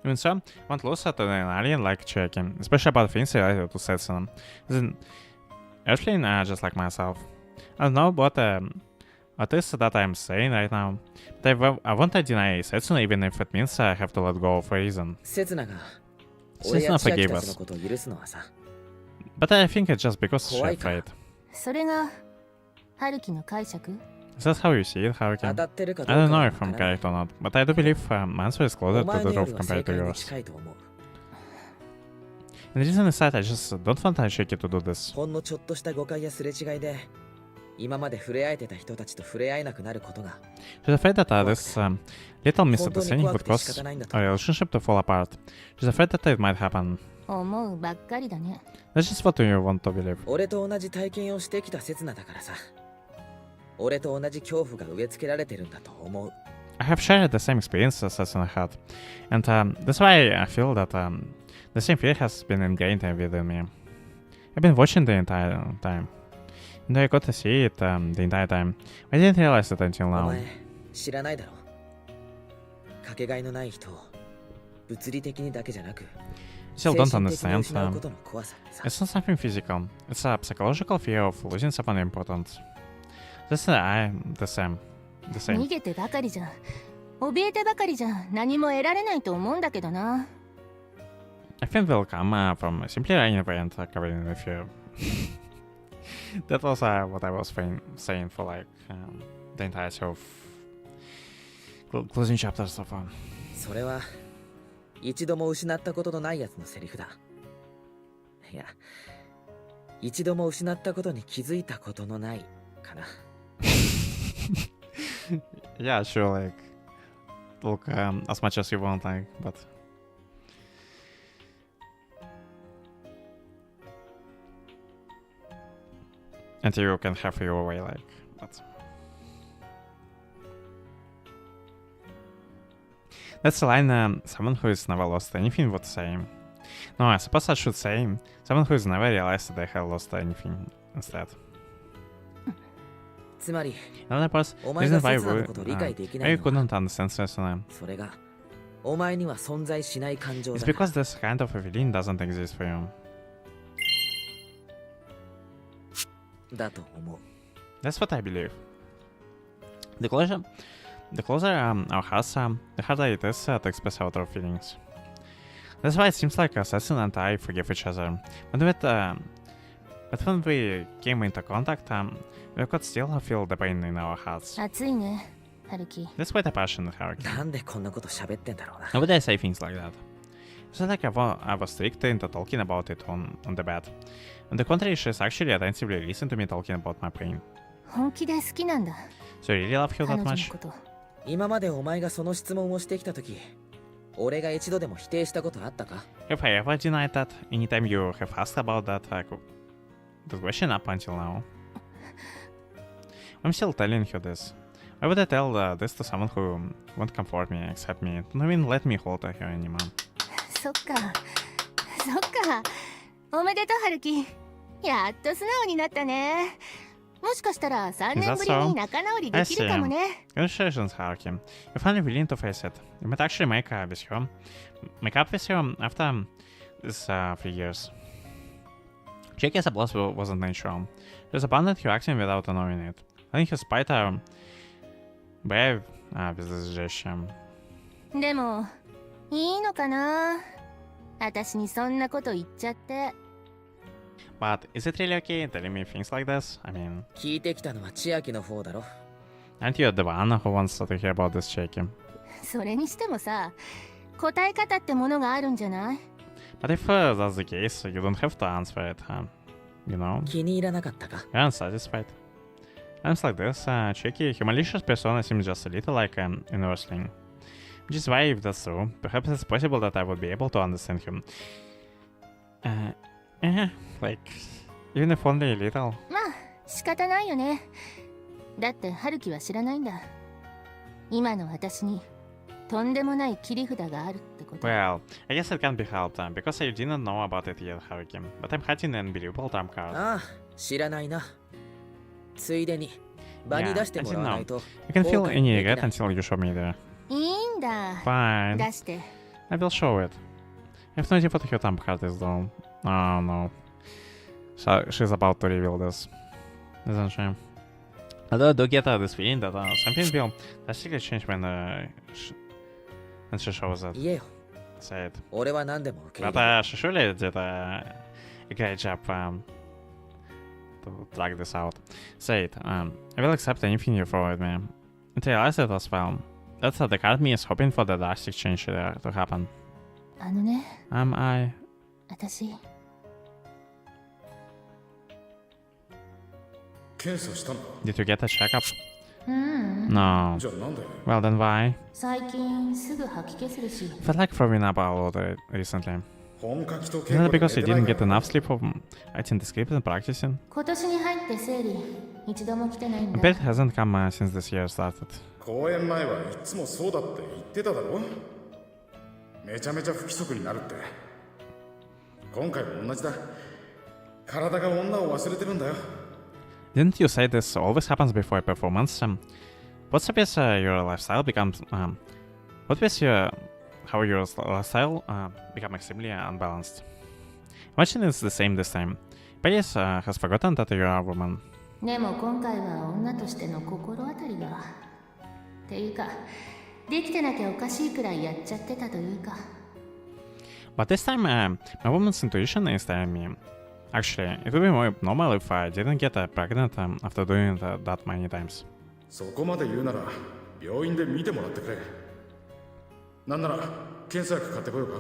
Even so, won't lose to an alien like Chiaki, especially about things related to Setsuna. Isn't Earthling just like myself? I don't know what is that I'm saying right now, but I won't deny Setsuna even if it means I have to let go of reason. 刹那が俺や Setsuna 千秋 forgave たちの us. ことを許すのはさ。 But I think it's just because she's 怖いか。 afraid. それが春樹の解釈？ Is that how you see it, 当 Haruki? たってるかど I うか don't は know わ if から I'm ない。 correct or not, but I do believe my answer is お closer to 前 the のよ truth りは compared 正 to 解に yours. 近いと思う。 And the reason is that I just don't want Chiaki to do this. ほんのちょっとした誤解やすれ違いで今まで触れ合えてた人たちと触れ合えなくなることが She's afraid that this little 本当に misunderstanding 怖 would くて仕 cause 方ないんだと our relationship to fall apart. She's afraid that it might happen. 思うばっかりだね。 That's just what you want to believe. 俺と同じ体験をしてきた刹那だからさ。俺と同じ恐怖が植え付けられてるんだと思う。 I have shared the same experience as Setsuna had, and that's why I feel that the same fear has been ingrained within me. I've been watching the entire time, and I got to see it the entire time. I didn't realize it until お now. 前知らないだろ。かけがえのない人を物理的にだけじゃなく Still don't 精神的に understand. 失うことの怖ささ。 It's not something physical. It's a psychological fear of losing someone important. That's the same. The 逃 same. げてばかりじゃ怯えてばかりじゃ何も得られないと思うんだけどな。 I think they'll come from simply an event covering the fear. That was what I was saying for like the entirety of closing chapters so far. それは一度も失ったことのないやつのセリフだ。いや、一度も失ったことに気づいたことのないかな。Yeah, sure, like look as much as you want, like, but until you can have your way, like, but that's a line someone who has never lost anything would say. No, I suppose I should say someone who has never realized that they have lost anything instead. つまり Another part お前 reason が why 刹那 we のことを理解できな why い you のは couldn't understand Setsuna. それがお前には存在しない感情 It's だから。 because this kind of a feeling doesn't exist for you. だと思う。 That's what I believe. The closer our hearts are, the harder it is to express our true feelings. That's why it seems like Setsuna and I forgive each other. But when we came into contact, we could still feel the pain in our hearts. 暑いね春樹。 That's quite a passionate Haruki. なんでこんなこと喋ってんだろうな。 Why would I say things like that? So like I was strict into talking about it on the bed. On the contrary, she's actually attentively listened to me talking about my pain. 本気で好きなんだ So you really love you 彼 that 女の much? こと。今までお前がその質問をしてきた時、俺が一度でも否定したことあったか？ Have I ever denied that? Anytime you have asked about that, the question up until now? I'm still telling you this. Why would I tell this to someone who won't comfort me, accept me, don't even let me hold her anymore? そっかそっか、おめでとう春樹。やっと素直になったね。もしかしたら3年ぶりに仲直りできるかもね。 Congratulations, Haruki. You're finally willing to face it. You might actually make up with you after this few years. Chiaki's applause wasn't natural. She was abandoned you acting without knowing it. I think you spite her brave with this gesture. でもいいのかな、私にそんなこと言っちゃって。 But is it really okay telling me things like this? I mean, 聞いてきたのは千秋の方だろ。 aren't you the one who wants to hear about this, Chiaki? それにしてもさ、答え方ってものがあるんじゃない？ But if that's the case, you don't have to answer it, you know? 気に入らなかったか？ You're unsatisfied. Times like this, Chiaki, your malicious persona seems just a little like in wrestling. Which is why, if that's so, perhaps it's possible that I would be able to understand him. Like, even if only a little. まあ仕方ないよね。だって春樹は知らないんだ。今の私にとんでもない切り札があるってこと。 Well, I guess it can't be helped, because I didn't know about it yet, Haruki. But I'm hiding an unbelievable trump card. ああ、知らないな。ついでに場に出してもらわないと。I can feel any regret until you show me there. いいんだ。 Fine. 出して。I will show it. I have no idea what her trump card is, though. Oh no. She's about to reveal this, isn't she? Although I do get this feeling that something will drastically change when she shows it. 言えよ。 Say it. 俺は何でも受け入 But れる。 she surely did a great job to drag this out. Say it. I will accept anything you throw at me. And realize it as well. That's the card me is hoping for the drastic change to happen. あのね、 I... 私検査したのか？ Did you get a checkup? うん。 No. じゃあなんで？ Well, then why? 最近すぐ吐き気するし。 Felt like throwing up a lot recently. 本書きと Isn't 稽 it 古で because 寝 you てない didn't か get ら enough sleep from writing the script and practicing? 今年に入って生理一度も来てないん I だ。 bet it hasn't come since this year started. 公演前はいつもそうだって言ってただろ？めちゃめちゃ不規則になるって。今回も同じだ。体が女を忘れてるんだよ。 Didn't you say this always happens before a performance? What's up with your lifestyle becomes... what with how your lifestyle become extremely unbalanced? Imagine it's the same this time. Paris has forgotten that you're a woman. でも今回は女としての心当たりが。っていうか、できてなきゃおかしいくらいやっちゃってたというか。 But this time, my woman's intuition is telling me... Actually, it would be more normal if I didn't get pregnant after doing that many times. そこまで言うなら病院で見てもらってくれ。なんなら検査薬買ってこようか。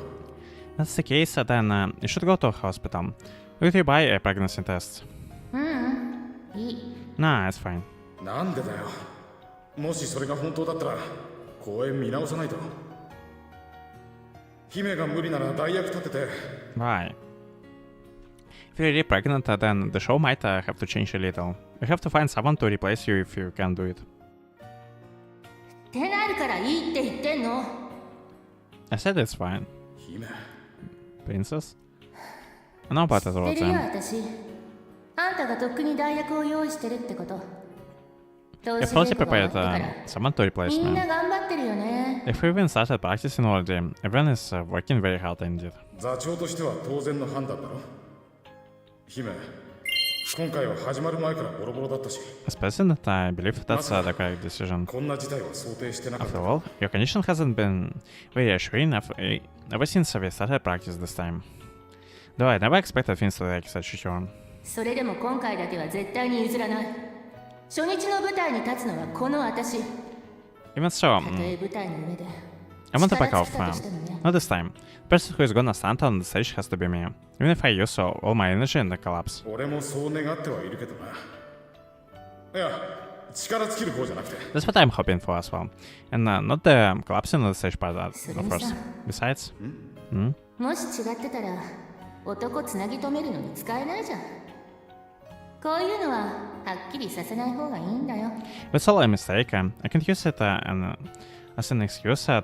That's the case, then you should go to a hospital. Will you buy a pregnancy test? うん、いい。 Nah, it's fine. なんでだよ。もしそれが本当だったら公演見直さないと。姫が無理なら代役立てて。 Why? If you're really pregnant, then the show might have to change a little. You have to find someone to replace you if you can't do it. ってなるからいいって言ってんの。 I said it's fine. 姫。 Princess? I know about it 知 all って the るよ time. 私。あんたがとっくに代役を用意してるってこと。どう You've せ also 稽古が終わ prepared ってから someone to replace みんな me. 頑張ってるよね。 If we even started practicing already, everyone is working very hard indeed. 座長としては当然の判断だろ。姫、今回は始まる前からボロボロだったし。 As president, I believe that's the correct decision. こんな事態は想定してなかっ After た。 all, your condition hasn't been very assuring ever since we started practice this time. Though I never expected things to take such a turn. それでも今回だけは絶対に譲らない。初日の舞台に立つのはこの私。 Even so, たとえ舞台の上で I want to back 力 off. 尽きたとしてもね。 Not this time. The person who is gonna stand on the stage has to be me. Even if I use all my energy in the collapse. 俺もそう願ってはいるけどな。いや、力尽きる方じゃなくて。 That's what I'm hoping for as well. And not the collapsing on the stage part, of course. Besides, もし違ってたら男つなぎ止めるのに使えないじゃん。こういうのははっきりさせない方がいいんだよ。 it's all a mistake. I can use it as an excuse to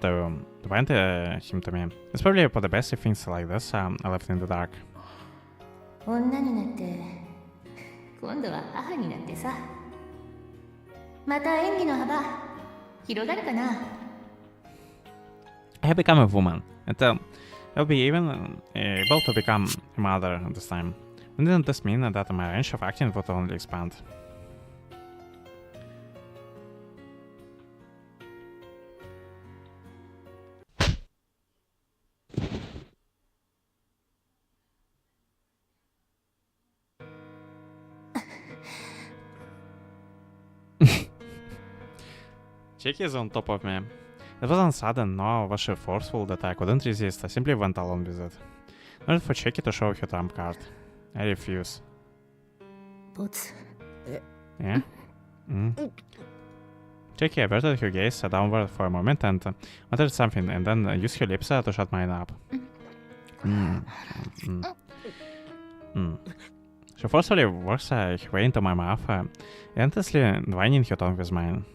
bind him to me. It's probably for the best if things like this are left in the dark. 女になって今度は母になってさ、また演技の幅広がるかな。 I have become a woman, and I'll be even able to become a mother this time. Wouldn't this mean that my range of acting would only expand? Chiaki is on top of me. It wasn't sudden, nor was she forceful that I couldn't resist. I simply went along with it. Not for Chiaki to show her trump card. I refuse. ボツ。 Yeah? Chiaki averted her gaze downward for a moment and muttered something, and then used her lips to shut mine up. She forcefully works her way into my mouth, endlessly entwining her tongue with mine.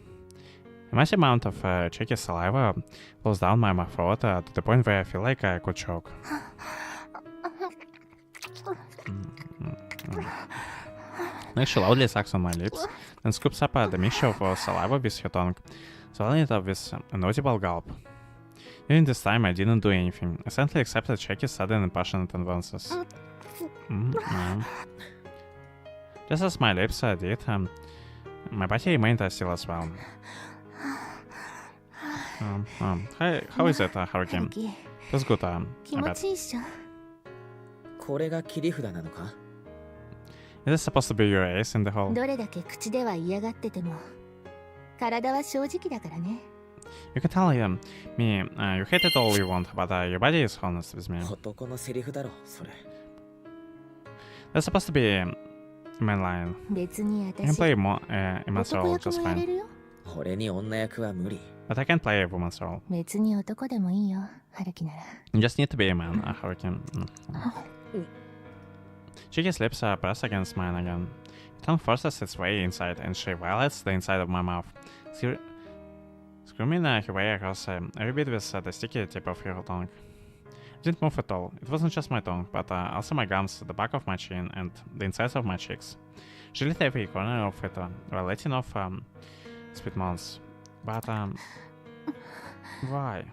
A massive amount of Chiaki's saliva flows down my throat to the point where I feel like I could choke. Next, she loudly sucks on my lips, then scoops up the mixture of saliva with her tongue, swallowing it up with an audible gulp. During this time, I didn't do anything. I simply accepted Chiaki's sudden and passionate advances. Just as my lips did, my body remained still as well. How is it, Haruki? That's good, 気 I 持 bet. ちいいっしょ。これが切り札なのか？ Is this supposed to be your ace in the hole? どれだけ口では嫌がってても体は正直だからね。 You can tell me, you hate it all you want, but your body is honest with me. 男のセリフだろ、それ。 That's supposed to be a main line. 別に I can 私 play immense 男 role 役 just もやれ fine. るよ。俺に女役は無理。 But I can play a woman's role. 別に男でもいいよ、春樹なら。 You just need to be a man, Haruki. Chiki's lips press against mine again. Her tongue forces its way inside, and she violates the inside of my mouth, screaming her way across every bit with the sticky tip of her tongue. I didn't move at all. It wasn't just my tongue, but also my gums, the back of my chin, and the insides of my cheeks. She lit every corner of it while letting off sweet moans. But, why?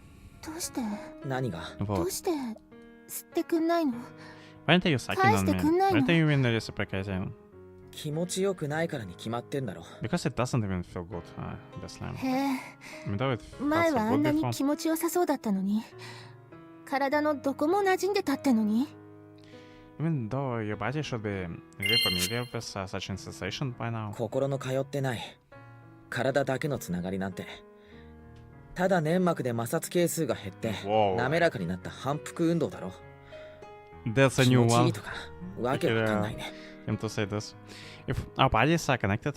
どうして何が？ど What? うして吸ってくんないの？ Why aren't you sucking on me? 返してくんないの？ Why aren't you even reciprocating? 気持ちよくないからに決まってんだろ。 Because it doesn't even feel good, this time. へえ、 I mean, though it felt 前 so はあ good んなに before. 気持ちよさそうだったのに、体のどこも馴染んでたってのに。 Even though your body should be really familiar with such a sensation by now. 心の通ってない。体だけのつながりなんて。ただ粘膜で摩擦係数が減って Wow. 滑らかになった反復運動だろ。 That's a 気 new 持ちい one. いとかわけわかんないね。 Him to say this. If our bodies are connected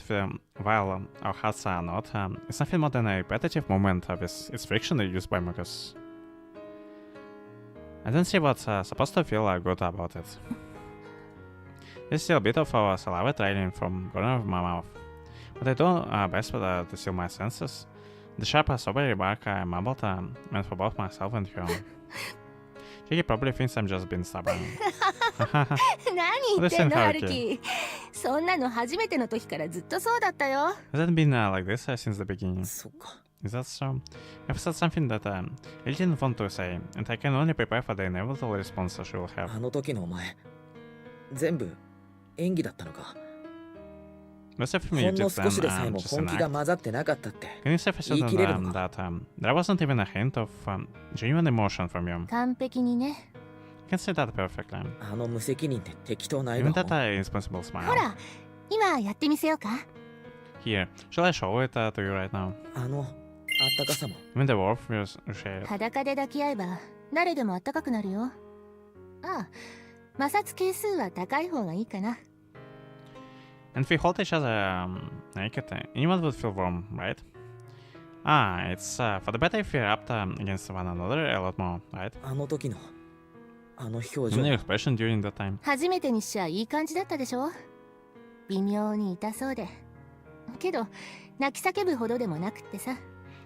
while our hearts are not, it's nothing more than a repetitive movement with its friction used by mucus. I don't see what's supposed to feel good about it. There's still a bit of saliva trailing from corner of my mouth, but I do best to seal my senses. The sharp, sober remark I mumbled meant for both myself and her. Chiaki probably thinks I'm just being stubborn. 何言ってんの、 Listen, 春樹。そんなの初めての時からずっとそうだったよ。 Has it been like this since the beginning? そっか。 Is that so? I've said something that I didn't want to say, and I can only prepare for the inevitable response she will have. あの時のお前、全部演技だったのか。 Most of ほ me んの just 少しでさえも just 本 an 気が act. 混ざってなかったって。 Can you say for certain 言い切れるのか？ that there wasn't even a hint of genuine emotion from you? 完璧にね。 I can say that perfectly. あの無責任って適当な笑 Even 顔。 that irresponsible ほ smile. ら、今やってみせようか。 Here, shall I show it to you right now? あのったかさも。 Even the warmth was shared. 裸で抱き合えば誰でもあったかくなるよ。ああ、摩擦係数は高い方がいいかな。And if we hold each other naked, anyone would feel warm, right? Ah, it's for the better if we're up against one another a lot more, right? あの時のあの表情。 Any expression during that time? 初めてにしちゃいい感じだったでしょ。微妙に痛そうで。けど泣き叫ぶほどでもなくってさ。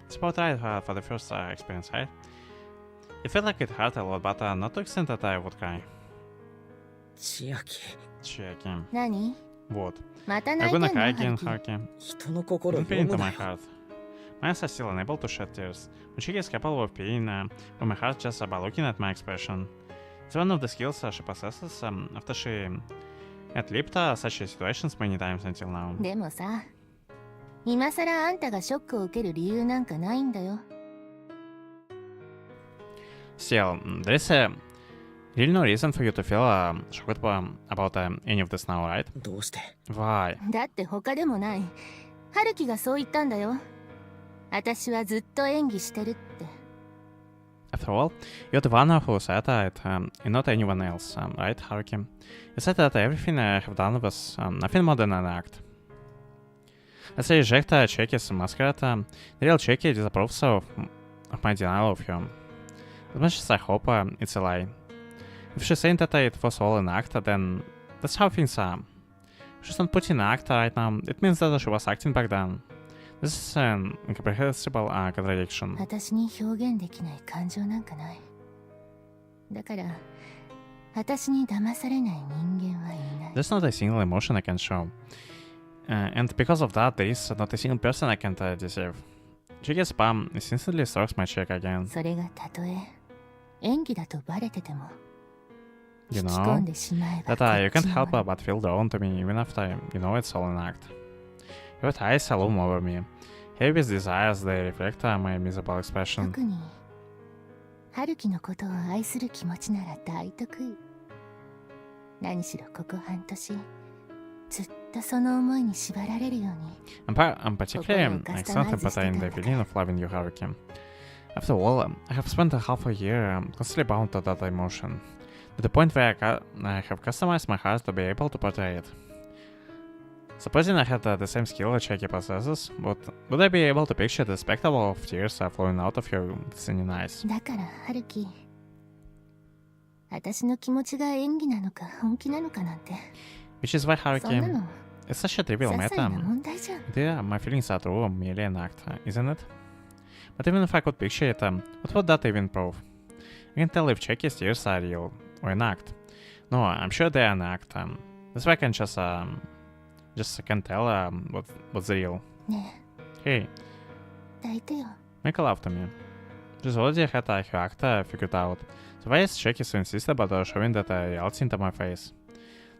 It's about right for the first experience, right? It felt like it hurt a lot, but not to the extent that I would cry. 千秋。 Chiaki. 何？ What? また I'm 泣い gonna てんの cry again, ハルキ。 Haruki. 人の心を Don't 読 pay む into な my よ。 heart. My eyes are still unable to shed tears, but she is capable of peeing from my heart just by looking at my expression. It's one of the skills she possesses after she had lived such situations many times until now. でもさ、今さらあんたがショックを受ける理由なんかないんだよ。 Still, there is really no reason for you to feel shocked about any of this now, right? どうして？ Why? だって他でもない。ハルキがそう言ったんだよ。私はずっと演技してるって。 After all, you're the one who said it, and not anyone else, right, Haruki? You said that everything I have done was nothing more than an act. As I reject Chiaki's masquerade, the real Chiaki disapproves of my denial of you. As much as I hope it's a lie. If she's saying that it was all an act, then that's how things are. If she's not putting an act right now, it means that she was acting back then. This is an incomprehensible contradiction. 私に表現できない感情なんかない。だから、私に騙されない人間はいない。 There's not a single emotion I can show. And because of that, there is not a single person I can't deceive. Chiaki's palm instantly strokes my cheek again. それがたとえ演技だとバレてても、 You 引き込ん know でしまえば that you こっ can't ちの help もの but feel drawn to me even after you know it's all an act. Your eyes loom over me. Heavy with desires, they reflect my miserable expression. 特に春樹のことを愛する気持ちなら大得意。何しろここ半年ずっとその思いに縛られるように。 I'm particularly excited in the feeling of loving you, Haruki. After all, I have spent a half a year constantly bound to that emotion, to the point where I have customized my heart to be able to portray it. Supposing I had the same skill that Chiaki possesses, would I be able to picture the spectacle of tears flowing out of your glistening eyes? だから春樹、私の気持ちが演技なのか本気なのかなんて、 Which is why, そんな Haruki, の it's such a trivial 些細 matter. な問題じゃん。 Yeah, my feelings are true, merely an act, isn't it? But even if I could picture it, what would that even prove? I can't tell if Chiaki's tears are real or an act. No, I'm sure they're an act. That's why I can just can't tell what's real. ね Hey, え、抱いてよ。 make a love to me. She's already had her act figured out. So why is Chiaki so insistent about showing that reality into my face?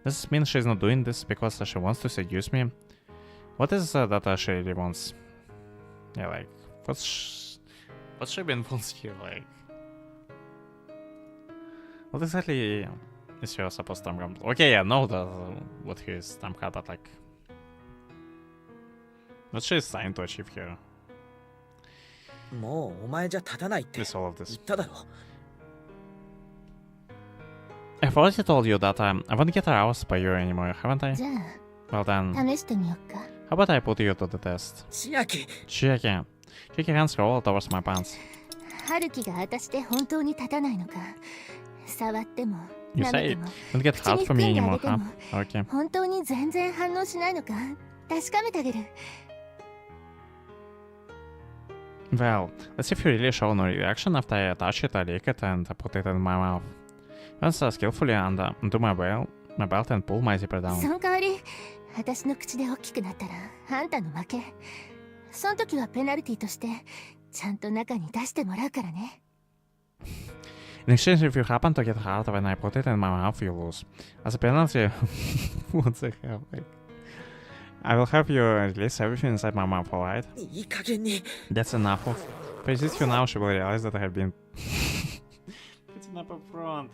Does this mean she's not doing this because she wants to seduce me? What is that she really wants? Yeah, like, what's she been wants here, like? What exactly is she supposed to accomplish? Okay, yeah, no, what he is but like, what she's trying to achieve here もうお前じゃ立たないって with all of 言 this. っただろ。 I've already told you that I won't get aroused by you anymore, haven't I? じゃ Well then, あ試してみよっか。 how about I put you to the test? 千秋。 Chiaki hands scroll towards my pants. 春樹が私で本当に立たないのか。触っても You 舐め say て it も won't get hard for me 口に anymore, 含 huh? んであげて Okay. も本当に全然反応しないのか確かめてあげる。 Well, let's see if you really show no reaction after I touch it, I lick it, and put it in my mouth. Once skillfully undo my belt and pull my zipper そ down. の代わり私の口で大きくなったらあんたの負け。その時はペナルティとしてちゃんと中に出してもらうからね。 In exchange, if you happen to get hard when I put it in my mouth, you lose. As a penalty, what the hell? Like, I will have you release everything inside my mouth, alright? いい加減に。 That's enough of. Resist you now, she will realize that I have been putting up a front.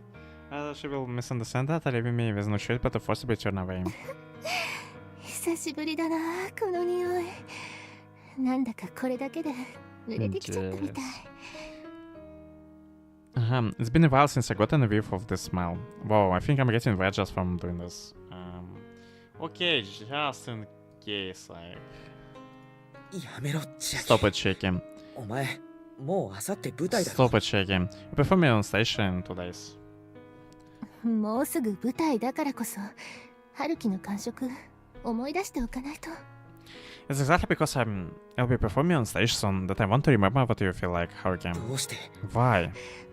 She will misunderstand that, leaving me with no choice but to forcibly turn away. 久しぶりだなこの匂い。なんだかこれだけで濡れてきちゃったみたい。It's been a while since I got a whiff of this smell. Wow, I think I'm getting wet just from doing this. Okay, just in case, like... やめろ、千秋。 Stop it, Chiaki. お前、もうあさって舞台だろ。 Stop it, Chiaki. You're performing on stage in 2 days. もうすぐ舞台だからこそ、春樹の感触、思い出しておかないと。It's exactly because I'll be performing on stage soon that I want to remember what you feel like, Haruki. どうして Why?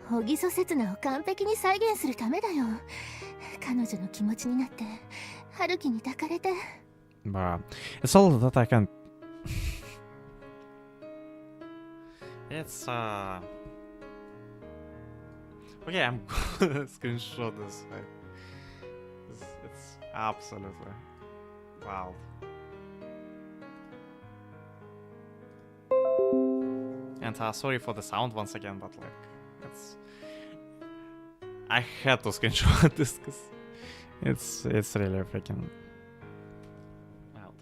小木曽刹那を完璧に再現するためだよ。彼女の気持ちになって、春樹に抱かれて。But it's all that I can... It's Okay, I'm gonna screenshot this. It's absolutely wild. And sorry for the sound once again, but like, it's... I had to screenshot this because it's really freaking wild.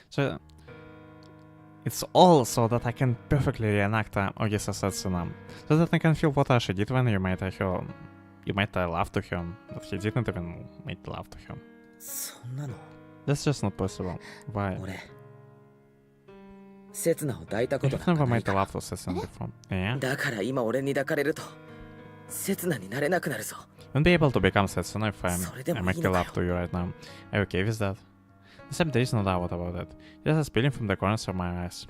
So it's all so that I can perfectly reenact Ogisa Setsuna, so that I can feel what Ashi did when you made her, you made love to him, that he didn't even make love to him. そんなの That's just not possible. Why? 俺刹那を抱いたこと You've なんか never ない made から love to Setsuna before. Yeah? だから今俺に抱かれると刹那になれなくなるぞ。 You won't be able to become Setsuna if I それでもいい make のかよ。 love to you right now. Are you okay with that? Except there is no doubt about it. Just a spilling from the corners of my eyes.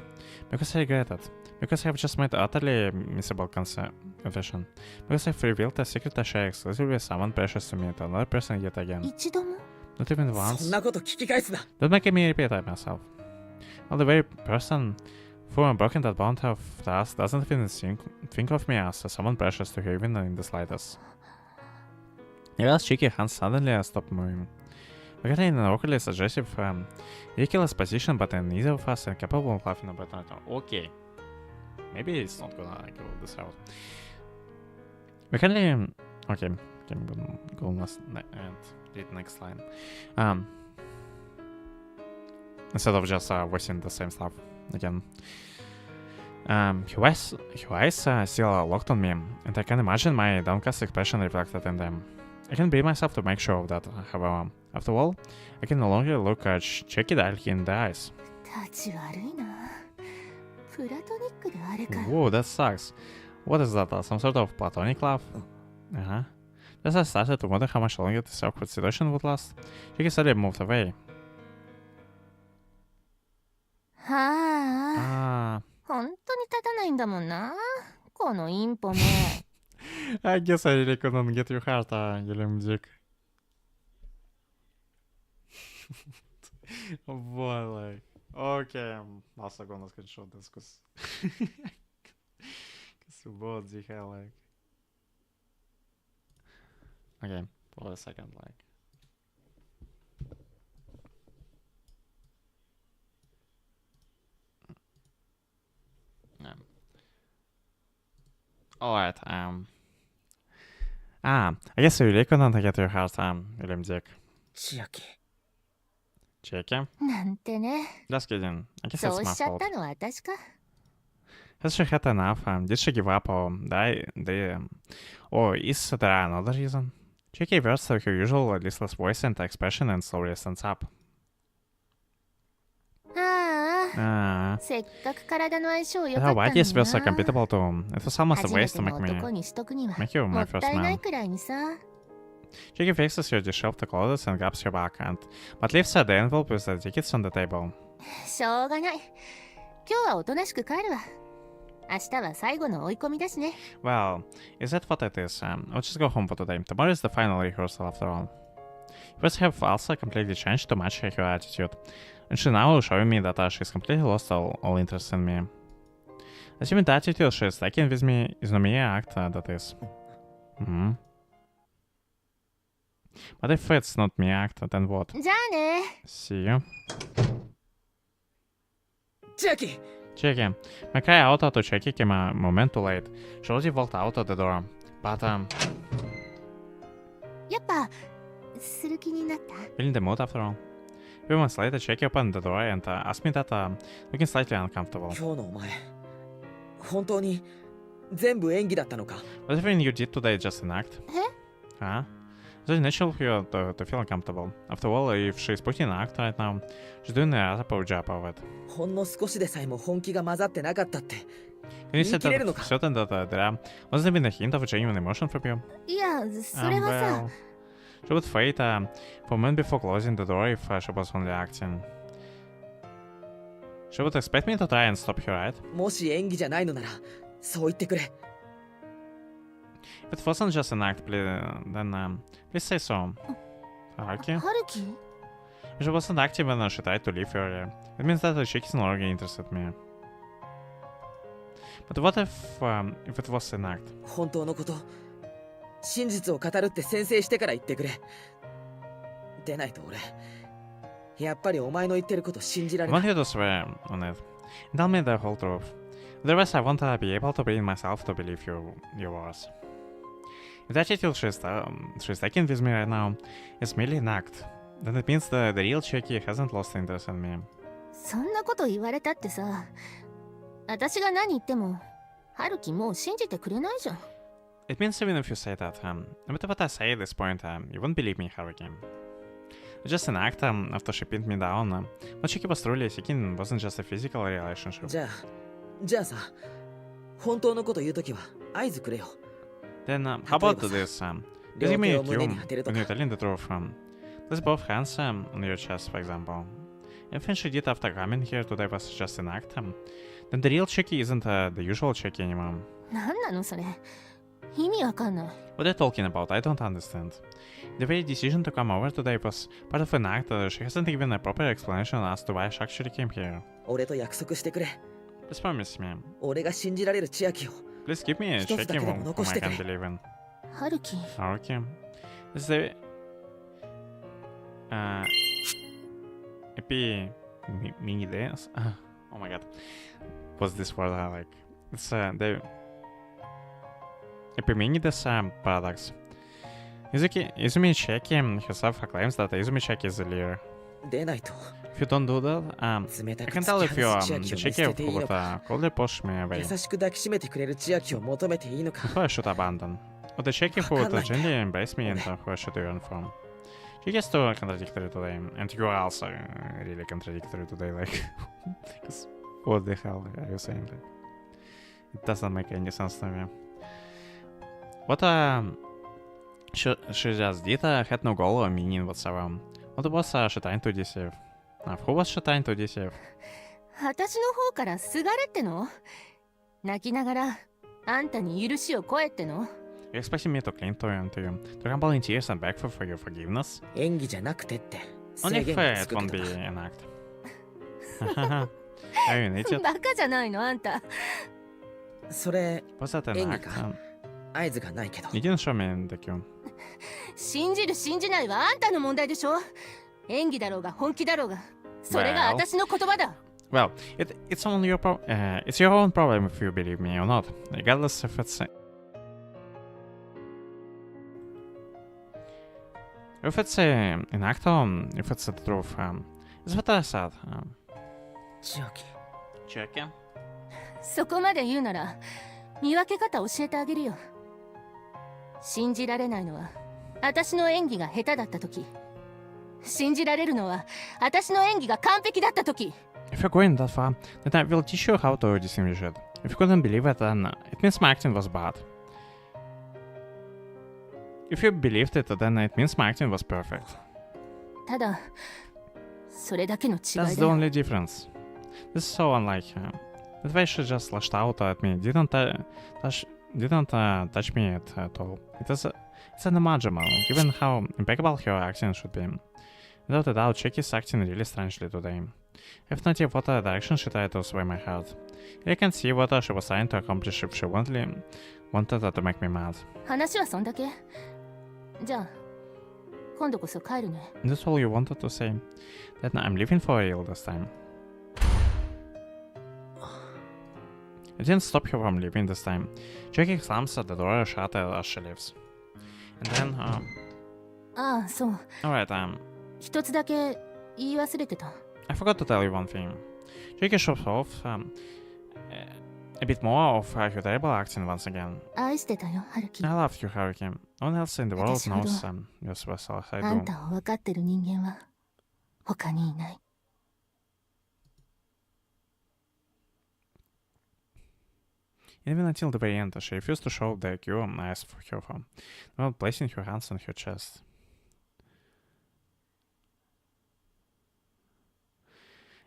Because I regret it. Because I have just made utterly miserable confession. Because I've revealed a secret I share exclusively with someone precious to me to another person yet again. 一度も Not even そ once. んなこと聞き返すな。 Don't make me repeat it myself. Well, the very person who broken that bond of trust doesn't even think of me as someone precious to her even in the slightest. Your cheeky hands suddenly stopped moving. We got in an awkwardly suggestive, ridiculous position, but neither of us are capable of laughing about it. Okay. Maybe it's not gonna go this route. We can okay, can go next and read next line. Instead of just voicing the same stuff again. Her eyes still locked on me, and I can imagine my downcast expression reflected in them. I can bring myself to make sure of that, however. After all, I can no longer look Chiaki directly in the eyes. 立ち悪いな。プラトニックであれか。 Whoa, that sucks. What is that? Some sort of platonic love? Uh-huh. Just I started to wonder how much longer this awkward situation would last. Chiaki suddenly moved away. はあ。本当に立たないんだもんな。このインポめ。I guess I really couldn't get your heart, Guillaume Dick. Boy, like... Okay, I'm also gonna screenshot this, cause... what the hell, like... Okay, for a second, like... Alright, I guess you really couldn't get your heart, William Dick. 千秋。 Chiaki? なんてね。 Just kidding. I guess そ it's う my しちゃっ fault. たのは私か。Has she had enough? Did she give up or die? Or is there another reason? Chiaki reverts to her usual listless voice and expression and slowly stands up. ああ。 Ah. せっかく体の相性良 Her かったの white に is feels so な。 compatible to... It was almost a 初め waste て to の make 男にしとくには you も my っ first たいない man. くらいにさ。 Chiaki fixes her disheveled clothes and grabs her back but leaves the envelope with the tickets on the table. しょうがない。今日はおとなしく帰るわ。明日は最後の追い込みだしね。 Well, is that what it is? I'll just go home for today. Tomorrow is the final rehearsal after all. First have also completely changed to match her attitude, and she now showing me that she's completely lost all interest in me. Assuming the attitude she's taking with me is no mere act, that is. But if it's not mere act, then what? じゃあね。 See you. 千秋。 Chiaki. My cry out to Chiaki came a moment too late. She already walked out of the door. But, やっぱ、する気になった。 feeling the mood after all. few months later, Chiaki opened the door and asked me that, looking slightly uncomfortable. 今日のお前本当に全部演技だったのか？ Was everything you did today just an act? Huh? It's really natural for you to feel uncomfortable. After all, if she's putting an act right now, she's doing a rather poor job of it. ほんの少しでさえも本気が混ざってなかったって Can you say 言い切れるの that か？ certain that there wasn't even a hint of a genuine emotion from you? いやそれはさ Well, she would wait for a moment before closing the door if she was only acting. She would expect me to try and stop her, right? もし演技じゃないのならそう言ってくれ。 If it wasn't just an act, then please say so. Haruki? 春樹 If she wasn't active when she tried to leave earlier, it means that Chiaki's no longer interested in me. But what if it was an act? 本当のこと真実を語るって宣誓してから言ってくれ。でないと俺やっぱりお前の言ってること信じら I れな want い。 you to swear on it. Tell me the whole truth. Otherwise, I won't be able to bring myself to believe your words. If the attitude she's taking with me right now is merely an act, then it means the real Chiaki hasn't lost interest in me. そんなこと言われたってさ私が何言っても春樹もう信じてくれないじゃん It means even if you say that, no matter what I say at this point, you won't believe me, Haruki. It's just an act after she pinned me down. What Chiaki was truly seeking wasn't just a physical relationship. じゃあさ本当のこと言うときは合図くれよ。 Then, how about this? Give me a 両手を cue 胸に当てると when か you're telling the truth. Place both hands on your chest, for example. Everything she did after coming here today was just an act. Then the real Chiaki isn't the usual Chiaki anymore. 何なのそれ意味わかんない What are you talking about? I don't understand. The very decision to come over today was part of an act. She hasn't given a proper explanation as to why she actually came here. 俺と約束してくれ。 Please promise me. 俺が信じられる千秋を。 Please give me a Что ж Chiaki так whom много I canしてくれ。 believe in. 春樹 Okay. Is there... mini dance? Oh my god. What's this word I like? It's the... Mini dance paradox. Izumi Chiaki herself claims that Izumi Chiaki is a leader. でないと If you don't do that, I 冷たく can 突 tell き if you're 放す千秋を the 見 Chiaki 捨ててい who いの would か。 coldly push me away 優しく抱きしめてくれる千秋を求めていいのか。 before I should abandon. Or the Chiaki who would gently embrace me and who I should learn from. She gets too contradictory today, and you are also really contradictory today, like... what the hell are you saying? Like, it doesn't make any sense to me. What she just did had no goal or meaning whatsoever. What was she trying to deceive? Who was she trying to deceive? 私の方からすがれっての泣きながらあんたに許しを請えっての You expecting me to cling to you, to rumble in tears and beg for your forgiveness? 演技じゃなくてって Only 制 if 限がつ it く won't け be どな。 an act. Are you an idiot? バカじゃないのあんたそれ Was that an 演技 act? か合図がないけど。 You didn't show me the cue. 信じる信じないはあんたの問題でしょ演技だろうが本気だろうがそれが私の言葉だ Well, it's only your it's your own problem if you believe me or not, regardless if it's an act or if it's the truth. It's what I said. 千秋 Chiaki? そこまで言うなら見分け方教えてあげるよ信じられないのは私の演技が下手だった時信じられるのは私の演技が完璧だった時 If you're going that far, then I will teach you how to distinguish it. If you couldn't believe it, then it means my acting was bad. If you believed it, then it means my acting was perfect. ただそれだけの違い That's だ the よ only difference. This is so unlike her. That way she just lashed out at me, didn't touch me at all. It's unimaginable, given how impeccable her acting should be. Without a doubt, Chiaki's acting really strangely today. I have no idea what direction she tried to sway my heart. I can see what she was trying to accomplish if she wanted to make me mad. 話はそんだけじゃあ今度こそ帰るね That's all you wanted to say. Then I'm leaving for real this time. I didn't stop her from leaving this time. Chiaki slams at the door shut as she leaves. And then, ああそう alright, 一つだけ言い忘れてた。 I forgot to tell you one thing. Chiaki shows off a bit more of her terrible accent once again. 愛してたよ、ハルキ。 I love you, Haruki. No one else in the world 私ほど knows you as well as I あん do. たを分かってる人間は他にいない。 Even until the very end, she refused to show the cue I asked for her for, while placing her hands on her chest.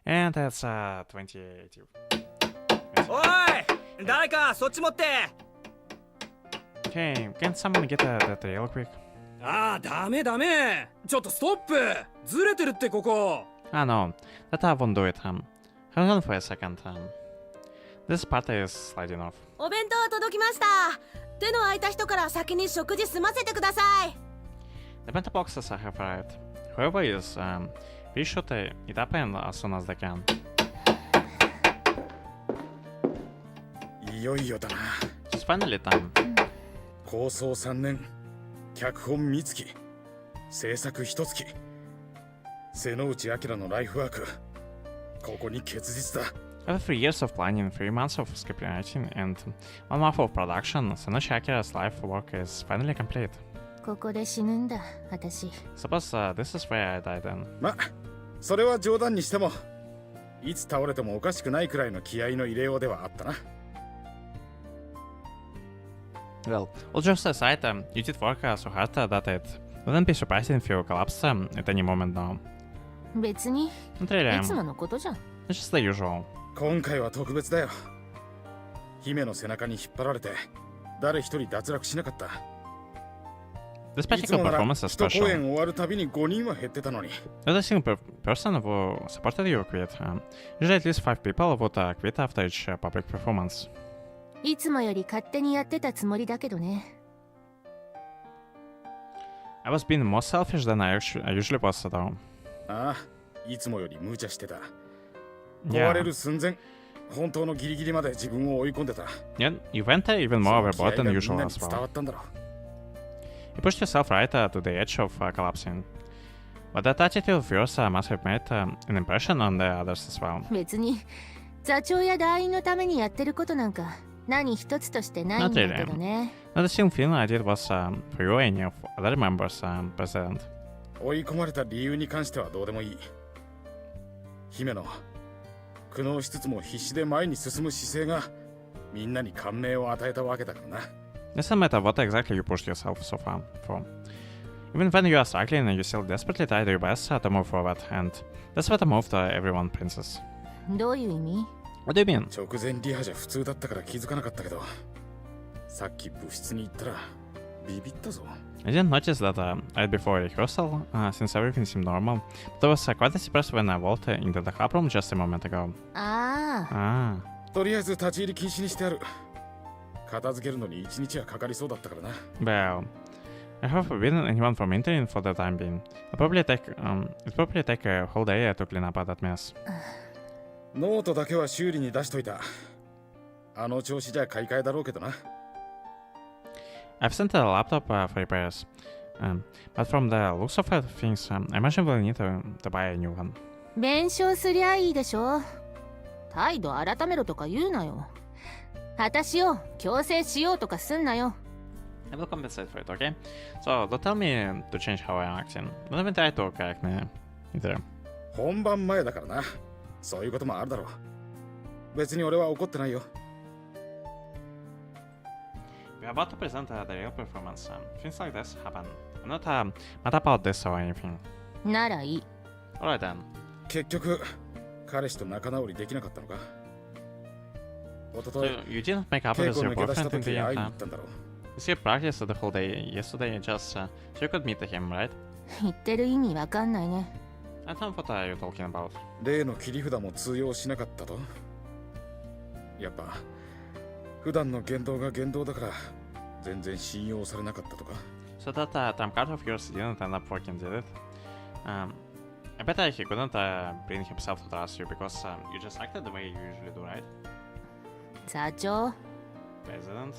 And that's 28. おい誰かそっち持って。 Okay, can someone get that real quick? ああ、ダメダメ。ちょっとストップ。ずれてるってここ。Ah, no, that won't do it. Hold on for a second. This part is sliding off. お弁当届きました。手の空いた人から先に食事済ませてください。 The bento boxes have arrived. Whoever is, we should eat up and as soon as they can. いよいよだな。 It's finally time. 構想3年、脚本三月、制作1月、瀬ノ内明のライフワーク、ここに結実だ。 After 3 years of planning, 3 months of scriptwriting, and 1 month of production, Chiaki's life work is finally complete. ここで死ぬんだ、私。 Suppose this is where I die then. ま、それは冗談にしても、いつ倒れてもおかしくないくらいの気合の入れようではあったな。Well, all jokes aside, you did work so hard that it wouldn't be surprising if you collapsed at any moment now. 別に、 Not really. いつものことじゃん。 It's just the usual. 今回は特別だよ。姫の背中に引っ張られて、誰一人脱落しなかった。 This いつ particular もなら performance is 一公 special. 演終わるたびに5人は減ってたのに。 Every single person who supported you quit. Usually at least 5 people would quit after each public performance. いつもより勝手にやってたつもりだけどね。 I was being more selfish than I usually was though. ああ、いつもより無茶してた。 Yeah. 壊れる寸前、本当のギリギリまで自分を追い込んでた。 Yeah, you went even more overboard than その気合が usual みんな as に伝わ well. ったんだろう。 You pushed yourself right to the edge of collapsing. But that attitude of yours must have made an impression on the others as well. 別に、座長や団員のためにやってることなんか何一つとしてないんだけどね。Not a single thing I did was for you or any of other members, President. 追い込まれた理由に関してはどうでもいい。姫の苦悩しつつも必死で前に進む姿勢がみんなに感銘を与えたわけだからな。 It doesn't matter what exactly you pushed yourself so far for. Even when you are struggling, you still desperately try your best to move forward, and that's what moved everyone, Princess. どういう意味？ What do you mean? 直前リハじゃ普通だったから気づかなかったけど、さっき部室に行ったらビビったぞ。 I didn't notice that right before rehearsal, since everything seemed normal, but I was quite surprised when I walked into the club room just a moment ago. ああ。 Ah. とりあえず立ち入り禁止にしてある。片付けるのに1日はかかりそうだったからな。Well, I have forbidden anyone from entering for the time being. It'll probably take a whole day to clean up that mess. ノートだけは修理に出しといた。あの調子じゃ買い替えだろうけどな。I've sent a laptop for repairs, but from the looks of things, I imagine we'll need to buy a new one. 弁償すりゃいいでしょ。態度改めろとか言うなよ。私を強制しようとかすんなよ。 I will compensate for it, okay? So don't tell me to change how I'm acting. Don't even try to correct me either. 本番前だからな。そういうこともあるだろう。別に俺は怒ってないよ。We're about to present the real performance. Things like this happen. I'm not mad about this or anything. ならいい。 Alright then. 結局、彼氏と仲直りできなかったのか。おと So とい、 you didn't make up 稽 with 古 your 抜け出した boyfriend in 時 the 会い end, に行 huh? ったんだろう。You skipped practice the whole day yesterday just so you could meet him, right? 言ってる意味わかんないね。I don't know what are you talking about. 例の切り札も通用しなかったと。やっぱ、普段の言動が言動だから、全然信用されなかったとか。So that trump card of yours didn't end up working, did it? I bet he couldn't bring himself to trust you because you just acted the way you usually do, right? 座長。 President?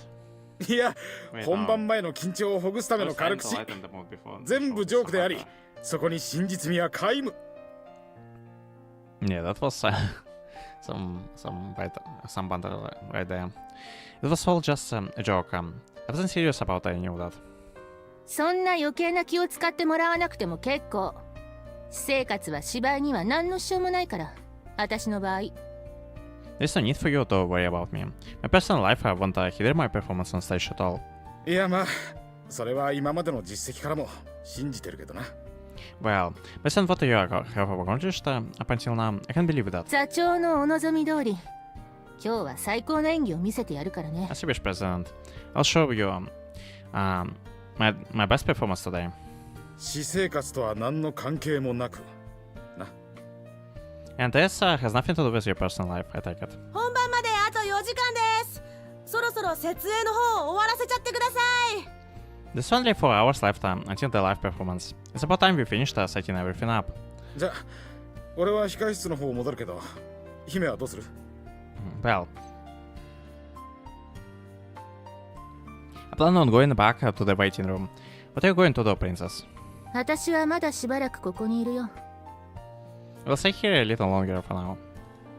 いや、 Wait, 本番前の緊張をほぐすため I の was trying 軽 to 口。 lighten the mood before. 全部ジョークであり、そこに真実味は皆無。Yeah, that was some bundle right there. It was all just a joke. I wasn't serious about any of that. そんな余計な気を使ってもらわなくても結構。私生活は芝居には何の支障もないから。私の場合。There's no need for you to worry about me. My personal life won't hinder my performance on stage at all. いやまあそれは今までの実績からも信じてるけどな。 Well, based on what you have accomplished up until now, I can believe that. 座長のお望み通り、今日は最高の演技を見せてやるからね。 As you wish, President. I'll show you my best performance today. 私生活とは何の関係もなくな。 And this has nothing to do with your personal life, I take it. 本番まであと4時間です。そろそろ設営の方終わらせちゃってください。 There's only 4 hours left until the live performance. It's about time we finished setting everything up. じゃあ俺は控室の方戻るけど姫はどうする？ Well, I plan on going back to the waiting room. What are you going to do, Princess? 私はまだしばらくここにいるよ。 We'll stay here a little longer for now.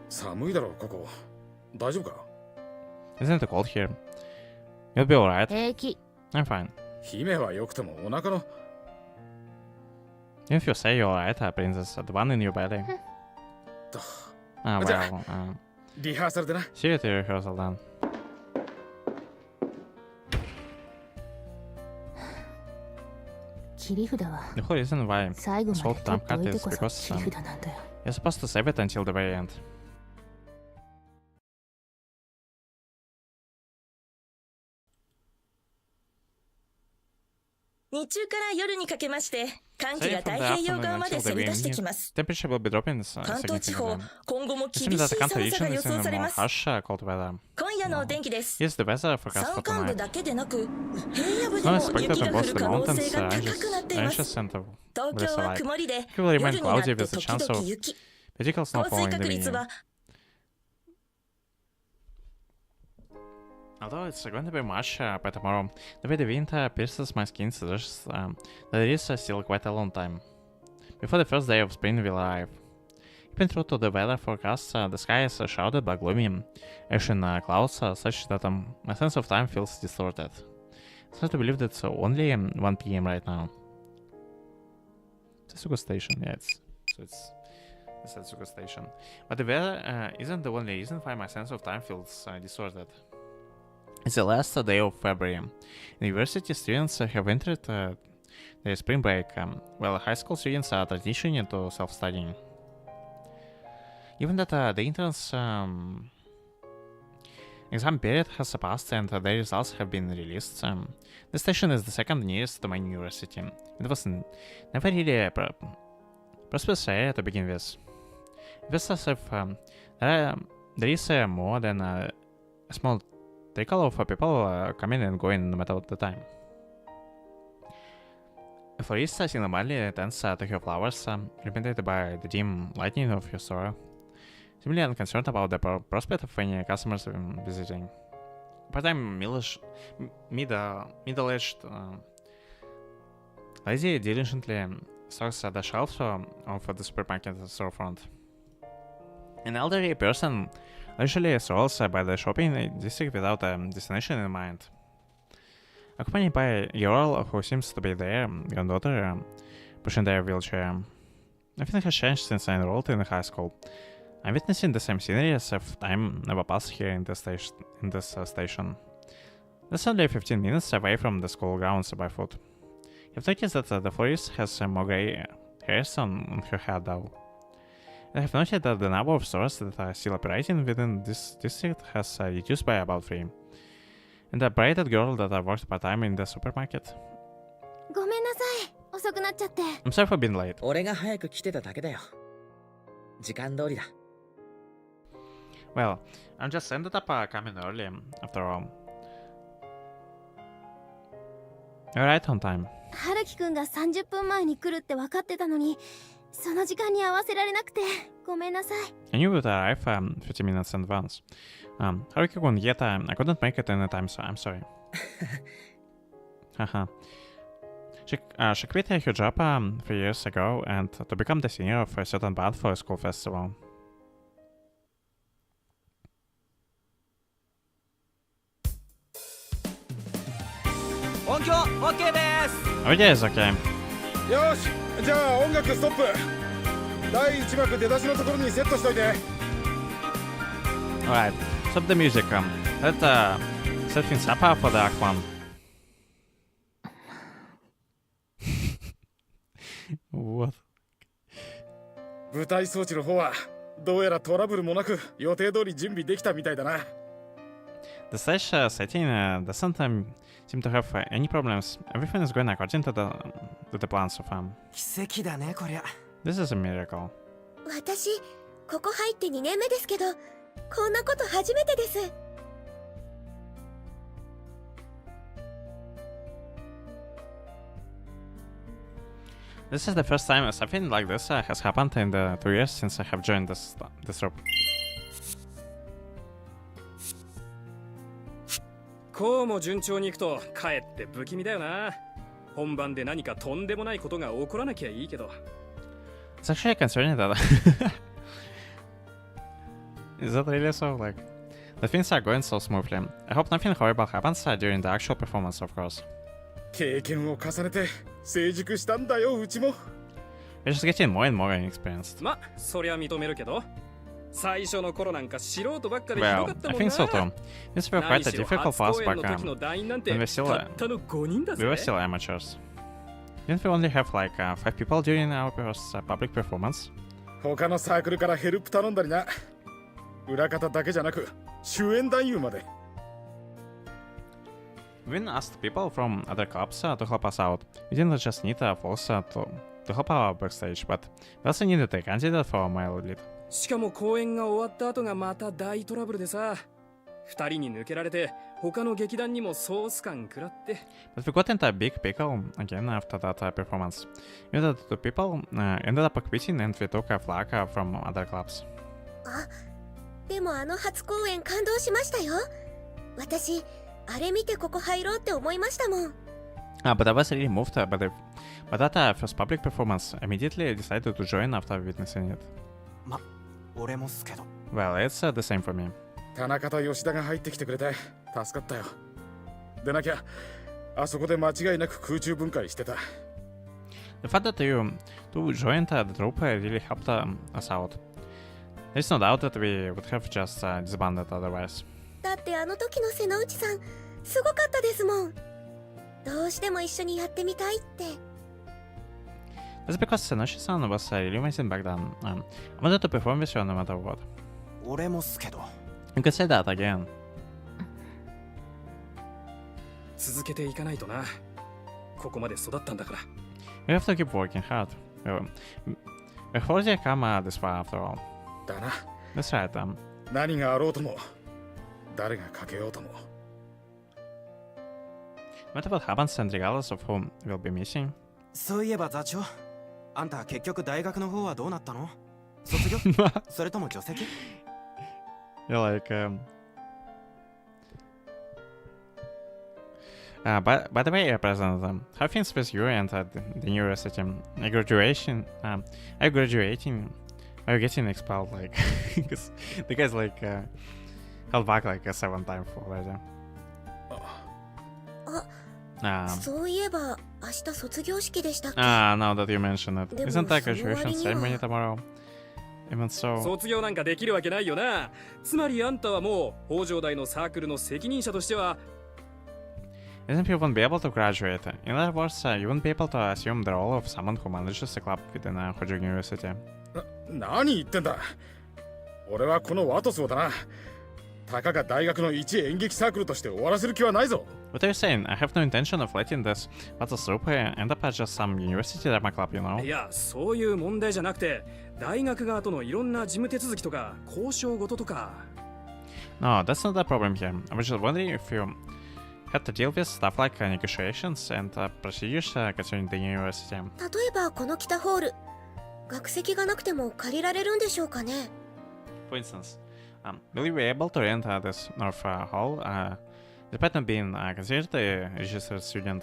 寒いだろここ。大丈夫か？ Isn't it cold here? You'll be alright. 平気。 I'm fine. 姫はよくてもお腹の。 If you say you're alright, Princess, the one in your belly. Well, リハーサルでな。 see you at the rehearsal then. 切り札は The whole reason why 最後まで Salt 取って Dump おい Cut て is こそ because 切り札なんだよ。 you're supposed to save it until the very end. 日中から夜にかけまして寒気が太平洋側までせり出してきます。 Temperature will be dropping 関東地方 significantly. 今後も It 厳 seems し that い the country 寒さが region 予 is in 想 a され more ます。 harsh cold weather. 今夜のお天気です。 Here's the weather forecast 山 for 間部 tonight. だけでなく平野部で Snow も is expected 雪 on が降 both る the 可能 mountains, 性が高くなっています。 anxious and 東京は曇りで It will 夜 remain になっ cloudy て with a 時 chance 々 of 雪。 physical 降 snowfall 水 in the 確率 evening. は Although it's going to be much by tomorrow, the way the wind pierces my skin suggests that there is still quite a long time before the first day of spring will arrive. Keeping true to the weather forecast, the sky is shrouded by gloomy, ashen clouds such that my sense of time feels distorted. It's hard to believe that it's only 1 p.m. right now. It's a Sugo station, yeah, it's a Sugo station. But the weather isn't the only reason why my sense of time feels distorted. It's the last day of February. University students have entered their spring break, while high school students are transitioning to self-studying. Even that the interns exam period has passed and their results have been released, the station is the second nearest to my university. It was never really a prosperous area to begin with. It was as if there is more than a small trickle of people coming and going no matter the time. A forest similarly tends to have flowers, illuminated by the dim lighting of your store. Seemingly unconcerned about the prospect of any customers visiting. Part-time middle-aged lady diligently stocks the shelves of the supermarket storefront. An elderly person usually strolls by the shopping district without a destination in mind. Accompanied by a girl who seems to be their granddaughter, pushing their wheelchair. Nothing has changed since I enrolled in high school. I'm witnessing the same scenery as if time never passed here in this station. That's only 15 minutes away from the school grounds by foot. You've noticed that the florist has more grey hairs on her head though. I have noted that the number of stores that are still operating within this district has reduced by about 3. And the braided girl that worked part-time in the supermarket. ごめんなさい。遅くなっちゃって。I'm sorry for being late. 俺が早く来てただけだよ。時間通りだ。Well, I just ended up coming early after all. You're right on time. 春樹くんが30分前に来るって分かってたのに、その時間に合わせられなくて、ごめんなさい。I knew it would arrive 30 minutes in advance. Haruki-kun, yet I couldn't make it in time, so I'm sorry. Haha. She quit her job 3 years ago and to become the senior of a certain band for a school festival. 音響 OK です。 Okay, it's okay. よし、じゃあ音楽ストップ。第1幕出だしのところにセットしといて。 Alright, stop the music. Let's set things up for the Act 1. What? 舞台装置の方はどうやらトラブルもなく予定通り準備できたみたいだな。 The stage setting doesn't seem to have any problems. Everything is going according to the plans of them. 奇跡だねこりゃ。 This is a miracle. 私ここ入って2年目ですけど、こんなこと初めてです。This is the first time something like this has happened in the 2 years since I have joined this group. こうも順調にいくとかえって不気味だよな。本番で何かとんでもないことが起こらなきゃいいけど。 It's actually concerning that. Is that really so? Like, the things are going so smoothly. I hope nothing horrible happens during the actual performance, of course. 経験を重ねて成熟したんだよ、うちも。 We're just getting more and more inexperienced. ま、そりゃ認めるけど。最初の頃なんか素人ばっかでひどか Well, った I もんな。 think so too. This was quite a difficult for us back 初公演の時の団員なんて when we たったの5人だぜ。 were still amateurs. Didn't we only have like 5 people during our first public performance? 他のサークルからヘルプ頼んだりな。裏方だけじゃなく主演男優まで。 We didn't ask people from other clubs to help us out. We didn't just need folks to help our backstage, but we also needed a candidate for male lead. しかも公演が終わった後がまた大トラブルでさ。2人に抜けられて他の劇団にもソース感食らって。 But we got into a big pickle again after that performance. You know, the 2 people ended up quitting and we took a flag from other clubs. あ、でもあの初公演感動しましたよ。私あれ見てここ入ろうって思いましたもん。 But I was really moved by that first public performance. I immediately decided to join after witnessing it. ま、俺もっすけど。 Well, it's the same for me. 田中と吉田が入ってきてくれて助かったよ。でなきゃあそこで間違いなく空中分解してた。 The fact that you two joined the troupe really helped us out. There's no doubt that we would have just disbanded otherwise. だってあの時の瀬内さんすごかったですもん。どうしても一緒にやってみたいって。 That's because Senoshi-san was really amazing back then. I wanted to perform with you no matter what. 俺もっすけど。 You could say that again. 続けていかないとな。ここまで育ったんだから。 We have to keep working hard. We've already come this far after all. だな。 That's right. 何があろうとも誰がかけようとも。 No matter what happens and regardless of whom we'll be missing. そういえば座長、あんた結局大学の方はどうなったの？卒業？それとも除籍？ You're like, by the way, President, how things with you and the university? Are you graduating? Are you getting expelled? Like, because the guy's like held back like a 7th time already. そういえば明日卒業式でしたっけ。 Now that you mention it, でも isn't that その graduation 割には ceremony tomorrow? Even so. 卒業なんかできるわけないよな。つまりあんたはもう北条大のサークルの責任者としては。 Isn't you won't be able to graduate? In other words, you won't be able to assume the role of someone who manages a club within Hojo University. 何言ってんだ。俺はこのワトスをだな。たかが大学の一演劇サークルとして終わらせる気はないぞ。 What are you saying? I have no intention of letting this Vatos group end up as just some university drama club, you know? いや、そういう問題じゃなくて、大学側とのいろんな事務手続きとか交渉事とか。No, that's not the problem here. I was just wondering if you had to deal with stuff like negotiations and procedures concerning the university. 例えばこの北ホール、学籍がなくても借りられるんでしょうかね。 For instance, will you be able to rent this North Hall despite not being considered a registered student?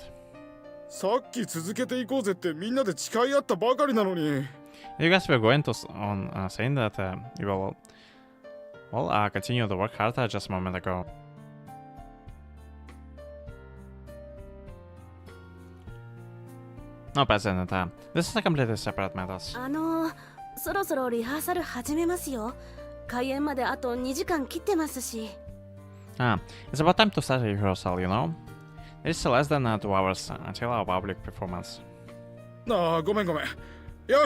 さっき続けていこうぜってみんなで誓い合ったばかりなのに。 You guys were going to on saying that you will continue to work hard just a moment ago. No, President, this is a completely separate matters. そろそろリハーサル始めますよ。開演まであと2時間切ってますし。It's about time to start a rehearsal, you know? It's less than 2 hours until our public performance. ああ、ごめん。よ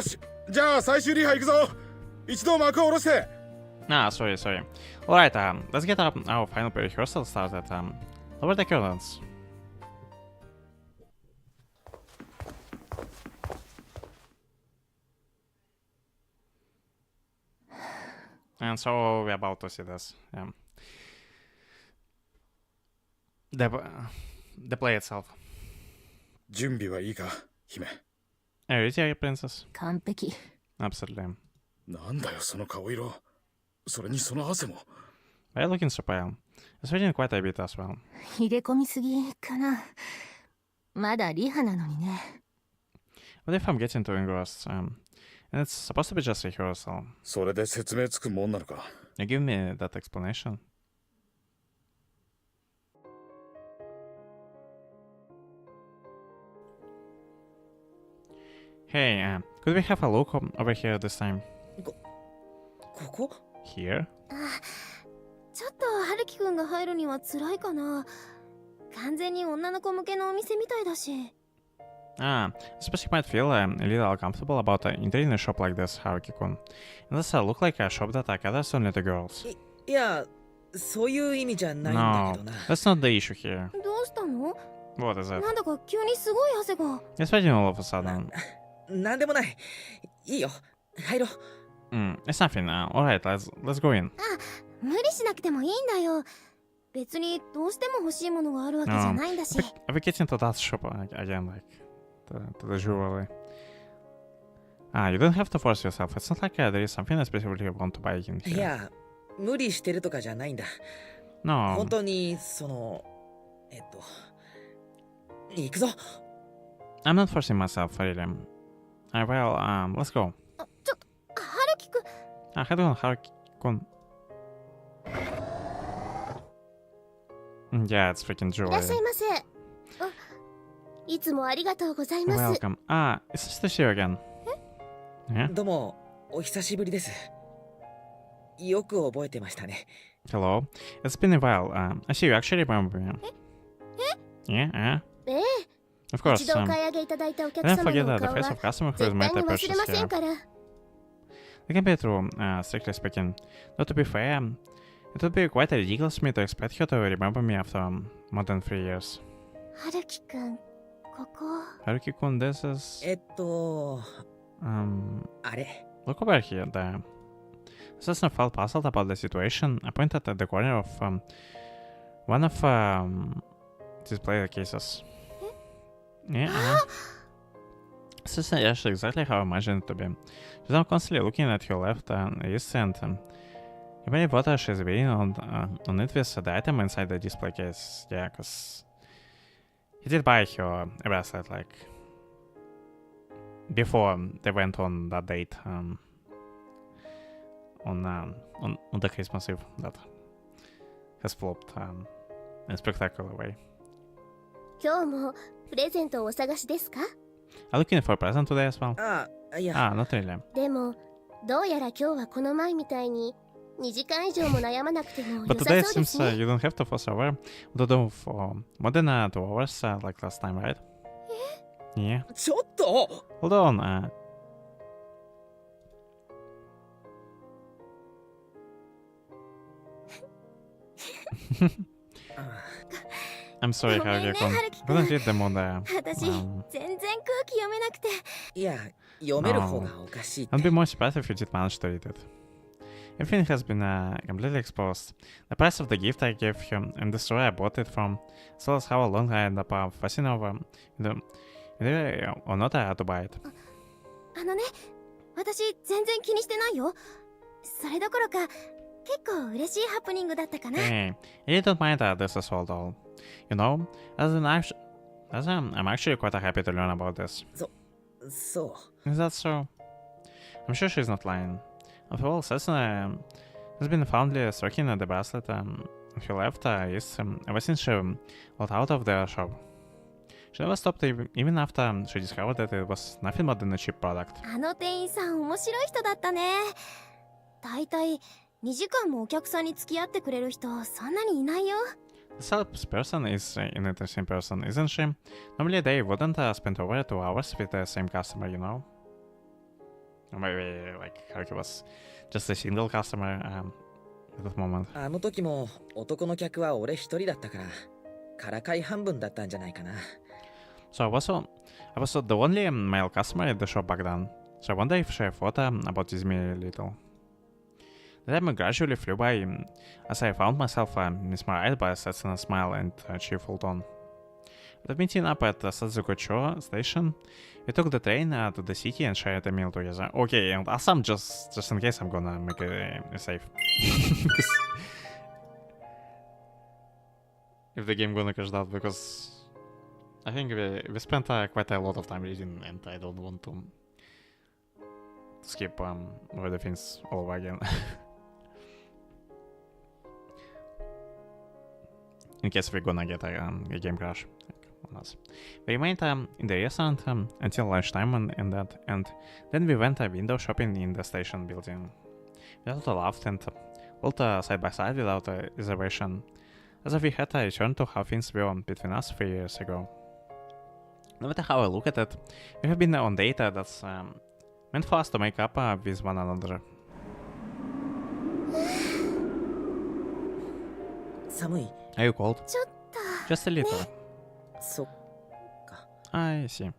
し、じゃあ最終リハ行くぞ。一度幕を下ろして。Sorry. Alright, let's get our final rehearsal started. Lower the curtains. And so we're about to see this. The play itself. 準備はいいか、姫。Are you ready, princess? 完璧。 Absolutely. なんだよ、その顔色。それにその汗も。Why are you looking so pale? It's raining quite a bit as well. 入れ込みすぎかな。まだリハなのにね。What if I'm getting too engrossed? And it's supposed to be just rehearsal. それで説明つくもんなのか。You give me that explanation. Hey, could we have a look over here this time? ここ Here? ちょっと春樹くんが入るには辛いかな。完全に女の子向けのお店みたいだし。Especially might feel a little uncomfortable about entering a shop like this, Haruki-kun. It does look like a shop that caters only to girls. いや、そういう意味じゃないんだ No, けどな。 that's not the issue here. どうしたの？ What is it? なんだか急にすごい汗が。 It's raining all of a sudden. なんでもない。いいよ。入ろう。It's nothing. Alright, let's go in. 無理しなくてもいいんだよ。別にどうしても欲しいものがあるわけじゃないんだし。Are we getting to that shop again, like to the jewelry? You don't have to force yourself. It's not like there is something specifically you want to buy in い here. や、無理してるとかじゃないんだ。 No. 本当に、行くぞ。 I'm not forcing myself, really. Well, let's go. ちょっと、春樹くん。Hello, Haruki-kun. Yeah, it's freaking いらっ jewelry. しゃいませ。いつもありがとうございます。 Welcome. It's just to see you again. Yeah? どうも、お久しぶりです。よく覚えてましたね。 Hello. It's been a while. I see you actually remember me. Yeah? ええ。 Of course. 一度お買い上げいただいたお客 Don't 様 forget のお that the 顔 face は of customer who 絶 has 対 made に the 忘れ purchase ません here. から。It can be true, strictly speaking. Though to be fair, it would be quite ridiculous for me to expect her to remember me after more than 3 years. 春樹くん、ここ。 Haruki-kun, this is... あれ Look over here, the assassin felt puzzled about the situation. I pointed at the corner of one of these player cases. Yeah. This is actually exactly how I imagined it to be. She's now constantly looking at her left wrist and you believe what she's wearing on it with the item inside the display case. Yeah, because he did buy her a bracelet, like, before they went on that date on the Christmas Eve that has flopped in a spectacular way. 今日もプレゼントをお探しですか？ Are you looking for a present today as well? いや。Not really. でも、どうやら今日はこの前みたいに2時間以上も悩まなくても But 良 today さ it そうです seems ね。 you don't have to force over to do for more than 2 hours like last time, right? Yeah. ちょっと Hold on. I'm sorry, ごめんね、 Haruki-kun. 春樹く Couldn't ん。 read them on the... 私、全然空気読めなくて。いや、読める方がおかしいって。 I'd be more surprised if you did manage to read it. Everything has been completely exposed. The price of the gift I gave him and the store I bought it from, as well as how long I ended up fussing over or not I had to buy it. あのね、私全然気にしてないよ。それどころか、結構嬉しいハプニングだったかな。 Hey, I don't mind this as well, though. You know, I'm actually quite happy to learn about this. そう。 Is that so? I'm sure she's not lying. After all, Cessna has been fondly stroking the bracelet on her left wrist ever since she walked out of the shop. She never stopped even after she discovered that it was nothing more than a cheap product. あの店員さん面白い人だったね。だいたい2時間もお客さんに付き合ってくれる人そんなにいないよ。The salesperson is an interesting person, isn't she? Normally they wouldn't spend over 2 hours with the same customer, you know? Or maybe like Haruki was just a single customer at that moment. あの時も男の客は俺一人だったから、からかい半分だったんじゃないかな。So I was the only male customer at the shop back then. So I wonder if she thought about me a little. The time gradually flew by as I found myself mesmerized by Setsuna's smile and cheerful tone. After meeting up at the Satsuko-cho station, we took the train to the city and shared a meal together. Okay, and Assam, just in case I'm gonna make a save. If the game gonna crash out, because I think we spent quite a lot of time reading and I don't want to skip over the things all over again. In case we're gonna get a game crash on us. We remained in the restaurant until lunchtime and then we went window shopping in the station building. We all laughed and walked side by side without a reservation, as if we had returned to how things were between us 3 years ago. No matter how I look at it, we have been on data that's meant for us to make up with one another. 寒い。 Are you cold? ちょっと Just a little. そっか。 I see.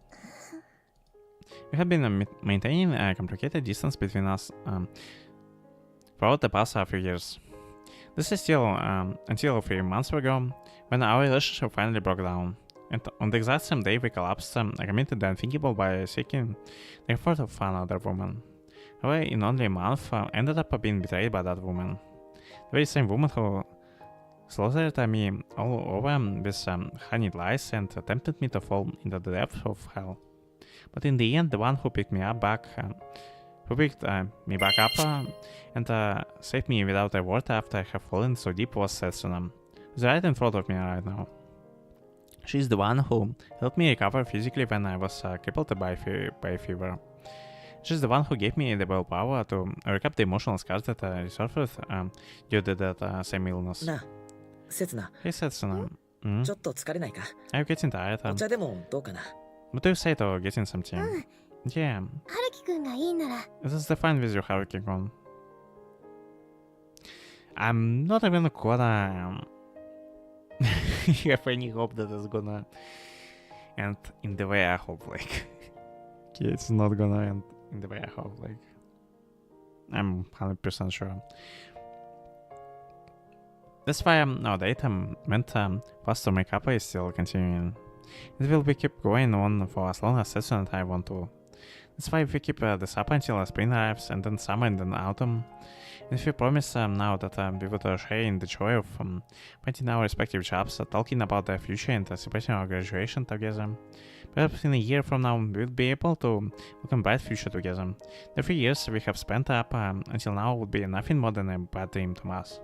We have been maintaining a complicated distance between us throughout the past few years. This is still until 3 months ago, when our relationship finally broke down. And on the exact same day we collapsed, I committed the unthinkable by seeking the effort of another woman. However, in only a month, I ended up being betrayed by that woman. The very same woman who slaughtered me all over with honeyed lies and tempted me to fall into the depths of hell. But in the end, the one who picked me back up and saved me without a word after I have fallen so deep was Setsuna, who's right in front of me right now. She's the one who helped me recover physically when I was crippled by fever. She's the one who gave me the willpower to recap the emotional scars that resurfaced due to that same illness. なあ、せつな。 Hey Setsuna, ちょっと疲れないか are you getting tired? お茶でもどうかな What do you say to getting some tea? Yeah, 春樹くんがいいなら this is the fine with your Haruki-kun. I'm not even gonna have any hope that it's gonna end in the way I hope, like. Okay, it's not gonna end in the way I hope, like. I'm 100% sure. That's why our date meant for us to make up is still continuing. It will be keep going on for as long as Setsu and I want to. That's why we keep this up until spring arrives and then summer and then autumn. And if we promise now that we would share in the joy of finding our respective jobs, talking about the future and celebrating our graduation together, perhaps in a year from now we will be able to welcome a bright future together. The 3 years we have spent up until now would be nothing more than a bad dream to us.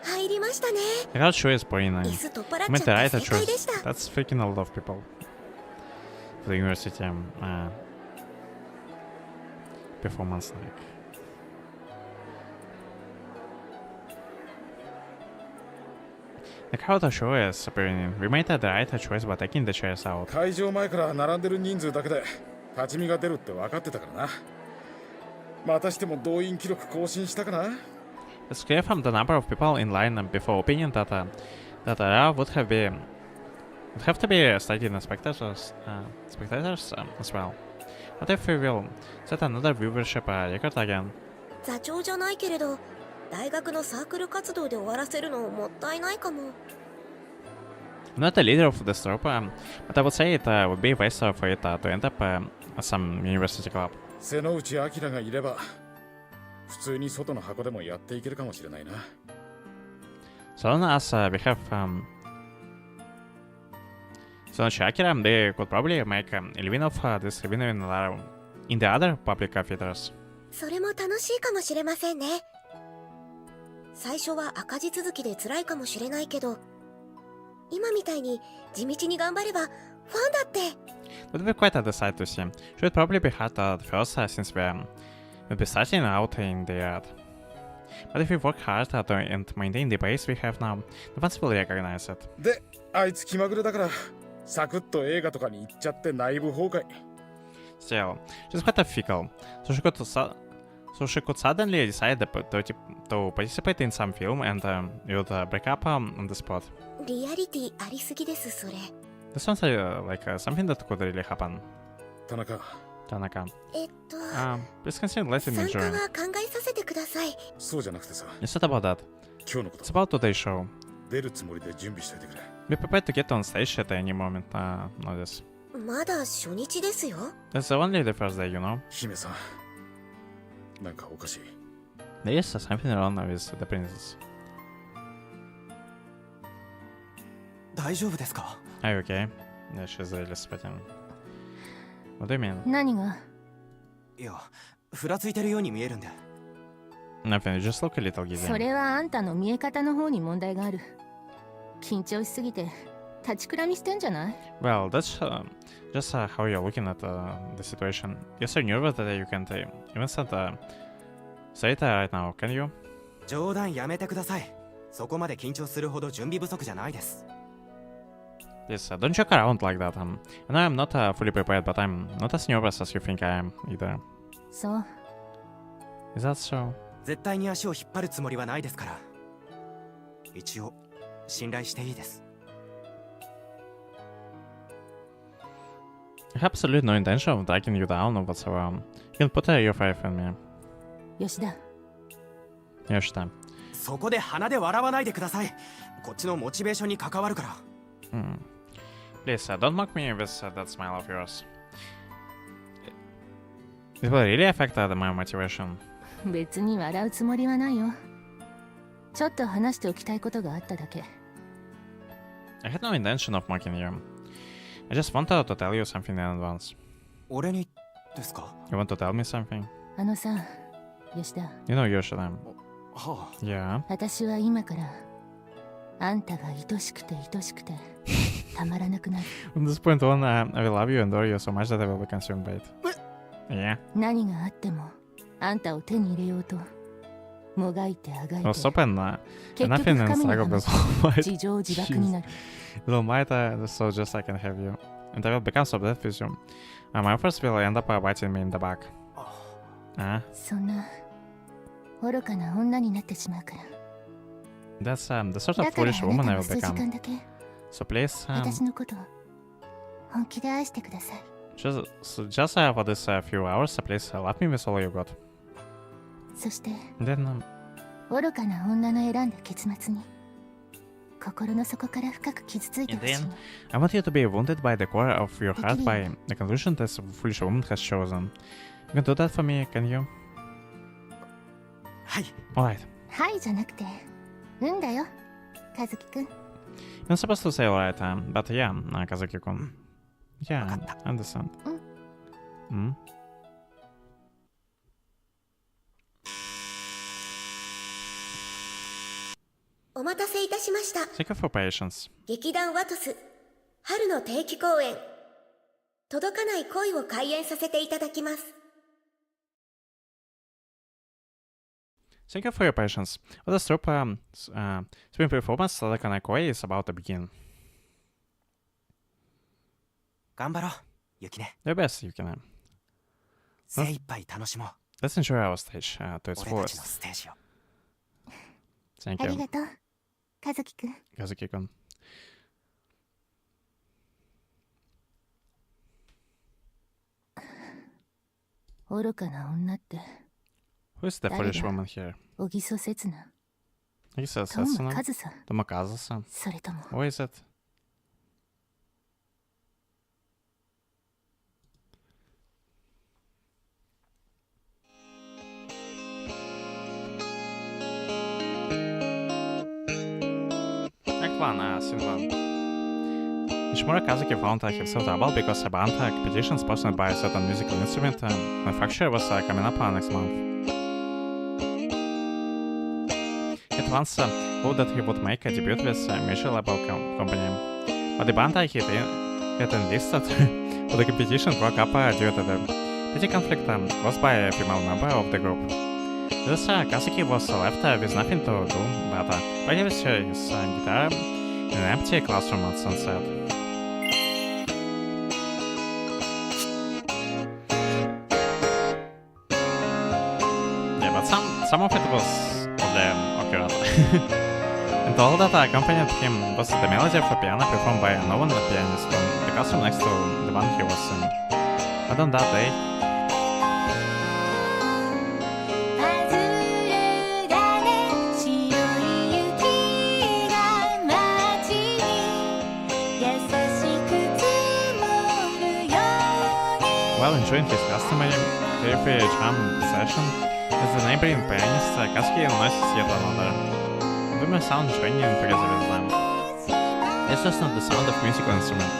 入りましたね。 The crowd sure is pretty 椅 nice. 子取っ払 I っ meant ちゃ the って right 正解でした。 That's freaking a lot of people. For the university performance, like. The crowd sure is pretty. We made the right choice by taking the chairs out. 会場前から並んでる人数だけで立ち見が出るって分かってたからな。またしても動員記録更新したかな。 It's clear from the number of people in line before opening that there would have to be studying spectators as well. What if we will set another viewership record again? 座長じゃないけれど、大学のサークル活動で終わらせるのもったいないかも。 I'm not the leader of this group, but I would say it would be wise for it to end up at some university club. 瀬ノ内明がいれば普通に外の箱でもやっていけるかもしれないな。 So long as we have so Chiaki, they could probably make a living of this living in another in the other public theaters. それも楽しいかもしれませんね。最初は赤字続きで辛いかもしれないけど、今みたいに地道に頑張ればファンだって。 It would be quite a sight to see. Should probably be hard at first since we'll be starting out in the art. But if we work hard and maintain the pace we have now, the fans will recognize it. で、あいつ気まぐれだからサクッと映画とかに行っちゃって内部崩壊。 Still, she's quite a fickle, so she could suddenly decide to participate in some film and would break up on the spot. リアリティありすぎです、それ。 This sounds like something that could really happen. 田中、 Tanaka, 参 please consider letting me 加 join. は考えさせてください。そうじゃなくてさ、 It's not about that. 今日のこ It's と about today's show. 出るつもりで準備しておいてくれ。 Be prepared to get on stage at any moment. Notice. まだ初日ですよ。 That's only the first day, you know. 姫さん、なんかおかしい。 There is something wrong with the princess. 大丈夫ですか？ Are you okay? Yeah, she's really sweating. What do you mean? 何が？いや、ふらついてるように見えるんで。 Nothing, you just look a little そ giddy. れはあんたの見え方の方に問題がある。緊張しすぎて立ちくらみしてんじゃない？ Well, that's just how you're looking at the situation. You're so nervous that you can't even say it right now, can you? 冗談やめてください。そこまで緊張するほど準備不足じゃないです。 Yes, don't joke around like that. I know I'm not fully prepared, but I'm not as nervous as you think I am either. そう。 Is that so? 絶対に足を引っ張るつもりはないですから。一応信頼していいです。 I have absolutely no intention of dragging you down or whatsoever. You can put your faith in me. 吉田。 Yoshida. そこで鼻で笑わないでください。こっちのモチベーションに関わるから。Please, don't mock me with that smile of yours. It will really affect my motivation. 別に笑うつもりはないよ。ちょっと話しておきたいことがあっただけ。I had no intention of mocking you. I just wanted to tell you something in advance. 俺にですか？ You want to tell me something? あのさ、吉田。 You know Yoshida. はあ。Yeah. 私は今からあんたが愛しくて愛しくてたまらなくなる。From this point on, I will love you and adore you so much that I will be consumed by it. Yeah. 何があってもあんたを手に入れようともがいてあがいて Well, stop and 結 nothing 局 and 深み struggle の with 話 all 自情自爆になる。 Little might, so just I can have you. And I will become so obsessed with you. My first will end up biting me in the back. そんな愚かな女になってしまうから。 That's the sort of だから foolish あな woman た I も will 数時間 become. だけ So please, 私のことを本気で愛してください。 just for this few hours, please love me with all you got. そして Then, 愚かな女の選んだ結末に心の底から深く傷ついて and ほしい then の。 I want you to be wounded by the core of your heart by the conclusion this foolish woman has chosen. You can do that for me, can you? はい。 Alright. はいじゃなくてうんだよ、和樹くん。 You're supposed to say alright, but yeah, Kazuki-kun. Yeah, I understand. Mm? お待たせいたしました。 Thank you for patience. 劇団ワトス春の定期公演届かない恋を開演させていただきます。 Thank you for your patience. Well, the troop spring performance Sadakanai Koi is about to begin. 頑張ろう、ゆきね。 Your best, Yukine. 精一杯楽しもう。 Let's enjoy our stage to its 俺たちの fullest. ステージを。Thank あり you, がとう、和樹くん。 Kazuki-kun. 愚かな女って Who is the foolish woman here? 小木曽刹那、 He says トム Setsuna? カズさん、 Tomakazu-san? それとも Who is it? Act 1, Scene 1. Nishimura Kazuki found himself trouble because a band competition sponsored by a certain musical instrument manufacturer was coming up next month. It once hoped that he would make a debut with a major label company, but the band he had enlisted for the competition broke up due to the petty conflict caused by a female member of the group. Thus, Kazuki was left with nothing to do but play with his guitar in an empty classroom at sunset. Yeah, but some of it was accurate. And all that accompanied him was the melody of a piano performed by a no-one pianist from the classroom next to the one he was in. But on that day, while enjoying his customary carefree jam session, as the neighboring pianist Kazuki noticed yet another. Women sound joining together with them. This was not the sound of musical instrument,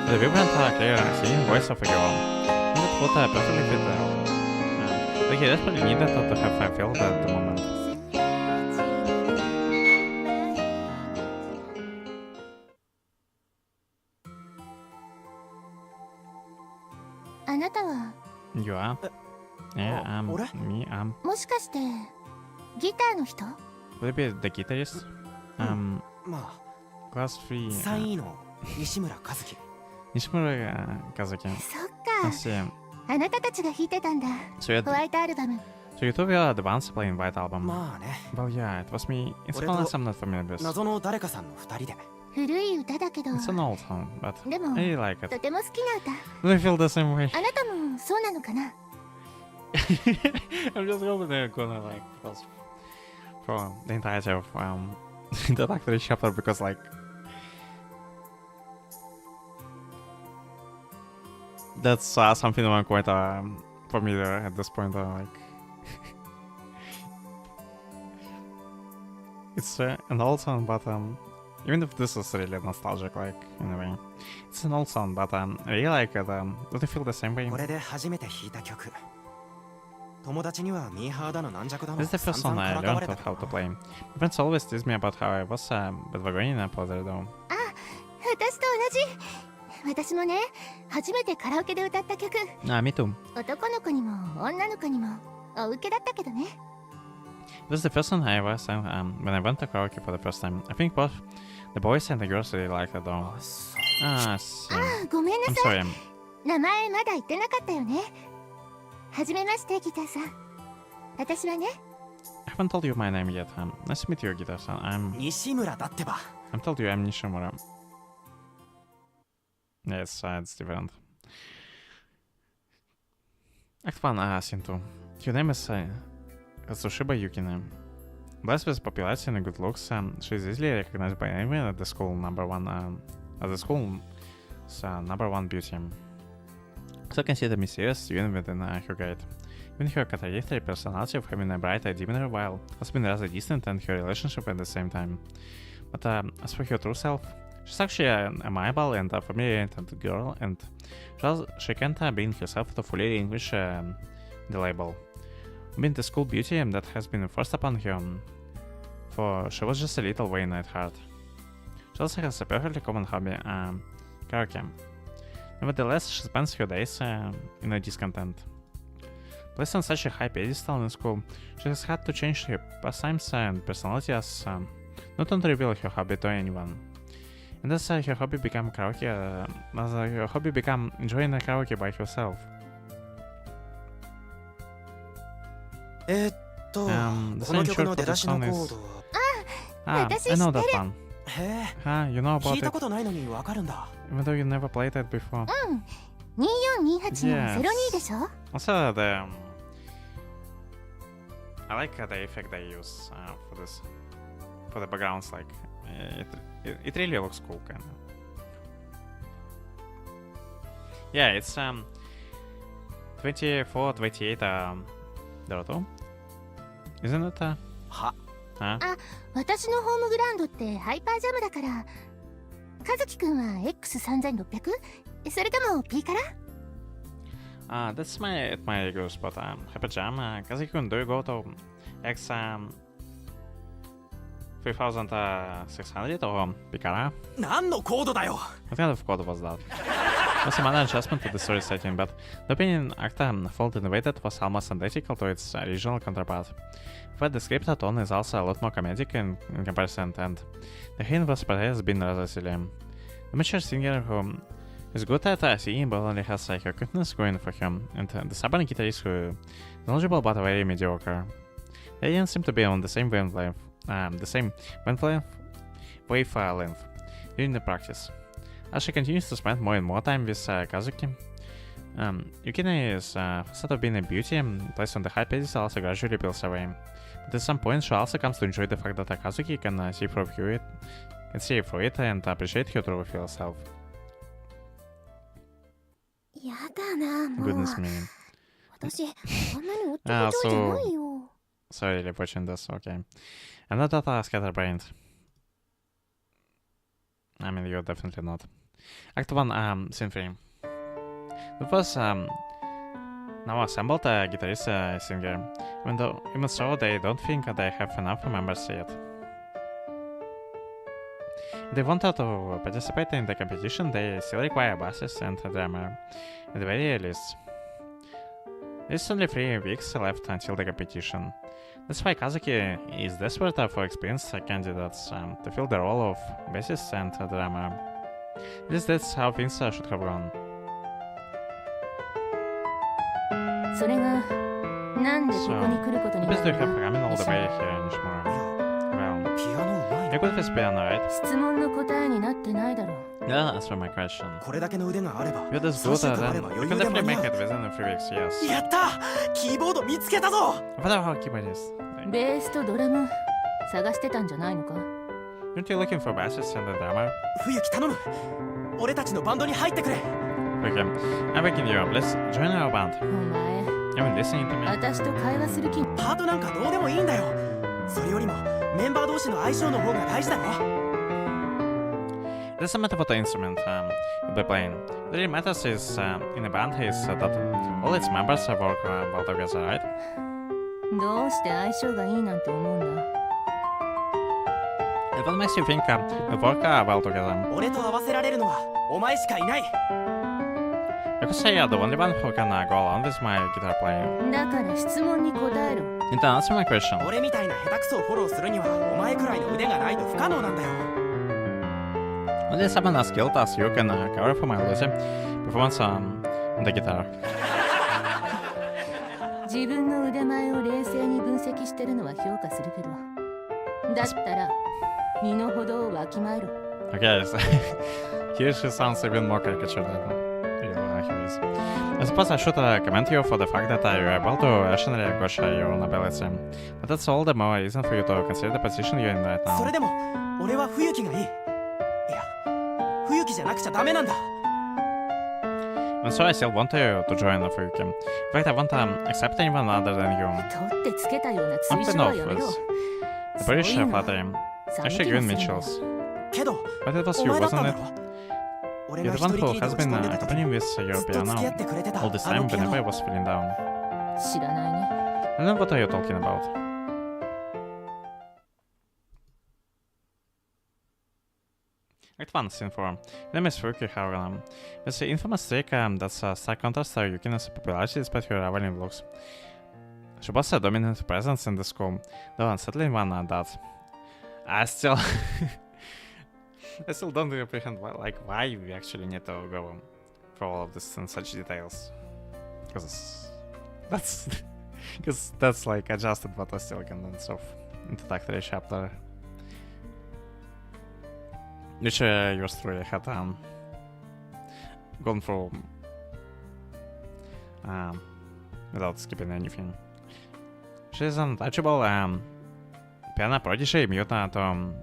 but the vibrant, clear, singing voice of a girl. And it would perfectly fit that he desperately needed to have felt at the moment. あなたは You are? Yeah, me, もしかしてギターの人？ Will it be the guitarist? ま Class 3. あ3位の西村和樹。Nishimura Kazuki. そっか。 I see. あなたたちが弾いてたんだ。 So ホワイトアルバム。 you two were the ones playing White Album. まあね。 Well, yeah, it was me. It's a song I'm not familiar with. 謎の誰かさんの2人で。古い歌だけど。 It's an old song, but でも I really like it. とても好きな歌。 Do I feel the same way? あなたもそうなのかな？ I'm just over there gonna like for the entirety of introductory chapter because like that's something I'm quite familiar at this point. Like it's an old song, but even if this is really nostalgic, like in a way, it's an old song, but I really like it. Do you feel the same way? これで初めて弾いた曲。友達にはミーハーだの軟弱だの This is the first song I 散々からかわ learned れた of けど how to play. My friends always tease me about how I was but we're going in a player though. あ、私と同じ。私もね、初めてカラオケで歌った曲。Me too. 男の子にも女の子にもお受けだったけどね。This is the first song I ever sang when I went to karaoke for the first time. I think both the boys and the girls really liked it though. See. あ、ごめんな I'm さい。 sorry. 名前まだ言ってなかったよね。はじめまして、ギターさん。私はね。I haven't told you my name yet. Nice to meet you, guitar-san. 西村だってば。 I'm told you I'm Nishimura. Yes, it's different. Act 1, Scene 2. Your name is Katsushiba Yukina. Blessed with popularity and good looks, she is easily recognized by anyone at the school number one beauty. So considered mysterious even within her grade. Even her contradictory personality of having a bright eye demeanor while has been rather distant and her relationship at the same time. But as for her true self, she's actually an amiable and familiar-oriented girl, and she can't bring herself to fully relinquish the label. Being the school beauty that has been forced upon her, for she was just a little vain at heart. She also has a perfectly common hobby, karaoke. Nevertheless, she spends her days in a discontent. Placed on such a high pedestal in school, she has had to change her pastimes and personality as not to reveal her hobby to anyone. And as her hobby became karaoke, enjoying a karaoke by herself. こ The の same 曲 short の for 出 the だしの song コー is ド。I know that one. へえ。 You know 聞 about いた it, ことないのにわかるんだ。 even though you never played it before. うん2428の Yes. 02でしょ。 Also, I like the effect they use for the backgrounds. Like, it really looks cool, kind of. Yeah, it's 2428 Doroto, isn't it? は。あ、私のホームグラウンドってハイパージャムだから、和樹くんは X3600？ それとも P から？ That's my goose, but Hyper Jam, Kazi-kun, do you go to X 3600 or Pikara? 何のコードだよ。 What kind of code was that? It was a minor adjustment to the story setting, but the opinion Acta Fault Innovated was almost identical to its original counterpart. But the scripted tone is also a lot more comedic in comparison, and the hint was perhaps been rather silly. The mature singer who is good at singing but only has her cuteness going for him, and the stubborn guitarist who is knowledgeable but very mediocre. They didn't seem to be on the same wavelength during the practice. As she continues to spend more and more time with Kazuki, Yukina instead of being a beauty placed on the high pedestal also gradually peels away. But at some point she also comes to enjoy the fact that Kazuki can see through it and appreciate her true real self. やだな、もう。 Goodness me. 私、こんなにおっちょこちょいじゃないよ。 Sorry, really watching this, okay. I'm not that scatterbrained. I mean, you're definitely not. Act 1, Scene 3. The first now assembled guitarist singer, even so they don't think they have enough members yet. If they wanted to participate in the competition, they still require a bassist and a drummer, at the very least. There's only 3 weeks left until the competition. That's why Kazuki is desperate for experienced candidates to fill the role of bassist and drummer. At least that's how things should have gone. それがなんでここに来ることにな Please る do の have coming all the way here, Nishimura. Well, ピアノうまい you're good with piano, right? 質問の答えになってないだろう。 Yeah, answer my question. これだけの腕があれば You're this 3 good 週 at 間あ that. れば You 余 can 裕で definitely 間に make 合 it う within a few weeks, yes. やったキーボード見つけたぞ What about keyboard is? ベースとドラム探してたんじゃないのか？ Aren't you looking for bassist and a drummer? 冬木頼む俺たちのバンドに入ってくれ Okay, I'm begging you, let's join our band. お前 You been listening to me? 私と会話する気。パートなんかどうでもいいんだよそれよりもメンバー同士の相性の方が大事だろ It doesn't matter what the instrument you'll be playing. What really matters is in a band is that all its members work well together, right? どうして相性がいいなんて思うんだ？ And what makes you think we work well together? 俺と合わせられるのはお前しかいない Because say you're the only one who can go along with my guitar playing. だから質問に答えろ。 And to answer my question. 俺みたいな下手くそをフォローするにはお前くらいの腕がないと不可能なんだよ Only someone as skilled as you can cover for my lousy performance on the guitar. 自分の腕前を冷静に分析してるのは評価するけど、だったら身の程をわきまえろ。 Okay, so here she sounds even more caricature than he is. I suppose I should commend you for the fact that you're able to rationally gauge your own ability. But that's all the more reason for you to consider the position you're in right それ now. でも俺は冬木がいいいや冬木じゃなくちゃダメなんだ And so I still want you to join the Fuki. In fact, I won't accept anyone other than you. 取ってつけたような I'm 追 kind 従は of やめろ。 the British flattering. 寒 Actually 気が giving す me るんだ chills. けど But it was お you, 前だったん wasn't だ it? ろ俺 You're が the 一 one 人 who きりで has 落ち been 込んでた時 accompanying with your ずっと付き合 piano ってくれてた all this あの time ピア whenever I ノ was feeling down. 知らないね。 I don't know what are you talking about. Act 1, Scene 4. Name is Fuki Harulam. With the infamous trick that's stark contrast to Yukina's popularity despite her rivaling looks. She was a dominant presence in the school, though unsettling one at that. I still don't comprehend why we actually need to go for all of this in such details. Because that's like adjusted but still condensed of introductory chapter. Which yours truly had gone through without skipping anything. She is an untouchable piano prodigy immune to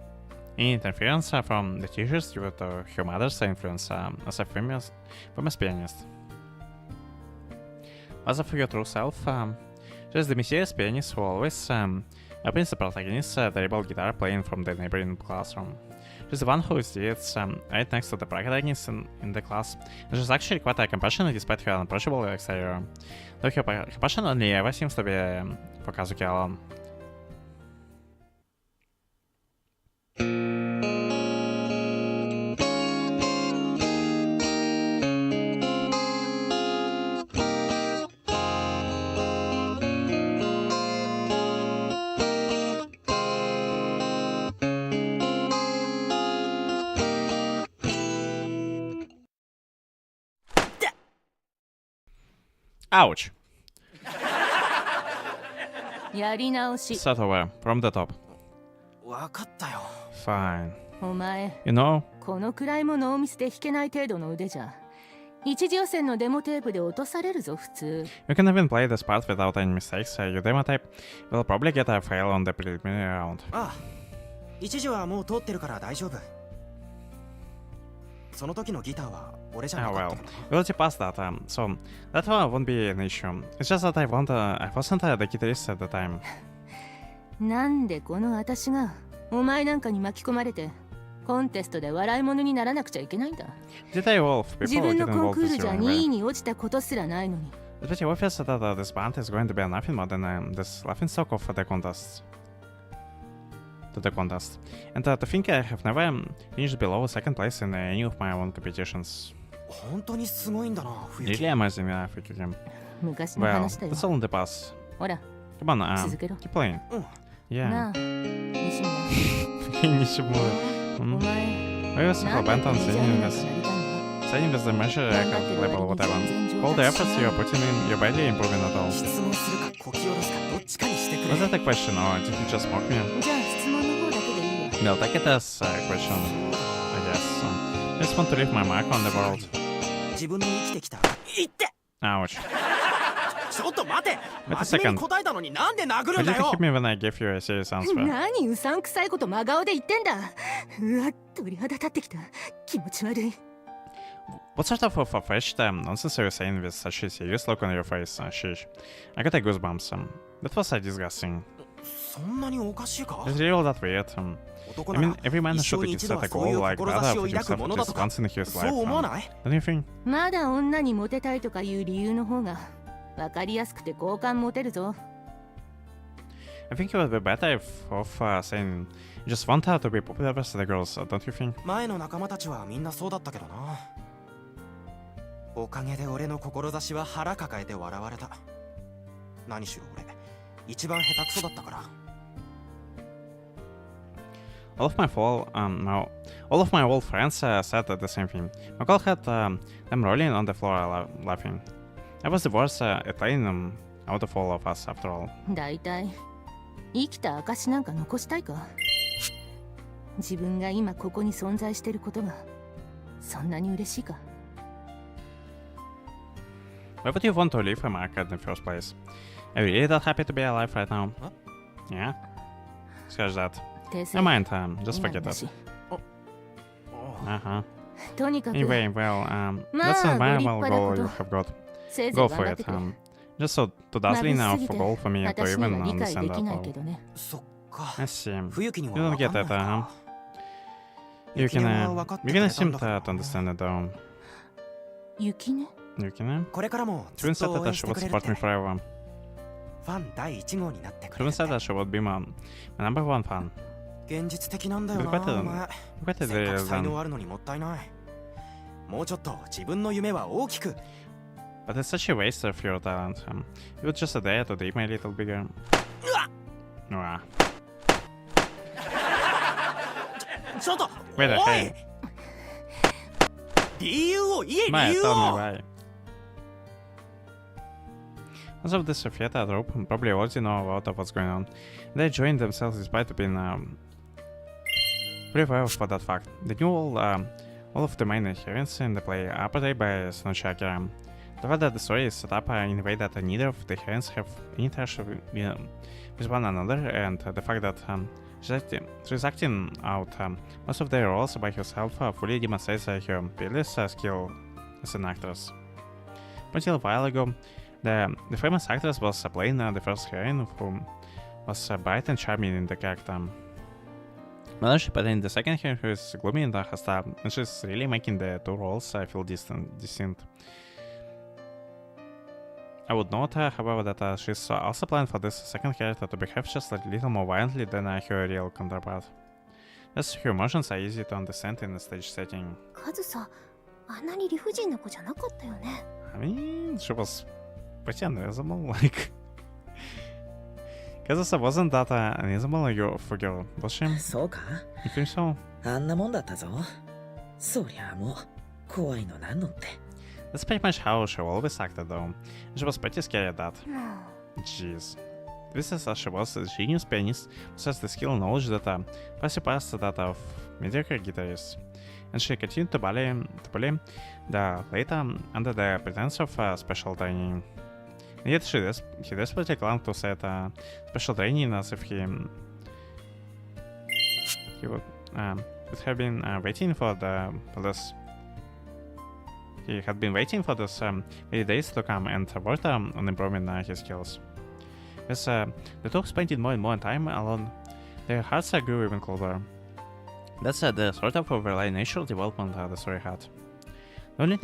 any interference from the teachers due to her mother's influence as a famous pianist. As of your true self, she is the mysterious pianist who always opens the protagonist's terrible guitar playing from the neighboring classroom. She's the one who sits right next to the protagonist in the class, and she's actually quite compassionate despite her unapproachable exterior. Though her compassion only ever seems to be for Kazuki alone. Ouch. やり直し。 Start over, from the top. わかったよ。 Fine. お前、 You know, このくらいもノーミスで弾けない程度の腕じゃ、一次予選のデモテープで落とされるぞ普通。 you can even play this part without any mistakes. Your demo type will probably get a fail on the preliminary round. ああ、一時はもう通ってるから大丈夫。その時のギターは俺じゃな Oh かっ well, たけど。 we already passed that, so that one won't be an issue. It's just that I wasn't the guitarist at the time. なんでこの私がお前なんかに巻き込まれてコンテストで笑い物にならなくちゃいけないんだ。 Did I evolve 自 before 分 we の get コン involved クール this じゃ wrong 2 way? 位に落ちたことすらないのに。 It's pretty obvious that this band is going to be nothing more than this laughingstock of the contest. To the contest. And to think I have never finished below second place in any of my own competitions. 本当にすごいんだな、冬木。 Really amazing, yeah, for you. 昔の Well, 話だよ。 that's all in the past. ほら、 Come on, 続けろ。 keep playing. な Yeah. あ、西村。 Nishimura. お前、 Why was なん so で bent on メジャーに singing なん this? かなりたいんだ。 Signing with the measure record label, whatever. All the efforts you're putting in, you're barely improving at all. 質問するかこき下ろすかどっちかにしてくれ。 Was that a question or did you just mock me? じゃあ質問の方だけでいいわ。 No, take it as a question, I guess. I just want to leave my mark on the world. 自分の生きてきた。言って。 Ouch. ちょっと待て。 Wait a 真面目 second. に答えたのになんで殴る Why んだ did you よ hit。me when I gave you a serious answer? 何うさんくさいこと真顔で言ってんだ。うわ、鳥肌立ってきた。気持ち悪い。 What sort of far-fetched nonsense are you saying with such a serious look on your face, Shish? I got a goosebumps. That was disgusting. そんなにおかしいか。 It's really that weird. I mean, every man 一 should 生に一度 set は a そうい goal う like that 志 for を抱 himself くもの at だ least とか once in his そう life. 思わない？ Don't you think? まだ女にモテたいとかいう理由の方が分かりやすくて好感持てるぞ。 I think it would be better if saying you just want her to be popular with the girls, don't you think? 前の仲間たちはみんなそうだったけどな。おかげで俺の志は腹抱えて笑われた。何しろ俺一番下手くそだったから。 All of my old friends said the same thing. My call had them rolling on the floor laughing. I was the worst at playing them out of all of us after all. だいたい生きた証なんか残したいか。自分が今ここに存在してることがそんなに嬉しいか。 Why would you want to leave a mark in the first place? Are you really that happy to be alive right now? Huh? Yeah? Scratch that. 訂正 Never mind, just 今 forget な that. し。 Uh-huh. とにかく Anyway, well, まあ that's an ご立 admirable 派なこ goal と you have got. せいぜい Go 頑 for 張っ it. てくれ。 Just so to dazzling 眩 enough しすぎ for て goal for me to 私 even には理解 understand で that きない all. けどね。そっか。 I see. 冬木に You は don't 分 get かん that, ない huh? か。 You 雪音は can, 分かって you く can れたん seem だから to understand it though. 雪ね。 You can? これからもず Twin っ said と応 that 援 she して would くれる support って me forever. ファン第1号になってくれ Twin る said って that she would be my number one fan. 現実的なんだよな But better お前 Better せっか there く才 than... 能あるのにもったいないもうちょっと自分の夢は大きく But it's such a waste of your talent. You would just dare to dream a little bigger. Wow. ちょっと Wait a おい hey. 理由を言え Maya, 理由 tell me を why. Most of this theater group probably already know about what's going on. They joined themselves despite being pretty aware of that fact. They knew all of the main heroines in the play are portrayed by Chiaki. The fact that the story is set up in a way that neither of the heroines have any interaction with one another, and the fact that she's acting out most of their roles by herself fully demonstrates her peerless skill as an actress. Until a while ago, the famous actress was playing the first heroine who was bright and charming in the character. But in the second here, who is gloomy and hostile, and she's really making the two roles feel distinct. I would note, however, that she's also planned for this second character to behave just a little more violently than her real counterpart. As her emotions are easy to understand in a stage setting. カズさ、あんなに理不尽な子じゃなかったよね。I mean, she was pretty unreasonable, like... Kazusa wasn't that unreasonable for girl, was she? そうか You think so? あんなもんだったぞ。そりゃもう、怖いのなんのって。That's pretty much how she always acted, though. She was pretty scary at that. Jeez. This is as she was a genius pianist, possessed the skill and knowledge that far surpassed that of mediocre guitarists. And she continued to bully the later under the pretense of special training. And yet he desperately clung to said special training as if he would have been waiting for this. He had been waiting for this many days to come and worked on improving his skills. As the two spent more and more time alone, their hearts grew even closer. That's the sort of overlying natural development the story had. The only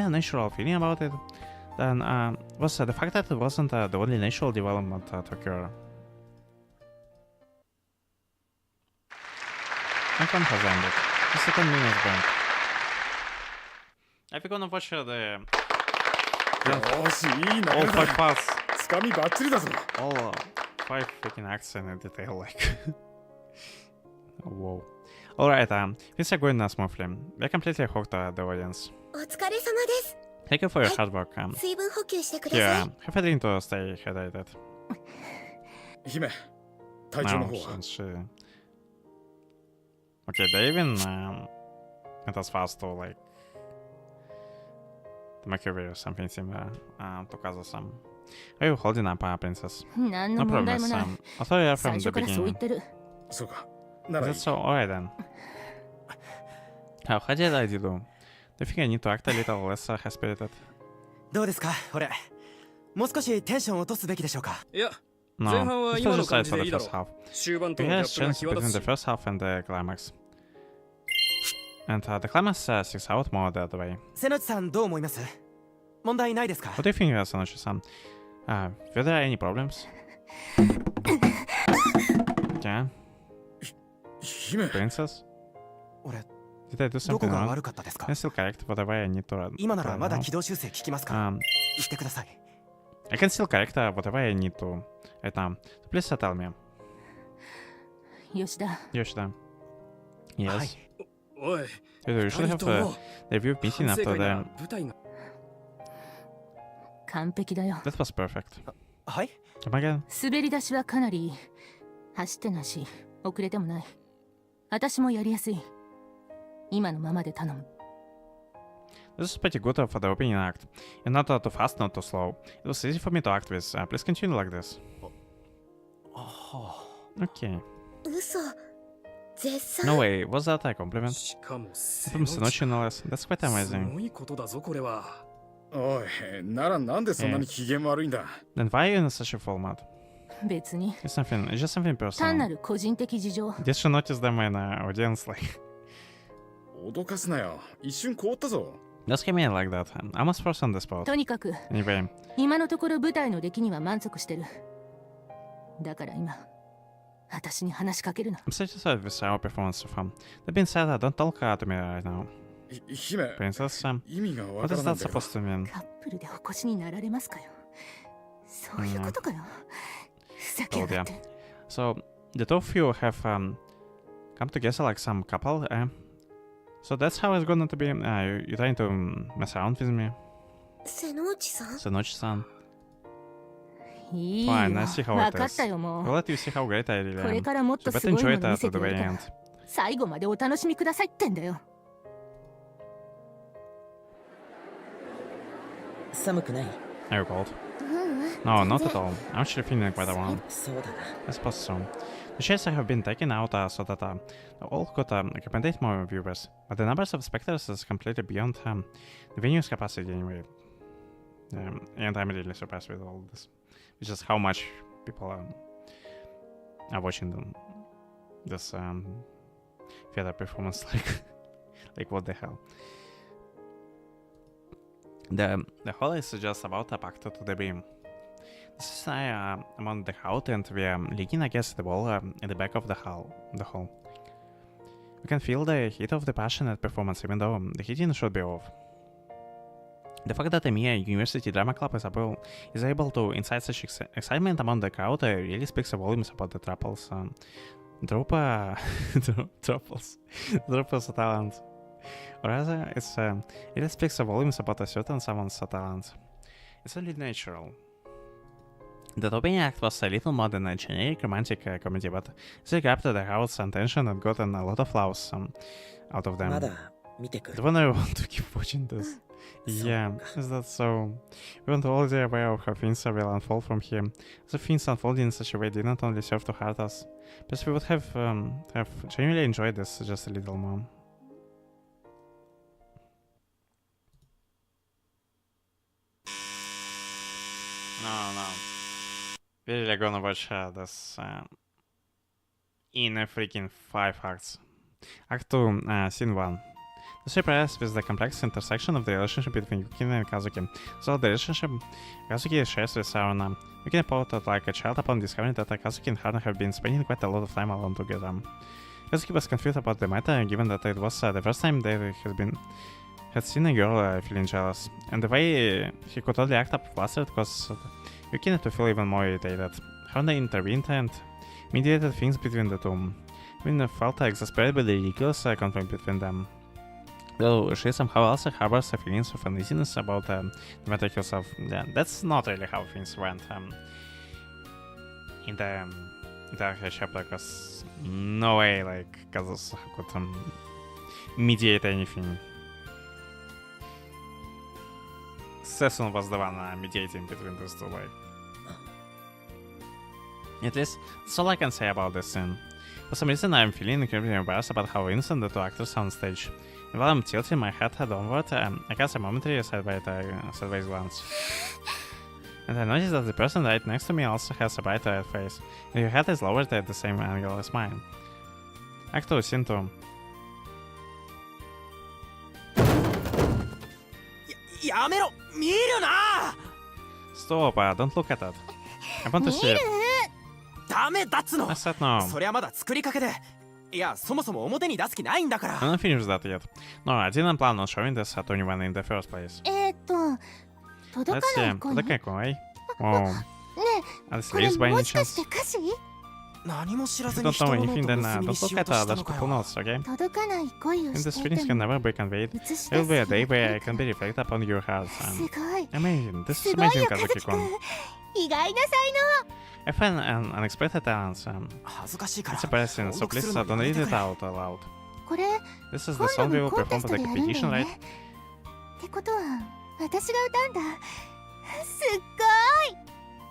natural feeling about it then was the fact that it wasn't the only natural development to occur. My phone has ended. The second minute burned. If you're gonna watch the... よし、いいな。 all 5 parts. つかみバッチリだぞ。 All 5 freaking acts in detail, like... Whoa. Alright, things are going smoothly. We're completely hooked the audience. お疲れ様です。 Thank you for your hard work. 水分補給してくださ Yeah, い。 have a drink to stay hydrated. 姫、体調の No, 方は。 since she... Okay, they even went as fast to, like... to make her wear something similar to Kazusa. Are you holding up, princess? 何 No の問題 problem, もない。 I thought you were 最 from the 初からそう言 beginning. ってる。そうか。ならい That's い。 so alright then. How did I do? Do you think I need to act a little less high-spirited? どうですか俺もう少しテンション落とすべきでしょうかいや、 No, 前半は this 今 was の just 感 right じ for で the いいだ first ろ half. う。終盤と We のギャ had ップが chance 際 between 立 the つし。 first half and the climax. And the climax sticks out more that way. 瀬野内さんどう思います問題ないですか What do you think, Sonoshi-san? Were there any problems? Yeah? 姫。 Princess? 俺 Did I do どこ something が wrong? 悪かったですか Can I still correct whatever I need to... 今ならまだ now? 軌道修正聞きますか Um, 言ってください I can still correct whatever I need to right now. So please tell me. 吉田、 Yoshida. Yes. はい おい、 You should 二 have 人とも the review meeting 反省 after 会 the... が舞台が。完璧だよ。 That was perfect. はい Come again? 滑り出しはかなりいい。走ってないし、遅れてもない。私もやりやすい。今のままで頼む。This is pretty good for the opening act. And not too fast, not too slow. It was easy for me to act with. Please continue like this. は Okay. 嘘。絶賛。 No way, was that a compliment? しかも From Sonochi no less. That's quite す amazing. ごいことだぞこれは。おい、ならなんでそんなに機嫌悪いんだ。 Then why are you in such a full mood? 別に。 It's just something 単な personal. る個人的事情。 Did you notice them in audience? Like, 脅かすなよ。一瞬凍ったぞ。 just came in like that. I must force on the spot. とにかく、 Anyway, 今のところ舞台の出来には満足してる。だから今、私に話しかけるな。 I'm satisfied with our performance so far. That being said, don't talk to me right now. 姫、 Princess, 意味がわ what から is ない that んだよ。 supposed to mean? カップルでお越しになられますかよ。そういうことかよ。ふざけや Oh が dear. って。 So, the two of you have come together like some couple, So that's how it's gonna to be. You're trying to mess around with me? 瀬能内さん Sonochi-san. いいよ。 Fine, I see how 分 it かっ is. たよも I'll う。 let you see how great I really これ am. からもっ So と better すごい enjoy もの見 it せ to て the やる very から end. 最後までお楽しみくださいってんだよ。寒くない Are you cold? ううん。 No, not at all. I'm actually feeling quite warm. そうだな I suppose so. The chairs have been taken out so that all could accommodate more viewers, but the numbers of spectators is completely beyond the venue's capacity anyway. And I'm really surprised with all this. It's just how much people watching this theater performance. Like what the hell? The whole is just about a pact to the beam. This is among the house, and we are leaning against the wall in the back of the hall. We can feel the heat of the passionate performance, even though the heating should be off. The fact that the Mia University Drama Club is able to incite such excitement among the crowd really speaks volumes about the Truffle's talent. Or rather, it speaks volumes about a certain someone's talent. It's only natural. The opening act was a little more than a generic romantic comedy, but they grabbed the crowd's attention and gotten a lot of laughs out of them. The one I want to keep watching this. Yeah, is that so? We weren't already aware of how things will unfold from here. The things unfolding in such a way didn't only serve to hurt us, but we would have genuinely enjoyed this just a little more. No. We're really gonna watch this in a freaking 5 acts. Act 2, Scene 1. The surprise with the complex intersection of the relationship between Yuki and Kazuki. So the relationship Kazuki shares with Saruna. Yuki reported like a child upon discovering that Kazuki and Haruna have been spending quite a lot of time alone together. Kazuki was confused about the matter, given that it was the first time they had seen a girl feeling jealous, and the way he could only act up flustered caused Yuki to feel even more irritated. Haruna intervened and mediated things between the two. When felt exasperated ridiculous conflict between them. Though she somehow also harbors feelings of uneasiness about the matter herself. Yeah, that's not really how things went in the chapter, because no way like Kazusa could mediate anything. Sesson was the one mediating between those two, like. At least, that's all I can say about this scene. For some reason, I'm feeling incredibly embarrassed about how innocent the two actors are on stage. And while I'm tilting my head downward, I cast a momentary sideways glance. And I noticed that the person right next to me also has a bright red face, and her head is lowered at the same angle as mine. Act 2, Scene 2. Stop, don't look at that. I want to see it. I said no. I'm not finished that yet. No, I didn't plan on showing this to anyone in the first place. Let's see. Koi. Oh. Are sleeves by any chance? If you don't know anything, then don't look at those couple notes, okay? And these feelings can never be conveyed. There will be a day where I can be reflected upon your hearts. Amazing. This is amazing, Kazuki-kun. I find an unexpected talent. It's embarrassing, so please don't read it out loud. This is the song we will perform for the competition, right?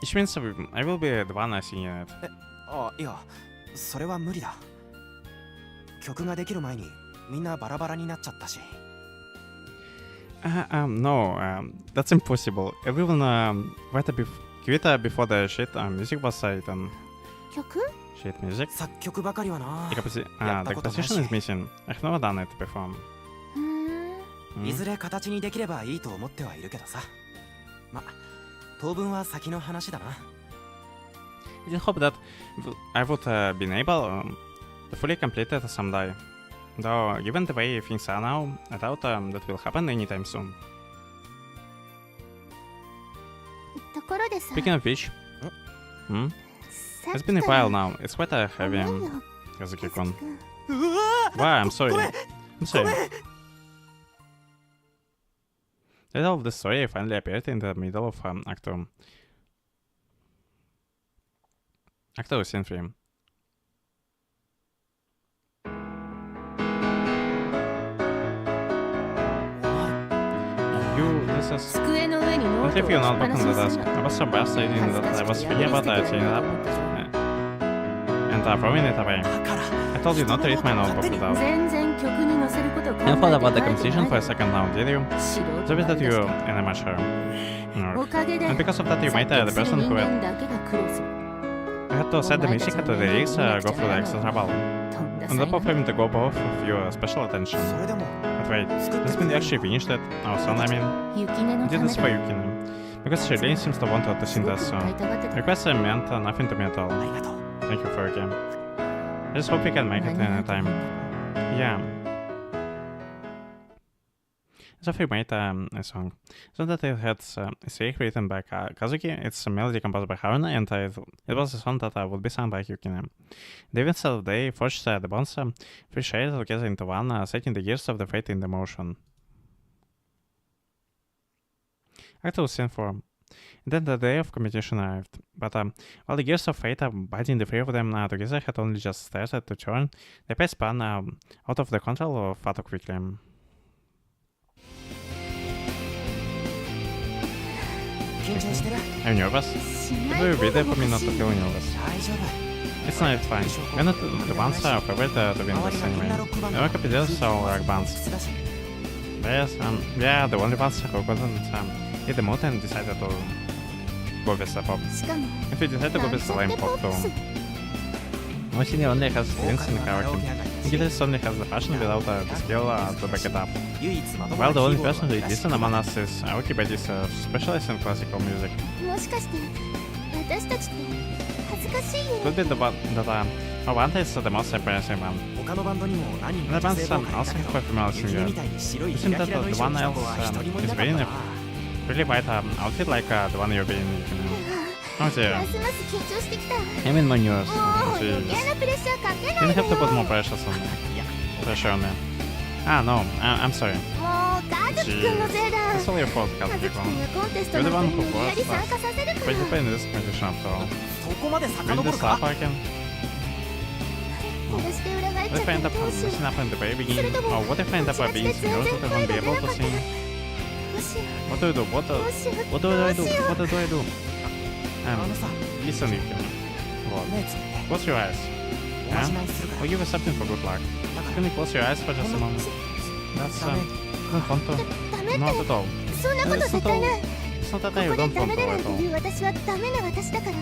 Which means I will be the one singing it. No, that's impossible. Everyone quit before the shit music was written. Shit music? The composition is missing. I've never done it before. I just hope that I would been able to fully complete it someday. Though, given the way things are now, I doubt that will happen anytime soon. Speaking of which, it's been a while now. It's quite a heavy Kazuki-kun. Wow, I'm sorry. The title of the story finally appeared in the middle of Act 2. Act 2, Scene 3. This is... Don't leave your notebook on the desk. I was so bad reading that I was thinking about tearing it up and throwing it away. I told you not to read my notebook without. You thought about the composition for a second now, did you? So is that you're an amateur. And because of that you might the person who had To set the music at the lyrics, go through the extra trouble. とんだ On 才 top 能 of having to go both of your special attention. それでも But wait, does mean they actually finished it? Our son, I mean. 雪音の We た did め this だ for Yukino. Because she really seems to want her to sing that すごく song. 歌いたがってた Requests meant nothing to me at all. ありがとう Thank you for your game. I just hope we can make it 何 in が time. Yeah. So we made a song. So that it had Seik written by Kazuki, it's a melody composed by Haruna, and it was a song that would be sung by Yukino. The events of the day forged the bonds, three shades together into one, setting the gears of the fate in the motion. Act 2 scene 4. Then the day of competition arrived, but while the gears of fate binding the three of them together had only just started to turn, the pace spun out of the control of Fato quickly. I'm nervous. It will be there for me not to feel nervous. It's not fine. We're not the ones who are favored to win this anyway. The work competitors are rock bands. Yes, yeah, the only ones who couldn't hit the mood and decided to go with the pop. しかも If we decide to go with the lame pop too. Machine only has strings in karaoke. Guitarist only has the passion without the skill to back it up. 唯一まとも While な the キー only ボード person who is decent among us is Aoki, but is specialized in classical music. もしかして私たちって恥ずかしいよ Could be the one that Avanta is the most impressive one. 他のバンドにも何人 The か女 bands 性ボーカルい also たけ have ど a female 雪 singer. みたいに白い It キ seems ラ that キラの the 衣装 one の人 else は一人もい is なかっ wearing た a な really white outfit like the one you're wearing. Oh ま dear. すます緊張してきたも I mean, my news. う余計なプレッシャーかけない Didn't で have to よ put more pressure on me. Ah, no, I'm sorry. もうカズキくんのせいだ It's all your fault, カズキ Kazuki-kun. くんがコンテスト You're the の one 後 who に無理やり forced 参 us. 加させるか But ら you play in this competition after all. そこまで Win 遡 the る star か parking? 殺して裏返っ What ちゃ if った I end ら up どうしよ messing up in the very それ beginning? とも Or what if I end up 間違 being って全 senior 然 to 声 even が be 出な able か to ったら sing? どうしよ What do you do? What うどうしよう do I ど do? うしよう What do I do? あのさ Listen, you can. What? 目つぶって Close your eyes. おま Huh? じないするから I'll give you something for good luck. だか Can you close your eyes for ら just a ほんの moment? し That's ダメ 本当ダメって Not at all. そんなこと絶対ない It's not that こ I こで don't ダ want メ to だなん at て all. 言う私はダメな私だから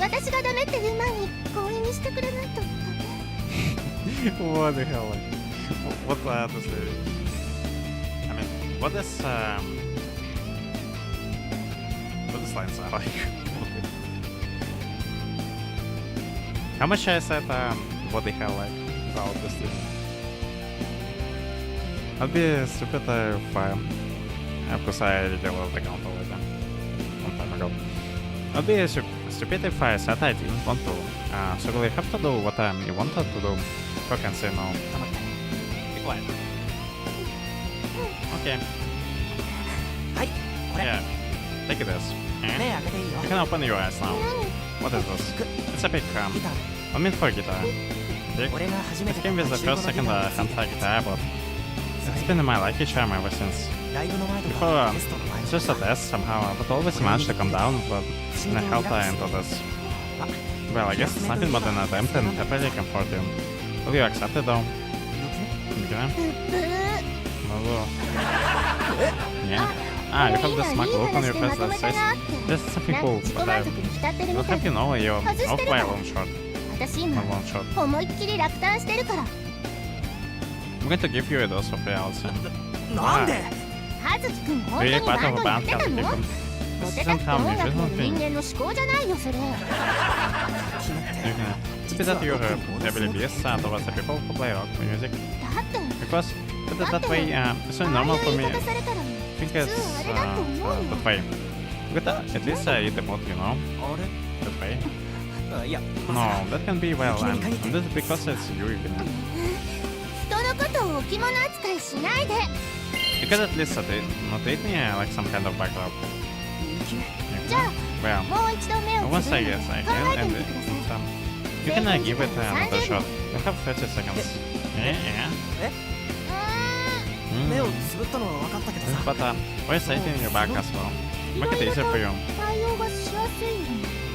私がダメって言う前に強引にしてくれないと What the hell? What does the... I mean, what does lines are like? How much I said what the hell like about this thing? I'd be stupid if of course I developed the account already long time ago. I'd be stupid if I said I didn't want to. So will you have to do what you wanted to do? I can say no. Be quiet. Okay. はいこれ Yeah. Take this. 目開けていいよ You can open your eyes now. What is this? It's a big ギター I mean for guitar. Dick. 俺が初め It て came 買 with った the 中 first 古 second のギターがつい hand てる guitar, but it's been my lucky charm ever since. ライブの前と Before かゲストの前 it's just a test somehow, but always managed to come down, but in a help I into this. Well, I guess it's nothing but an attempt and happily comfort you. Will you accept it though? Okay. Well, yeah. Ah, you have this smug look on your face that says there's something なん cool, か自己 but 満足に浸ってる will みたい have you know you're 外して off る by か a ら long shot. 私 A 今 long shot. 思いっきり落胆してるから I'm going to give you a dose of reality. なんで葉月くん本当 Really にバ part ン of ド a や band ってた can の take them. モ This テた isn't くて how 音楽 musicians やる think. 人間の思考じゃないよそれ It's bit that you're heavily biased towards the people who play rock music. だって Because put it that way, it's so normal ああ for いう me. 言い方されたら I think 普 it's 通あれだと思うよ that way. But at least eat the mod, you know? あれ That way. あいや No, まさ that can be well, and that's because it's you, you know. 人のことを置物扱いしないで You could at least not treat me like some kind of backlog. じゃあ Well, もう一度目を once つぶ I り guess I 考 can, えて and みてください you can give it another shot. You have 30 seconds. Yeah. 目をつぶったのは分かったけどさ But we're setting your back as well. い Make ろ it いろ easier と for you. 対応がしやすい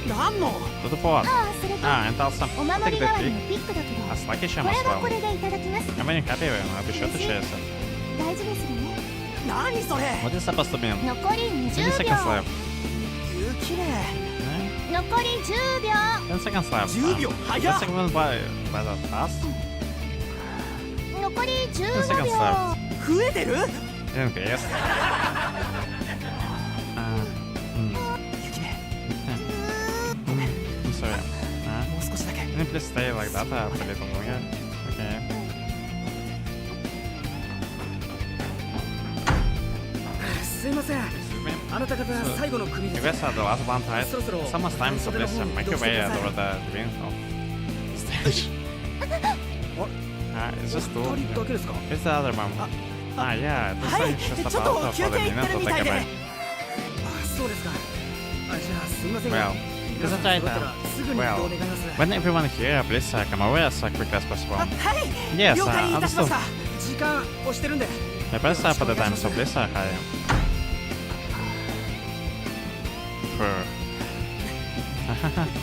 よ何の To the forward. ああそれと And also, お守 take り the 代わり pick のピックだけど as lucky こ charm れ as はこ well. れでいただきます I'm very happy and I'll be sure to share it. 大事にするね何それ What is supposed to be? 残り 20 20 seconds 秒 left. 雪ね Eh? 残り10秒 10 seconds left. 10秒 This 早っ second went by that fast. 残り 10 15 seconds 秒 left. 増えてる Didn't guess. 雪ね I'm sorry. もう少しだけ Can you please stay like that for a little longer? Okay. すいません。 Excuse me. あなた方最後の組 You です。 guys are the last one, right? そろそろ It's almost time, so please make your way over the beginning of the stage. It's just two. 二人だけですか？ It's the other one. Yeah, this Hey, thing is just ちょっと about for 休 the 憩行 minute ってる to み take た a いで break. そうですか。じゃあすいませんが Well, 皆さん it's a 揃ったらすぐに移動願います。 When everyone here, please come over as quickly as possible. はい Yes, 了解いたしま understood. した時間押してるんで。 Yeah, please put the time, so please hurry.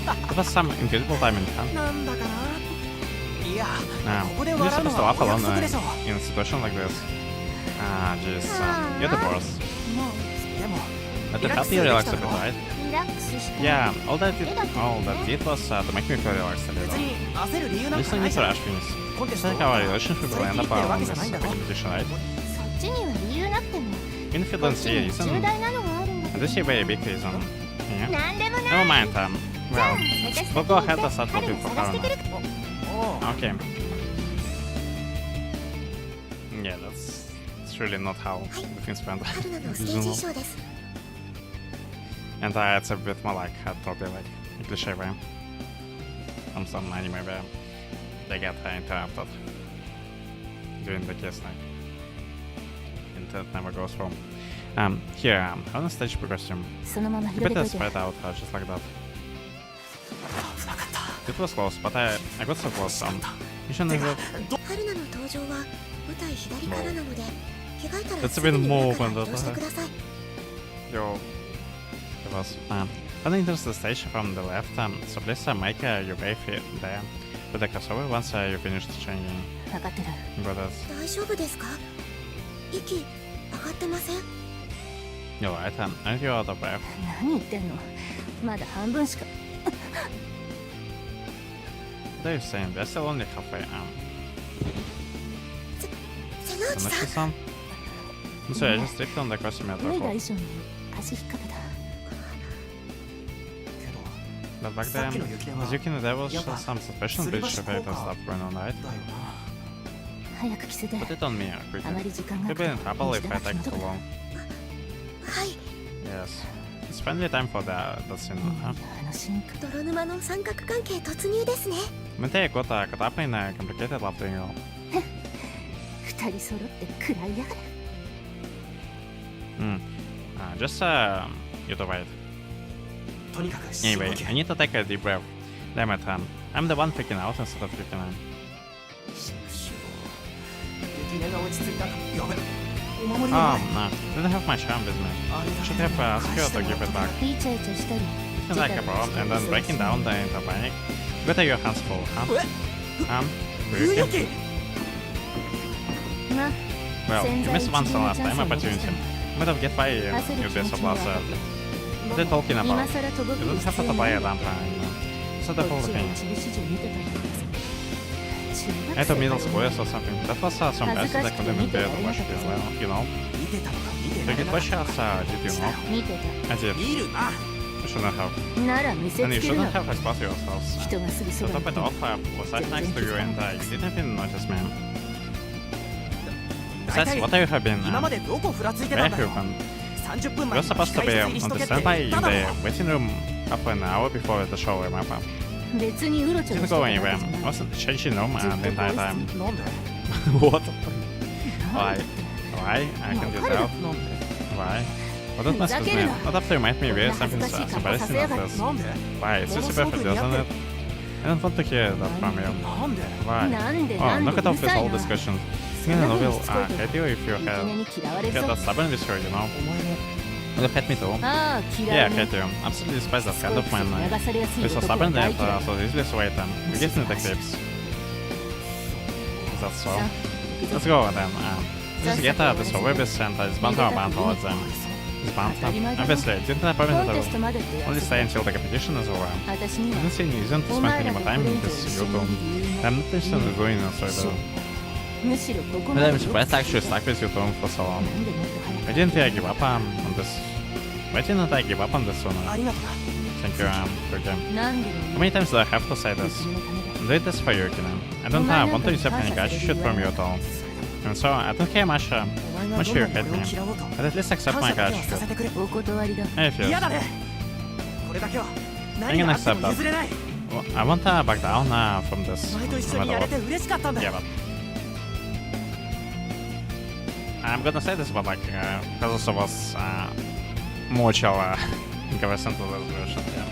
That was some incredible timing, huh? なんだかないや Nah, ここで you're 笑うの supposed to は laugh お alone 約束でしょ in a situation like this. Jeez, you're the worst. もでも Let it help you relax a bit, right? うリラックスして Yeah, all that did was to make me feel relaxed a 別 little. に焦る理由なんか Listening ない to じゃん rush things. コンテ It's スト like our relationship will end up 最近ってわ on け this じゃないんだろ competition, right? そっちには理由なくても Even if you こ don't っち see a に reason, 重大なのがあるんだけど this is a very big reason. Yeah. なんでもない Never mind, じゃあ well, 私 we'll 先 go に ahead 行 and って start 彼 looking に for 探してくる Haruna. おう Okay. Yeah, that's really not how the things went. 春菜のステージ衣装です。 And it's a bit more like totally like a cliche way. From some anime where they get interrupted during the kiss night. And it never goes wrong. Here, on the stage costume. そのまま You 広げ better といて spread out just like that. 危なかった It was close, but I got so close. You shouldn't have. 春菜の登場は舞台左からなので、着替えたら It's す a ぐ bit に more 裏から than 移動してください。 Yo. It was. When enters the stage from the left, so please make your way there with the crossover once you finished changing. 分かってる Got it. 大丈夫ですか？息上がってません？ You're right, aren't you out of breath? 何言ってんのまだ半分しか What are you saying? We're still only halfway. 瀬之内さん。 Son? I'm sorry, I just tripped on the costume at 脱いだ the 衣装に足引っ掛けた But back さっ then, きの雪では as you can, there was やっぱ some suspicion 吊り which 橋 effect 効 and 果 stuff going on, right? だよ早く着せて Put it on me あ quickly. まり時間が You'll be in trouble if I take 水 too だら long. はい。 Yes. It's finally time for that scene, huh? あのシーンか泥沼の三角関係突入ですね。 Mete got caught up in a complicated love triangle. 二人揃って食らいやがる Just, you to wait. とにかく深呼 Anyway, 吸 I need to take a deep breath. Damn it, I'm the one freaking out instead of freaking out. 激励が落ち着いたやべお守り Oh, がない no. Didn't have my charm with me. あれだ Should have asked you to give it back. イチャイチャしたり It's like a bomb and then breaking down the into panic. Better your hands full, huh? 冬 Ryuki? 雪 ま Well, you missed once the last time 潜在一時 opportunity. の Might have get by you, 焦る you'd 気 be 持 so ちには blasted. 分 What are you talking 今 about? 更とぼ You ける don't 必 have 要 to な buy い a lamp. So the こ whole っちは thing. 一部始終見てたんだけどさ中 I 学 thought middle 生 school だよ or something. That was some best that couldn't even bear to watch you, well, you know. 見てたのか見て So な you い get な watch us, did you know? 見て I did. 見るな You shouldn't have. たなら見せ And つ you ける shouldn't な have exposed yourselves. 人がすぐ The そば top に at い the て offer was right next to you and you didn't even notice me. 大 Besides, 体 what you have been 今までどこふらついてた very んだよ open. 30分 You're 前に supposed to 控 be 室 on 入りしと the けって standby 言 in っただろ the waiting room half an hour before the show, remember? 別にうろちょろ Didn't してた go わけじゃ anywhere. ない Wasn't changing room the entire time. なんで What? なん Why? で Why? I わ can かる tell. なんで Why? What does myふざけ excuse る me? な Not have to remind me where こんな恥 something ずかしい格好さ embarrassing せや like がって this. なんで Why? It's もの just すご perfect, く似合っ doesn't て it? I don't want to hear that from you. なんで Why? なんで Oh, なんで knock it う off る with さい all な discussions. そん Singing な a 風 novel にしつこいと hate you if you いきな had り嫌われ get そう that stubborn with her, you know? お前も Would have hit me too. ああ嫌 Yeah, いね hate you. Absolutely despise that ス kind コ of ープ man. 流されやすい We're so 男は stubborn 大 that 嫌い so easily sway them. We get into the clips. Is that so? さあ行く Let's ぞ go then. Just get this over with and disband our band towards them. This month. 当たり前だろ Obviously, didn't I コ promise ン that テスト I までって will 約 only 束 stay until the competition is over? 私に I は didn't see any reason to お spend 前 any ら more と time これ in 以上 this 一緒 Yoto. にいる理由 I'm も not interested in doing this right むしろここ now. ま But で I'm surprised I actually stuck with Yoto for so long. なんでもっと早く Why didn't I give up on this? Why didn't I give up on this sooner? ありがとな Thank you, Kurgan. 何で How もい many い times do I have to say this? 君のためだ I'm doing this for you, Kina. I don't want to accept any gratitude from you at all. And so, I don't care much, お前が much ど you んな hate に俺 me. を嫌おうと But at least accept 感 my 謝だけはさ gratitude. せてくれお断りだ I refuse. 嫌だねこれだけは I'm 何 gonna があっても accept 譲れない Well, I won't back down from this. お前と一 No 緒に matter やれ what. て嬉しかったんだ Yeah, よ but I'm gonna say this, but like, because of us, more chill in comparison to this version. Yeah.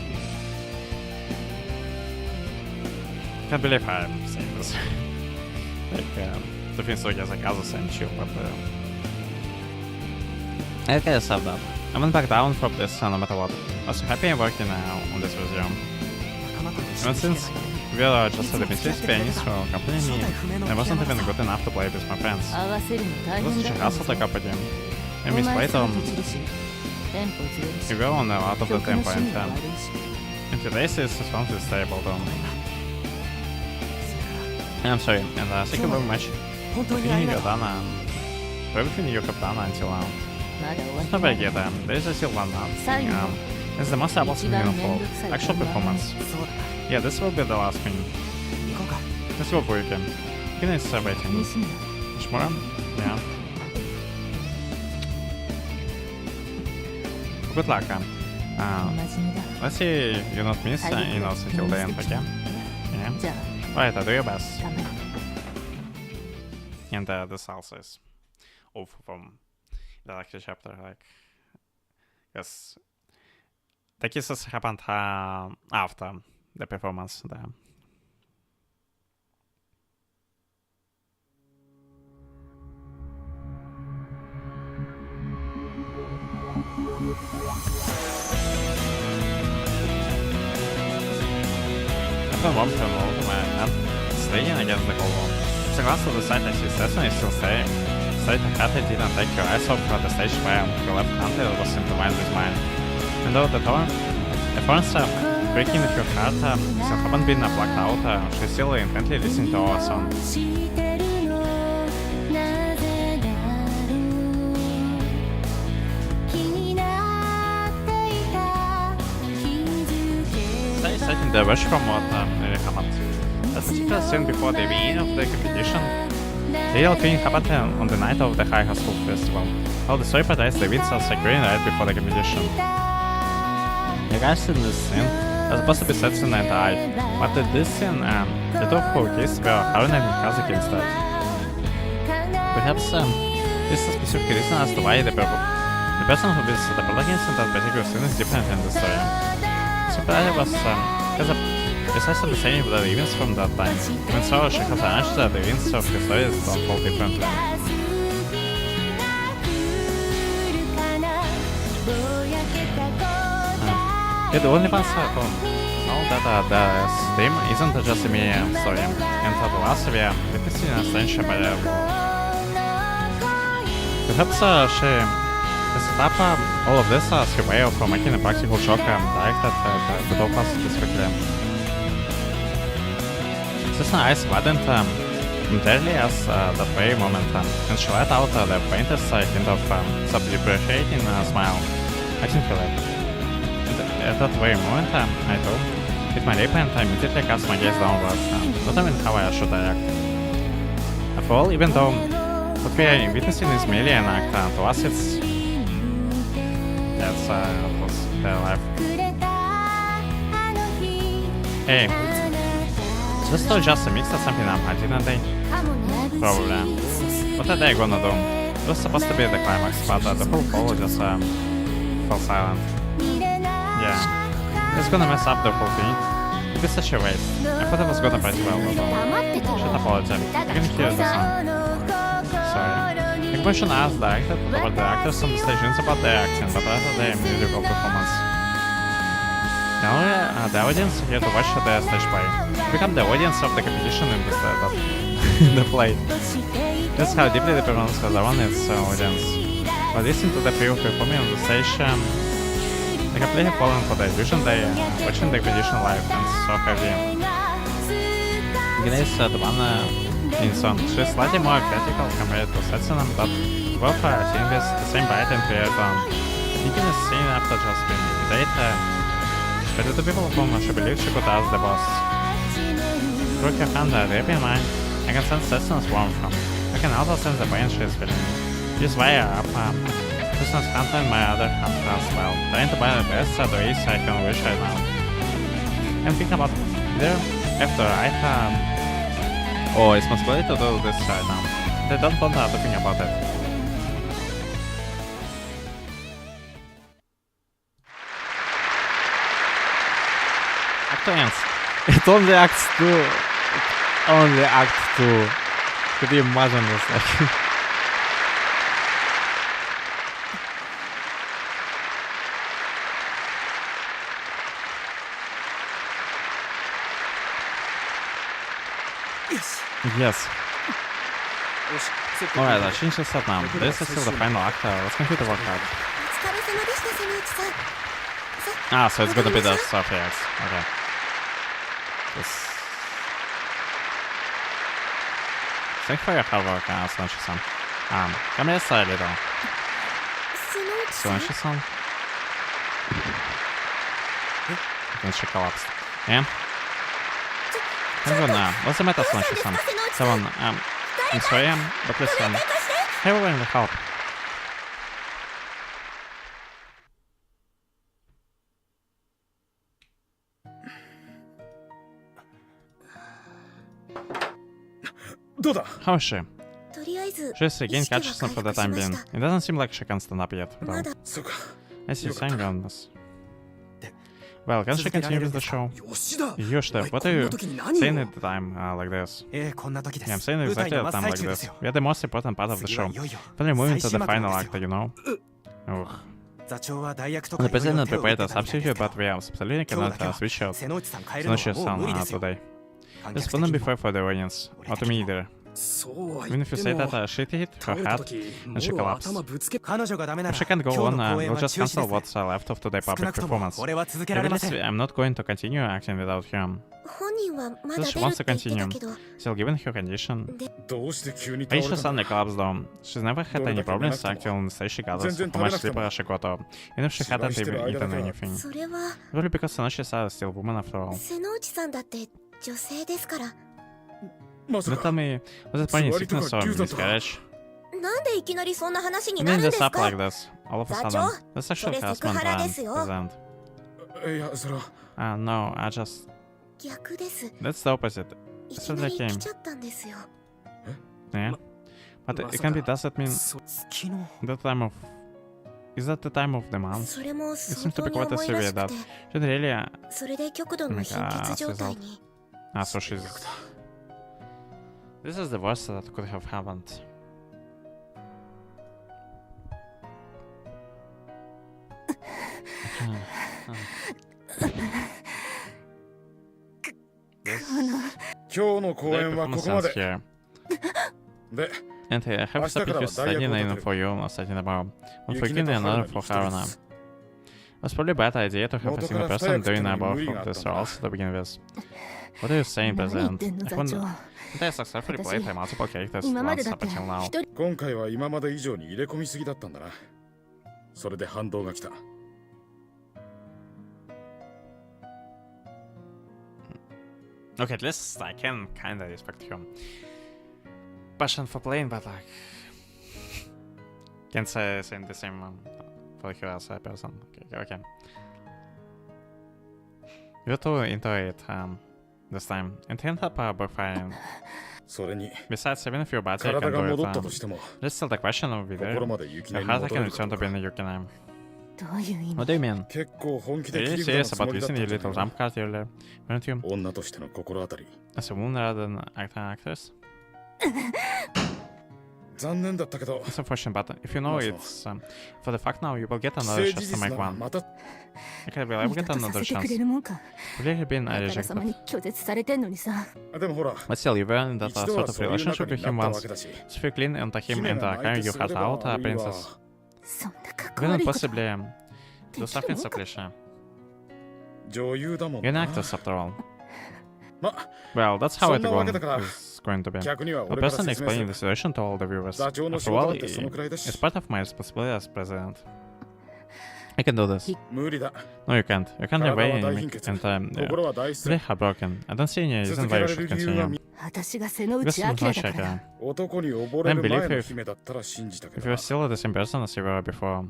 Can't believe I'm saying this. Like, the things like as like others and chill, but I guess I that. I went back down from this no matter what. I was happy and working on this with you. 仲間と一緒 And に弾け since ない we are just the mysterious pianists who accompany me, I wasn't even good enough to play with my friends. 合わせるの It 大 was 変 such だ a った hassle to accompany him. お And we 前 played さ on んとチルシテンポずれるし we were on out of the 曲の tempo 趣 and 味が悪いし and today's is response is stable though. I'm sorry, and thank you very much 本当 for にあり everything が you've とう done for everything you have done until now. まだ終わっ It's て not な very い good. There is still one Sorry. thing. It's the most about 一番 meaningful 面倒くさい actual 本番 performance. そうだ Yeah, this will be the last thing. 行こうか Let's go for weekend. Kina is waiting. 西村 Shimura? Yeah. Good luck. 真面目だ Let's see you not miss enough until the end, okay? Yeah. じゃ Alright, do your best. あ頑張れ And this also is off from the lecture chapter, like, yes, the kisses happened after the performance there. After one prolog, man, staying against the goal. Согласно the site, actually, Session is still staying. State Hakata didn't take your eyes off from the stage where your left hand was synchronized with mine. And though the thorns breaking with your heart still haven't been plucked out, she's still intently listening to our song. してるのなぜだろう気になっていた気づけ Stay setting the rush from what really happened. That particular scene before the beginning of the competition, the real thing happened on the night of the High School Festival. How the story portrays the Vincent's green right before the competition. The guys in this scene are supposed to be Setsun and I, but in this scene, the two who kissed were Haruna and Kazuki instead. Perhaps this is a specific reason as to why the person who is the protagonist in that particular scene is different in the story. Super was has a precisely the same with the events from that time. Even so, she has arranged that the events of the stories to unfold differently. You're the only one who know that the theme isn't just a mere story, and at the last we are witnessing a strange parallel. Perhaps she set up all of this as her way of making a practical joke directed at the top specifically. This nice wasn't entirely as that very moment, and she let out the faintest hint of self-depreciating smile. I didn't feel it. And at that very moment, I thought, with my lip and I immediately cast my gaze downward, not even how I should react. After all, even though what we are witnessing is merely an act, to us it's... That's, of course, their life. Hey. This was just a mix of something I didn't they? Probably. What are they gonna do? It was supposed to be the climax, but the whole call just fell silent. Yeah. It's gonna mess up the whole thing. It'd be such a waste. I thought I was gonna pretty well though. Should apologize. You can hear the song. Sorry. The question I asked directed toward the actors on the stage isn't about their acting, but rather their musical performance. Now the audience here to watch the stage play. Become the audience of the competition in the play. That's how deeply the performance has drawn its audience. But listening to the pre performing on the stage, I completely fallen for the illusion they watching the condition live and so heavy. Ignis the one in song. She's slightly more critical compared to Setsuna, but both are seeing this the same bite and clear tone. I think in the scene after just being date, but the people of whom she believes she could ask the boss. Through her hand, deep in mind, I can sense Setsuna's warmth from. I can also sense the pain she is feeling. She's way up. Setsuna's hand and my other hand as well, trying to buy the best ways I can wish right now. I'm thinking about either after I or it's possibility to do this right now. They don't want to think about it. Act 2 ends. It only acts 2. Only act 2. Could you imagine this? Like Yes. Alright, let's change this up now. This is still the final act. Let's complete the workout. Ah, so it's gonna be the soft reacts. Okay. This. Thank you for your hard work, Sonoshi-san. Come here side a little. Sonoshi-san? Then she collapsed. Yeah? I'm good now. What's the matter, Sonoshi-san? Someone, I'm sorry, but listen. Hey, we're going to help. How is she? She's regained consciousness for the time being. It doesn't seem like she can stand up yet, though. I see saying on this. Well, can she continue with the show? Yoshida, what are you saying at the time like this? Yeah, I'm saying exactly at the time like this. We are the most important part of the show. Finally moving to the final act, you know? Ugh. The president prepared a substitute, but we absolutely cannot switch out Sonoshi-san today. This wouldn't be fair for the audience, or to me either. Even if you say that she hit her head and she collapsed. If she can't go on, we'll just cancel what's left of today's public performance. Evidently, I'm not going to continue acting without her. Still, she wants to continue. Still, given her condition. Why she suddenly collapsed though? She's never had any problems acting on the stage regardless of how much sleep she got, even if she hadn't even eaten anything. Probably because Sonoshi-san is still a woman after all. Don't tell me, was it pain sickness or miscarriage? Bring this up like this, all of a sudden. The sexual harassment present. No, I just... That's the opposite. That's what I came. Yeah? But it can be, does that mean... The time of... Is that the time of the month? It seems to be quite a severe that. Should really... so she's... This is the worst that could have happened. Here. And I have a separate studying for you, studying about one for Kina and another for Haruna. It was probably a bad idea to have a single person doing both of this roles to begin with. What are you saying, President? I successfully played by multiple characters once up until now. 今回は今まで以上に入れ込みすぎだったんだな。それで反動が来た。Okay, at least I can kinda respect your passion for playing, but like... Can't say the same for her as a person. Okay. You're too into it this time. And end up backfiring. Besides, even if your body can do it, there's still the question of whether your heart can return to being a Yukiname. What do you mean? Are you serious about using your little jump card earlier, weren't you? As a woman rather than actor and actress? It's unfortunate, but if you know it's for the fact now, you will get another chance to make one. Okay, well, I will get another chance. Will you have been rejected? But still, you were in that sort of relationship with him once. So if you clean into him and carry your heart out, princess. そんなかっ We こ can 悪いこと possibly do something so cliche. 女優だもん You're an な。 actress after all. ま、 Well, that's how そ it んなわけだから、 is going to be. 客には The 俺から person 説明す explaining る the。situation to all the viewers. 座長の仕 After 事 all, なんてそのくらいだ it's し。 part of my responsibility as president. I can do this. 無理だ。 No, you can't. You're currently 体は weighing 大 me 貧血。 and 心は大失 really 礼。 heartbroken. I don't see any reason 続 why け you られ should る理由は continue. 私が背の Because 内 it's 明 not だから Chiaki. 男に溺れ I る believe 前の if- 姫だったら信じたけ If ど you're な。 still the same person as you were before,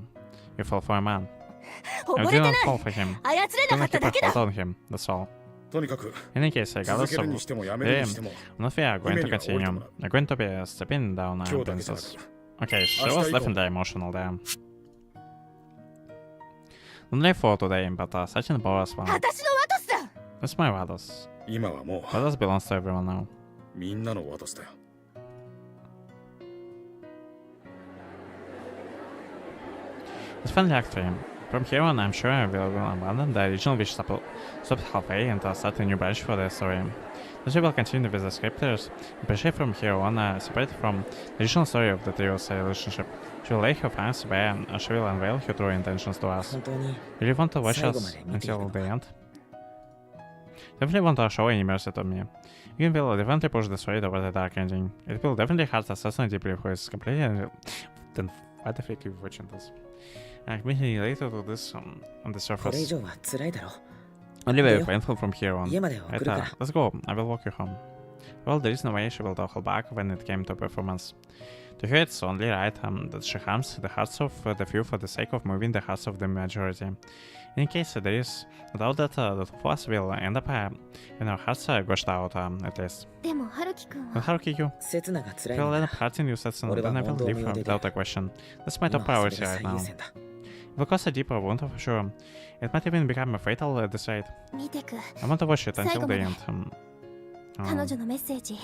you fall for a man. I 溺れて didn't ない fall for him. 操れ I なか didn't った keep だ a けだ hold on him. That's all. とにかく In any case, 続 regardless ける of にしてもやめるにしても if we are going to 姫には降りても continue, らう。 we're going to be stepping down 今 our 日だけじゃな princess. く。 Okay, she 明 was 日以降 definitely emotional there. Not only for today, but such an embarrassed one. 私のワトスだ That's my Vados. 今はも Vados belongs to everyone now. うみんなのワトスだよ。 It's finally Act 3. From here on, I'm sure we will abandon the original which stopped halfway and start a new branch for the story. The story will continue with the scripters, and Pesce from here on separate from the original story of the trio's relationship. She will lay her fangs bare and she will unveil her true intentions to us. 本当に Do you want to watch 最後 us まで見ている until の the か end? Definitely want to show any mercy to me. You will definitely push the story toward the dark ending. It will definitely hurt us certainly deeply who is completely then why the fuck are you watching this? I'm completely related to this on the これ以 surface. 上は辛いだろ Only very いいよ。 painful from here on. 家まで送 Right, るから let's go. I will walk you home. Well, there is no way she will hold back when it came to performance. To her, it's only right that she harms the hearts of the few for the sake of moving the hearts of the majority. In case there is no doubt that the two of us will end up in our hearts gushed out at least. でも春樹くん But は Haruki, せつなが辛 if い you'll の end な up hurting you, Setsun, 俺は then I 問 will 答 leave 無用で without a question. That's my 今 top はそれ priority が right 最 now. 優先だ If it causes a deeper wound for sure, it might even become fatal at this rate. 見てく I want to watch it 最 until 後 the まで end. 彼女のメッセージ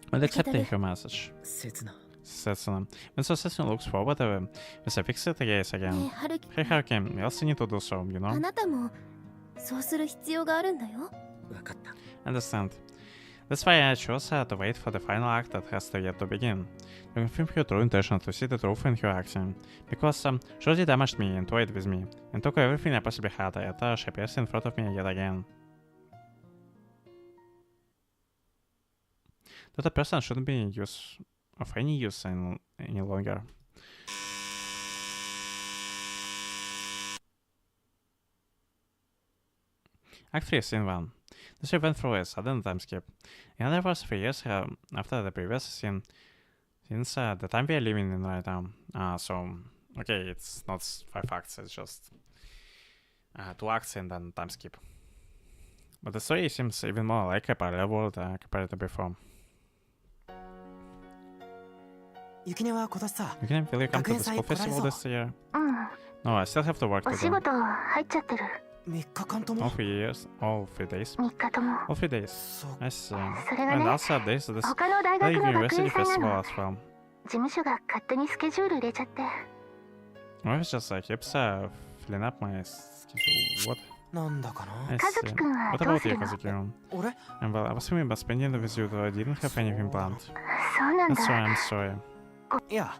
But 受け取 accepting る her message. せつな Setsuna. And so Setsuna looks forward with a fixed gaze ねえ again. 春樹 Hey Haruki, we also need to do so, you あ know? なたもそうする必要があるんだよ分かった Understand. That's why I chose to wait for the final act that has to yet to begin. To confirm her true intention to see the truth in her action. Because Shorty damaged me and toyed with me, and took everything I possibly had, yet she appears in front of me yet again. That a person shouldn't be of any use any longer. Act 3, Scene 1. The story went through a sudden time skip. And there was 3 years after the previous scene, since the time we are living in right now. So, okay, it's not 5 acts, it's just 2 acts and then time skip. But the story seems even more like a parallel world compared to before. ゆきねは今年さ You can really come to the school 学園祭来られそう。 festival this year? うん No, I still have to work お to 仕 do. 事入っちゃってる3日間と All も 3 years, all 3 days. 3日とも All 3 days. そ I see. それが And ね also days this 他の大 the 学の学 university 園祭な festival の as well. 事務所が勝手にスケジュール入れちゃって Well, it's just keeps filling up my schedule. What? なんだかな I 和 see. 樹くんは What どう about す you, るの Kazuki-kun? 俺 And well, I was thinking about spending the with you, though I didn't have anything planned. そうなん That's だ why I'm sorry. いや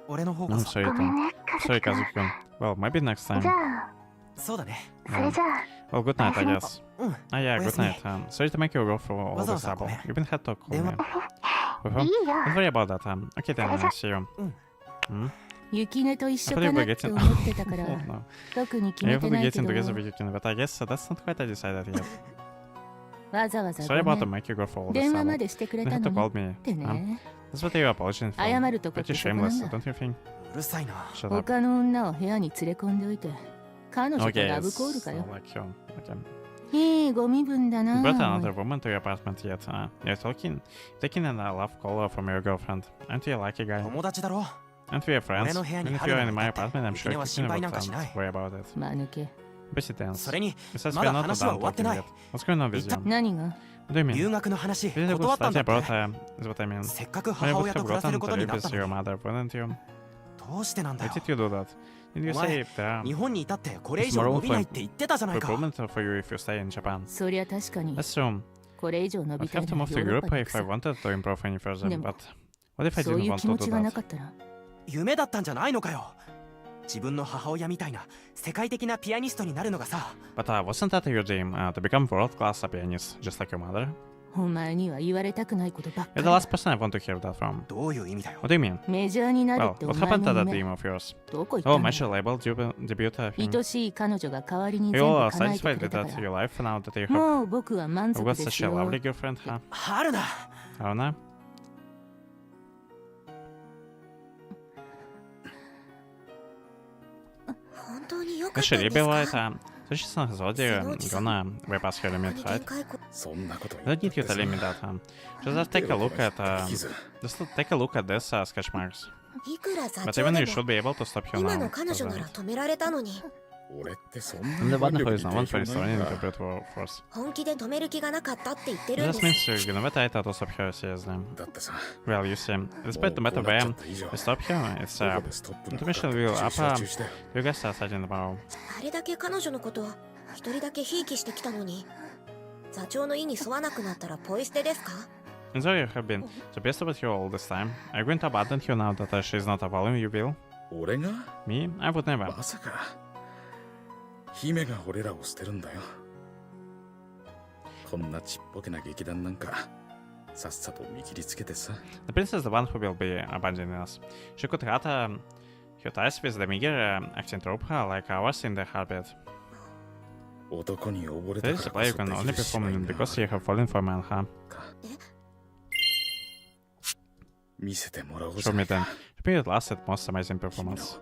俺の方こ I'm そ sorry, ごめん Tom. ね和 Sorry, 樹くん Kazuki-kun. Well, maybe next time. じゃあそうだねそれじゃあ Well, good night, I おや guess. うん Yeah, good おやすみ night. Sorry to make you go through all わざ this わざ trouble. ごめん You even had to call 電 me. 話 Before? いいよ Don't worry about that. Okay then, see you. うん Hmm? 雪音と一緒 I か thought you な were って getting... 思ってたから Oh, no. 特に決 I め hope て we're ないけ getting ど together with Yukin, but I guess that's not quite decided yet. わざわざ Sorry ご about め to ん make you go through all this 電話ま trouble. でしてくれ You た had to の call に me. ってね That's what you're apologizing for. 謝るとこっ Pretty てそこなん shameless, だ don't you think? うるさいな Shut up. 他の女を部屋に連れ込んでおいて彼女と Okay, ラブ it's コールかよ not like you. Okay. いいご身分だ You な brought another woman to your apartment yet. You're taking a love call from your girlfriend. Aren't you a lucky guy? 友達だろ Aren't we friends? 俺の部屋に Even if 春 you're 菜 in が my いたって apartment, I'm sure 雪音は Kikine 心配 will なんかしない worry about it. 間抜け Busy dance. それに Besides, ま we're だ not 話は done 終わって talking ない yet. What's going on with you? 何が What do you mean? 留学の話 You did a good 断ったん study だって about is what I mean. せっかく I 母 would 親 have と暮らせ gotten るこ to とに live なった with の your に mother, wouldn't you? どうしてなんだ Why よ did you do that? Did you お前 say there 日本にいたってこれ以 It's 上 more 伸びない room って言ってたじゃないか improvement for you if you stay in Japan? そりゃ確かに That's true. これ以上伸び I'd たい have to な move ら to ヨーロッ Europe パに if 行く I さ wanted to improve any further, でも but what if I そう didn't いう want 気 to 持 do ちがな that? かったら夢だったんじゃないのかよ自分の母親みたいな世界的なピアニストになるのがさ。 But wasn't that your dream, to become world-class pianist, just like your mother? お前には言われたくないことばっか You're り the だ。 last person I want to hear that from. どういう意味だよ。 What do you mean? メジャーになる Well, ってお what 前 happened to の that 夢 dream of yours? どこ行った Oh, んだ major label debut thing. 愛しい彼女が代わりに Are 全 you 部 all 叶えて satisfied くれ with た that か your ら life now that you も have う僕は満 you've 足 got で such す a よ。 lovely girlfriend, huh? 春菜。 I don't know. 本当に良かったん Actually, です Bill か Light, Существенно, Злодея, gonna bypass her limit, right? そんなこと I don't need you to tell me that, huh? Just take a look at, just take a look at this sketch marks. いくら座 But 長 even で you も should be able to stop you 今 now. の彼女なら doesn't it? 止められたのに 俺ってそん I'm な the one 能 who 力 is に known 定 for 評ない historian んだ interpret force. 本気で止める気がなかったって言ってるん This で means す you're gonna bet to stop her seriously. だってさ Well, you see, despite the matter where we stop here, it's どこでストップなんか intermission will 中 up 止は中止だよ you guys are starting tomorrow. あれだけ彼女のこと一人だけひいきしてきたのに座長の意に沿わなくなったらポイ捨てですか And so you have been the best with you all this time. Are you going to abandon her now that she's not following you, Bill? 俺が Me? I would never. まさか姫が俺らを捨てるんだよ。こんなちっぽけな劇団なんかさっさと見切りつけてさ。 The prince is the one who will be abandoning us. She could cut her ties with the meager acting troupe like ours in the heartbeat. 男に溺れた That か is ら a こ play you そ can で only きる芝 perform 居 in な because you have fallen for a man, huh? 見せてもらおう Show じゃ me ない then. か。 To be the last and most amazing 君の performance.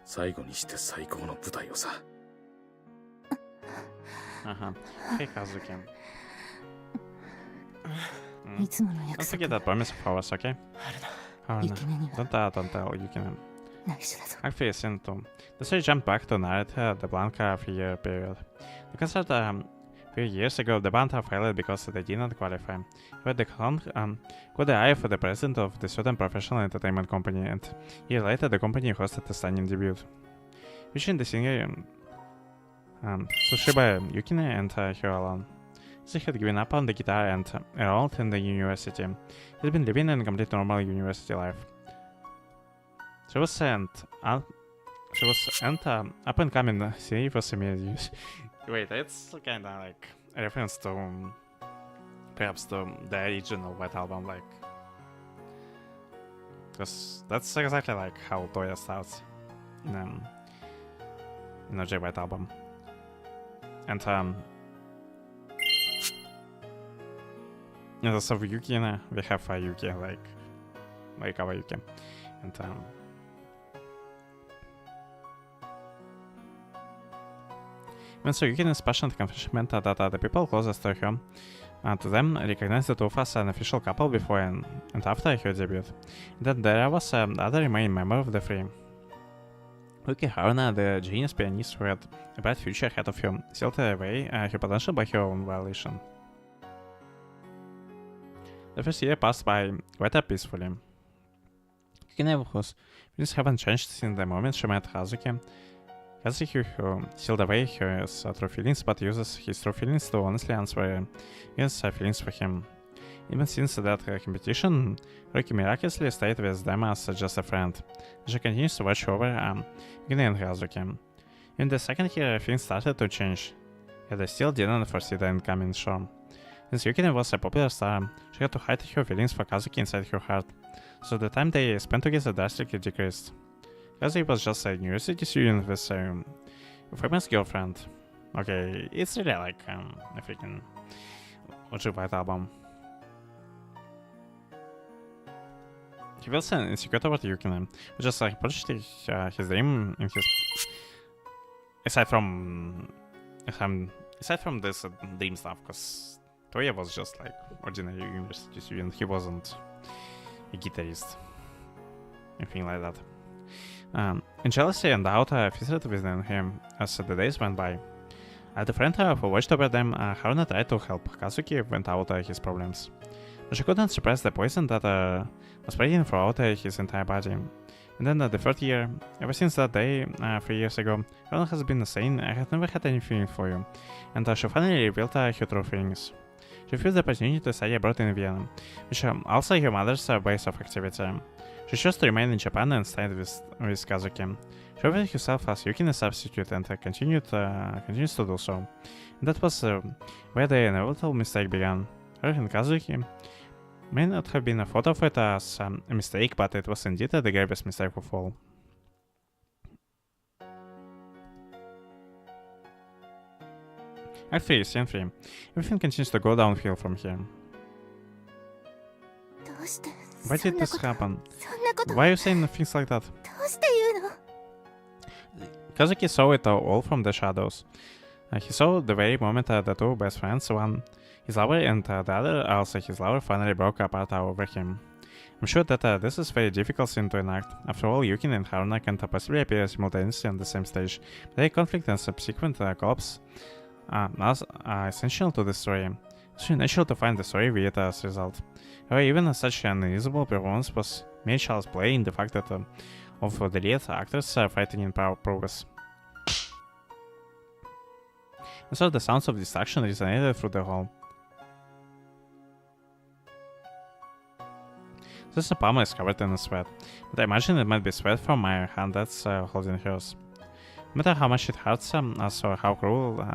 最後にして最高の舞台をさ。Uh-huh. Hey, Kazuki. いつもの Don't 約 forget 束 that promise of ours, okay? ユ Haruna. キネには Don't tell Yukina. 内緒だぞ。 Actually, Sinto. The story jumped back to narrate the Blanca 3-year period. The concert a few years ago, the band failed because they did not qualify. But the song caught the eye of the president of the certain professional entertainment company, and a year later, the company hosted a stunning debut. Featuring the singer Sushiba Yukine and her alone. She had given up on the guitar and enrolled in the university. She's been living a complete normal university life. She was an up and coming serious immediately. Wait, it's kinda like a reference to perhaps to the original White Album, like, because that's exactly like how Toya starts in a J White Album. And in the song of Yuki, we have Yuki, like our Yuki, and when so Yuki is passionate confession that the people closest to her, to them, recognized the two of us an official couple before and after her debut. Then there was other remaining member of the three. Yuki Haruna, the genius pianist who had a bright future ahead of him, sealed away her potential by her own violation. The first year passed by quite peacefully. Yuki never was. Things haven't changed since the moment she met Hazuki. Hazuki who sealed away her true feelings but uses his true feelings to honestly answer his feelings for him. Even since that competition, Rocky miraculously stayed with them as just a friend. She continues to watch over Yuki and Hazuki. In the second year, things started to change, yet I still didn't foresee the incoming storm. Since Yuki was a popular star, she had to hide her feelings for Kazuki inside her heart, so the time they spent together drastically decreased. Kazuki was just a university student with a famous girlfriend. Okay, it's really like a freaking OG White Album. He feels insecure toward Yukina, which is like projecting his dream in his... Aside from this dream stuff, because Toya was just like ordinary university student, he wasn't a guitarist, anything like that. In jealousy and doubt fizzled within him as the days went by. The friend who watched over them, Haruna tried to help Kazuki vent out his problems, but she couldn't suppress the poison that was spreading throughout his entire body. And then the third year, ever since that day, 3 years ago, Haruna has been saying, "I have never had any feeling for you," and she finally revealed her true feelings. She fused the opportunity to study abroad in Vienna, which also her mother's base of activity. She chose to remain in Japan and stayed with Kazuki. She offered herself as Yuki's substitute and continues to do so. And that was where the inevitable mistake began. Her and Kazuki may not have been thought of it as a mistake, but it was indeed the gravest mistake of all. Act 3, Scene 3. Everything continues to go downhill from here. Why did this happen? Why are you saying things like that? Kazuki saw it all from the shadows. He saw the very moment the two best friends, one his lover and the other also his lover, finally broke apart over him. I'm sure that this is a very difficult scene to enact. After all, Yuki and Haruna can possibly appear simultaneously on the same stage. Their conflict and subsequent collapse are essential to the story. It's natural to find the story weird as a result. However, even such an unusable performance was made child's play in the fact that of the lead actors fighting in progress. And so the sounds of destruction resonated through the hall. This palm is covered in sweat, but I imagine it might be sweat from my hand that's holding hers. No matter how much it hurts us or how cruel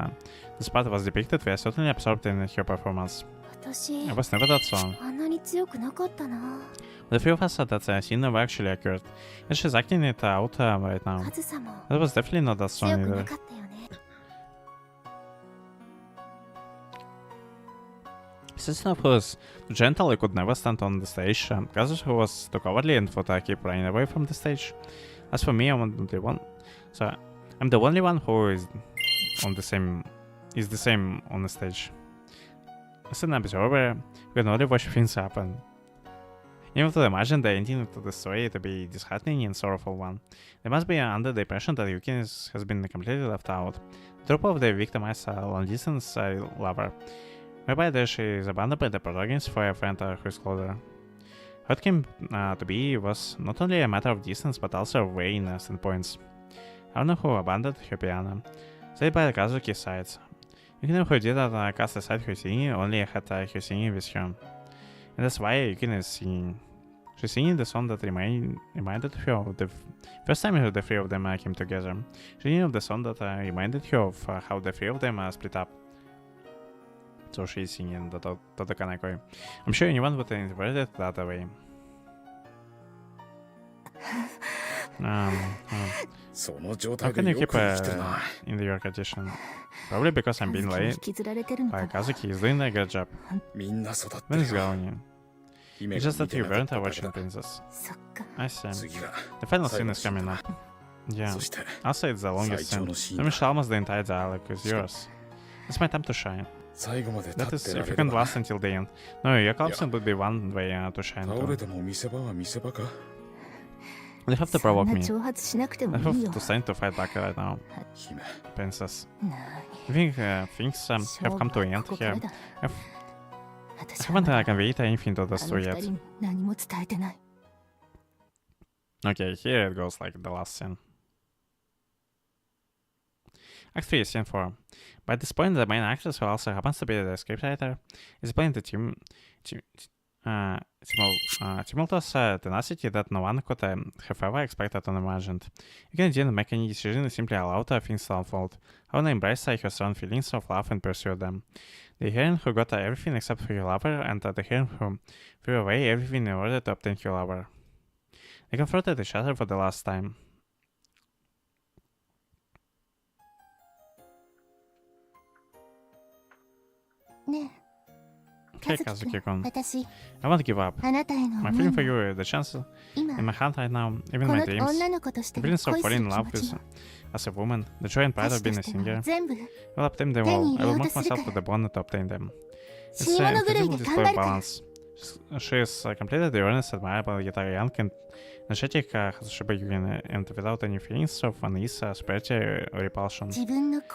this part was depicted, we are certainly absorbed in her performance. I was never that strong. The three of us at that scene never actually occurred, and she's acting it out right now. That was definitely not that strong either. Since of course, gentle, I could never stand on the stage. Kazushi was too cowardly and thought I keep running away from the stage. As for me, I'm the one. So I'm the only one who is the same on the stage. As an observer, you can only watch things happen. Even to imagine the ending to the story to be disheartening and sorrowful one, they must be under the impression that Yuki has been completely left out. The trope of the victimized long-distance lover, whereby she is abandoned by the protagonist for a friend who is closer. How it came to be was not only a matter of distance but also of way in standpoints. Haruna who abandoned her piano, stayed by Kazuki's side. Yuki who did not cast aside her singing, only had her singing with her. And that's why Yuki is singing. She's singing the song that reminded her of the first time the three of them came together. She's singing of the song that reminded her of how the three of them split up. So she's singing the Kanekoi. I'm sure anyone would interpret it that way. How can you keep in your condition? Probably because I'm being late. Like Kazuki is doing a good job. When is going? It's just that you weren't watching Princess. I see. The final scene is coming up. Yeah. Also, it's the longest scene. That means almost the entire dialogue is yours. It's my time to shine. That is, if you can last until the end. No, your collapsing would be one way to shine too. You have to provoke me. I have to stand to fight back right now. Princess. I think things have come to an end here. I haven't conveyed anything to the story yet. Okay, here it goes like the last scene. Act 3, Scene 4. By this point, the main actress, who also happens to be the scriptwriter, is playing the tumultuous tenacity that no one could have ever expected or imagined. You didn't make any decision, simply allowed things to unfold. Haruna embraced her strong feelings of love and pursued them. The heroine who got everything except for her lover, and the heroine who threw away everything in order to obtain her lover. They confronted each other for the last time. Okay, Kazuki-kun. I won't give up. My feeling for you, the chance in my heart right now, even my dreams, the feelings of falling in love with as a woman, the joy and pride of being a singer, I will obtain them all. I will mark myself to the bond to obtain them. It's an incredible display of balance. She is completely earnest, admirable, yet young and energetic Hazushima Yugen, and without any feelings of unease, superiority, or repulsion. If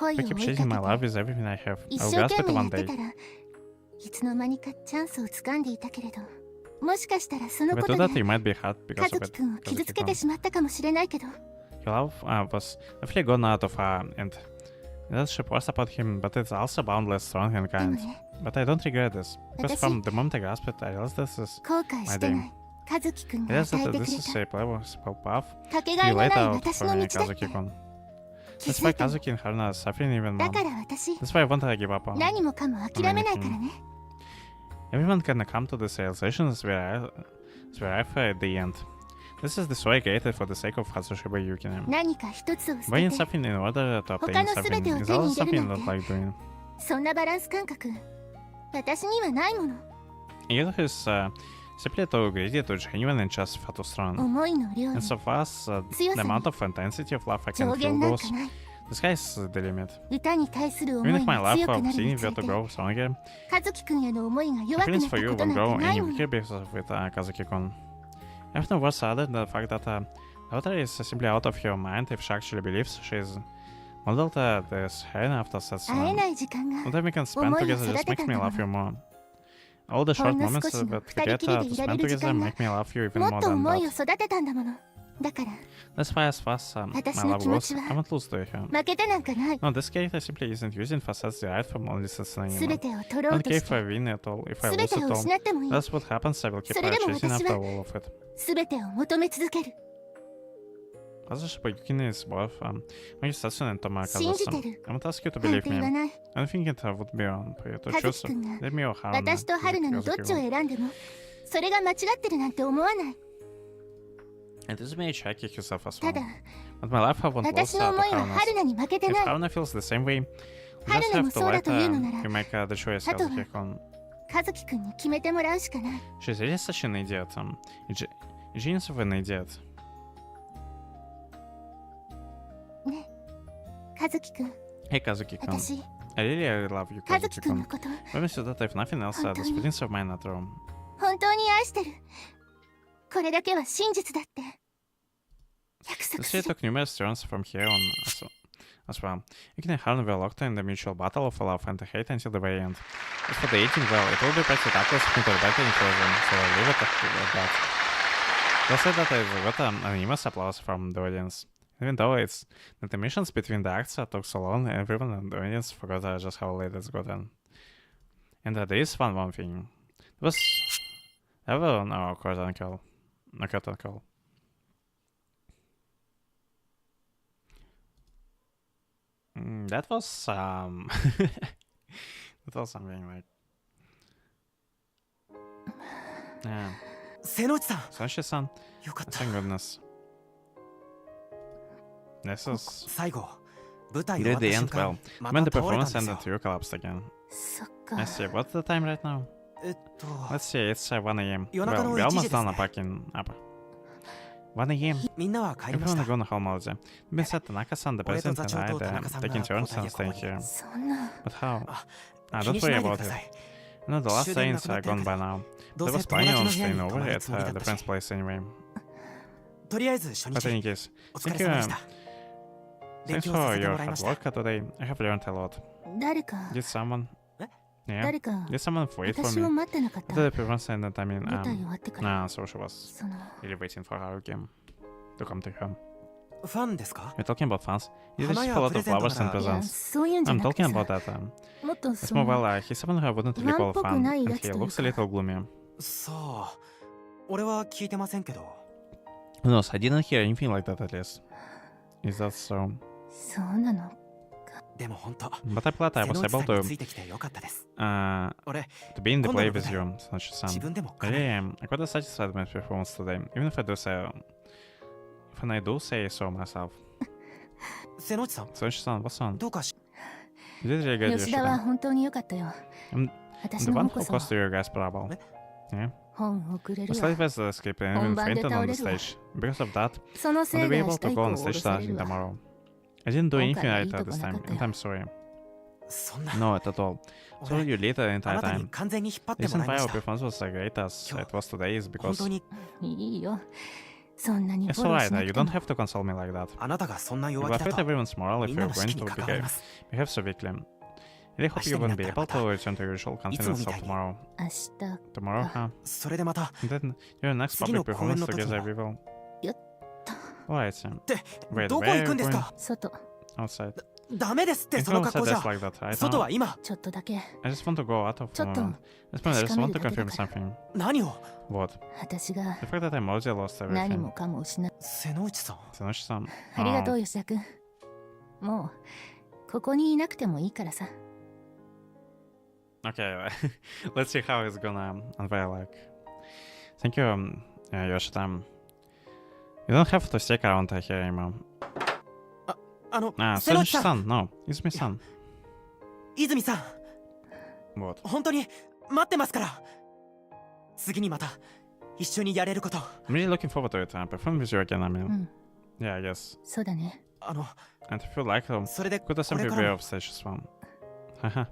I keep chasing my love with everything I have, I will grasp it one day. But to that you might be hurt because of it. Your love was definitely gone out of her, and that she was about him, but it's also boundless, strong and kind. But I don't regret this, because from the moment I grasped it, I realized this is my dream. 和樹くん It が is 与え that てく this れ is た a plausible path かけ you がえの laid ない out 私 for の me, 道だって Kazuki-kun. 気 That's づ why いたの Kazuki and Haruna are suffering even だ more. から私 That's why I want to give up on 何もかも諦めないからね Everyone can come to this realization is where at the end. This is the story created for the sake of Hatsushiba Yukina. 何か一つを捨 Buying てて something in order to 他 obtain の全 something てを is 手に also 入れ something るなん not て like doing. そんなバランス感覚私にはないもの Either is simply too greedy, too genuine, and just far too strong. 思いの量 And に so far as the 強さ amount に of intensity of love I can 上 feel 限なん goes, かない the sky is the limit. 歌に対する思 Even い if my が love 強 for くなる seeing につ you い to て grow stronger, 和樹くんへの思いが弱くな feelings った for you こと won't なん grow てない any もの weaker because of it, Kazuki-kun. I have no words other than the fact that daughter is simply out of her mind if she actually believes she is modeled this heroine after such 会えない時間が what time we can spend 思いを together 育 just てた makes ん me だも love you の more. All the ほ short んの moments 少しの that we 二 get 人きり to でいら spend れる時 together 間が make me love you even も more っと than 思いを that. 育てたんだものだから That's why as far as my 私の love 気持 goes, ちは I won't lose to her. 負けてなんかない No, this character simply isn't using facades derived from only sustainable. 全てを取ろ I う don't と care し if I て win at all, if I 全 lose て at を all. 失ってもいい That's what happens, I will keep それでも chasing 私 after は all of it. 全てを求め続ける Kazushi Yukina is both Magisatsu and Toma 信じ Kazusa. てる I won't ask you to なん believe て言わ me. ない I don't think it would be on for you to 和 choose. 樹くんが Let me or Haruna. 私と春菜のどっちを選んでもそれが間違ってるなんて思わない And this may Chiaki herself as た well. だ But my life won't lose 私の思いは to 春 Haruna's. 菜に負けて If ない Haruna feels the same way, we 春 just 菜 have も to そうだ let というのなら you make the choice, あとは Kazuki-kun. 和樹くんに決めてもらうしかない She's really such an idiot. Genius of an idiot. ね和樹くん Hey, Kazuki-kun. 私 I really love you, 和樹くん Kazuki-kun. のこと Promise you that if nothing else, the 本当に feelings of mine are true. 本当に愛してるこれだけは真実だって約 The 束す city る took numerous turns from here on as well. Yuki and Haruna were locked in the mutual battle of love and hate until the very end. As for the aging, well, it will be pretty tactless if we go back any further, so I'll leave it at that. They'll say that I got an enormous applause from the audience. Even though it's the intermissions between the acts took so long, everyone in the audience forgot just how late it's gotten. And there is one thing. There was ever no curtain call. No curtain call. That was that was something like yeah. 瀬野内さん Sanshi-san, よかった thank goodness. This is 最後舞台 you 終 did わっ the た end 瞬 well. 間ま When た the 倒れた performance んですよ ended, you collapsed again. そっか Let's see, what's the time right now? Let's see, it's 1 a.m. 夜中 Well, の we 1時 almost です done ね packing up. 1 a.m. みんなは帰りまし Everyone た are going home already. Been said Tanaka-san, the 俺と president, 座長 and I と田中さんが taking turns 交代 and でここ staying に here. そんな But how? 気 Don't にしな worry いでく about だ it. さい No, the last 終電 trains な are くなって gone る by now. どう There せ was 友 planning 達 on の部屋 staying に泊 over まる at つもりだっ the たし friend's place anyway. とりあえず初 But in 日 any case, お疲 thank れ you. 様でした勉 Thanks 強さ for せて your もらいま hard した work today. I have learned a lot. 誰か Did someone? え Yeah. 誰か Did someone wait for 私を me? 待ってなかった After the performance ended, I mean, 舞台終わってから so she was その really waiting for her again to come to her. ファンですか You're talking about fans? You just 花 a や lot プレ of ゼント flowers な and らいや presents. そういうんじゃ I'm なくて talking さ about that. もっと It's そ more の well, he's someone who I wouldn't really call a ファンっぽく fan, ない and やつ he という looks a か little gloomy. さあ俺は聞いてませんけど Who knows? I didn't hear anything like that at least. Is that so? そうなのでも本当 But I thought I 瀬 was 野内さ able んにつ to いてきてよかったです to 俺 be in the 今度 play の舞 with 台 you, 自 Sanchi-san. 分でも I really am. I quite satisfied with my performance today, even if I do say, even I do say so myself. 瀬野内さん Sanchi-san, what's on? どうかし You did really good 吉田は yesterday. 本当に良かったよ I'm 私 the の one 方こ who そ caused you guys trouble. Yeah. 本遅れ The るわ slave has escaped and even 本番で fainted 倒 on れ the るわ stage. Because of that, その I せ won't い be で明 able 日 to 以 go 降 on 降 stage ろされ starting るわ tomorrow. I didn't do 今 anything 回は right いい at とこ this なか time, った and よ I'm sorry. そんな No, not at all. So 俺 you later the あ entire なたに time. 完全に引っ張っ The ても reason らい why ま our した performance was as great as it was today is 本 because 当にいいよそんなに it's フォロー alright. しな You くて don't も have to console me like that. あなたがそんな It 弱 will 気だ affect と everyone's moral if みんな you're の士 going 気に to 関わり behave ます behave so weakly. I really hope you won't be able to return to your usual いつも confidence みた of いに tomorrow. 明日 Tomorrow, huh? それでまた And then your next 次の public 公演 performance の時 together も we will. やっ Alright, Sam. で Wait, どこ where 行くんです are you か外 Outside. ダメですって I その don't 格 say 好じ this ゃ like that. I 外 don't. は今ちょっとだけ I just want to go out of. ちょっと This point, I just want to 確かめる confirm だけだから。 something. 何を What? 私が The fact that Emoji lost 何 everything. もかも失う。瀬ノ内さん Sonoshi-san. ありがとう吉田君。もうここにいなくてもいいからさ。Okay, let's see how it's gonna unveil. Like, thank you, Yoshida. You don't have to stick around here anymore. 瀬ノ内さん Sonoshi-san, no, Izumi-san. 泉さん What? 本当に待ってますから次にまた一緒にやれること I'm really looking forward to it. Perform with you again, I う mean. ん、 Yeah, I guess. そうだね。And if you like them, それで could こ simply れか be らも off stage as well. Haha.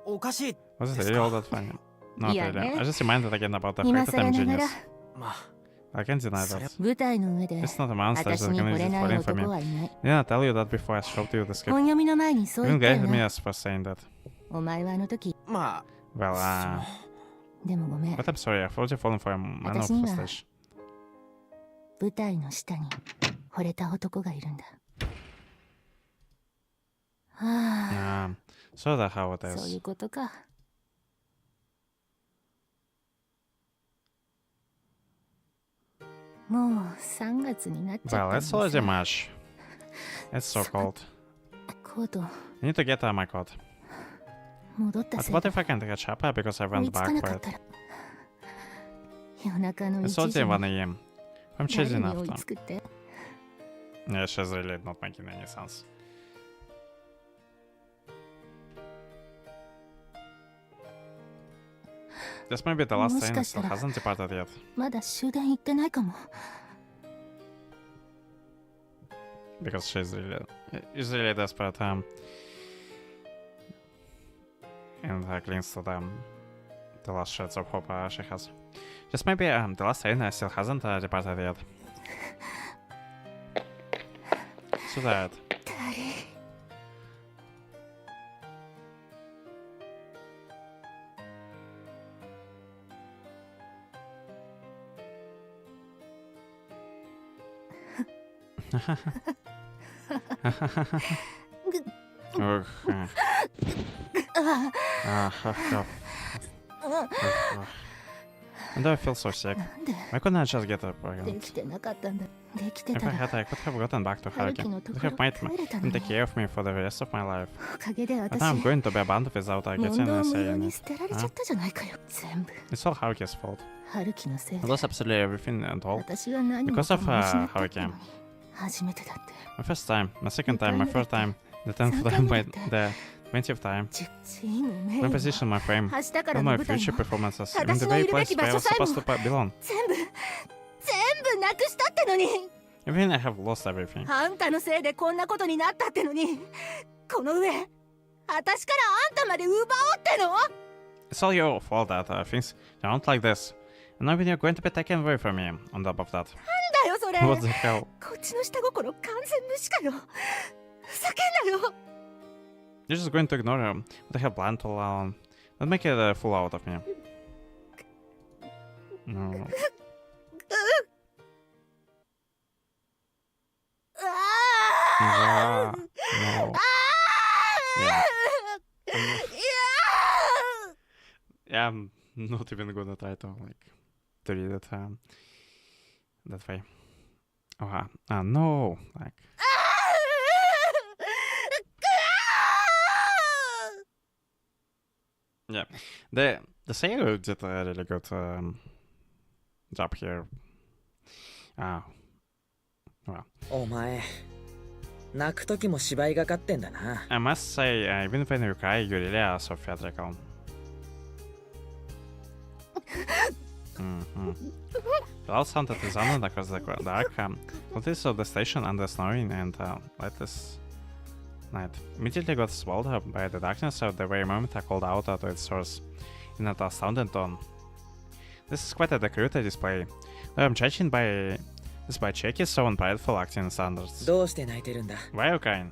おかしい Was it です really all か that funny? Not いや really. ね I just reminded again about the 今 fact that 更 I'm ながら genius. まあ I can't deny that. 舞台の上で It's not a monster, it's 私 just に gonna 惚 use れ it な for い in for 男 me. はいない。 Didn't I tell you that before I showed you the 本 script? 読みの前にそう You 言 even った gave よ me な。 as for saying that. お前はあの時。まあ Well, でもごめん。 but I'm sorry, I've already fallen for a man of 私に the は stage. 舞台の下に惚れた男がいるんだ。はあ、 So that's how it そういう is. ことか。もう3月になっちゃ Well, った it's の already にさ。 March. It's so cold. コート I need to get my coat. 戻った But せい what で if I can't catch up because I 追い went つか back な for かっ it? たら夜中の1 It's 時 already 1 に a.m. I'm 誰 chasing に追い after. つくって。 Yeah, she's really not making any sense. This might be the last train that still hasn't departed yet. まだ終電行ってないかも。 Because she's really desperate and clings to the last shreds of hope she has. Just maybe the last train still hasn't departed yet. So that. And I feel so sick. なんで Why couldn't I just get up で again? きてなかったんだ。できて If た I ら had, I could have gotten back to 春樹 Haruki. のと Could ころ have made 帰れた me の and に take care of me for the rest of my life. おかげで But 私 now I'm going to be abandoned without 問 getting 答 a 無 say 用 in に it. 捨てられちゃったじゃないかよ。全部 It's all Haruki's fault. 春樹のせい I で lost absolutely everything and all. 私は何も Because か of も失ったっての Haruki. に初めてだって My first time, my second time, my third time, the 10th time, the 20th time. 地位も名 My 誉も position, my fame, 明日か all ら my の舞台 future も performances, even 私 the の very いるべ place き where 場 I 所 was さえも supposed to belong. 全部なくしたってのに Even I have lost everything. あんたのせいでこんなことになったってのにこの上私からあんたまで奪おうっての It's all your fault that things aren't like this. And now when you're going to be taken away from me on top of that. なんだよそれ What the hell? こっちの下心完全無視かよふざけんなよ You're just going to ignore him. What the hell, plan to allow? Don't make a fool out of me. No. Yeah. No. Yeah. Yeah, I'm not even gonna try to to read it that way. Oh, no, like. Yeah, the sailor did a really good job here. Well. お前泣く時も芝居がかってんだな。 I must say, even when you cry, you really are so theatrical. The loud sound that resounded across the dark consists of the station under snowing and lightless night. Immediately got swallowed up by the darkness at the very moment I called out to its source in an astounded tone. This is quite a decorated display. Though I'm judging by this by Chiaki's so prideful acting standards. どうして泣いてるんだ。 Why are you crying?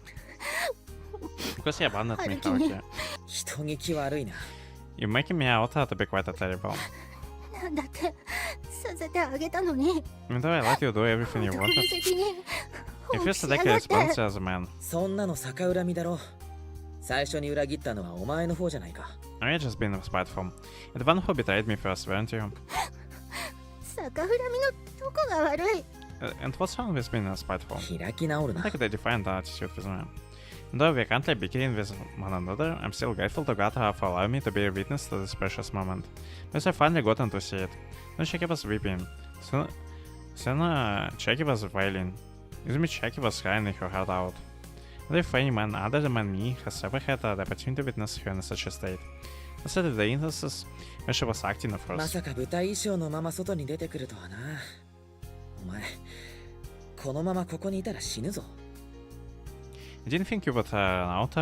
Because you abandoned me, Haruki. 人聞き悪いな。 You're making me out to be quite a terrible. なんだってさせてあげたのに Even though I let you do everything you 本当の wanted, 責任 He feels to take responsibility as a man. そんなの逆恨みだろ。最初に裏切ったのはお前の方じゃないか。I just been spiteful. You're the one who betrayed me first, weren't you? 逆恨みのどこが悪い？ And what's wrong with being spiteful? 開き直る I な。 take the defiant attitude with me. And though we currently bickering with one another, I'm still grateful to God for allowing me to be a witness to this precious moment. Because I finally gotten to see it. Then Chiaki was weeping. Soon Chiaki was wailing. Izumi Chiaki was crying her heart out. Not if any man other than me has ever had the opportunity to witness her in such a state. Instead of the instances when she was acting of ま course. さか舞台衣装のまま外に出てくるとはな。お前、このままここにいたら死ぬぞ。I didn't think you would out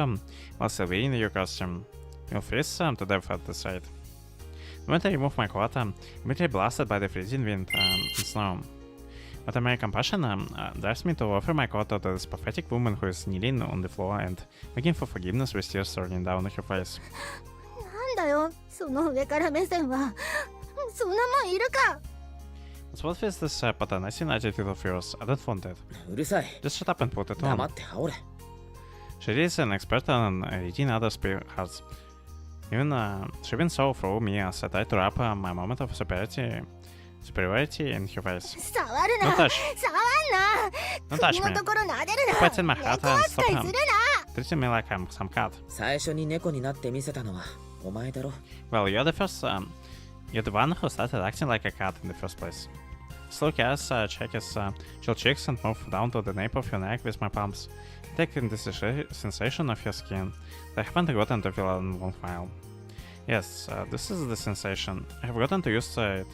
while still wearing your costume. Your face to death at the sight. The moment I removed my coat, immediately blasted by the freezing wind and snow. But my compassion drives me to offer my coat to this pathetic woman who is kneeling on the floor and begging for forgiveness with tears rolling down her face. なんだよ、その上から目線は。そんなもんいるか。 But what is this patronizing attitude of yours? I don't want it. うるさい。 Just shut up and put it 黙 on. って羽織れ。 She is an expert on reading others' hearts. Even she even saw through me as I tried to wrap my moment of superiority in her face. 触るな。 Don't touch. 触んな。 Don't touch 首 me. のところ撫でる He な。 puts in my heart 猫 and 扱 stop い him. する Treating me like I'm some cat. 最初に猫になって見せたのはお前だろ。 Well, you're the one who started acting like a cat in the first place. Slow cast, check his chill cheeks and move down to the nape of your neck with my palms. Taking the sensation of your skin that I haven't gotten to feel in a long while. Yes, this is the sensation. I have gotten to use it.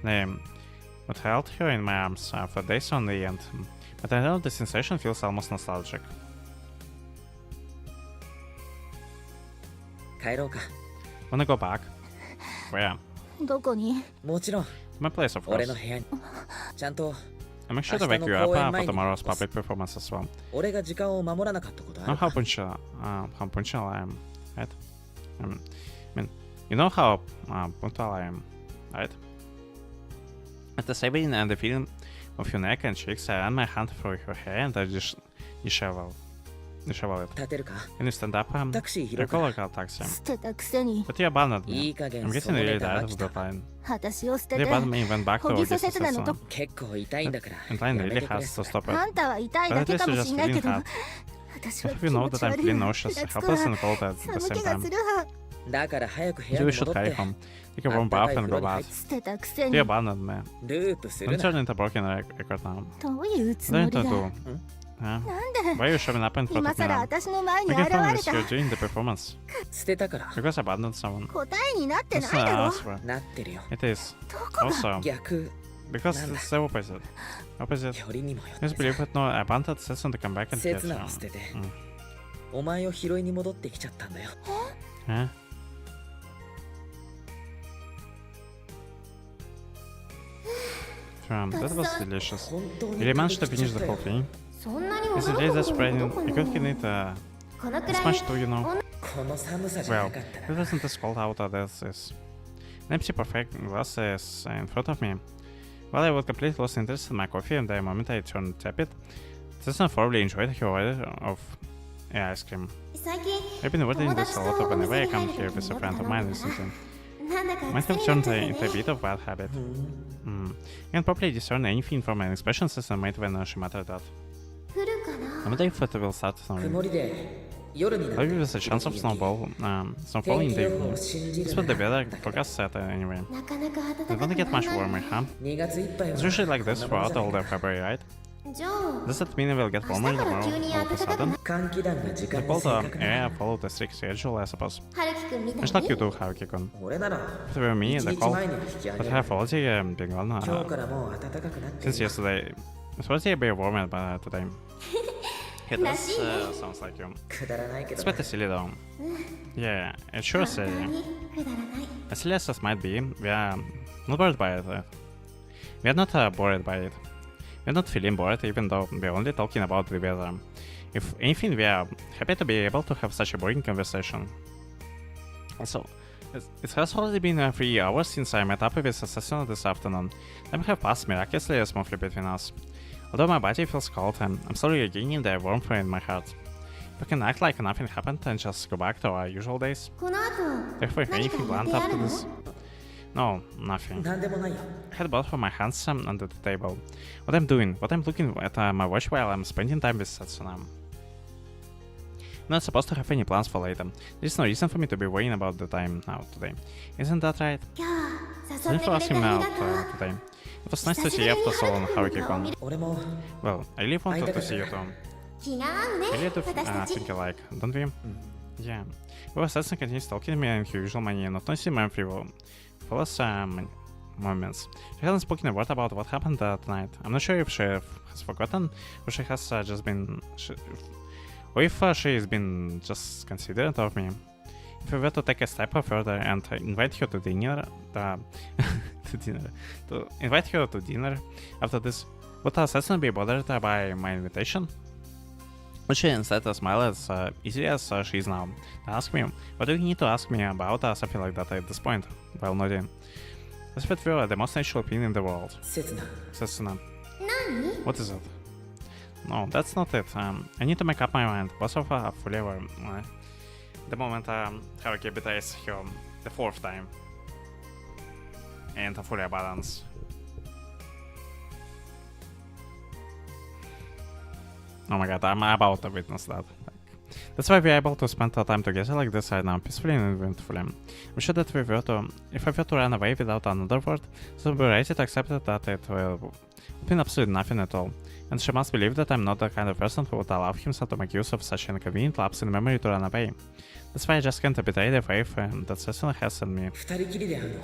But held her in my arms for days on the end. But I know the sensation feels almost nostalgic. 帰ろうか。 Wanna go back? Where? な。どこに？もちろん、 My place, of 俺 course. の部屋に。ちゃんと I'll make sure to wake you up for tomorrow's public performance as well. 俺が時間を守らなかったことあ Know る how か。 punctual I am, right? I mean, you know how punctual I am, right? At the savoring and the feeling of your neck and cheeks, I ran my hand through your hair and I disheveled it. 立てるか。 Can you stand up? タクシー拾 Your うか。 call a taxi. 捨てたくせに。 But you abandoned いい me. 加減 I'm そ getting の really ネタ tired 飽 of き the た。 line. 私を捨て They て。 abandoned me and went back to ほぎせ Augustus 刹那のと Sasson. 結構痛いんだから。 And line やめ really てくれ has to stop あ it. んたは痛い But だ at け least か you も just しんない feeling けど。 hard. 私は I 気 hope you know 持 that ち I'm 悪い feeling わ。 nauseous, ふらつく helpless わ and cold at the 寒 same 気が time. するわ。だから早く部 Maybe 屋 we に should 戻っ hurry て。 home. Take a warm bath and go bath. 捨てたくせ You に。 abandoned me. ループす Don't るな。 turn into a broken record now. どういうつ What も do り you だ。 need to do? Huh? なんで Why are you showing up in front 今 of me さら now? 私の前に Making 現 fun れ of た。 you during the performance. 捨てたから。 Because I abandoned someone. 答えになって That's ないだ not ろ。 asked for. なってるよ。 It is. どこが。 Also, 逆。 because なんだ。 it's the opposite. Opposite. よりにもよっ Just て believe さ。 it, no, I abandoned Setsun to come back and 刹 get 那 you. を捨てて、 Mm. お前を拾いに戻ってきちゃったんだよ。 Huh? That was delicious. 本当 You に really 食べ managed to きちゃ finish っ the た whole よ。 thing? そんなに Is it 驚 really く that ほど surprising? どこ You に could can eat このく this らい much too, you know. この寒さじゃ Well, なかったら it wasn't as cold out as this. An empty perfect glass is in front of me. While I was completely lost interest in my coffee and the moment I turned tap it, Setsun thoroughly enjoyed her order of ice cream. 最近 I've been ordering this a lot of whenever I come here with a friend of mine recently. Might have turned into a bit of bad habit. I can probably discern anything from an expression Setsun made when she muttered that. 降るかな。 I wonder if it will start snowing. 曇りで夜になって Maybe there's a chance of snowfall in the evening. を信じ That's る what the な weather forecast said anyway. なかなか暖 It's か gonna く get な much らない warmer, huh? 2月いっぱいは It's usually like this こんなもん throughout じゃ all ない the February, right? じゃあ Does that mean it will get warmer 明日から tomorrow 急に all of 暖 a かくな sudden? 換気団が時 The 間に cold 正確 area な followed a strict schedule, I suppose. 春樹くんみたい Just like you に do, Haruki-kun. 俺なら If it were me, 1 the 日 cold 前に引き上 would げ have る already been gone 今日からもう暖かくなって since yesterday. It's already a bit warmer by today. It does らしいね。 sounds like you. くだらないけ It's ど pretty silly though. Yeah, it's sure 本 silly. 当にくだらない As silly as this might be, we are not bored by it. We are not bored by it. We are not feeling bored even though we are only talking about the weather. If anything, we are happy to be able to have such a boring conversation. Also, it has already been 3 hours since I met up with Assassin this afternoon. Time have passed miraculously smoothly between us. Although my body feels cold, I'm slowly regaining the warmth in my heart. We can act like nothing happened and just go back to our usual days. この後 If we have 何か anything 予 planned 定あ after るの this? No, nothing. なんでもないよ。 I had both of my hands under the table. What I'm doing? What I'm looking at my watch while I'm spending time with Setsuna. I'm not supposed to have any plans for later. There's no reason for me to be worrying about the time now today. Isn't that right? 今日誘 Thanks って for くれて asking me あ out りがとう today. It was nice to see you after so long, Haruki-kun. 俺も Well, I really wanted to see you too. 気が合うね We really do 私たち think alike, don't we? Yeah. Well, Setsuna continues talking to me in her usual manner, not noticing my frivolous moments. She hasn't spoken a word about what happened tonight. I'm not sure if she has forgotten or she has just been... or if she has been just considerate of me. If we were to take a step further and invite her to dinner... to invite her to dinner after this, would Setsuna be bothered by my invitation? Would she instead smile as easily as she is now? To ask me, what do you need to ask me about something like that at this point? While nodding. This would feel the most natural thing in the world. 刹那 Setsuna. 何 What is it? No, that's not it. I need to make up my mind. Both of us are fully aware. The moment Haruki betrays her the fourth time. And fully balance. Oh my god, I'm about to witness that. That's why we're able to spend our time together like this right now, peacefully and eventfully. I'm sure that if we were to run away without another word, so we'll be ready to accept that it will mean absolutely nothing at all. And she must believe that I'm not the kind of person who would allow himself to make use of such an inconvenient lapse in memory to run away. That's why I just can't betray the faith that Setsuna has in me. 二人きりで会うの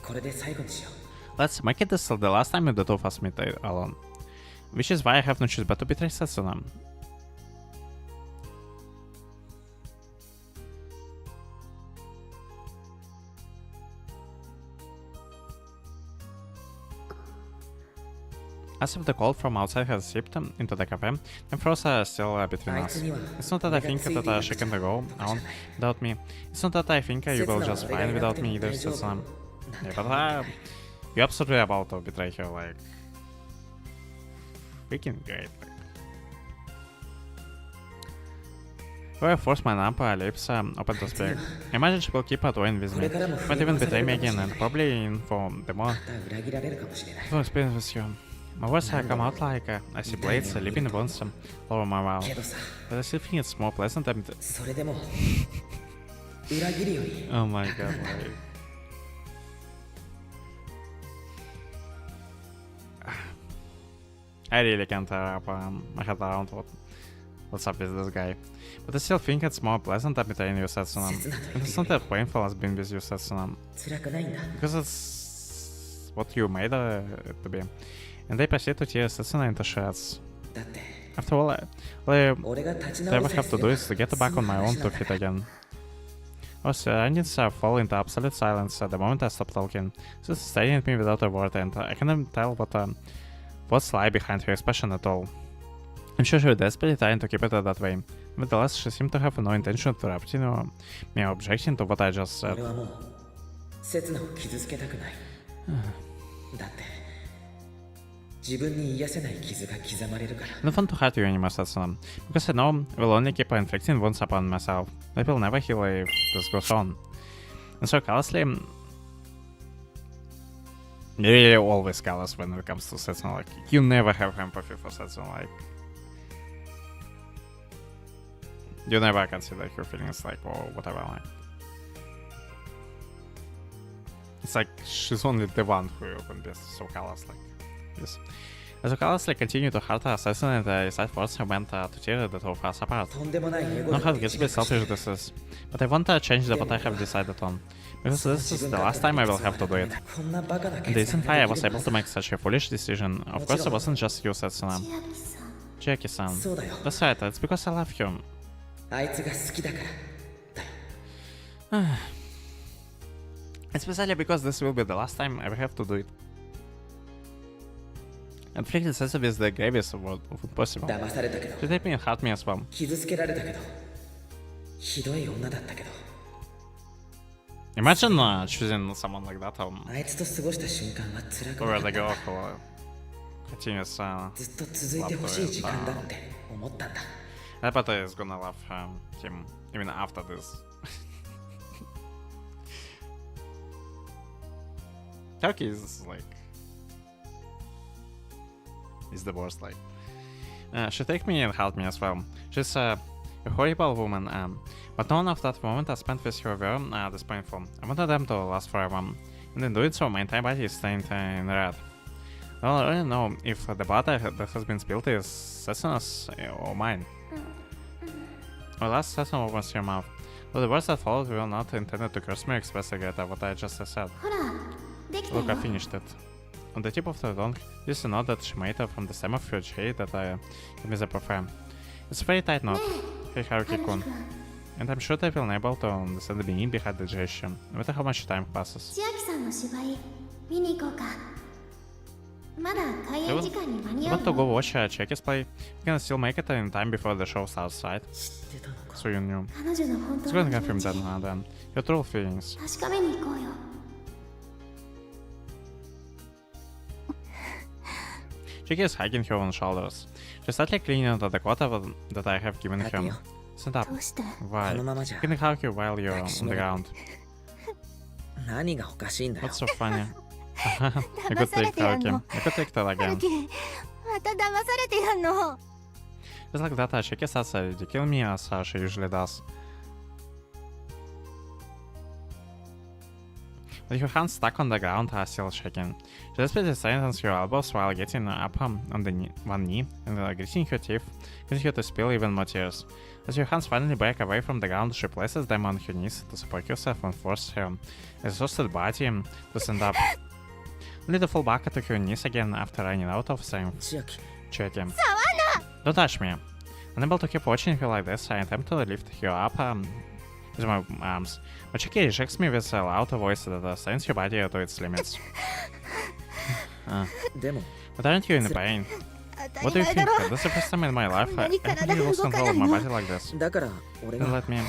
これで最後にしよう Let's make it this the last time the two of us meet alone. Which is why I have no choice but to betray Setsuna. As if the cold from outside has seeped into the cafe, and frost are still between us. It's not that I think that she can go on without me. It's not that I think you will just fine without me either, Setsuna. Yeah, but you're absolutely about to betray her, like... Freaking great. Well, I force my upper lips open to speak. I imagine she will keep toying with me. She might even betray me again, and probably in for the more... また裏切られるかもしれない full experience with you. My words have come out like I see blades leaving the bones all over my mouth. けどさ But I still think it's more pleasant than... それでも裏切るより Oh my god, like... I really can't wrap my head around what's up with this guy. But I still think it's more pleasant than betraying you, Setsuna. It's not that painful as being with you, Setsuna. 辛くないんだ Because it's what you made it to be. And they proceed to tear Setsuna into shreds. だって After all, all 俺が立ち I 直 ever りさ have え to す do れ is to get back on my own 2 feet again. Our surroundings fall into absolute silence at the moment I stop talking. She's staring at me without a word, and I can't tell what's lie behind her expression at all. I'm sure she was desperately trying to keep it that way. Nevertheless, she seemed to have no intention of interrupting me or objecting to what I just said. 俺はもう刹那を傷つけたくないだって自分に癒せない傷が刻まれるから I don't want to hurt you anymore, Setsuna, because I know I will only keep inflicting wounds upon myself. I will never heal if this goes on. And so callously... You're really always callous when it comes to Setsuna, like, you never have empathy for Setsuna, like... You never consider her feelings, like, or whatever, like... It's like, she's only the one who can be so callous, like... Yes. As you callously continue to hurt Setsuna and decide words are meant to tear the two of us apart. とんでもないエゴ I だ know how って visibly selfish this is, but I want to change what I have decided on. Because this is the last time I will have to do it. こんなバカな And the 決 reason 断 why I がで was きる able to make such a foolish decision, of course, it wasn't just you, Setsuna. 千秋さん Chiaki-san. そうだよ That's right, it's because I love you. あいつが好きだからだよ It's precisely because this will be the last time I will have to do it. And freaking sensitive is the gravest of what possible. 騙されたけど She did me and hurt me as well. 傷つけられたけどひどい女だったけど Imagine choosing someone like that あいつと過ごした瞬間は辛くな over か the った girl continuous ずっと続いてほしい時間だって思ったんだ。 Epata is gonna love him even after this. Chiaki is like is the worst. Like she take me and helped me as well. She's a horrible woman, but none of that moment I spent with her were this painful. I wanted them to last forever, and in doing so, my entire body is stained in red. I don't really know if the butter that has been spilled is Sessina's or mine. My last Sessina opens your mouth. Though the words that followed were not intended to curse me or express regret at what I just said. Look, I finished it. On the tip of the tongue, this is a knot that she made from the stem of your tree that I give me the perfume. It's a very tight knot. Hey Haruki-kun. And I'm sure they will be able to understand the meaning behind the gesture, no matter how much time passes. You want to go watch Chiaki's play? You can still make it in time before the show starts, right? So you knew. Let's go and confirm that then. Your true feelings. Chiaki is hugging her on shoulders. She's slightly cleaning the Dakota that I have given her. Stand up. Why? I can hug you while you're on the ground. 何がおかしいんだよ。 What's so funny? I could take that again. I could take that again. また騙されてやんの。 Just like that, Chiaki starts ridiculing me as she usually does. With her hands stuck on the ground, still shaking. She desperately straightens her elbows while getting up on one knee and gritting her teeth, causing her to spill even more tears. As her hands finally break away from the ground, she places them on her knees to support herself and force her exhausted body to stand up. Only to fall back to her knees again after running out of strength. Chiaki. Don't touch me. Unable to keep watching her like this, I attempt to lift her up with my arms, but Chiaki rejects me with a loud voice that sends her body to its limits. But aren't you in pain? What do you think? This is the first time in my life I really lost control of my body like this. Then let me...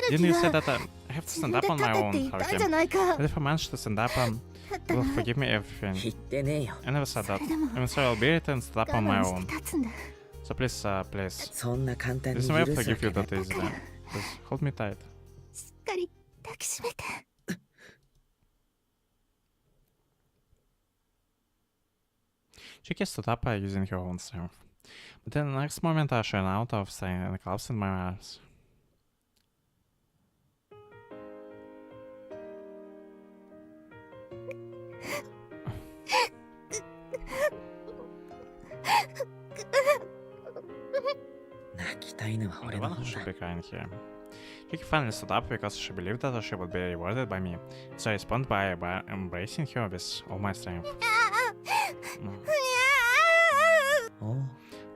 Didn't you say that I have to stand up on my own, Haruki? But if I manage to stand up, you will forgive me everything. I never said that. I'm sorry, I'll bear it and stand up on my own. So please, please. There's no way to forgive you that easily. Just hold me tight. Chiaki stood up using her own strength. But then the next moment she ran out of strength and collapsed in my arms. Everyone who should be crying here. Chiaki finally stood up because she believed that she would be rewarded by me, so I responded by embracing her with all my strength.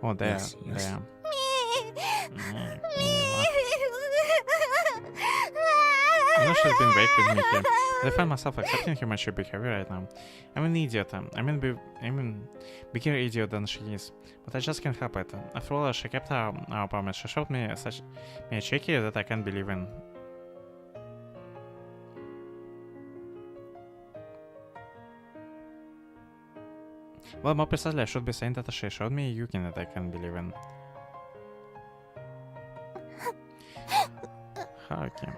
Oh, there. I know she's been great with me here, but I find myself accepting her mature behavior right now. I'm an idiot. I'm an bigger idiot than she is, but I just can't help it. After all, she kept our promise. She showed me a Chiaki that I can't believe in. Well, more precisely, I should be saying that she showed me a Yuki that I can believe in. Haruki.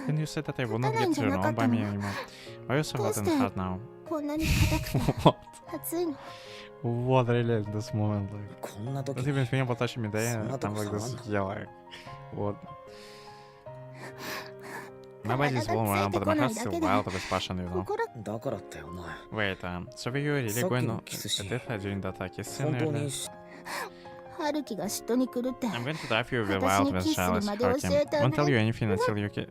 Can you say that I will not get turned on by me anymore? Why are you so hot and hard now? What? What really in this moment? Like, don't even think about touching me there. I'm like this. Yeah, like, what? My body is warm, but my heart's still wild with passion, you know. Wait, so were you really going to death during that kiss scene? I'm going to drive you wild with jealous, Haruki. I won't tell you anything until you get...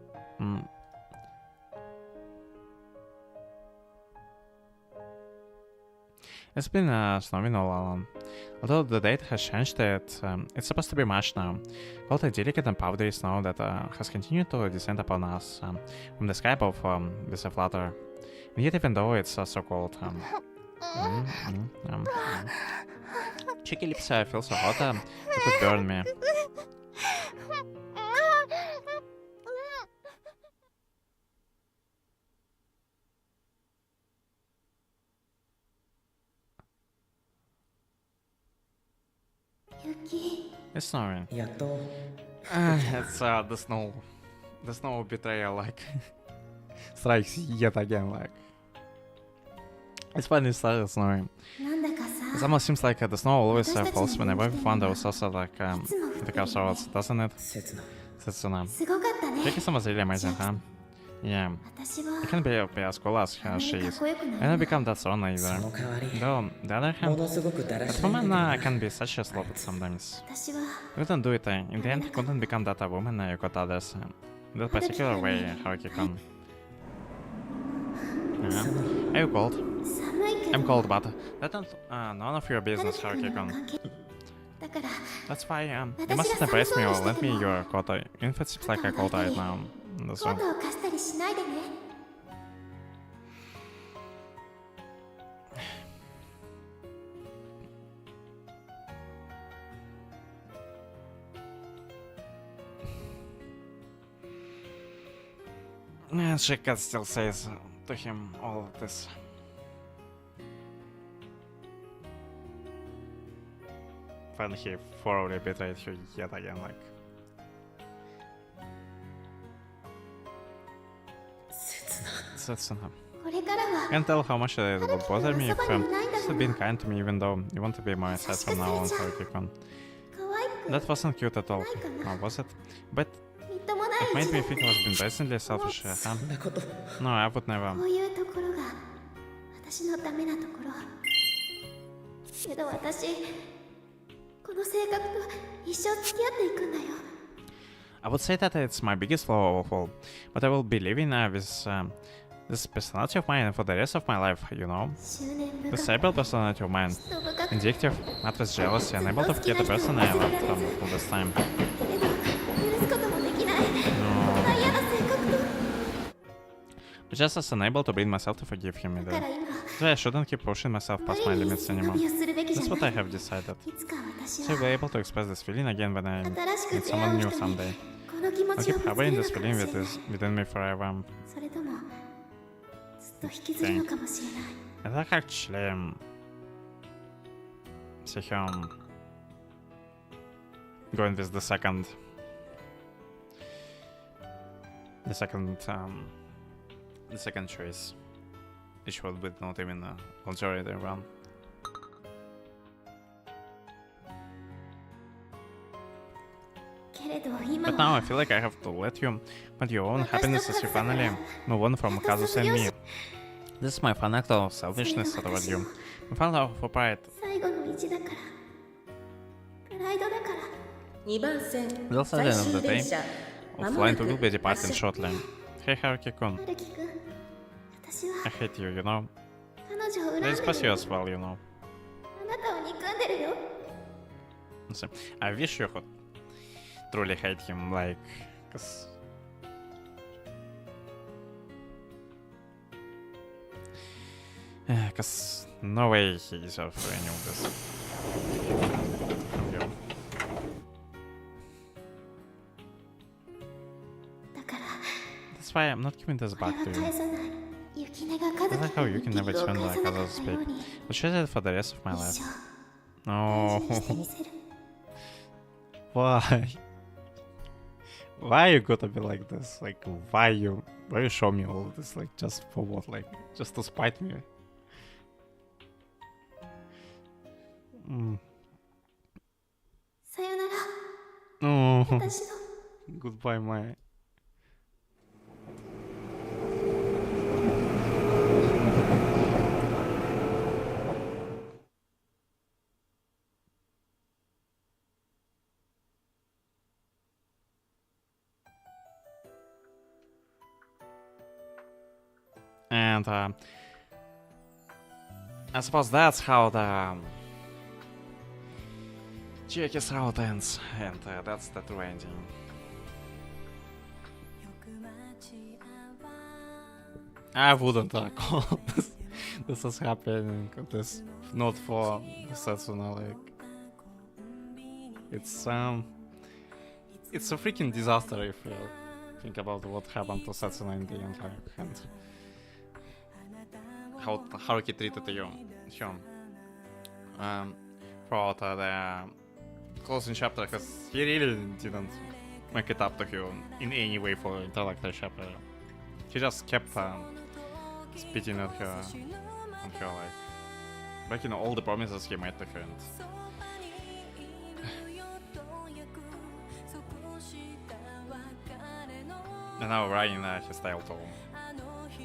It's been snowing all along. Although the date has changed, it's supposed to be March now. All the delicate and powdery snow that has continued to descend upon us from the sky above with a flutter. And yet even though it's so cold... Chiaki lips feel so hot, it could burn me. It's snoring. やっと It's the snow betrayal like strikes yet again like. It's finally started snowing. なんだか It さ almost seems like the snow always falls whenever we find ourselves at like the crossroads, doesn't it? 刹那 Setsuna. すごかったね Chiaki was really amazing, huh? Yeah. 私は I can't be as cool as あんまり she かっ is. こよく I ない don't become that strong そ either. の代わり Though, the other も hand, のすごくだら that しないん woman だけど can be such a slow sometimes. 私は You couldn't do it. In the end, you couldn't become that woman you got others. In that particular way, Haruki-kun. Yeah. Are you cold? 寒いけ I'm ど cold, but none of your 春 business, 樹君には Haruki-kun. 関係だから That's why you 私が mustn't embrace me or 寒そうに lend me してても your coat. Even if it seems like I cold right now. コ So, ートを貸したりしないでね and Chiaki still says to him all of this. Finally, he thoroughly betrayed her yet again, like. 刹那 Setsuna. これからは Can't tell how much it would bother me if そばにいないんだ you'd been kind to me, even though you want to be my side from now on, Haruki-kun. 可愛く That wasn't cute at all, ないかな was it? But みっともない it made 一 me だ think I was being blatantly selfish, そ huh? んなこと No, I would never. こういうところが私のダメなところけど私この性格と一生付き合っていくんだよ I would say that it's my biggest flaw of all, but I will be living this personality of mine for the rest of my life, you know? 執念深 This く rebel personality of mine, 嫉妬深く vindictive, mattress jealousy, unable to forget the person I loved all this time. けれど許すこともできないこんな嫌な性格と But just as unable to bring myself to forgive him だ either. から今 So I shouldn't keep pushing myself 無 past 理 my に limits 背伸 anymore. びをするべきじ That's ゃ what な I い have decided. いつか私 So I'll は be able to express this feeling again when I 新しく meet 出会 someone う new 人に someday. この気持 I'll ちを keep ぶつけ harboring る this のか feeling もしれない within me forever. それともずっと引きずるのかもしれない I like actually see him going with the second choice, which would be not even a majority one. けれど今 But now は I feel like I have to let you find your own happiness as you finally move on from Kazusa and me. This is my fun act of selfishness toward you. My fun love for pride. 最後の意地だからプライドだから2番線 We'll start 最 the end of 終 the 電 day. 車 Of まもな flying く to will be 発 departing 車 shortly. Hey Haruki-kun, 春樹くん私は I hate you, you know. 彼女を恨ん I で despise る you よ as well, you know. あなたを憎んでるよ So, I wish you could truly hate him, like, cause cause no way he deserves any of this. From you. だから That's why I'm not giving this これ back は to 返 you. さない雪音が和 I like 樹 how 君 you に can ギ never フトを turn 返 like さなか others った speak. ように I'll share it for the rest of my 一 life. 生 No. 大事にしてみせる Why? Why you gotta be like this? Like, why you show me all of this? Like, just for what? Like, just to spite me? Mm. さよなら Oh. 私の Goodbye, my. And I suppose that's how the Chiaki's route ends, and that's the true ending. I wouldn't call this is happening. This not for Setsuna. Like it's a freaking disaster if you think about what happened to Setsuna in the end, like, and how Haruki treated him throughout closing chapter because he really didn't make it up to you in any way for introductory chapter. He just kept spitting at her and her like breaking all the promises he made to her. And now writing his style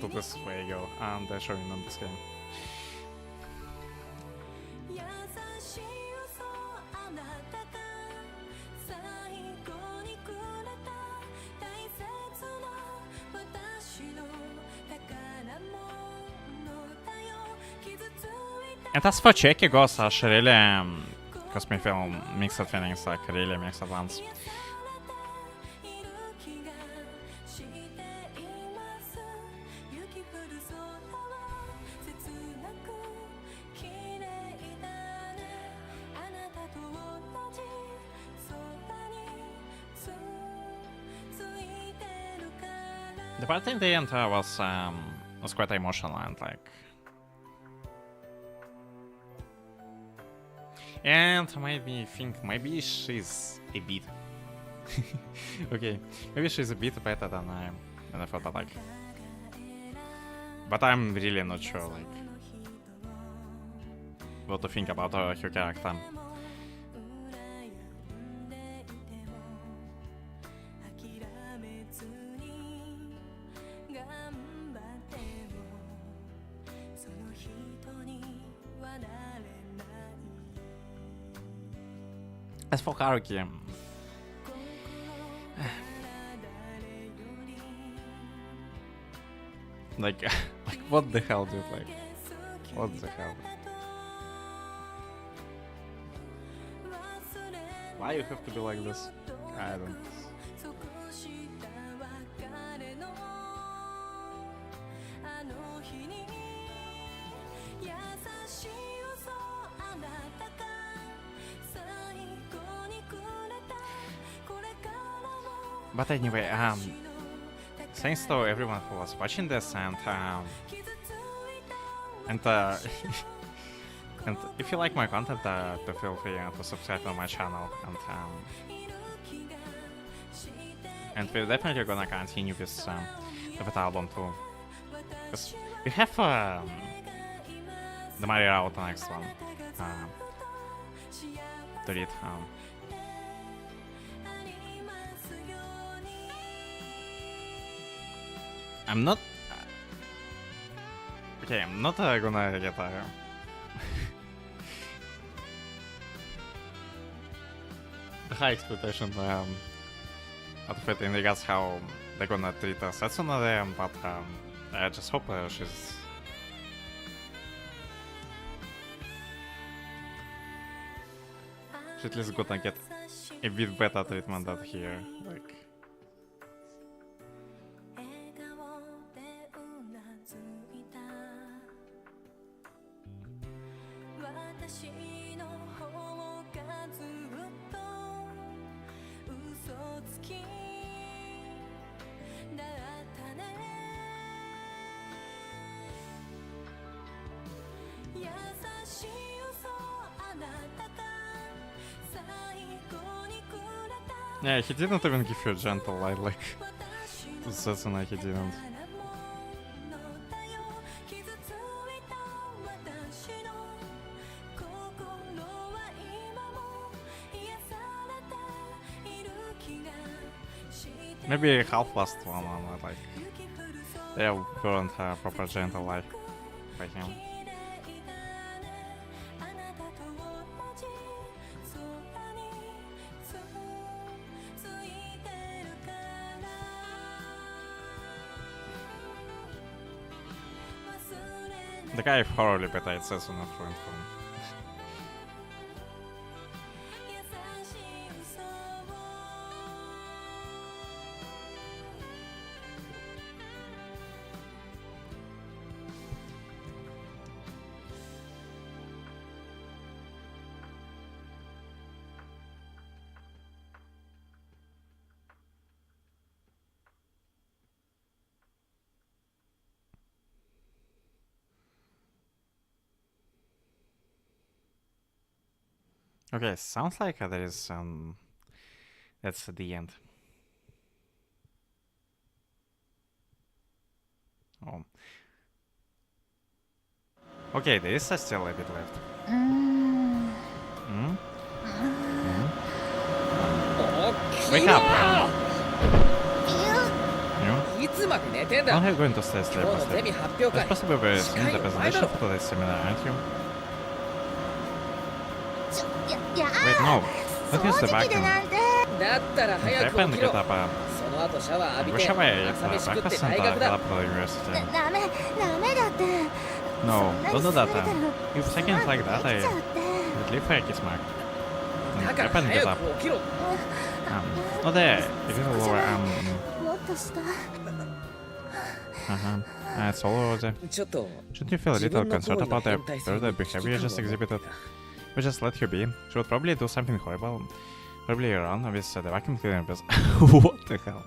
to this way go and showing on the screen. And as for Chiaki goes, she really caused me feel mixed feelings, like really mixed ones. The part in the end was quite emotional and like. And made me think maybe she's a bit. Okay, maybe she's a bit better than I thought, but like. But I'm really not sure like what to think about her character. As for Haruki, like, like what the hell, dude? Like, what the hell? Why you have to be like this? I don't. But anyway, thanks to everyone who was watching this, and and if you like my content, to feel free to subscribe to my channel, and we're definitely gonna continue with the album too, because we have the Mario Out next one to read. I'm not. Okay, I'm not gonna get the high expectation out of it in regards how they're gonna treat Setsuna there, but I just hope she's at least gonna get a bit better treatment than here. Like. Yeah, he didn't even give you a gentle light, like, Setsuna, he didn't. Maybe half last one, like, they weren't a proper gentle light by him. The guy thoroughly betrayed Setsuna for info. Okay, sounds like there is that's the end. Oh. Okay, there is still a bit left. Wake up! You? いつまで寝てん I'll だ have going to stay 今日のゼミ asleep. 発表 That's 会 possibly very 司 soon 会 the お前だ presentation ろ for this seminar, aren't you? や Wait, no. Don't use the 掃除機で vacuum. なんてだったら If 早 I く plan 起 to きろ get up その後シャワー浴び wish て I ate 朝飯食って breakfast 大 and 学 got だ up to the university. ダメだって No, そんな don't に do that 疲れた then. ら If seconds like that, で I きちゃうって would leave for a kiss mark. だ If か I ら plan to get 早 up. く起きろ Oh, there. If you lower, もっと下 it's all over there. ちょっと Shouldn't you feel a 自 little 分の concerned 行為の about the 変態性に further 危機 behavior 感 you を just 持った exhibited? We just let you be. She would probably do something horrible. Probably around with the vacuum cleaner. What the hell?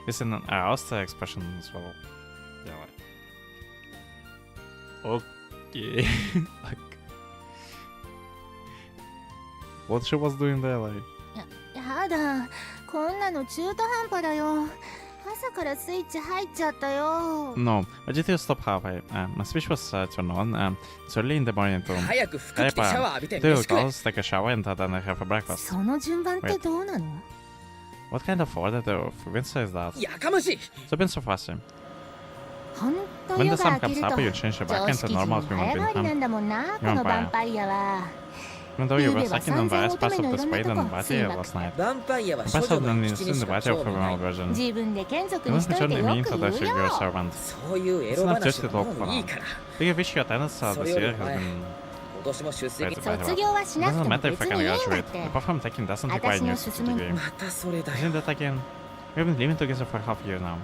It's an aroused expression as well. Yeah, like. Okay. Like. What she was doing there, like. やだ、こんなの中途半端だよ。朝からスイッチ入っちゃったよ。 No, I just need to stop halfway. My switch was turned on. It's early in the morning to. 早く服着てシャワー浴びて Do 飯食え girls take a shower and then have a breakfast? その順番ってどうなの？ What kind of order of Winter is that? やかましい So been so fussy. 本当 When 夜 the が sun 明け comes る up, と you change your back 常 into 識人 normal も human 早 being. 変わりなんだもんな、このヴァンパイアは。 Even though you were 家では sucking on 散 various 々 parts 乙 of 女 the のい spade ろんな and とこ body する last night. ヴァンパイアは I 処 passed 女 out の an 口に instant し the か body 興 of 味な female い version. 自分で眷属 You に must し be といて turning よ me く into 言 the う figure よ。 servant. そういうエ It's ロ not 話 just to は talk も for ういい now. から Do you wish your attendance そ this れよ year り has 前 been 今年も出席 Right, by the 卒 way. 業はし It なく doesn't ても matter 別 if I に can いいんだっ graduate. て。 Apart from taking doesn't require 私 new の進む degree. またそれだ Isn't よ that again? We've been living together for half a year now.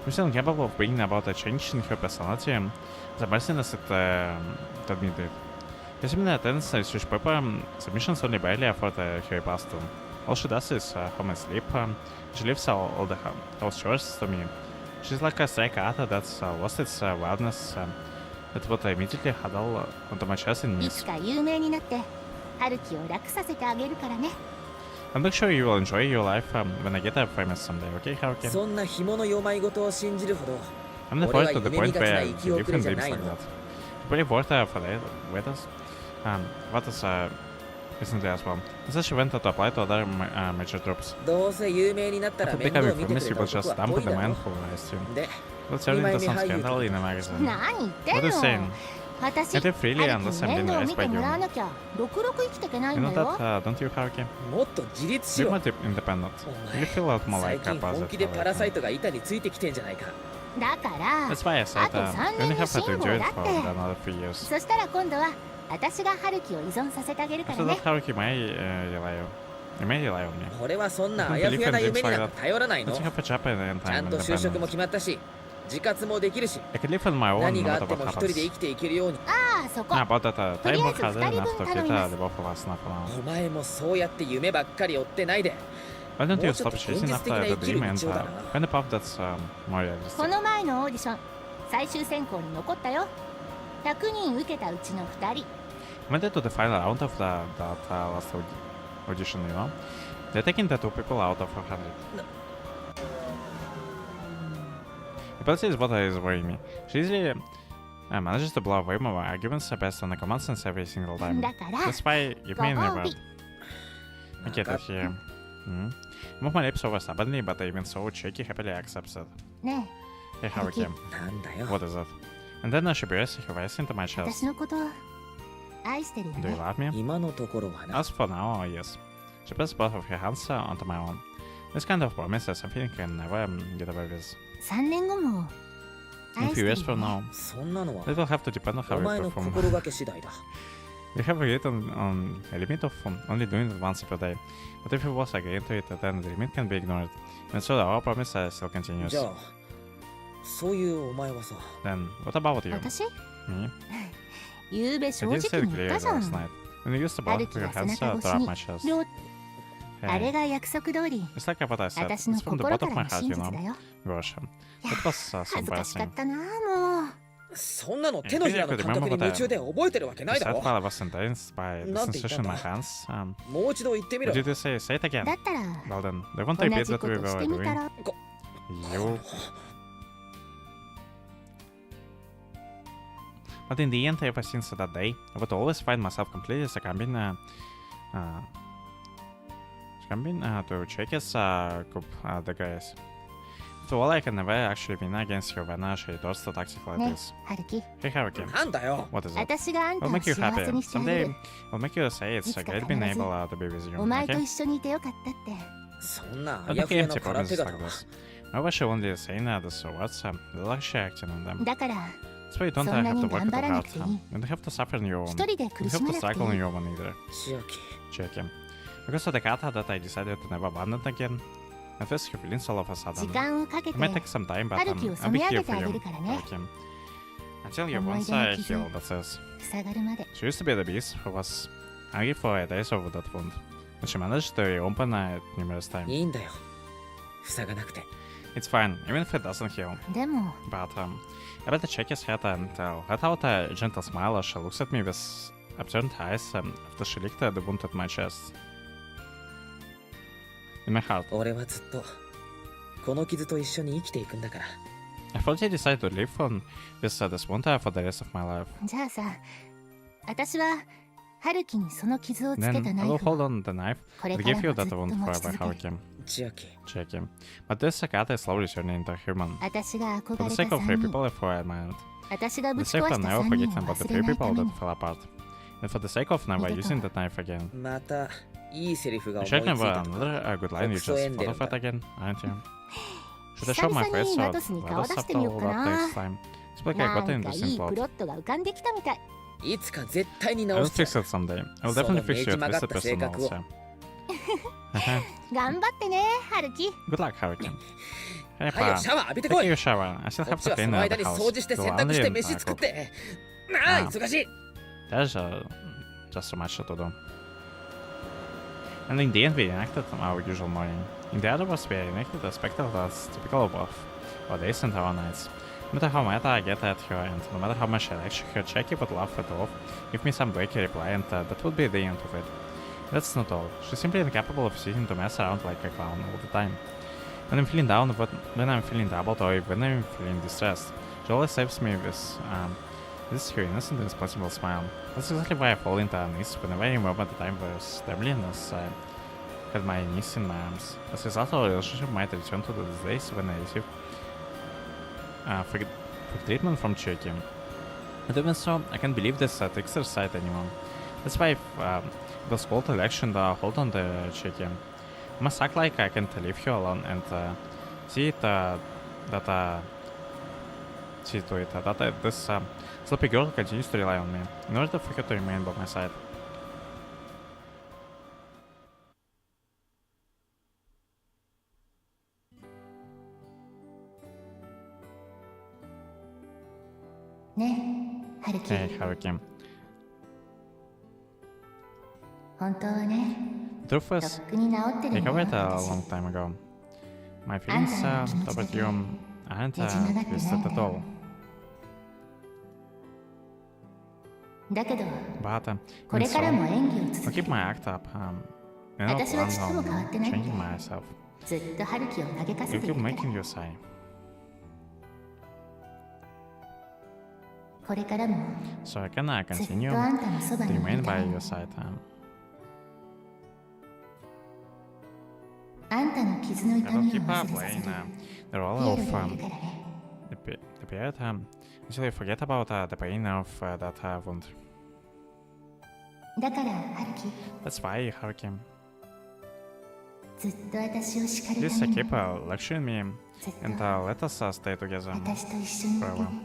We're still incapable of bringing about a change in her personality. The merciness it admitted. Her similar attendance at research paper submissions only barely afford her past. All she does is home and sleep. She leaves all the house chores to me. She's like a stray cat that's lost its wildness. That would immediately huddle onto my chest in い knees. つか有名になって春樹を楽させてあげるからね。 I'm not sure you will enjoy your life when I get famous someday, okay, Haruki? そんな紐の弱い事を信じるほど I'm not 俺 worried は to the 夢見 point がちな where 生き you 遅 live れ in じゃ dreams ない like の that. You pretty worth for with us. What is recently as well. It says she went to apply to other major troops. どうせ有名になった I ら think 面 becoming 倒見てく famous, れ you た will 男 just は dump 遠い the だ man ろ who raised you. で Let's turn into some 二枚目俳優 scandal in a magazine. 何言ってん What の are you saying? 私、 I live freely 春 unless 樹 I'm に being 面倒を raised 見 by ても you. らわなきゃろくろく生きていけない You ん know だよ。 that, don't you, Haruki? もっと自立し Be ろ more independent. お You 前 feel out more 最 like a 近本 positive. 気でパラサイトが板についてきてんじゃないかだから、 That's why I said あと3 you only 年の have 辛 to 抱 endure だ it っ for て。 another 3 years. そしたら今度は私が春樹を依存させてあげるから After ね that, Haruki may rely on me. 俺はそんなあやふやな夢になんか頼らないの Let's have a job in ちゃ time んと就職 independent. も決まったし自活もできるし I can live on my own 何 no があ matter って what も一人で happens. 生きていけるようにああ、そこ。 About that, time とりあえ work ず harder 二人 enough 分 to 頼み get ます the both of us now for now. お前もそうやって夢ばっかり追ってないで Why don't も you うちょっ stop と chasing 現実 after 的な the 生きる dream and 道をだな find a path that's more こ realistic? の前のオーディション最終選考に残ったよ。100人受けたうちの2人。 When they do the final round of that last audition, you know, they're taking the 2 people out of 100. The policy is what is worrying me. She easily manages to blow away my arguments based on the common sense every single time. だから、 That's why give me an ご褒 reward. 美。 I get it here. Move my lips over stubbornly, but even so, Chiaki happily accepts it. ね Hey, Haruki, なんだよ what is it? And then she bursts her voice into my え、 chest. 私のこと愛してるよ Do you ね。 love me? 今のところはな As for now, yes. She puts both of her hands onto my own. This kind of promise is something I can never get away with. 3年後も In 愛 a して few る years よ from ね。 now, そんなのは it will have to depend on お how 前 we の perform. 心がけ次第だ We have written on a limit of only doing it once per day. But if you was agree to it, then the limit can be ignored. And so our promise still continues. じゃあそういうお前はさ Then, what about you? 私 Me? ゆうべ I 正 did say 直 it に言っ clearly たじゃ last ん。 night. When you used to both 春 of 樹 your が背 hands 中 to 越し wrap に my chest. 両あれ Hey, が約束通り it's like what I said. 私の It's from the 心 bottom か of ら my の heart, 真 you 実 know. だよ。 Gosh, いや that was 恥ずかしかっ surprising. たなもう。そんなの Yeah, 手の I ひ think I らの could 感覚 remember に what 夢中 I で覚えてるわけない said だろ。 while I was entranced by the なんて言った sensation ん in my だ。 hands. もう一度言ってみろ。 What did you say? Say it again. だったら Well then, they won't 同 repeat じ what こ we とし were てみた doing. ら You. But in the end, ever since that day, I would always find myself completely succumbing to Chiaki's coup de grace. After all, I can never actually win against her when she does the tactic like ね this. 春樹 Hey, Haruki. なんだよ。 What is it? 私があんた I'll を make you 幸せ happy. にしてあげる Someday, I'll make you say it's いつか great 必 being ず able to be with you. お前と Okay? 一緒にいてよかったって。そんなあ Don't や make ふや empty な空 promises 手 like 方は。 this. I wish you only saying these words, they're actually acting on them. だから That's why you don't そんな have に to work 頑張 too らな hard. くていい。 You don't have to suffer on your own. 一人で You 苦 don't し have ま to なくて struggle い on い。 your own either. 千秋。 Chiaki. Because of the kata that I decided to never abandon again, I face your feelings all of a 時 sudden. 間をかけ It て might take some time, but 春樹を I'll 染 be め上 here げて for あげ you. るからね。 Haruki. Until your 思い wounds 出の are 傷 healed, that says. 塞がるまで She used to be the beast who was angry for days over that wound. But she managed to reopen it numerous times. いいんだよ。塞がなくて。 It's fine, even if it doesn't heal. でも But I better check his head and let out a gentle smile as she looks at me with upturned eyes after she licked the wound at my chest. In my heart, 俺はずっとこの傷と一緒に生きていくんだから。 I thought I decided to live on with this wound for the rest of my life. じゃあさ私は春樹にその傷をつけた Then ナ I イ will フを hold on the knife これ and から give you もず that っと wound 持ち forever, 続ける Haruki. 千秋。 Chiaki. But this Sakata is slowly turning into a human. 私が For 憧 the れた sake of three 3人 people I admired. 私が For ぶ the ち sake 壊 of した never 3人 forgetting を about the 忘 three れない people ため that に fell apart. And for the sake of never ありがとう。 using that knife again. またいいセリフが You 思いつ should い have たとか。 another good line you クソ just エンデ thought ル of it か。 again, aren't you? Should I 久 show my 々 face に or ワトスに let 顔 us 出してみよ subtle うか that な next time? It's like I な got an んかい interesting いプ plot. ロットが浮かんできたみたいいつか絶対に I'll 直して fix it someday. I'll その definitely fix your ねじ曲が twisted った性 personals. 格を。 Yeah. 頑張ってね春樹 Good luck, Hurricane. Hey, はよ Pa. シャワー浴びて Take こい。 your shower. I still こ have っち to はそ clean の the 間に house. 掃除して The 洗濯して laundry and 飯作っ cook. て。なあ Ah. 忙しい。 There's just so much to do. And in the end, we enacted our usual morning. In the other was we enacted a spectacle that's typical of our days and our nights. No matter how mad I get at her, and no matter how much I lecture her, Chiaki would laugh it off, give me some breaky reply, and that would be the end of it. That's not all. She's simply incapable of sitting to mess around like a clown all the time. When I'm feeling down, when I'm feeling doubled, or when I'm feeling distressed, she always saves me with this her innocent and responsible smile. That's exactly why I fall into her knees whenever I remember the time where Stemlin had my niece in my arms. As a result, our relationship might return to those days when I received for treatment from Chiaki. But even so, I can't believe this trickster side anymore. That's why it was called to election to hold on to Chiaki. I must act like I can't leave her alone and see it that see to it that this sleepy girl continues to rely on me in order for her to remain by my side.ねえ春樹 Hey, Haruki. 本当はね Truth とっ is, くに治ってる I んだよ covered a 私 long time ago. My feelings toward you aren't twisted at all. だけど But こ even れからも so, 演技を I'll 続け keep る my act up. And I'll 私は plan ちっとも変わってない on changing myself. ずっと春樹を嘆かせ You てい keep るから making you sigh. これからも So I can ずっ continue とあんたのそば to にい remain るから by your side. あんたの傷の I 痛 will みを keep 忘 up れさせ playing る the ピ role エ of ロがいるからね the pirate until you forget about the pain of that wound. だから春樹 That's why, Haruki. ずっと私を叱る Please ために keep lecturing me ずっと and let us stay together 私と一緒にい for a て while. ね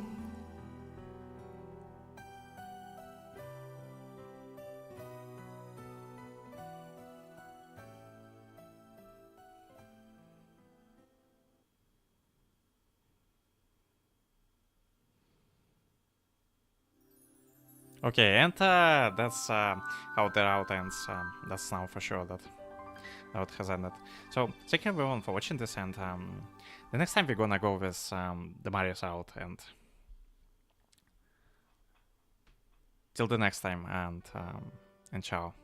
Okay, and that's how the route ends. That's now for sure that the route has ended. So, thank you everyone for watching this, and the next time we're gonna go with the Marius route, and till the next time, and ciao.